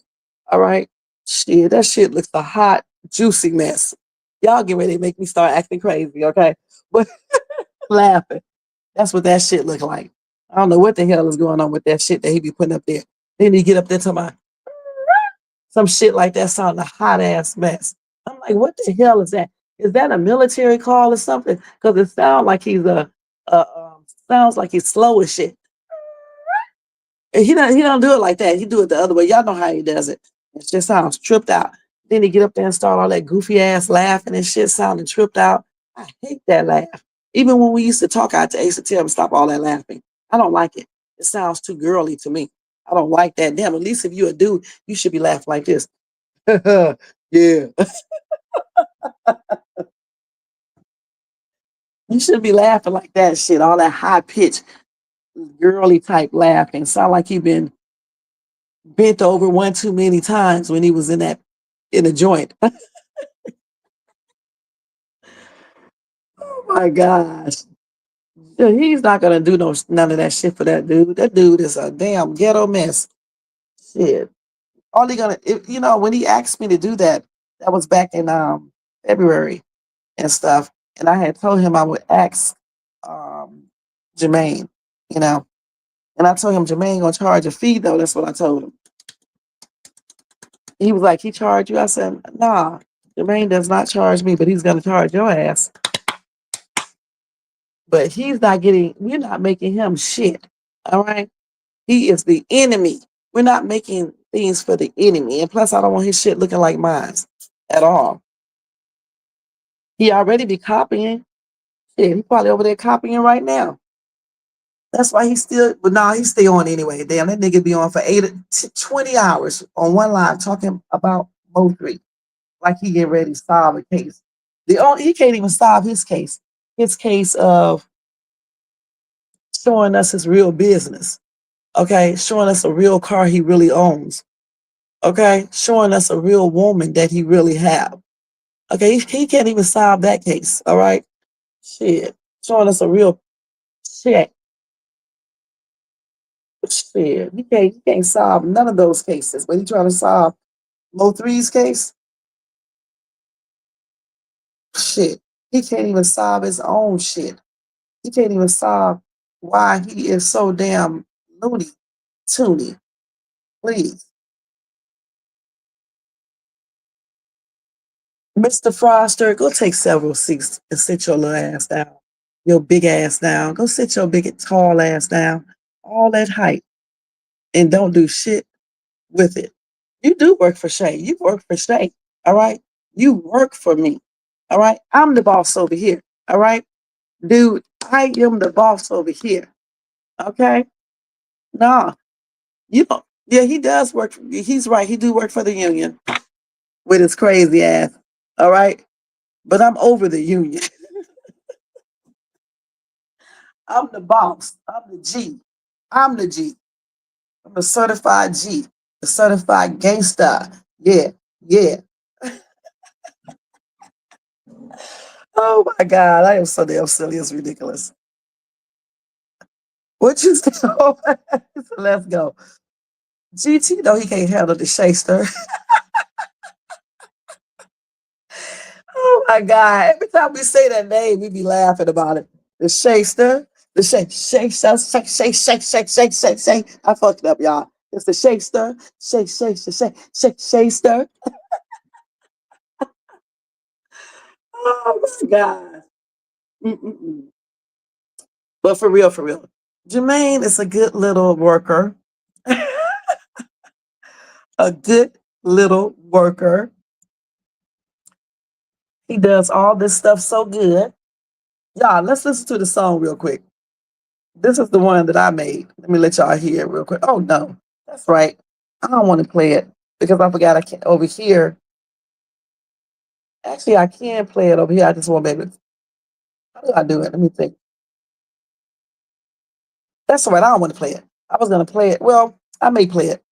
All right, shit, that shit looks a hot, juicy mess. Y'all get ready to make me start acting crazy, okay? But laughing. That's what that shit look like. I don't know what the hell is going on with that shit that he be putting up there. Then he get up there to my some shit like that sound a hot ass mess. I'm like, what the hell is that? Is that a military call or something? Because it sounds like he's sounds like he's slow as shit. And he don't do it like that. He do it the other way. Y'all know how he does it. It just sounds tripped out. Then he get up there and start all that goofy ass laughing and shit sounding tripped out. I hate that laugh. Even when we used to talk, I used to tell him stop all that laughing. I don't like it. It sounds too girly to me. I don't like that. Damn, at least if you're a dude, you should be laughing like this. Yeah. You should be laughing like that shit. All that high pitch, girly type laughing. Sound like he been bent over one too many times when he was in a joint. Oh my gosh. Dude, he's not gonna do none of that shit for that dude. That dude is a damn ghetto mess. Shit. All he gonna when he asked me to do that, that was back in February and stuff. And I had told him I would ask Jermaine, and I told him Jermaine gonna charge a fee though. That's what I told him. He was like, he charged you? I said, nah, Jermaine does not charge me, but he's gonna charge your ass. But we're not making him shit. All right. He is the enemy. We're not making things for the enemy. And plus I don't want his shit looking like mine at all. He already be copying. Shit, he probably over there copying right now. That's why he's stay on anyway. Damn, that nigga be on for 20 hours on one live talking about Mo3. Like he get ready to solve a case. He can't even solve his case. His case of showing us his real business. Okay, showing us a real car he really owns. Okay, showing us a real woman that he really have. Okay, he can't even solve that case. All right, shit, showing us a real check. Shit, he can't solve none of those cases. But he trying to solve Mo3's case. Shit, he can't even solve his own shit. He can't even solve why he is so damn loony, toony. Please. Mr. Froster, go take several seats and sit your little ass down. Your big ass down. Go sit your big, tall ass down. All that height. And don't do shit with it. You do work for Shay. You work for Shay. All right? You work for me. All right? I'm the boss over here. All right? Dude, I am the boss over here. Okay? Nah. You don't. Yeah, he does work. He's right. He do work for the union with his crazy ass. All right? But I'm over the union. I'm the boss. I'm the G. I'm the G. I'm the certified G. The certified gangster. Yeah. Yeah. Oh my God. I am so damn silly. It's ridiculous. What you say? Let's go. GT, though, he can't handle the Shayster. Oh my God. Every time we say that name, we be laughing about it. The Shayster. The shake. I fucked it up, y'all. It's the Shayster. Shayster. Oh my God. But for real, Jermaine is a good little worker. A good little worker. He does all this stuff so good. Y'all, let's listen to the song real quick. This is the one that I made. Let me let y'all hear it real quick. Oh no, that's right. I don't want to play it because I forgot I can't over here. Actually, I can play it over here. I just want to maybe. How do I do it? Let me think. That's right. I don't want to play it. I was gonna play it. Well, I may play it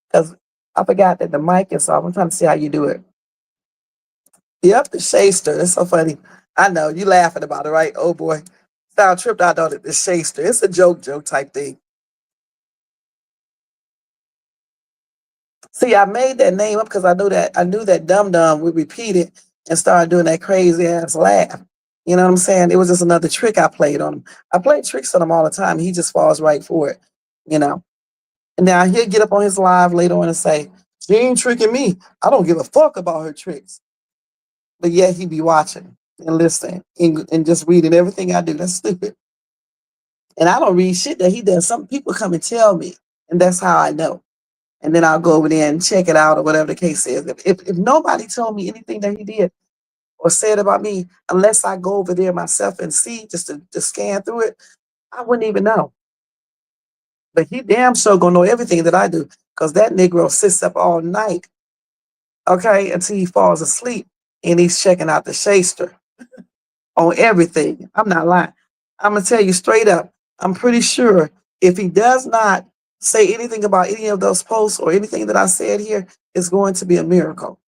because I forgot that the mic is off. I'm trying to see how you do it. Yep, the Shayster. That's so funny. I know you laughing about it, right? Oh boy, sound tripped out on it. The Shayster. It's a joke type thing. See, I made that name up because I knew that Dum Dum would repeat it and start doing that crazy ass laugh. You know what I'm saying? It was just another trick I played on him. I play tricks on him all the time. He just falls right for it. You know. And now he'll get up on his live later on and say, "She ain't tricking me. I don't give a fuck about her tricks." But yet he be watching and listening and just reading everything I do. That's stupid. And I don't read shit that he does. Some people come and tell me, and that's how I know. And then I'll go over there and check it out or whatever the case is. If nobody told me anything that he did or said about me, unless I go over there myself and see, just to scan through it, I wouldn't even know. But he damn sure gonna know everything that I do, because that Negro sits up all night, okay, until he falls asleep, and he's checking out the Shayster on everything. I'm not lying. I'm gonna tell you straight up. I'm pretty sure if he does not say anything about any of those posts or anything that I said here, it's going to be a miracle.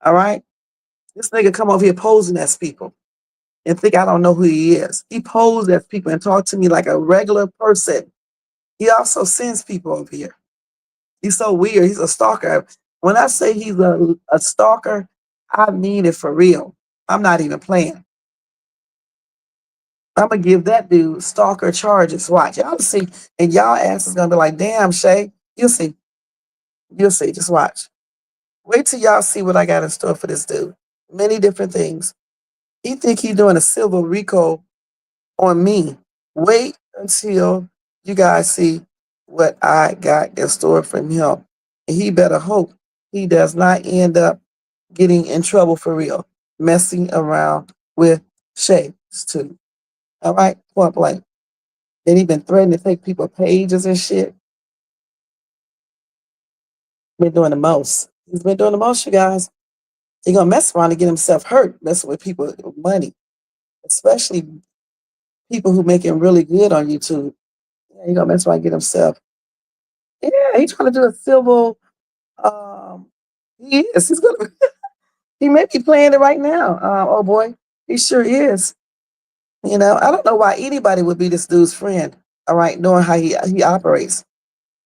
All right? This nigga come over here posing as people and think I don't know who he is. He posed as people and talk to me like a regular person. He also sends people over here. He's so weird. He's a stalker. When I say he's a stalker, I mean it for real. I'm not even playing. I'm gonna give that dude stalker charges. Watch, y'all see, and y'all ass is gonna be like, "Damn, Shay." You'll see. You'll see. Just watch. Wait till y'all see what I got in store for this dude. Many different things. He think he doing a civil RICO on me. Wait until you guys see what I got in store from him. And he better hope he does not end up getting in trouble for real, messing around with Shays too. All right, point blank. Then he been threatening to take people pages and shit. Been doing the most. He's been doing the most, you guys. He gonna mess around and get himself hurt, messing with people with money, especially people who making really good on YouTube. Yeah, he gonna mess around and get himself. Yeah, he's trying to do a civil. He is. He's gonna. He may be playing it right now. Oh boy, he sure is. You know, I don't know why anybody would be this dude's friend. All right, knowing how he operates.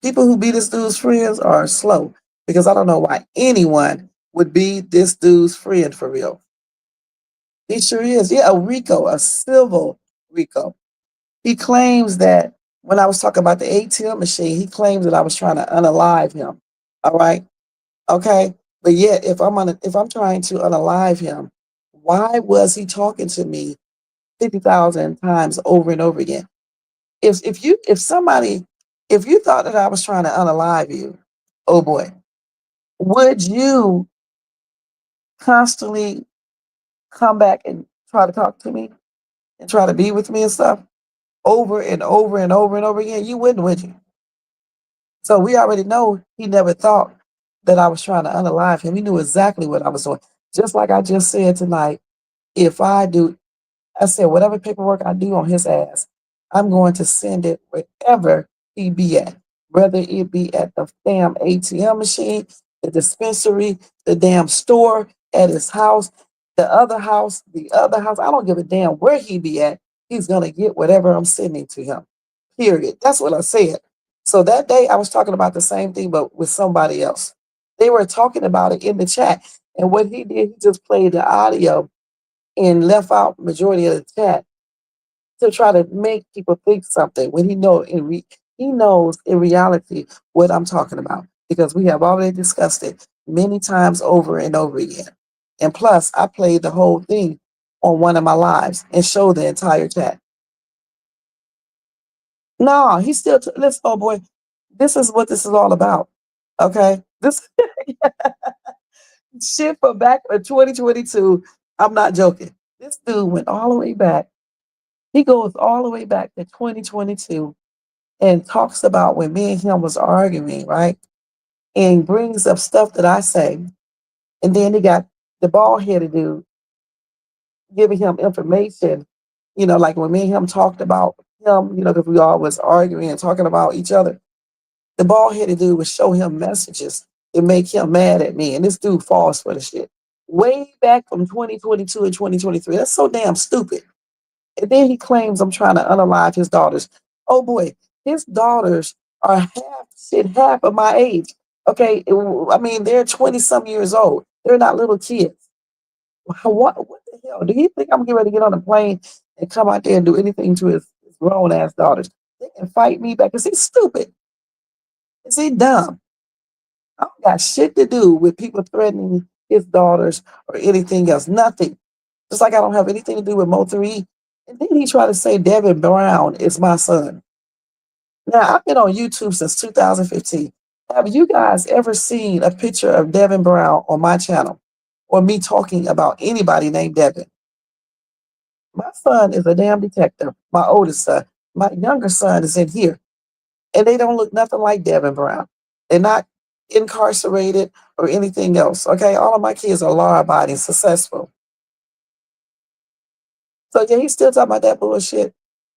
People who be this dude's friends are slow, because I don't know why anyone would be this dude's friend for real. He sure is. Yeah, a RICO, a civil RICO. He claims that when I was talking about the ATM machine, he claims that I was trying to unalive him. All right. Okay. But yet, if I'm trying to unalive him, why was he talking to me 50,000 times over and over again? If you thought that I was trying to unalive you, oh boy, would you constantly come back and try to talk to me and try to be with me and stuff over and over and over and over again? You wouldn't, would you? So we already know he never thought that I was trying to unalive him. He knew exactly what I was doing. Just like I just said tonight, I said, whatever paperwork I do on his ass, I'm going to send it wherever he be at, whether it be at the damn ATM machine, the dispensary, the damn store, at his house, the other house, the other house. I don't give a damn where he be at. He's going to get whatever I'm sending to him, period. That's what I said. So that day I was talking about the same thing, but with somebody else. They were talking about it in the chat. And what he did, he just played the audio and left out majority of the chat to try to make people think something when he knows in reality what I'm talking about, because we have already discussed it many times over and over again. And plus, I played the whole thing on one of my lives and showed the entire chat. No, he still listen, oh boy. This is what this is all about. Okay. This shit from back in 2022. I'm not joking. This dude went all the way back. He goes all the way back to 2022 and talks about when me and him was arguing, right? And brings up stuff that I say. And then he got the bald headed dude giving him information, like when me and him talked about him, because we all was arguing and talking about each other. The bald headed dude would show him messages that make him mad at me. And this dude falls for the shit. Way back from 2022 and 2023. That's so damn stupid. And then he claims I'm trying to unalive his daughters. Oh boy, his daughters are half of my age. Okay, I mean, they're 20 some years old. They're not little kids. What the hell? Do you think I'm getting ready to get on a plane and come out there and do anything to his grown ass daughters? They can fight me back because he's stupid. Is he dumb? I don't got shit to do with people threatening his daughters or anything else. Nothing. Just like I don't have anything to do with Mo3. And then he tried to say Devin Brown is my son. Now, I've been on YouTube since 2015. Have you guys ever seen a picture of Devin Brown on my channel or me talking about anybody named Devin? My son is a damn detective, my oldest son. My younger son is in here, and they don't look nothing like Devin Brown. They're not incarcerated or anything else, okay? All of my kids are law-abiding, successful. So, yeah, he's still talking about that bullshit.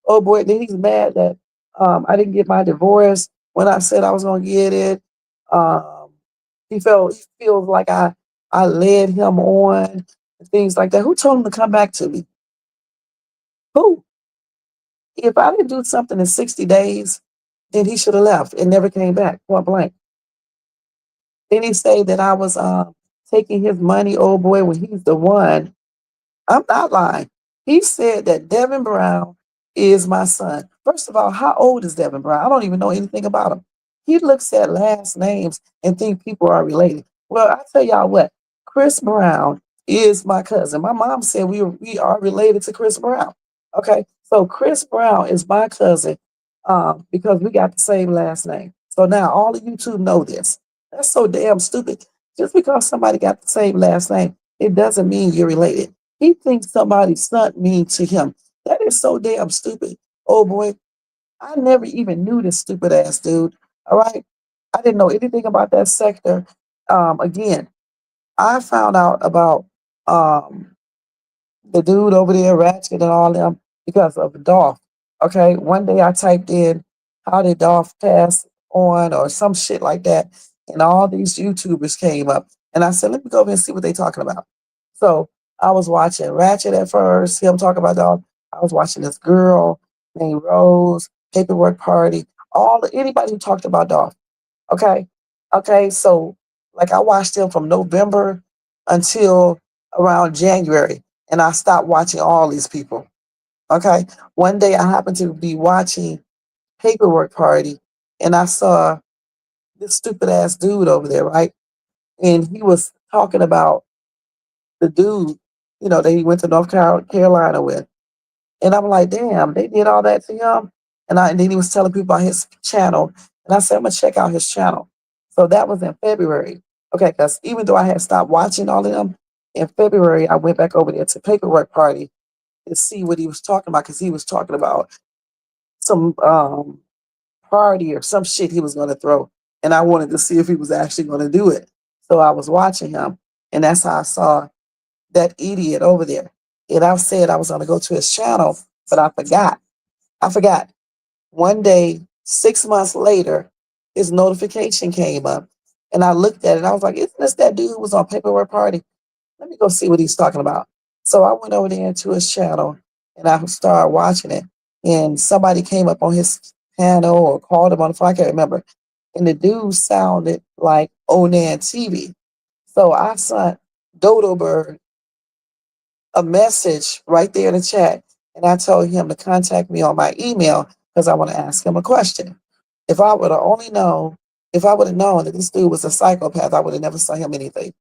Oh, boy, then he's mad that I didn't get my divorce when I said I was going to get it. He feels like I led him on and things like that. Who told him to come back to me? Who? If I didn't do something in 60 days, then he should have left and never came back, point blank. Then he say that I was taking his money, oh boy, when he's the one. I'm not lying. He said that Devin Brown is my son. First of all, how old is Devin Brown? I don't even know anything about him. He looks at last names and think people are related. Well, I tell y'all what, Chris Brown is my cousin. My mom said we are related to Chris Brown. Okay, so Chris Brown is my cousin because we got the same last name. So now all of YouTube know this. That's so damn stupid. Just because somebody got the same last name, it doesn't mean you're related. He thinks somebody's son mean to him. That is so damn stupid. Oh boy, I never even knew this stupid ass dude. All right. I didn't know anything about that sector. Again, I found out about the dude over there, Ratchet and all them, because of Dolph. Okay. One day I typed in, how did Dolph pass on or some shit like that. And all these YouTubers came up. And I said, let me go over and see what they're talking about. So I was watching Ratchet at first, him talk about Dolph. I was watching this girl named Rose, Paperwork Party, anybody who talked about Dolph. Okay. Okay. So like I watched him from November until around January. And I stopped watching all these people. Okay. One day I happened to be watching Paperwork Party and I saw this stupid ass dude over there, right? And he was talking about the dude, that he went to North Carolina with. And I'm like, damn, they did all that to him. And then he was telling people about his channel. And I said, I'm gonna check out his channel. So that was in February. Okay, because even though I had stopped watching all of them, in February I went back over there to Paperwork Party to see what he was talking about, because he was talking about some party or some shit he was gonna throw. And I wanted to see if he was actually gonna do it. So I was watching him, and that's how I saw that idiot over there. And I said I was gonna go to his channel, but I forgot. I forgot. One day, 6 months later, his notification came up, and I looked at it. And I was like, "Isn't this that dude who was on Paperwork Party? Let me go see what he's talking about." So I went over there to his channel, and I started watching it. And somebody came up on his channel or called him on the phone. I can't remember. And the dude sounded like Onan TV. So I sent Dodo Bird a message right there in the chat, and I told him to contact me on my email because I want to ask him a question. If I would have known that this dude was a psychopath, I would have never sent him anything.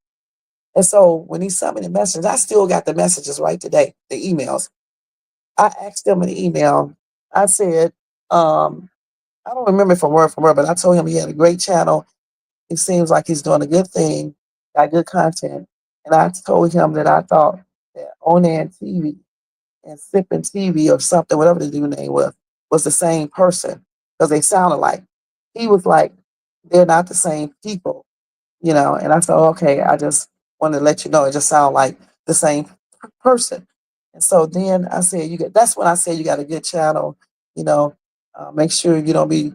And so when he sent me the message, I still got the messages right today, the emails. I asked him in the email, I said, I don't remember from word, but I told him he had a great channel. It seems like he's doing a good thing, got good content. And I told him that I thought that Onan TV and Sipping TV or something, whatever the dude name was the same person because they sounded like. He was like, they're not the same people, And I said, okay, I just wanted to let you know it just sounded like the same person. And so then I said, that's when I said you got a good channel, make sure you don't be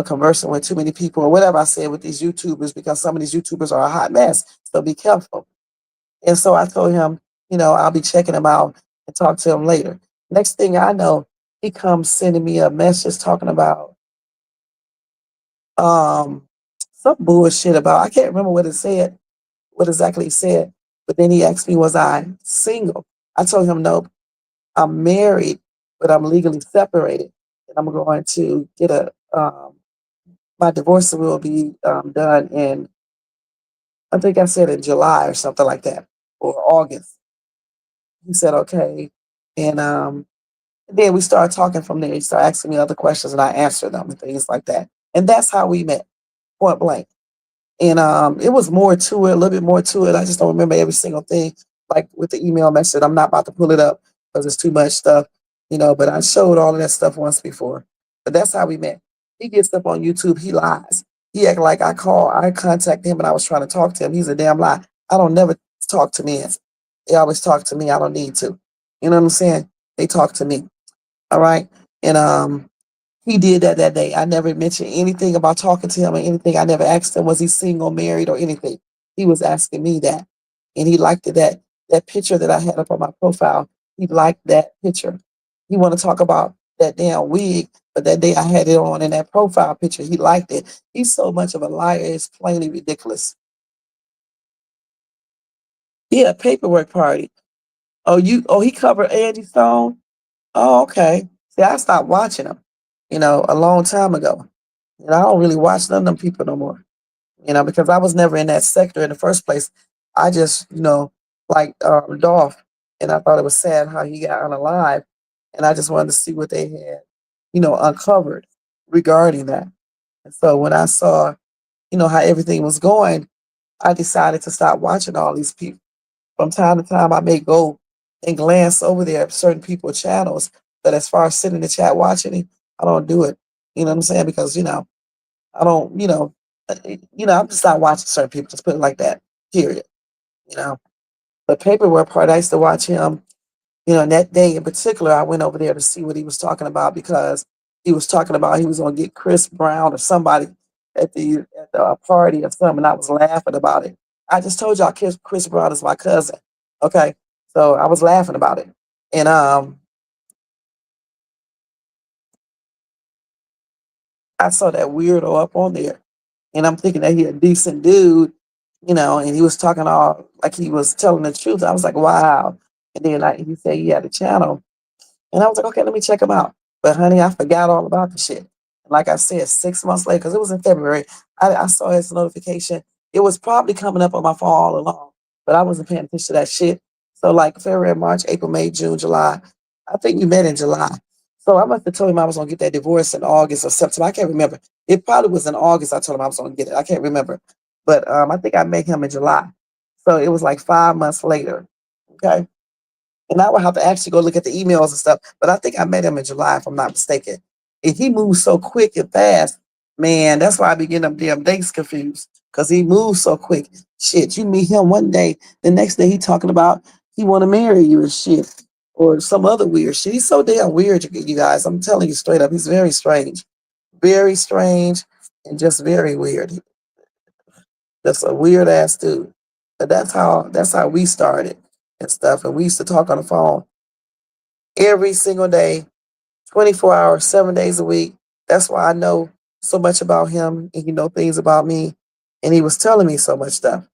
conversing with too many people or whatever I said with these YouTubers because some of these YouTubers are a hot mess. So be careful. And so I told him, I'll be checking him out and talk to him later. Next thing I know, he comes sending me a message talking about some bullshit about, I can't remember what exactly he said, but then he asked me, was I single? I told him, no, I'm married, but I'm legally separated. And I'm going to get my divorce will be done in, I think I said in July or something like that, or August. He said, okay. And then we started talking from there. He started asking me other questions and I answered them and things like that. And that's how we met, point blank. And it was more to it, a little bit more to it. I just don't remember every single thing. Like with the email message, I'm not about to pull it up because it's too much stuff, but I showed all of that stuff once before. But that's how we met. He gets stuff on YouTube, he lies. He act like I contacted him and I was trying to talk to him. He's a damn lie. I don't never talk to men. They always talk to me. I don't need to. You know what I'm saying? They talk to me. All right. And he did that day. I never mentioned anything about talking to him or anything. I never asked him, was he single, married, or anything. He was asking me that. And he liked that picture that I had up on my profile. He liked that picture. He wanted to talk about that damn wig, but that day I had it on in that profile picture. He liked it. He's so much of a liar. It's plainly ridiculous. Yeah, paperwork party. He covered Angie Stone? Oh, okay. See, I stopped watching him, a long time ago. I don't really watch none of them people no more, because I was never in that sector in the first place. I just, like Dolph, and I thought it was sad how he got unalive, and I just wanted to see what they had, uncovered regarding that. And so when I saw, how everything was going, I decided to stop watching all these people. From time to time, I may go and glance over there at certain people's channels, but as far as sitting in the chat watching it, I don't do it. You know what I'm saying? Because I don't, I'm just not watching certain people. Just put it like that. Period. The paperwork part, I used to watch him. And that day in particular, I went over there to see what he was talking about because he was talking about he was going to get Chris Brown or somebody at the party or something. And I was laughing about it. I just told y'all Chris Brown is my cousin. Okay, so I was laughing about it, and I saw that weirdo up on there, and I'm thinking that he a decent dude, and he was talking all like he was telling the truth. I was like, wow. And then he said he had a channel, and I was like, okay, let me check him out. But honey, I forgot all about the shit. Like I said, 6 months later, because it was in February, I saw his notification. It was probably coming up on my phone all along, but I wasn't paying attention to that shit. So like February, March, April, May, June, July. I think we met in July. So I must have told him I was gonna get that divorce in August or September. I can't remember. It probably was in August. I told him I was gonna get it. I can't remember. But I think I met him in July. So it was like 5 months later. Okay. And I would have to actually go look at the emails and stuff. But I think I met him in July, if I'm not mistaken. And he moves so quick and fast, man, that's why I be getting them damn dates confused. Because he moves so quick. Shit, you meet him one day, the next day he talking about he want to marry you and shit. Or some other weird shit. He's so damn weird, you guys. I'm telling you straight up. He's very strange. Very strange and just very weird. Just a weird ass dude. But that's how we started and stuff. And we used to talk on the phone every single day, 24 hours, 7 days a week. That's why I know so much about him and he know things about me. And he was telling me so much stuff.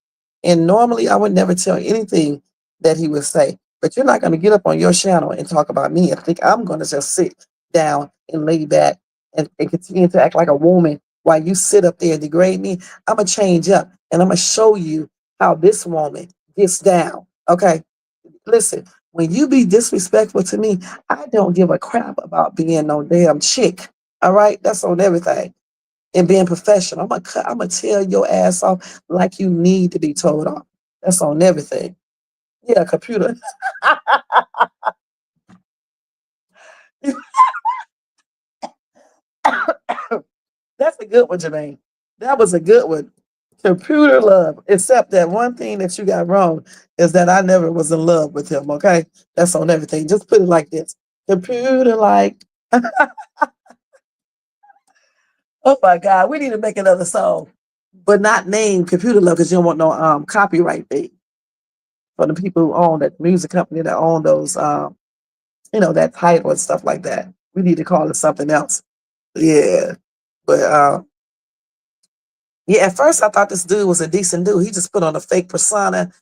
And normally I would never tell anything that he would say. But you're not going to get up on your channel and talk about me. I think I'm going to just sit down and lay back and continue to act like a woman while you sit up there and degrade me. I'm going to change up and I'm going to show you how this woman gets down. Okay? Listen, when you be disrespectful to me, I don't give a crap about being no damn chick. All right, that's on everything. And being professional. I'm gonna tell your ass off like you need to be told off. That's on everything. Yeah, computer. That's a good one, Jermaine. That was a good one. Computer love. Except that one thing that you got wrong is that I never was in love with him, okay? That's on everything. Just put it like this. Computer like. Oh my God, we need to make another song. But not name Computer Love because you don't want no copyright fee for the people who own that music company that own those that title and stuff like that. We need to call it something else. Yeah. But yeah, at first I thought this dude was a decent dude. He just put on a fake persona.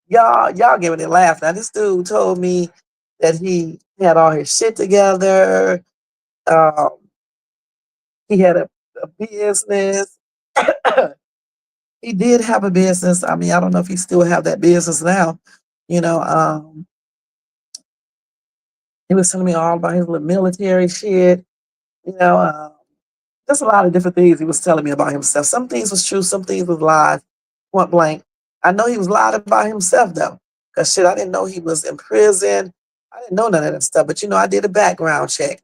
Y'all giving it a laugh. Now this dude told me that he had all his shit together. Um, he had a business. He did have a business. I mean, I don't know if he still have that business now. You know, he was telling me all about his little military shit. You know, just a lot of different things he was telling me about himself. Some things was true, some things was lies. Point blank. I know he was lying about himself though, cause shit, I didn't know he was in prison. I didn't know none of that stuff. But I did a background check.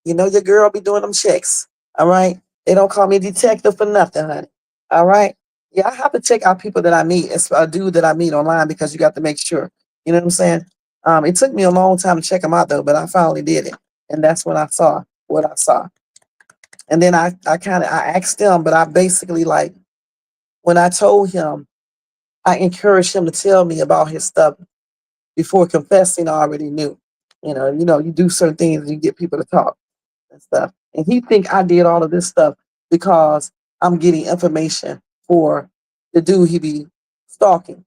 Your girl be doing them checks. All right. They don't call me a detective for nothing, honey. All right. Yeah, I have to check out people that I meet. It's a dude that I meet online because you got to make sure. You know what I'm saying? It took me a long time to check him out though, but I finally did it. And that's when I saw what I saw. And then I asked him, but I basically when I told him, I encouraged him to tell me about his stuff before confessing. I already knew. You do certain things and you get people to talk and stuff. And he think I did all of this stuff because I'm getting information for the dude he be stalking.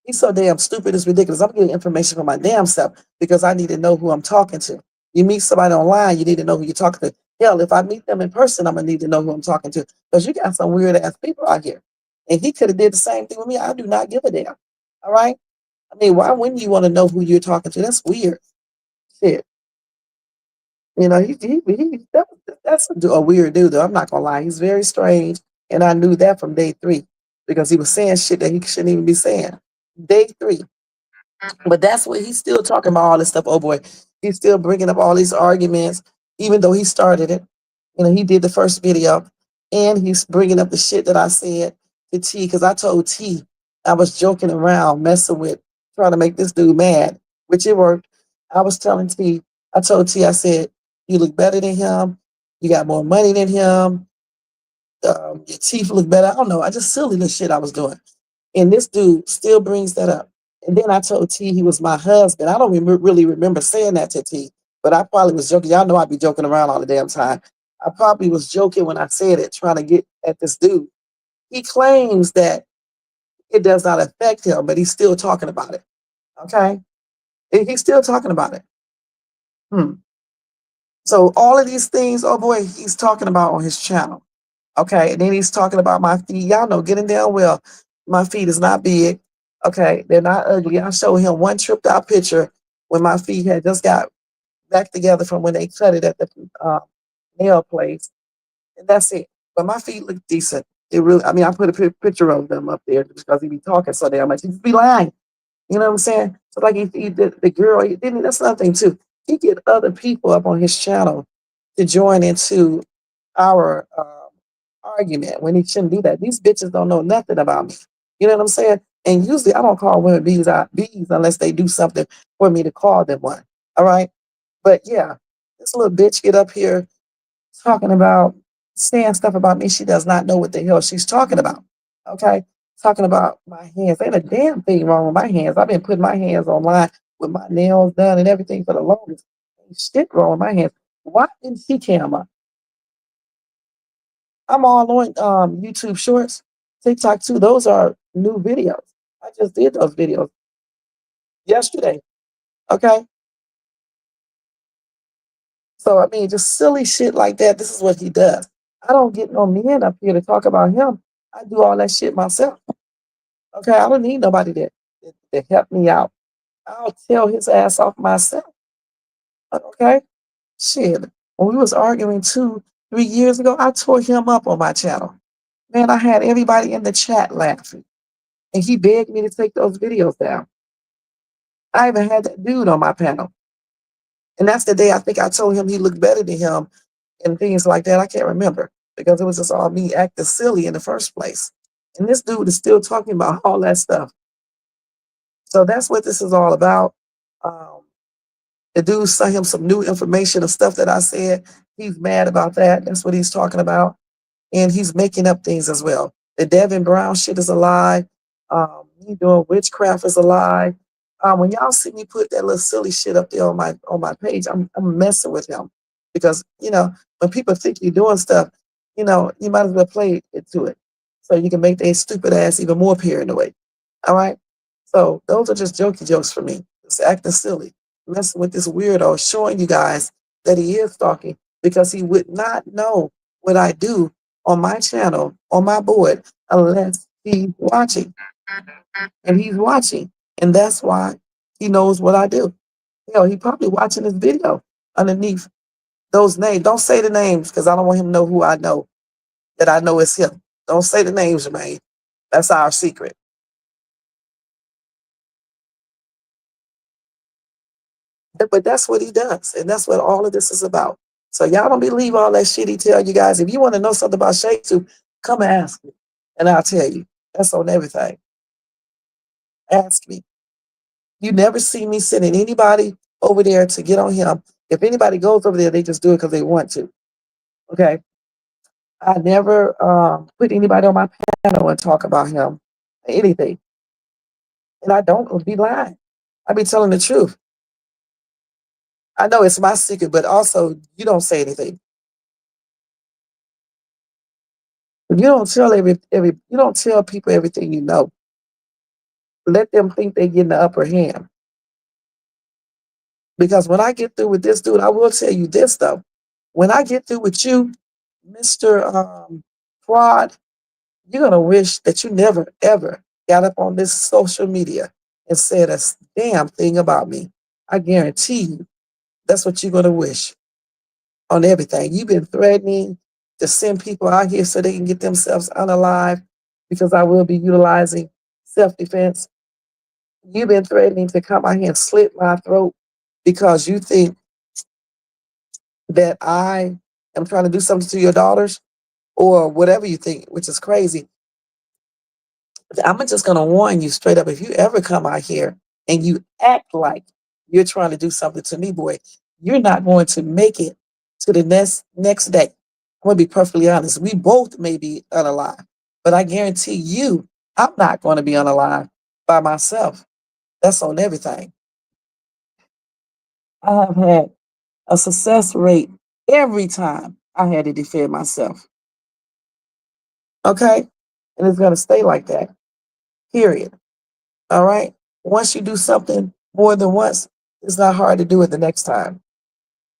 He's so damn stupid, it's ridiculous. I'm getting information for my damn self because I need to know who I'm talking to. You meet somebody online, you need to know who you're talking to. Hell, if I meet them in person, I'm gonna need to know who I'm talking to because you got some weird ass people out here. And he could have did the same thing with me. I do not give a damn. All right. I mean, why wouldn't you want to know who you're talking to? That's weird. Shit. That's a weird dude though. I'm not gonna lie. He's very strange. And I knew that from day 3 because he was saying shit that he shouldn't even be saying. Day 3. But that's what he's still talking about all this stuff. Oh boy, he's still bringing up all these arguments, even though he started it. He did the first video, and he's bringing up the shit that I said to T because I told T I was joking around, messing with, trying to make this dude mad, which it worked. I was telling T, I told T, I said, you look better than him, you got more money than him, your teeth look better. I don't know, I just silly the shit I was doing. And this dude still brings that up. And then I told T he was my husband. I don't really remember saying that to T, but I probably was joking. Y'all know I be joking around all the damn time. I probably was joking when I said it, trying to get at this dude. He claims that it does not affect him, but he's still talking about it. Okay? He's still talking about it. So all of these things, oh boy, he's talking about on his channel. Okay, and then he's talking about my feet. Y'all know, getting down well, my feet is not big. Okay, they're not ugly. I showed him one tripped out picture when my feet had just got back together from when they cut it at the nail place, and that's it. But my feet look decent. It really, I mean, I put a picture of them up there because he be talking so damn much. He be lying. You know what I'm saying? So like the girl, that's another thing too. He get other people up on his channel to join into our argument when he shouldn't do that. These bitches don't know nothing about me. You know what I'm saying? And usually I don't call women bees unless they do something for me to call them one. All right. But yeah, this little bitch get up here talking about saying stuff about me. She does not know what the hell she's talking about. Okay. Talking about my hands. Ain't a damn thing wrong with my hands. I've been putting my hands online with my nails done and everything for the longest. Ain't shit wrong with my hands. Why didn't she cam up? I'm all on YouTube Shorts, TikTok too. Those are new videos. I just did those videos yesterday. Okay. So I mean, just silly shit like that. This is what he does. I don't get no men up here to talk about him. I do all that shit myself. Okay, I don't need nobody to help me out. I'll tell his ass off myself. Okay, shit. When we was arguing too, 3 years ago, I tore him up on my channel. Man, I had everybody in the chat laughing. And he begged me to take those videos down. I even had that dude on my panel. And that's the day I think I told him he looked better than him and things like that. I can't remember because it was just all me acting silly in the first place. And this dude is still talking about all that stuff. So that's what this is all about. The dude sent him some new information of stuff that I said. He's mad about that. That's what he's talking about. And he's making up things as well. The Devin Brown shit is a lie. Me doing witchcraft is a lie. When y'all see me put that little silly shit up there on my page, I'm messing with him. Because, when people think you're doing stuff, you might as well play into it. So you can make their stupid ass even more paranoid. All right? So those are just jokey jokes for me. It's acting silly. Messing with this weirdo, showing you guys that he is stalking because he would not know what I do on my channel, on my board, unless he's watching. And he's watching. And that's why he knows what I do. He probably watching this video underneath those names. Don't say the names because I don't want him to know who I know, that I know it's him. Don't say the names, Jermaine. That's our secret. But that's what he does. And that's what all of this is about. So y'all don't believe all that shit he tell you guys. If you want to know something about Shays, come and ask me. And I'll tell you. That's on everything. Ask me. You never see me sending anybody over there to get on him. If anybody goes over there, they just do it because they want to. Okay? I never put anybody on my panel and talk about him. Anything. And I don't be lying. I be telling the truth. I know it's my secret, but also you don't say anything. You don't tell you don't tell people everything you know. Let them think they get the upper hand. Because when I get through with this dude, I will tell you this though. When I get through with you, Mr. Fraud, you're gonna wish that you never ever got up on this social media and said a damn thing about me. I guarantee you, that's what you're gonna wish on everything. You've been threatening to send people out here so they can get themselves unalive because I will be utilizing self-defense. You've been threatening to come out here and slit my throat because you think that I am trying to do something to your daughters or whatever you think, which is crazy. I'm just going to warn you straight up. If you ever come out here and you act like you're trying to do something to me, boy, you're not going to make it to the next day. I'm going to be perfectly honest. We both may be unalive, but I guarantee you, I'm not going to be unalive by myself. That's on everything. I have had a success rate every time I had to defend myself. Okay? And it's going to stay like that. Period. All right? Once you do something more than once, it's not hard to do it the next time.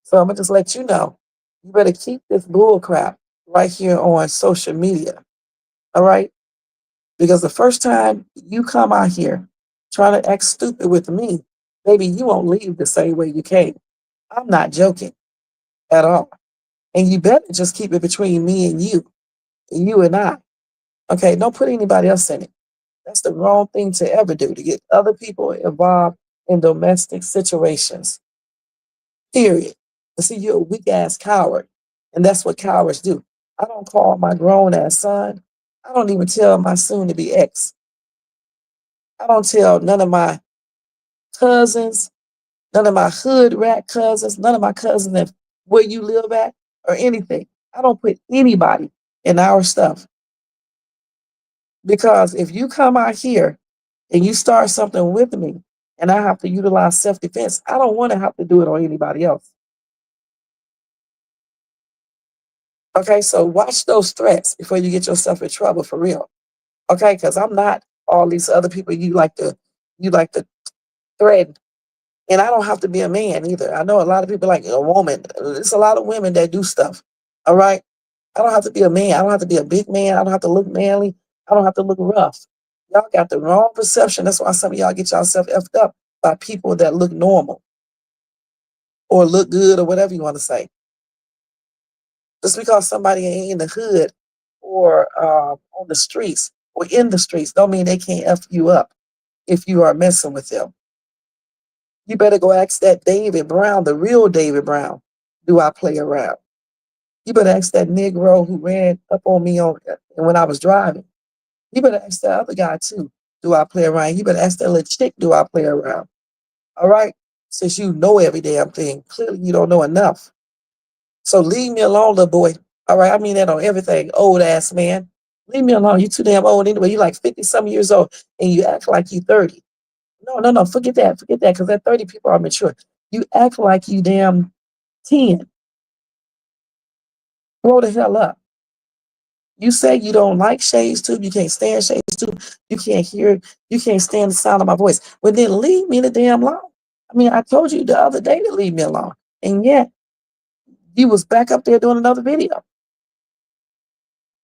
So I'm going to just let you know, you better keep this bull crap right here on social media. All right? Because the first time you come out here trying to act stupid with me, baby, you won't leave the same way you came. I'm not joking at all. And you better just keep it between me and you and I. Okay, don't put anybody else in it. That's the wrong thing to ever do, to get other people involved in domestic situations. Period. But see, you're a weak ass coward. And that's what cowards do. I don't call my grown ass son. I don't even tell my soon to be ex. I don't tell none of my cousins, none of my hood rat cousins, none of my cousins that where you live at or anything. I don't put anybody in our stuff. Because if you come out here and you start something with me and I have to utilize self-defense, I don't want to have to do it on anybody else. Okay, so watch those threats before you get yourself in trouble for real. Okay, because I'm not all these other people you like to threaten. And I don't have to be a man either. I know a lot of people like a woman. There's a lot of women that do stuff. All right. I don't have to be a man. I don't have to be a big man. I don't have to look manly. I don't have to look rough. Y'all got the wrong perception. That's why some of y'all get yourself effed up by people that look normal or look good or whatever you want to say. Just because somebody ain't in the hood or on the streets or in the streets, don't mean they can't F you up if you are messing with them. You better go ask that David Brown, the real David Brown, do I play around? You better ask that Negro who ran up on me when I was driving. You better ask that other guy too, do I play around? You better ask that little chick, do I play around? All right? Since you know every damn thing, clearly you don't know enough. So leave me alone, little boy. All right, I mean that on everything, old ass man. Leave me alone. You too damn old anyway. You like 50-some years old and you act like you 30. No, forget that, because that 30 people are mature. You act like you damn 10. Grow the hell up. You say you don't like Shays Tube, you can't stand Shays Tube, you can't stand the sound of my voice. Well, then leave me the damn alone. I mean, I told you the other day to leave me alone. And yet, you was back up there doing another video.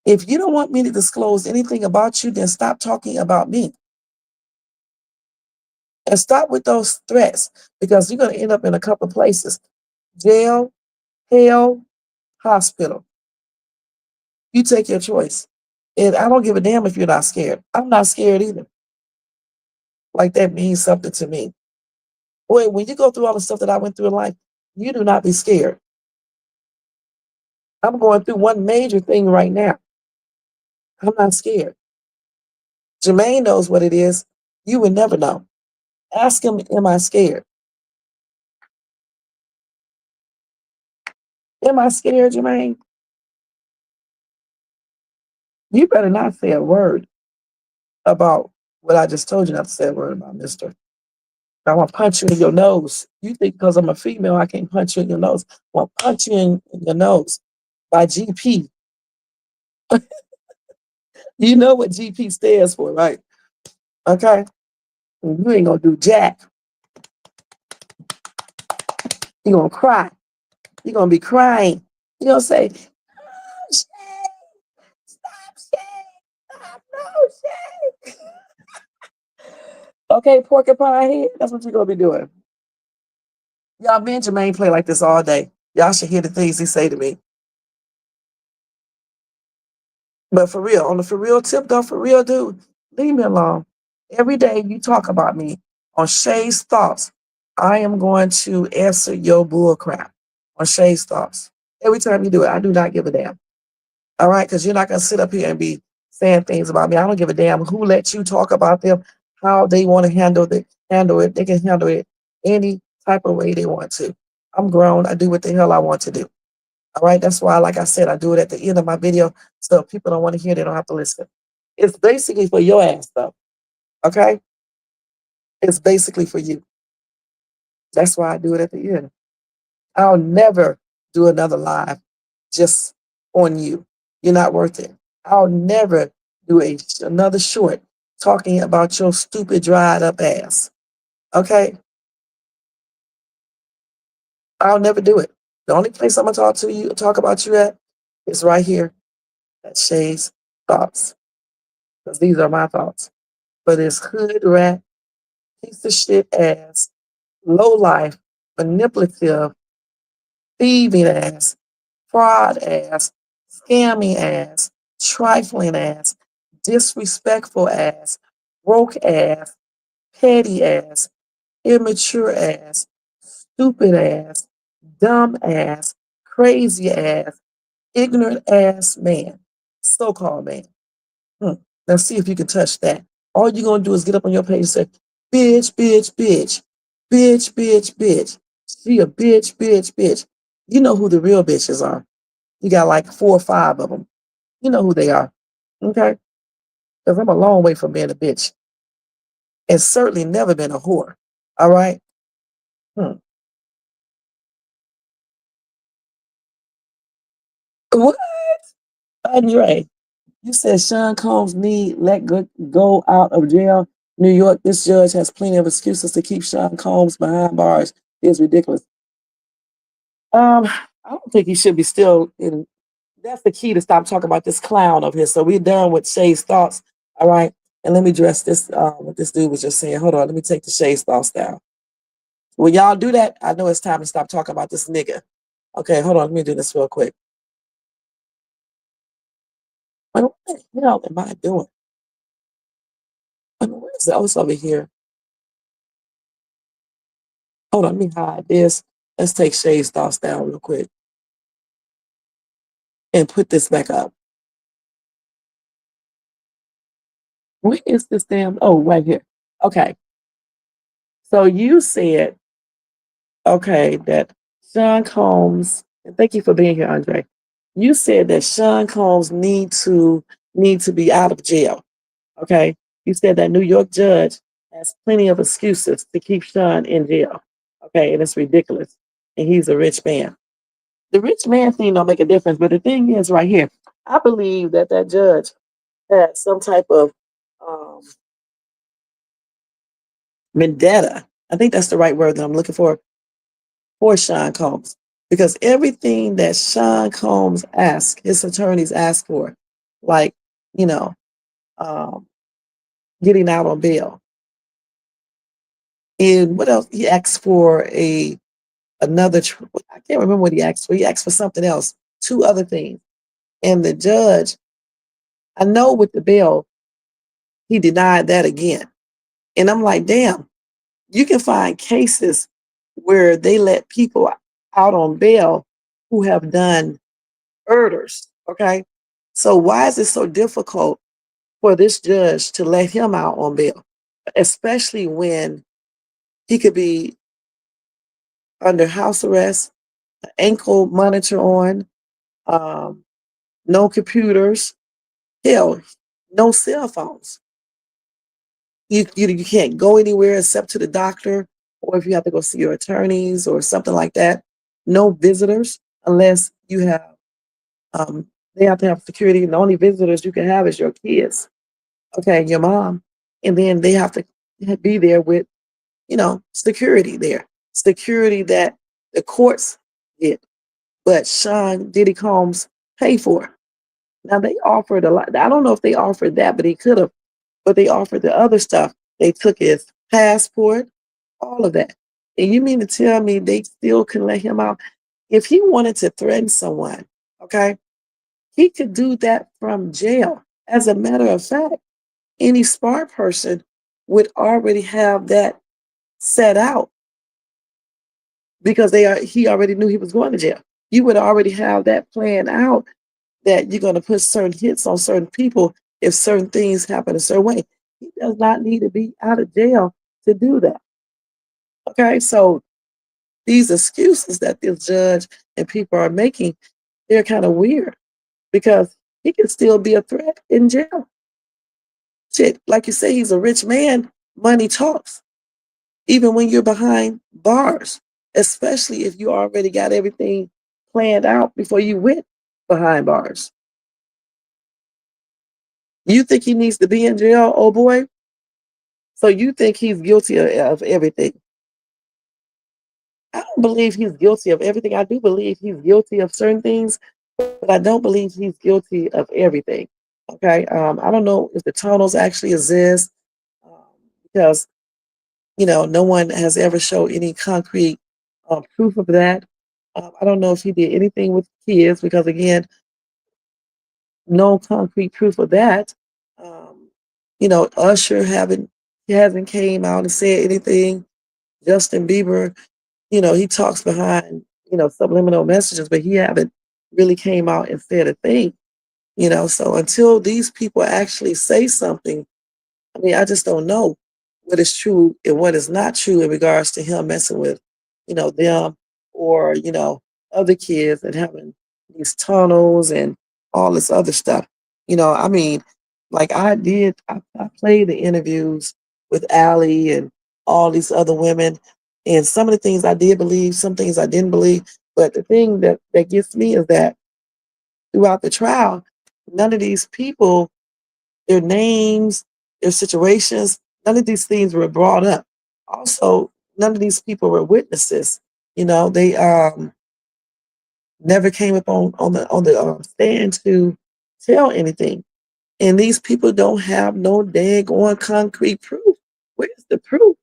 If you don't want me to disclose anything about you, then stop talking about me. And stop with those threats, because you're going to end up in a couple of places. Jail, hell, hospital. You take your choice. And I don't give a damn if you're not scared. I'm not scared either. Like that means something to me. Boy, when you go through all the stuff that I went through in life, you do not be scared. I'm going through one major thing right now. I'm not scared. Jermaine knows what it is. You would never know. Ask him, am I scared? Am I scared, Jermaine? You better not say a word about what I just told you not to say a word about, mister. I'm going to punch you in your nose. You think because I'm a female, I can't punch you in your nose. I'm going to punch you in your nose by GP. You know what GP stands for, right? Okay? You ain't going to do jack. You're going to cry. You're going to be crying. You're going to say, oh, Shay, stop, Shay. Stop, no, Shay. Okay, porcupine head, that's what you're going to be doing. Y'all, me and Jermaine play like this all day. Y'all should hear the things he say to me. But for real, on the for real tip though, for real, dude, leave me alone. Every day you talk about me on Shays Thoughts, I am going to answer your bull crap on Shays Thoughts. Every time you do it, I do not give a damn. All right, because you're not going to sit up here and be saying things about me. I don't give a damn who lets you talk about them, how they want to handle it. They can handle it any type of way they want to. I'm grown. I do what the hell I want to do. All right, that's why, like I said, I do it at the end of my video, so if people don't want to hear, they don't have to listen. It's basically for your ass, though. Okay? It's basically for you. That's why I do it at the end. I'll never do another live just on you. You're not worth it. I'll never do another short talking about your stupid dried up ass. Okay? I'll never do it. The only place I'm gonna talk about you at is right here at Shays Thoughts. Because these are my thoughts. But it's hood rat, piece of shit ass, low life, manipulative, thieving ass, fraud ass, scamming ass, trifling ass, disrespectful ass, broke ass, petty ass, immature ass, stupid ass, dumb ass, crazy ass, ignorant ass man, so-called man. Now see if you can touch that. All you're gonna do is get up on your page and say, bitch, bitch, bitch, bitch, bitch, bitch. She a bitch, bitch, bitch. You know who the real bitches are. You got like 4 or 5 of them. You know who they are. Okay? Because I'm a long way from being a bitch. And certainly never been a whore. All right? What? Andre, you said Sean Combs need let go out of jail. New York, this judge has plenty of excuses to keep Sean Combs behind bars. It's ridiculous. I don't think he should be still in. That's the key to stop talking about this clown of his. So we're done with Shays Thoughts. All right. And let me address this, what this dude was just saying. Hold on. Let me take the Shays Thoughts down. When y'all do that, I know it's time to stop talking about this nigga. Okay, hold on. Let me do this real quick. Like, what the hell am I doing? Where's the else over here? Hold on, let me hide this. Let's take Shays Thoughts down real quick and put this back up. Where is this damn? Oh, right here. Okay. So you said, okay, that Sean Combs, and thank you for being here, Andre. You said that Sean Combs need to be out of jail. Okay. You said that New York judge has plenty of excuses to keep Sean in jail. Okay, and it's ridiculous. And he's a rich man. The rich man thing don't make a difference, but the thing is right here, I believe that that judge had some type of um, vendetta. I think that's the right word that I'm looking for Sean Combs. Because everything that Sean Combs asked, his attorneys asked for, like, you know, um, getting out on bail. And what else? He asked for another, I can't remember what he asked for. He asked for something else, two other things. And the judge, I know with the bail, he denied that again. And I'm like, damn, you can find cases where they let people out on bail who have done murders. Okay. So why is it so difficult for this judge to let him out on bail, especially when he could be under house arrest, ankle monitor on, no computers, hell, no cell phones. You can't go anywhere except to the doctor, or if you have to go see your attorneys or something like that. No visitors unless you have. They have to have security, and the only visitors you can have is your kids, okay, and your mom, and then they have to be there with, security there, security that the courts get, but Sean Diddy Combs pay for. Now they offered a lot. I don't know if they offered that, but he could have. But they offered the other stuff. They took his passport, all of that. And you mean to tell me they still can let him out? If he wanted to threaten someone, okay, he could do that from jail. As a matter of fact, any smart person would already have that set out because he already knew he was going to jail. You would already have that plan out that you're going to put certain hits on certain people if certain things happen a certain way. He does not need to be out of jail to do that. Okay, so these excuses that this judge and people are making, they're kind of weird because he can still be a threat in jail. Shit, like you say, he's a rich man, money talks. Even when you're behind bars, especially if you already got everything planned out before you went behind bars. You think he needs to be in jail, oh boy? So you think he's guilty of everything? I don't believe he's guilty of everything. I do believe he's guilty of certain things, but I don't believe he's guilty of everything. Okay, I don't know if the tunnels actually exist because no one has ever showed any concrete proof of that. I don't know if he did anything with kids because again, no concrete proof of that. Usher hasn't came out and said anything. Justin Bieber, he talks behind, subliminal messages, but he haven't really came out and said a thing, so until these people actually say something, I mean, I just don't know what is true and what is not true in regards to him messing with, them or, other kids and having these tunnels and all this other stuff. I mean, like I played the interviews with Allie and all these other women. And some of the things I did believe, some things I didn't believe. But the thing that gets me is that throughout the trial, none of these people, their names, their situations, none of these things were brought up. Also, none of these people were witnesses. They never came up on the stand to tell anything. And these people don't have no daggone concrete proof. Where's the proof?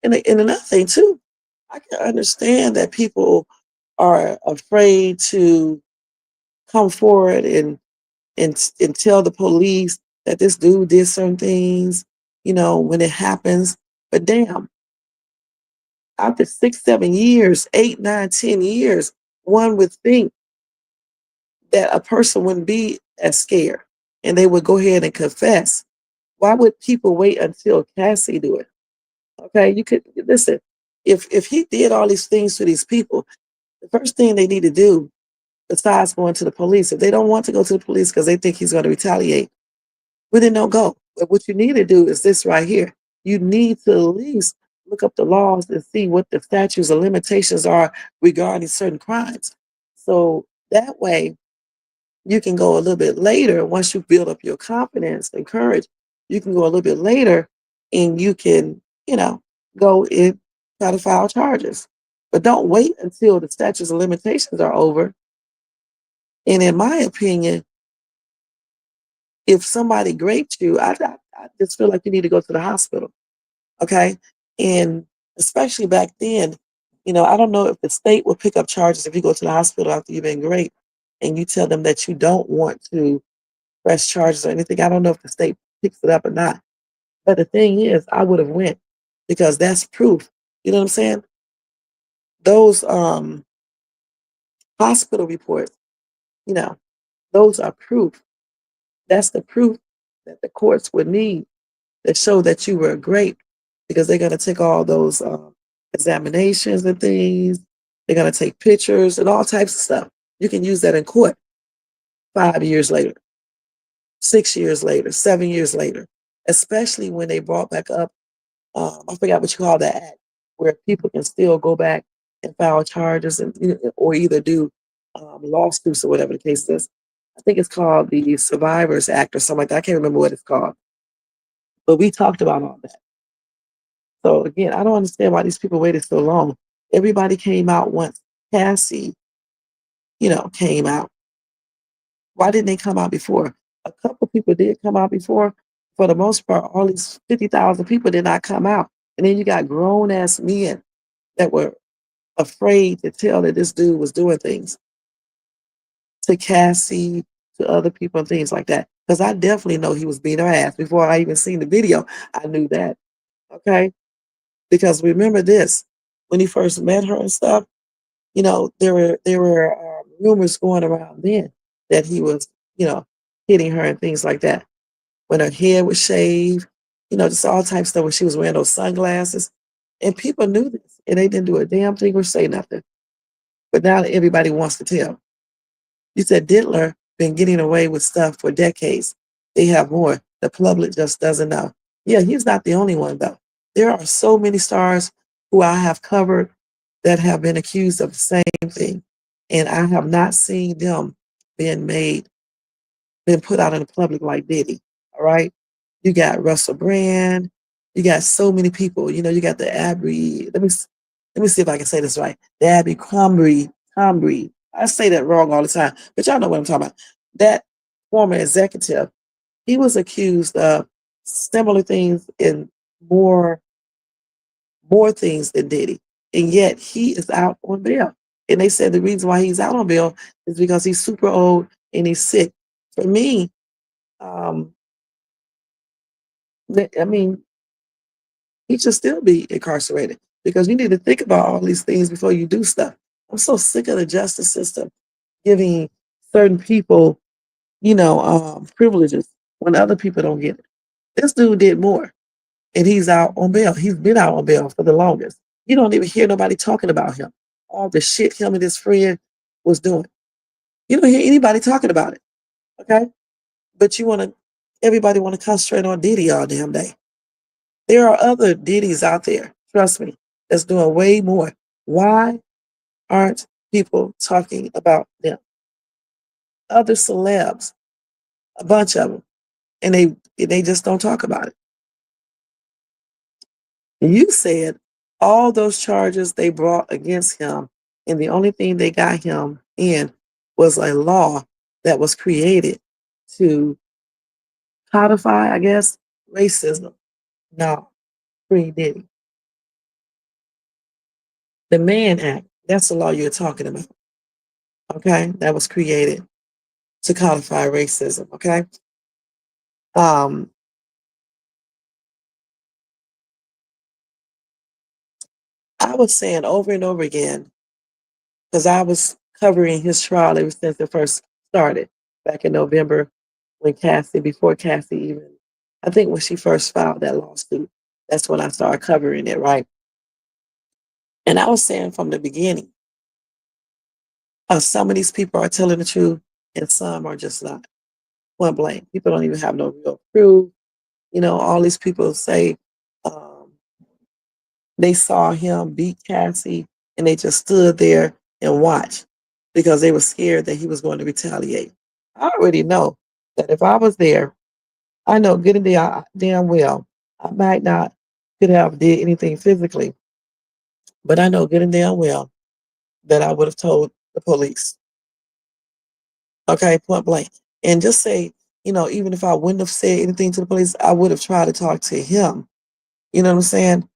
And another thing too, I can understand that people are afraid to come forward and and tell the police that this dude did certain things, when it happens. But damn, after 6, 7 years, 8, 9, 10 years, one would think that a person wouldn't be as scared and they would go ahead and confess. Why would people wait until Cassie do it? Okay, you could listen. If he did all these things to these people, the first thing they need to do, besides going to the police, if they don't want to go to the police because they think he's going to retaliate, well, then don't go. But what you need to do is this right here. You need to at least look up the laws and see what the statutes or limitations are regarding certain crimes. So that way, you can go a little bit later once you build up your confidence and courage. You can go a little bit later and you can, go and try to file charges. But don't wait until the statutes of limitations are over. And in my opinion, if somebody raped you, I just feel like you need to go to the hospital. Okay. And especially back then, I don't know if the state will pick up charges if you go to the hospital after you've been raped and you tell them that you don't want to press charges or anything. I don't know if the state picks it up or not. But the thing is, I would have went because that's proof. You know what I'm saying? Those hospital reports, those are proof. That's the proof that the courts would need that show that you were great, because they're going to take all those examinations and things. They're going to take pictures and all types of stuff. You can use that in court 5 years later, 6 years later, 7 years later, especially when they brought back up, I forgot what you call that act, where people can still go back and file charges and or either do lawsuits or whatever the case is. I think it's called the Survivors Act or something like that. I can't remember what it's called. But we talked about all that. So again, I don't understand why these people waited so long. Everybody came out once Cassie, came out. Why didn't they come out before? A couple people did come out before. For the most part, all these 50,000 people did not come out. And then you got grown ass men that were afraid to tell that this dude was doing things to Cassie, to other people and things like that. Because I definitely know he was beating her ass before I even seen the video. I knew that. Okay. Because remember this, when he first met her and stuff, there were rumors going around then that he was, hitting her and things like that. When her hair was shaved, just all types of stuff when she was wearing those sunglasses. And people knew this and they didn't do a damn thing or say nothing. But now everybody wants to tell. You said Diddler been getting away with stuff for decades. They have more. The public just doesn't know. Yeah, he's not the only one though. There are so many stars who I have covered that have been accused of the same thing. And I have not seen them been put out in the public like Diddy. All right. You got Russell Brand. You got so many people. You got the Abby. Let me see if I can say this right. The Abby Comrie. I say that wrong all the time, but y'all know what I'm talking about. That former executive, he was accused of similar things and more things than Diddy. And yet he is out on bail. And they said the reason why he's out on bail is because he's super old and he's sick. For me, he should still be incarcerated because you need to think about all these things before you do stuff. I'm so sick of the justice system giving certain people, privileges when other people don't get it. This dude did more and he's out on bail. He's been out on bail for the longest. You don't even hear nobody talking about him. All the shit him and his friend was doing. You don't hear anybody talking about it. Okay? But everybody want to concentrate on Diddy all damn day. There are other Diddys out there, trust me, that's doing way more. Why aren't people talking about them? Other celebs, a bunch of them, and they just don't talk about it. You said all those charges they brought against him, and the only thing they got him in was a law that was created to codify, I guess, racism. No, free Diddy. The Mann Act, that's the law you're talking about. Okay, that was created to codify racism, okay? I was saying over and over again, because I was covering his trial ever since it first started back in November before Cassie even, I think when she first filed that lawsuit, that's when I started covering it, right? And I was saying from the beginning, some of these people are telling the truth and some are just not. Point blank. People don't even have no real proof. You know, all these people say they saw him beat Cassie and they just stood there and watched because they were scared that he was going to retaliate. I already know that if I was there, I know good and damn well I might not could have did anything physically, but I know good and damn well that I would have told the police. Okay, point blank. And just say, you know, even if I wouldn't have said anything to the police, I would have tried to talk to him. You know what I'm saying?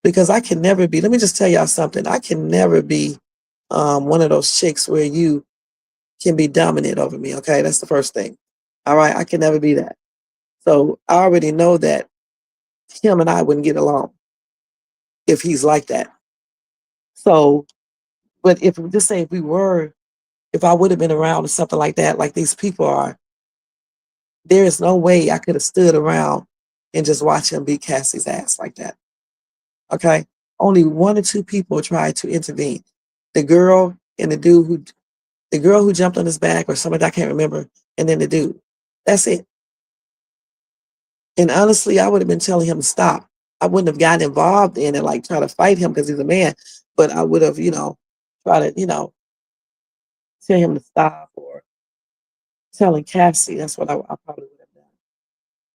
Because I can never be, let me just tell y'all something. I can never be one of those chicks where you can be dominant over me. Okay, that's the first thing. All right, I can never be that. So I already know that him and I wouldn't get along if he's like that. So, but if just say if I would have been around or something like that, like these people are, there is no way I could have stood around and just watch him beat Cassie's ass like that. Okay? Only one or two people tried to intervene. The girl and the girl who jumped on his back or somebody I can't remember, and then the dude. That's it. And honestly, I would have been telling him to stop. I wouldn't have gotten involved in it, like try to fight him because he's a man, but I would have, try to, tell him to stop or telling Cassie. That's what I probably would have done.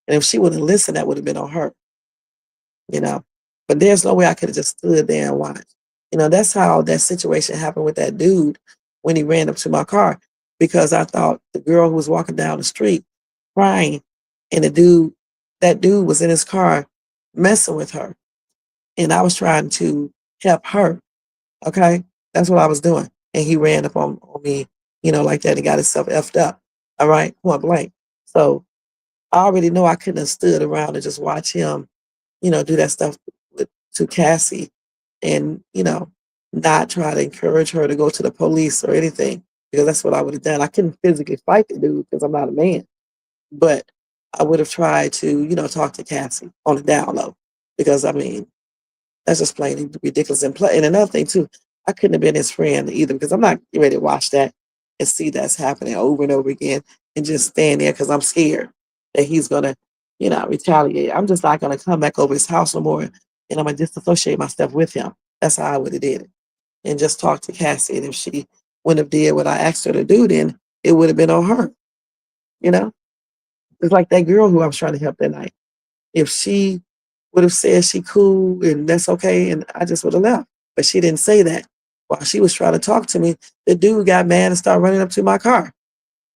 And if she wouldn't listen, that would have been on her, you know. But there's no way I could have just stood there and watched. You know, that's how that situation happened with that dude when he ran up to my car because I thought the girl who was walking down the street crying and that dude was in his car messing with her. And I was trying to help her. Okay? That's what I was doing. And he ran up on me, like that and got himself effed up. All right? Point blank. So I already know I couldn't have stood around and just watch him, do that stuff to Cassie and, not try to encourage her to go to the police or anything because that's what I would have done. I couldn't physically fight the dude because I'm not a man, but I would have tried to, talk to Cassie on the down low because, I mean, that's just plain ridiculous. And another thing, too, I couldn't have been his friend either because I'm not ready to watch that and see that's happening over and over again and just stand there because I'm scared that he's going to, retaliate. I'm just not going to come back over his house no more and I'm going to disassociate myself with him. That's how I would have did it. And just talk to Cassie. And if she wouldn't have did what I asked her to do, then it would have been on her. It's like that girl who I was trying to help that night. If she would have said she cool and that's okay, and I just would have left. But she didn't say that. While she was trying to talk to me, the dude got mad and started running up to my car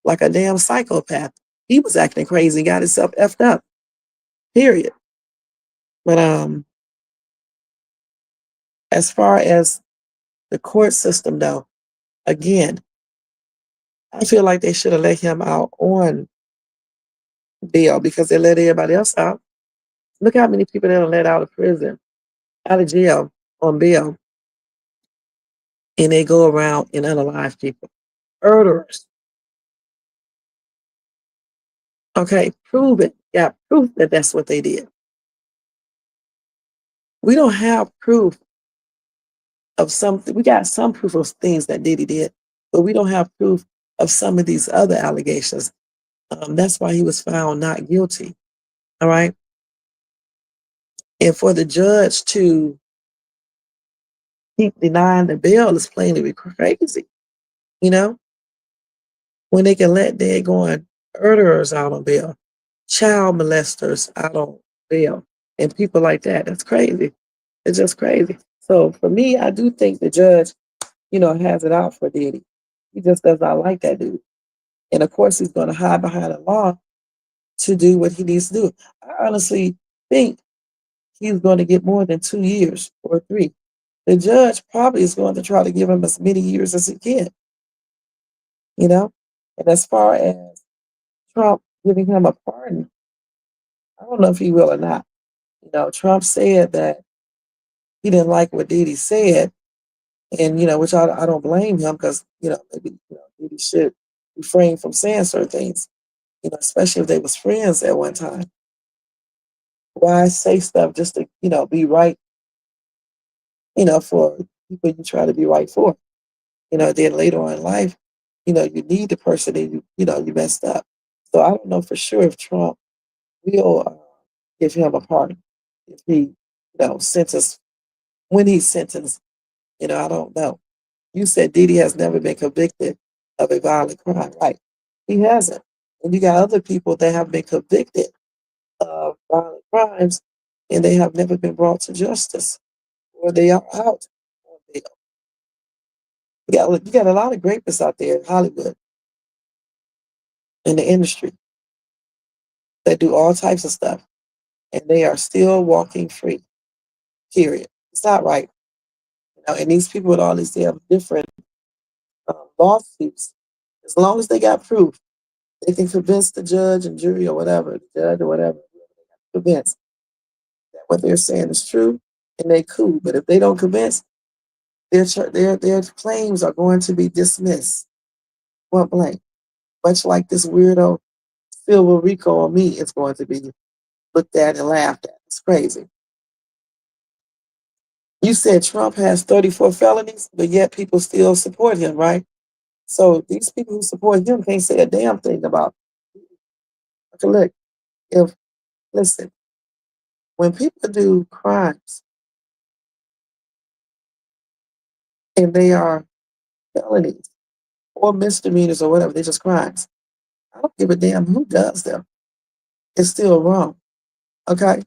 like a damn psychopath. He was acting crazy, got himself effed up. Period. But as far as the court system, though, again, I feel like they should have let him out on bail because they let everybody else out. Look how many people they don't let out of prison, out of jail on bail, and they go around and unalive people. Murderers. Okay, prove it. Got proof that that's what they did. We don't have proof of something. We got some proof of things that Diddy did, but we don't have proof of some of these other allegations. That's why he was found not guilty. All right. And for the judge to keep denying the bail is plainly crazy. When they can let dead going murderers out on bail, child molesters out on bail, and people like that. That's crazy. It's just crazy. So for me, I do think the judge, has it out for Diddy. He just does not like that dude. And of course, he's going to hide behind the law to do what he needs to do. I honestly think he's going to get more than 2 years or 3. The judge probably is going to try to give him as many years as he can. you know? And as far as Trump giving him a pardon, I don't know if he will or not. You know, Trump said that he didn't like what Diddy said, and which I don't blame him because maybe Diddy should refrain from saying certain things. Especially if they was friends at one time. Why say stuff just to be right? For people you try to be right for. Then later on in life, you need the person that you messed up. So I don't know for sure if Trump will give him a pardon if he sentence when he's sentenced. I don't know. You said Diddy has never been convicted of a violent crime, right? He hasn't. And you got other people that have been convicted of violent crimes and they have never been brought to justice or they are out on bail. You got a lot of rapists out there in Hollywood in the industry that do all types of stuff and they are still walking free. Period. It's not right. And these people with all these they have different lawsuits. As long as they got proof, they can convince the judge and jury or whatever, the judge or whatever, convince that what they're saying is true, and they cool. But if they don't convince, their claims are going to be dismissed. Point blank. Much like this weirdo Silver Rico on me is going to be looked at and laughed at. It's crazy. You said Trump has 34 felonies, but yet people still support him, right? So these people who support him can't say a damn thing about it. Okay, look, listen, when people do crimes and they are felonies or misdemeanors or whatever, they're just crimes. I don't give a damn who does them. It's still wrong. Okay?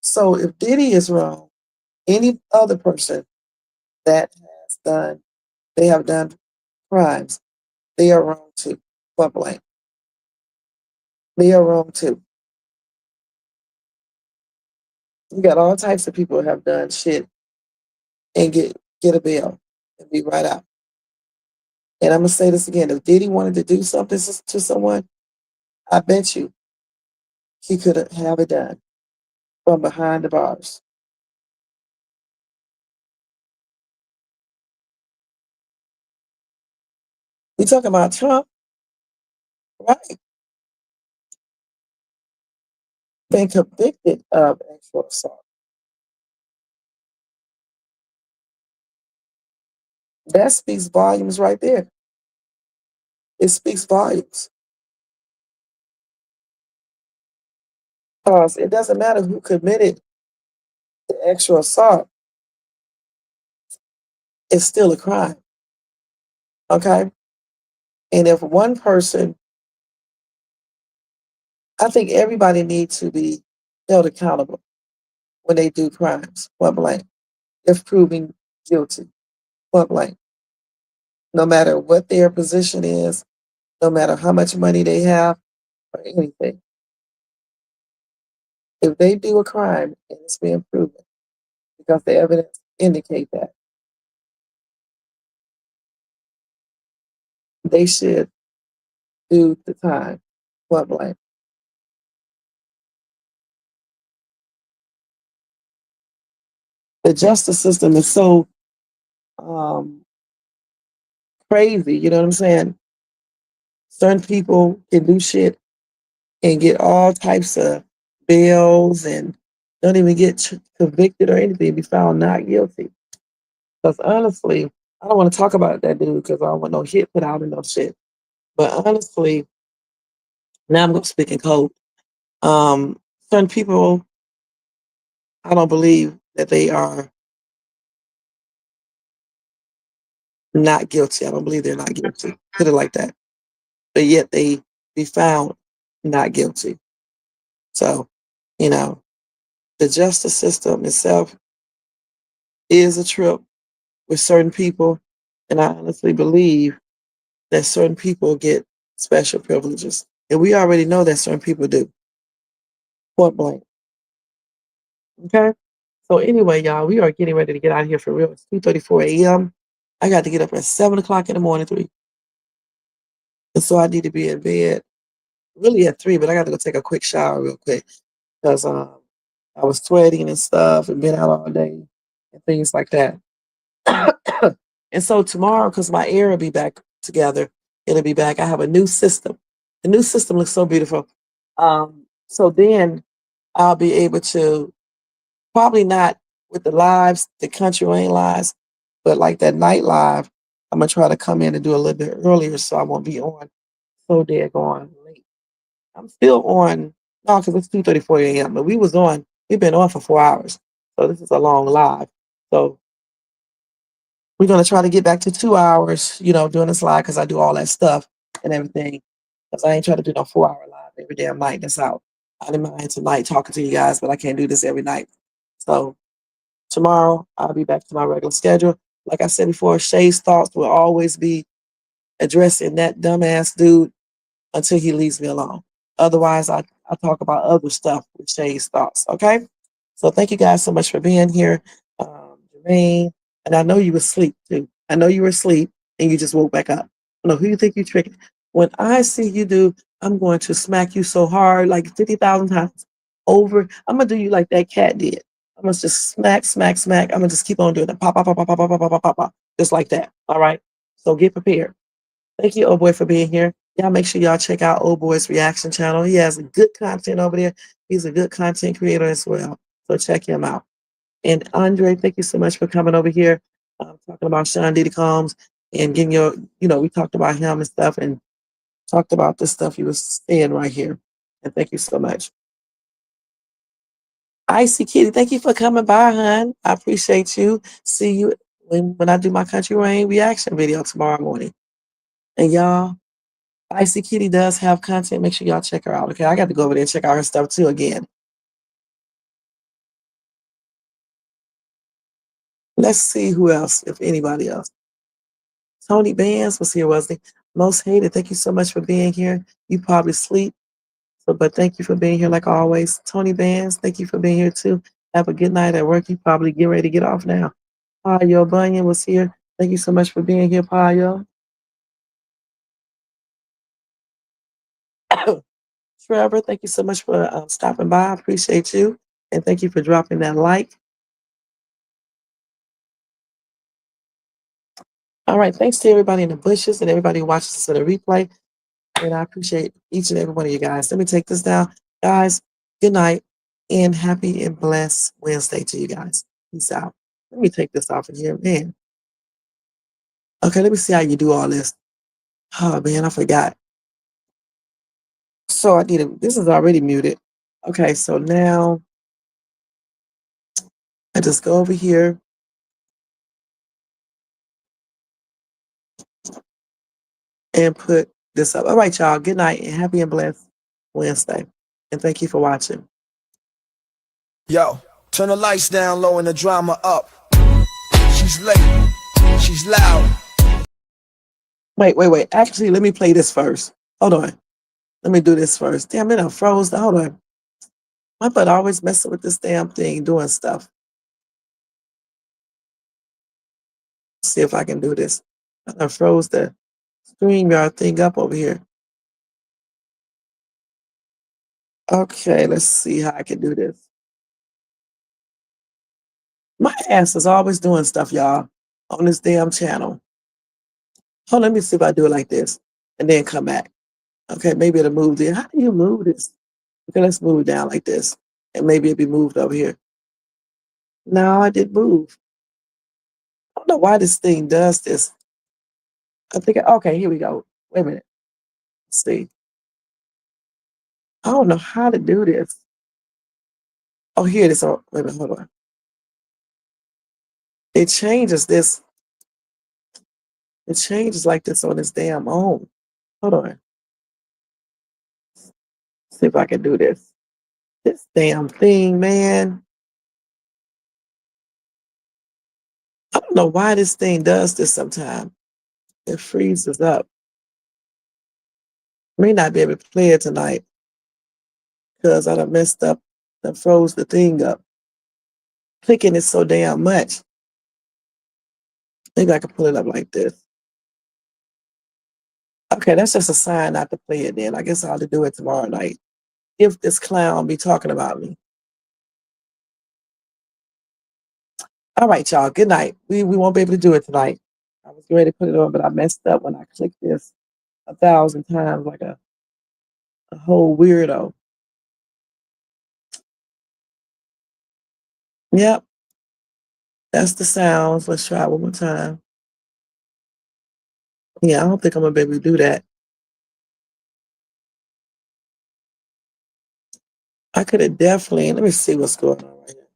So if Diddy is wrong, any other person that they have done crimes, they are wrong too. Point blank. They are wrong too. You got all types of people who have done shit and get a bail and be right out. And I'm gonna say this again: if Diddy wanted to do something to someone, I bet you he could have it done from behind the bars. We talking about Trump, right? Been convicted of sexual assault. That speaks volumes right there. It speaks volumes. Because it doesn't matter who committed the sexual assault, it's still a crime. Okay? And if one person, I think everybody needs to be held accountable when they do crimes, point blank, if proven guilty, point blank. No matter what their position is, no matter how much money they have, or anything. If they do a crime and it's being proven, because the evidence indicate that, they should do the time, point blank. The justice system is so crazy, you know what I'm saying? Certain people can do shit and get all types of bails and don't even get convicted or anything, be found not guilty. Because honestly, I don't want to talk about that dude because I don't want no hit put out and no shit. But honestly, now I'm going to speak in code. Certain people, I don't believe that they are not guilty. I don't believe they're not guilty. Put it like that. But yet they be found not guilty. So, the justice system itself is a trip with certain people. And I honestly believe that certain people get special privileges. And we already know that certain people do. Point blank. Okay? So anyway, y'all, we are getting ready to get out of here for real. It's 2:34 a.m. I got to get up at 7 o'clock in the morning, 3. And so I need to be in bed really at 3, but I got to go take a quick shower real quick because I was sweating and stuff and been out all day and things like that. And so tomorrow, because my air will be back together, it'll be back. I have a new system. The new system looks so beautiful. So then I'll be able to, probably not with the lives, the country rain lives, but like that night live, I'm gonna try to come in and do a little bit earlier so I won't be on so daggone late. I'm still on, no, because it's 2:34 a.m., but we've been on for 4 hours. So this is a long live. So we're gonna try to get back to 2 hours, doing this live because I do all that stuff and everything. Because I ain't trying to do no 4-hour live every damn night that's out. I didn't mind tonight talking to you guys, but I can't do this every night. So tomorrow I'll be back to my regular schedule. Like I said before, Shays Thoughts will always be addressing that dumbass dude until he leaves me alone. Otherwise, I talk about other stuff with Shays Thoughts, okay? So thank you guys so much for being here. Jermaine, and I know you were asleep too. I know you were asleep and you just woke back up. I don't know who you think you tricking. When I see you do, I'm going to smack you so hard, like 50,000 times over. I'm going to do you like that cat did. I'm going to just smack, smack, smack. I'm going to just keep on doing it. Pop, pop, pop, pop, pop, pop, pop, pop, pop, pop. Just like that. All right? So get prepared. Thank you, old boy, for being here. Y'all make sure y'all check out Old Boy's reaction channel. He has good content over there. He's a good content creator as well. So check him out. And Andre, thank you so much for coming over here, talking about Sean Diddy Combs and getting your, we talked about him and stuff and talked about the stuff he was saying right here. And thank you so much. Icy Kitty, thank you for coming by, hon. I appreciate you. See you when I do my Country Rain reaction video tomorrow morning. And y'all, Icy Kitty does have content. Make sure y'all check her out. Okay, I got to go over there and check out her stuff too again. Let's see who else, if anybody else. Tony Bands was here, wasn't he? Most Hated, thank you so much for being here. You probably sleep, but thank you for being here like always. Tony Bands, thank you for being here too. Have a good night at work. You probably get ready to get off now. Payo Bunyan was here. Thank you so much for being here, Payo. Trevor, thank you so much for stopping by. I appreciate you. And thank you for dropping that like. All right, thanks to everybody in the bushes and everybody who watches this on the replay. And I appreciate each and every one of you guys. Let me take this down. Guys, good night and happy and blessed Wednesday to you guys. Peace out. Let me take this off of here, man. Okay, let me see how you do all this. Oh, man, I forgot. So I need to, this is already muted. Okay, so now I just go over here. And put this up. All right, y'all. Good night and happy and blessed Wednesday. And thank you for watching. Yo, turn the lights down low and the drama up. She's late. She's loud. Wait. Actually, let me play this first. Hold on. Let me do this first. Damn it, I froze. Hold on. My butt always messing with this damn thing, doing stuff. See if I can do this. I froze the StreamYard thing up over here. Okay, let's see how I can do this. My ass is always doing stuff, y'all, on this damn channel. Hold on, let me see if I do it like this and then come back. Okay, maybe it'll move there. How do you move this? Okay, let's move it down like this. And maybe it'll be moved over here. No, I didn't move. I don't know why this thing does this. I think, okay, here we go. Wait a minute. Let's see. I don't know how to do this. Oh, here it is. Oh, wait a minute, hold on. It changes this. It changes like this on its damn own. Hold on. See if I can do this. This damn thing, man. I don't know why this thing does this sometimes. It freezes up. May not be able to play it tonight because I done messed up and froze the thing up. Clicking it so damn much. Maybe I can pull it up like this. Okay, that's just a sign not to play it then. I guess I'll have to do it tomorrow night. If this clown be talking about me. All right, y'all. Good night. We won't be able to do it tonight. I was ready to put it on, but I messed up when I clicked this 1,000 times like a whole weirdo. Yep. That's the sounds. Let's try it one more time. Yeah, I don't think I'm gonna be able to do that. I could have definitely, let me see what's going on right here.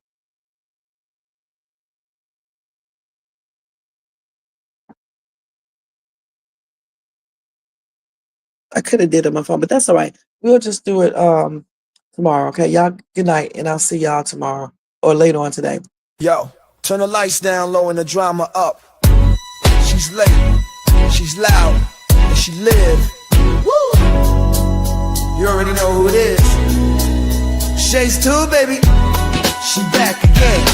I could have did it on my phone, but that's all right. We'll just do it tomorrow, okay? Y'all, good night, and I'll see y'all tomorrow or later on today. Yo, turn the lights down low and the drama up. She's late, she's loud, and she live. Woo! You already know who it is. Shays 2, baby. She back again.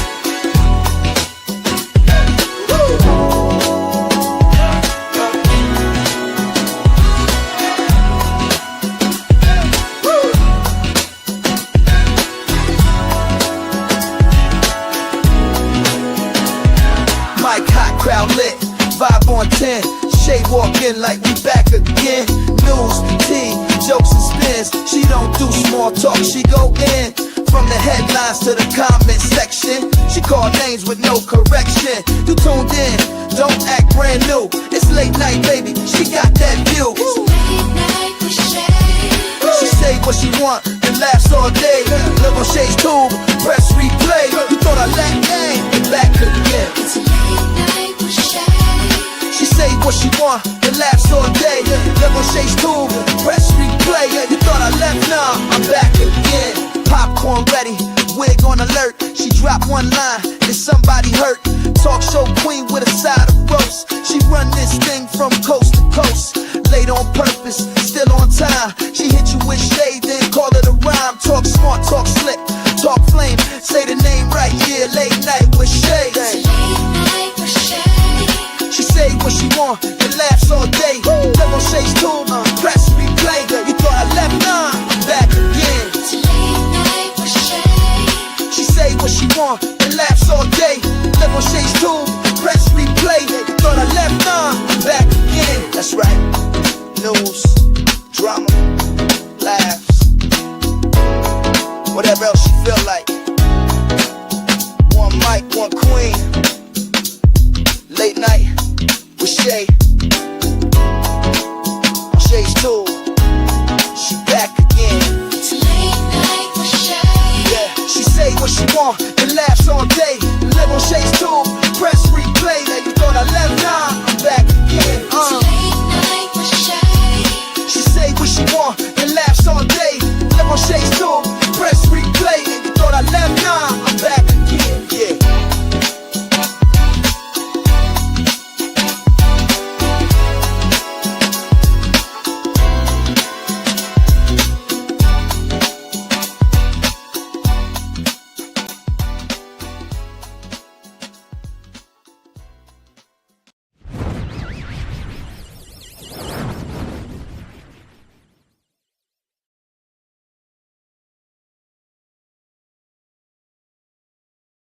Mic hot, crowd lit, vibe on 10. Shay walk in like we back again. News, tea, jokes and spins. She don't do small talk, she go in. From the headlines to the comment section, she call names with no correction. You tuned in, don't act brand new. It's late night, baby, she got that view. She say what she want and laughs all day. Live on Shays Tube, press replay. You thought I lacked game, back again. She say what she want and laughs all day. Live on Shays Tube, press replay. You thought I left, nah, I'm back again. Popcorn ready, wig on alert. She dropped one line, is somebody hurt? Talk show queen with a side of roast. She run this thing from coast to coast. Late on purpose, still on time. She hit you with shade, then call it a rhyme. Talk smart, talk slick, talk flame. Say the name right, yeah, late night with Shay. She say what she want and laughs all day. Live on Shays Tube, press replay. You thought I left, nah, I'm back again. She say what she want and laughs all day. Live on Shays Tube, press replay. You thought I left, nah, I'm back again. That's right. News, drama, laughs, whatever else she feel like. One mic, one queen. Late night with Shay. On Shays Tube, she back again. Yeah, she say what she want and laughs all day. Live on Shays Tube, press replay. You thought I left, nah, I'm back again. She say what she want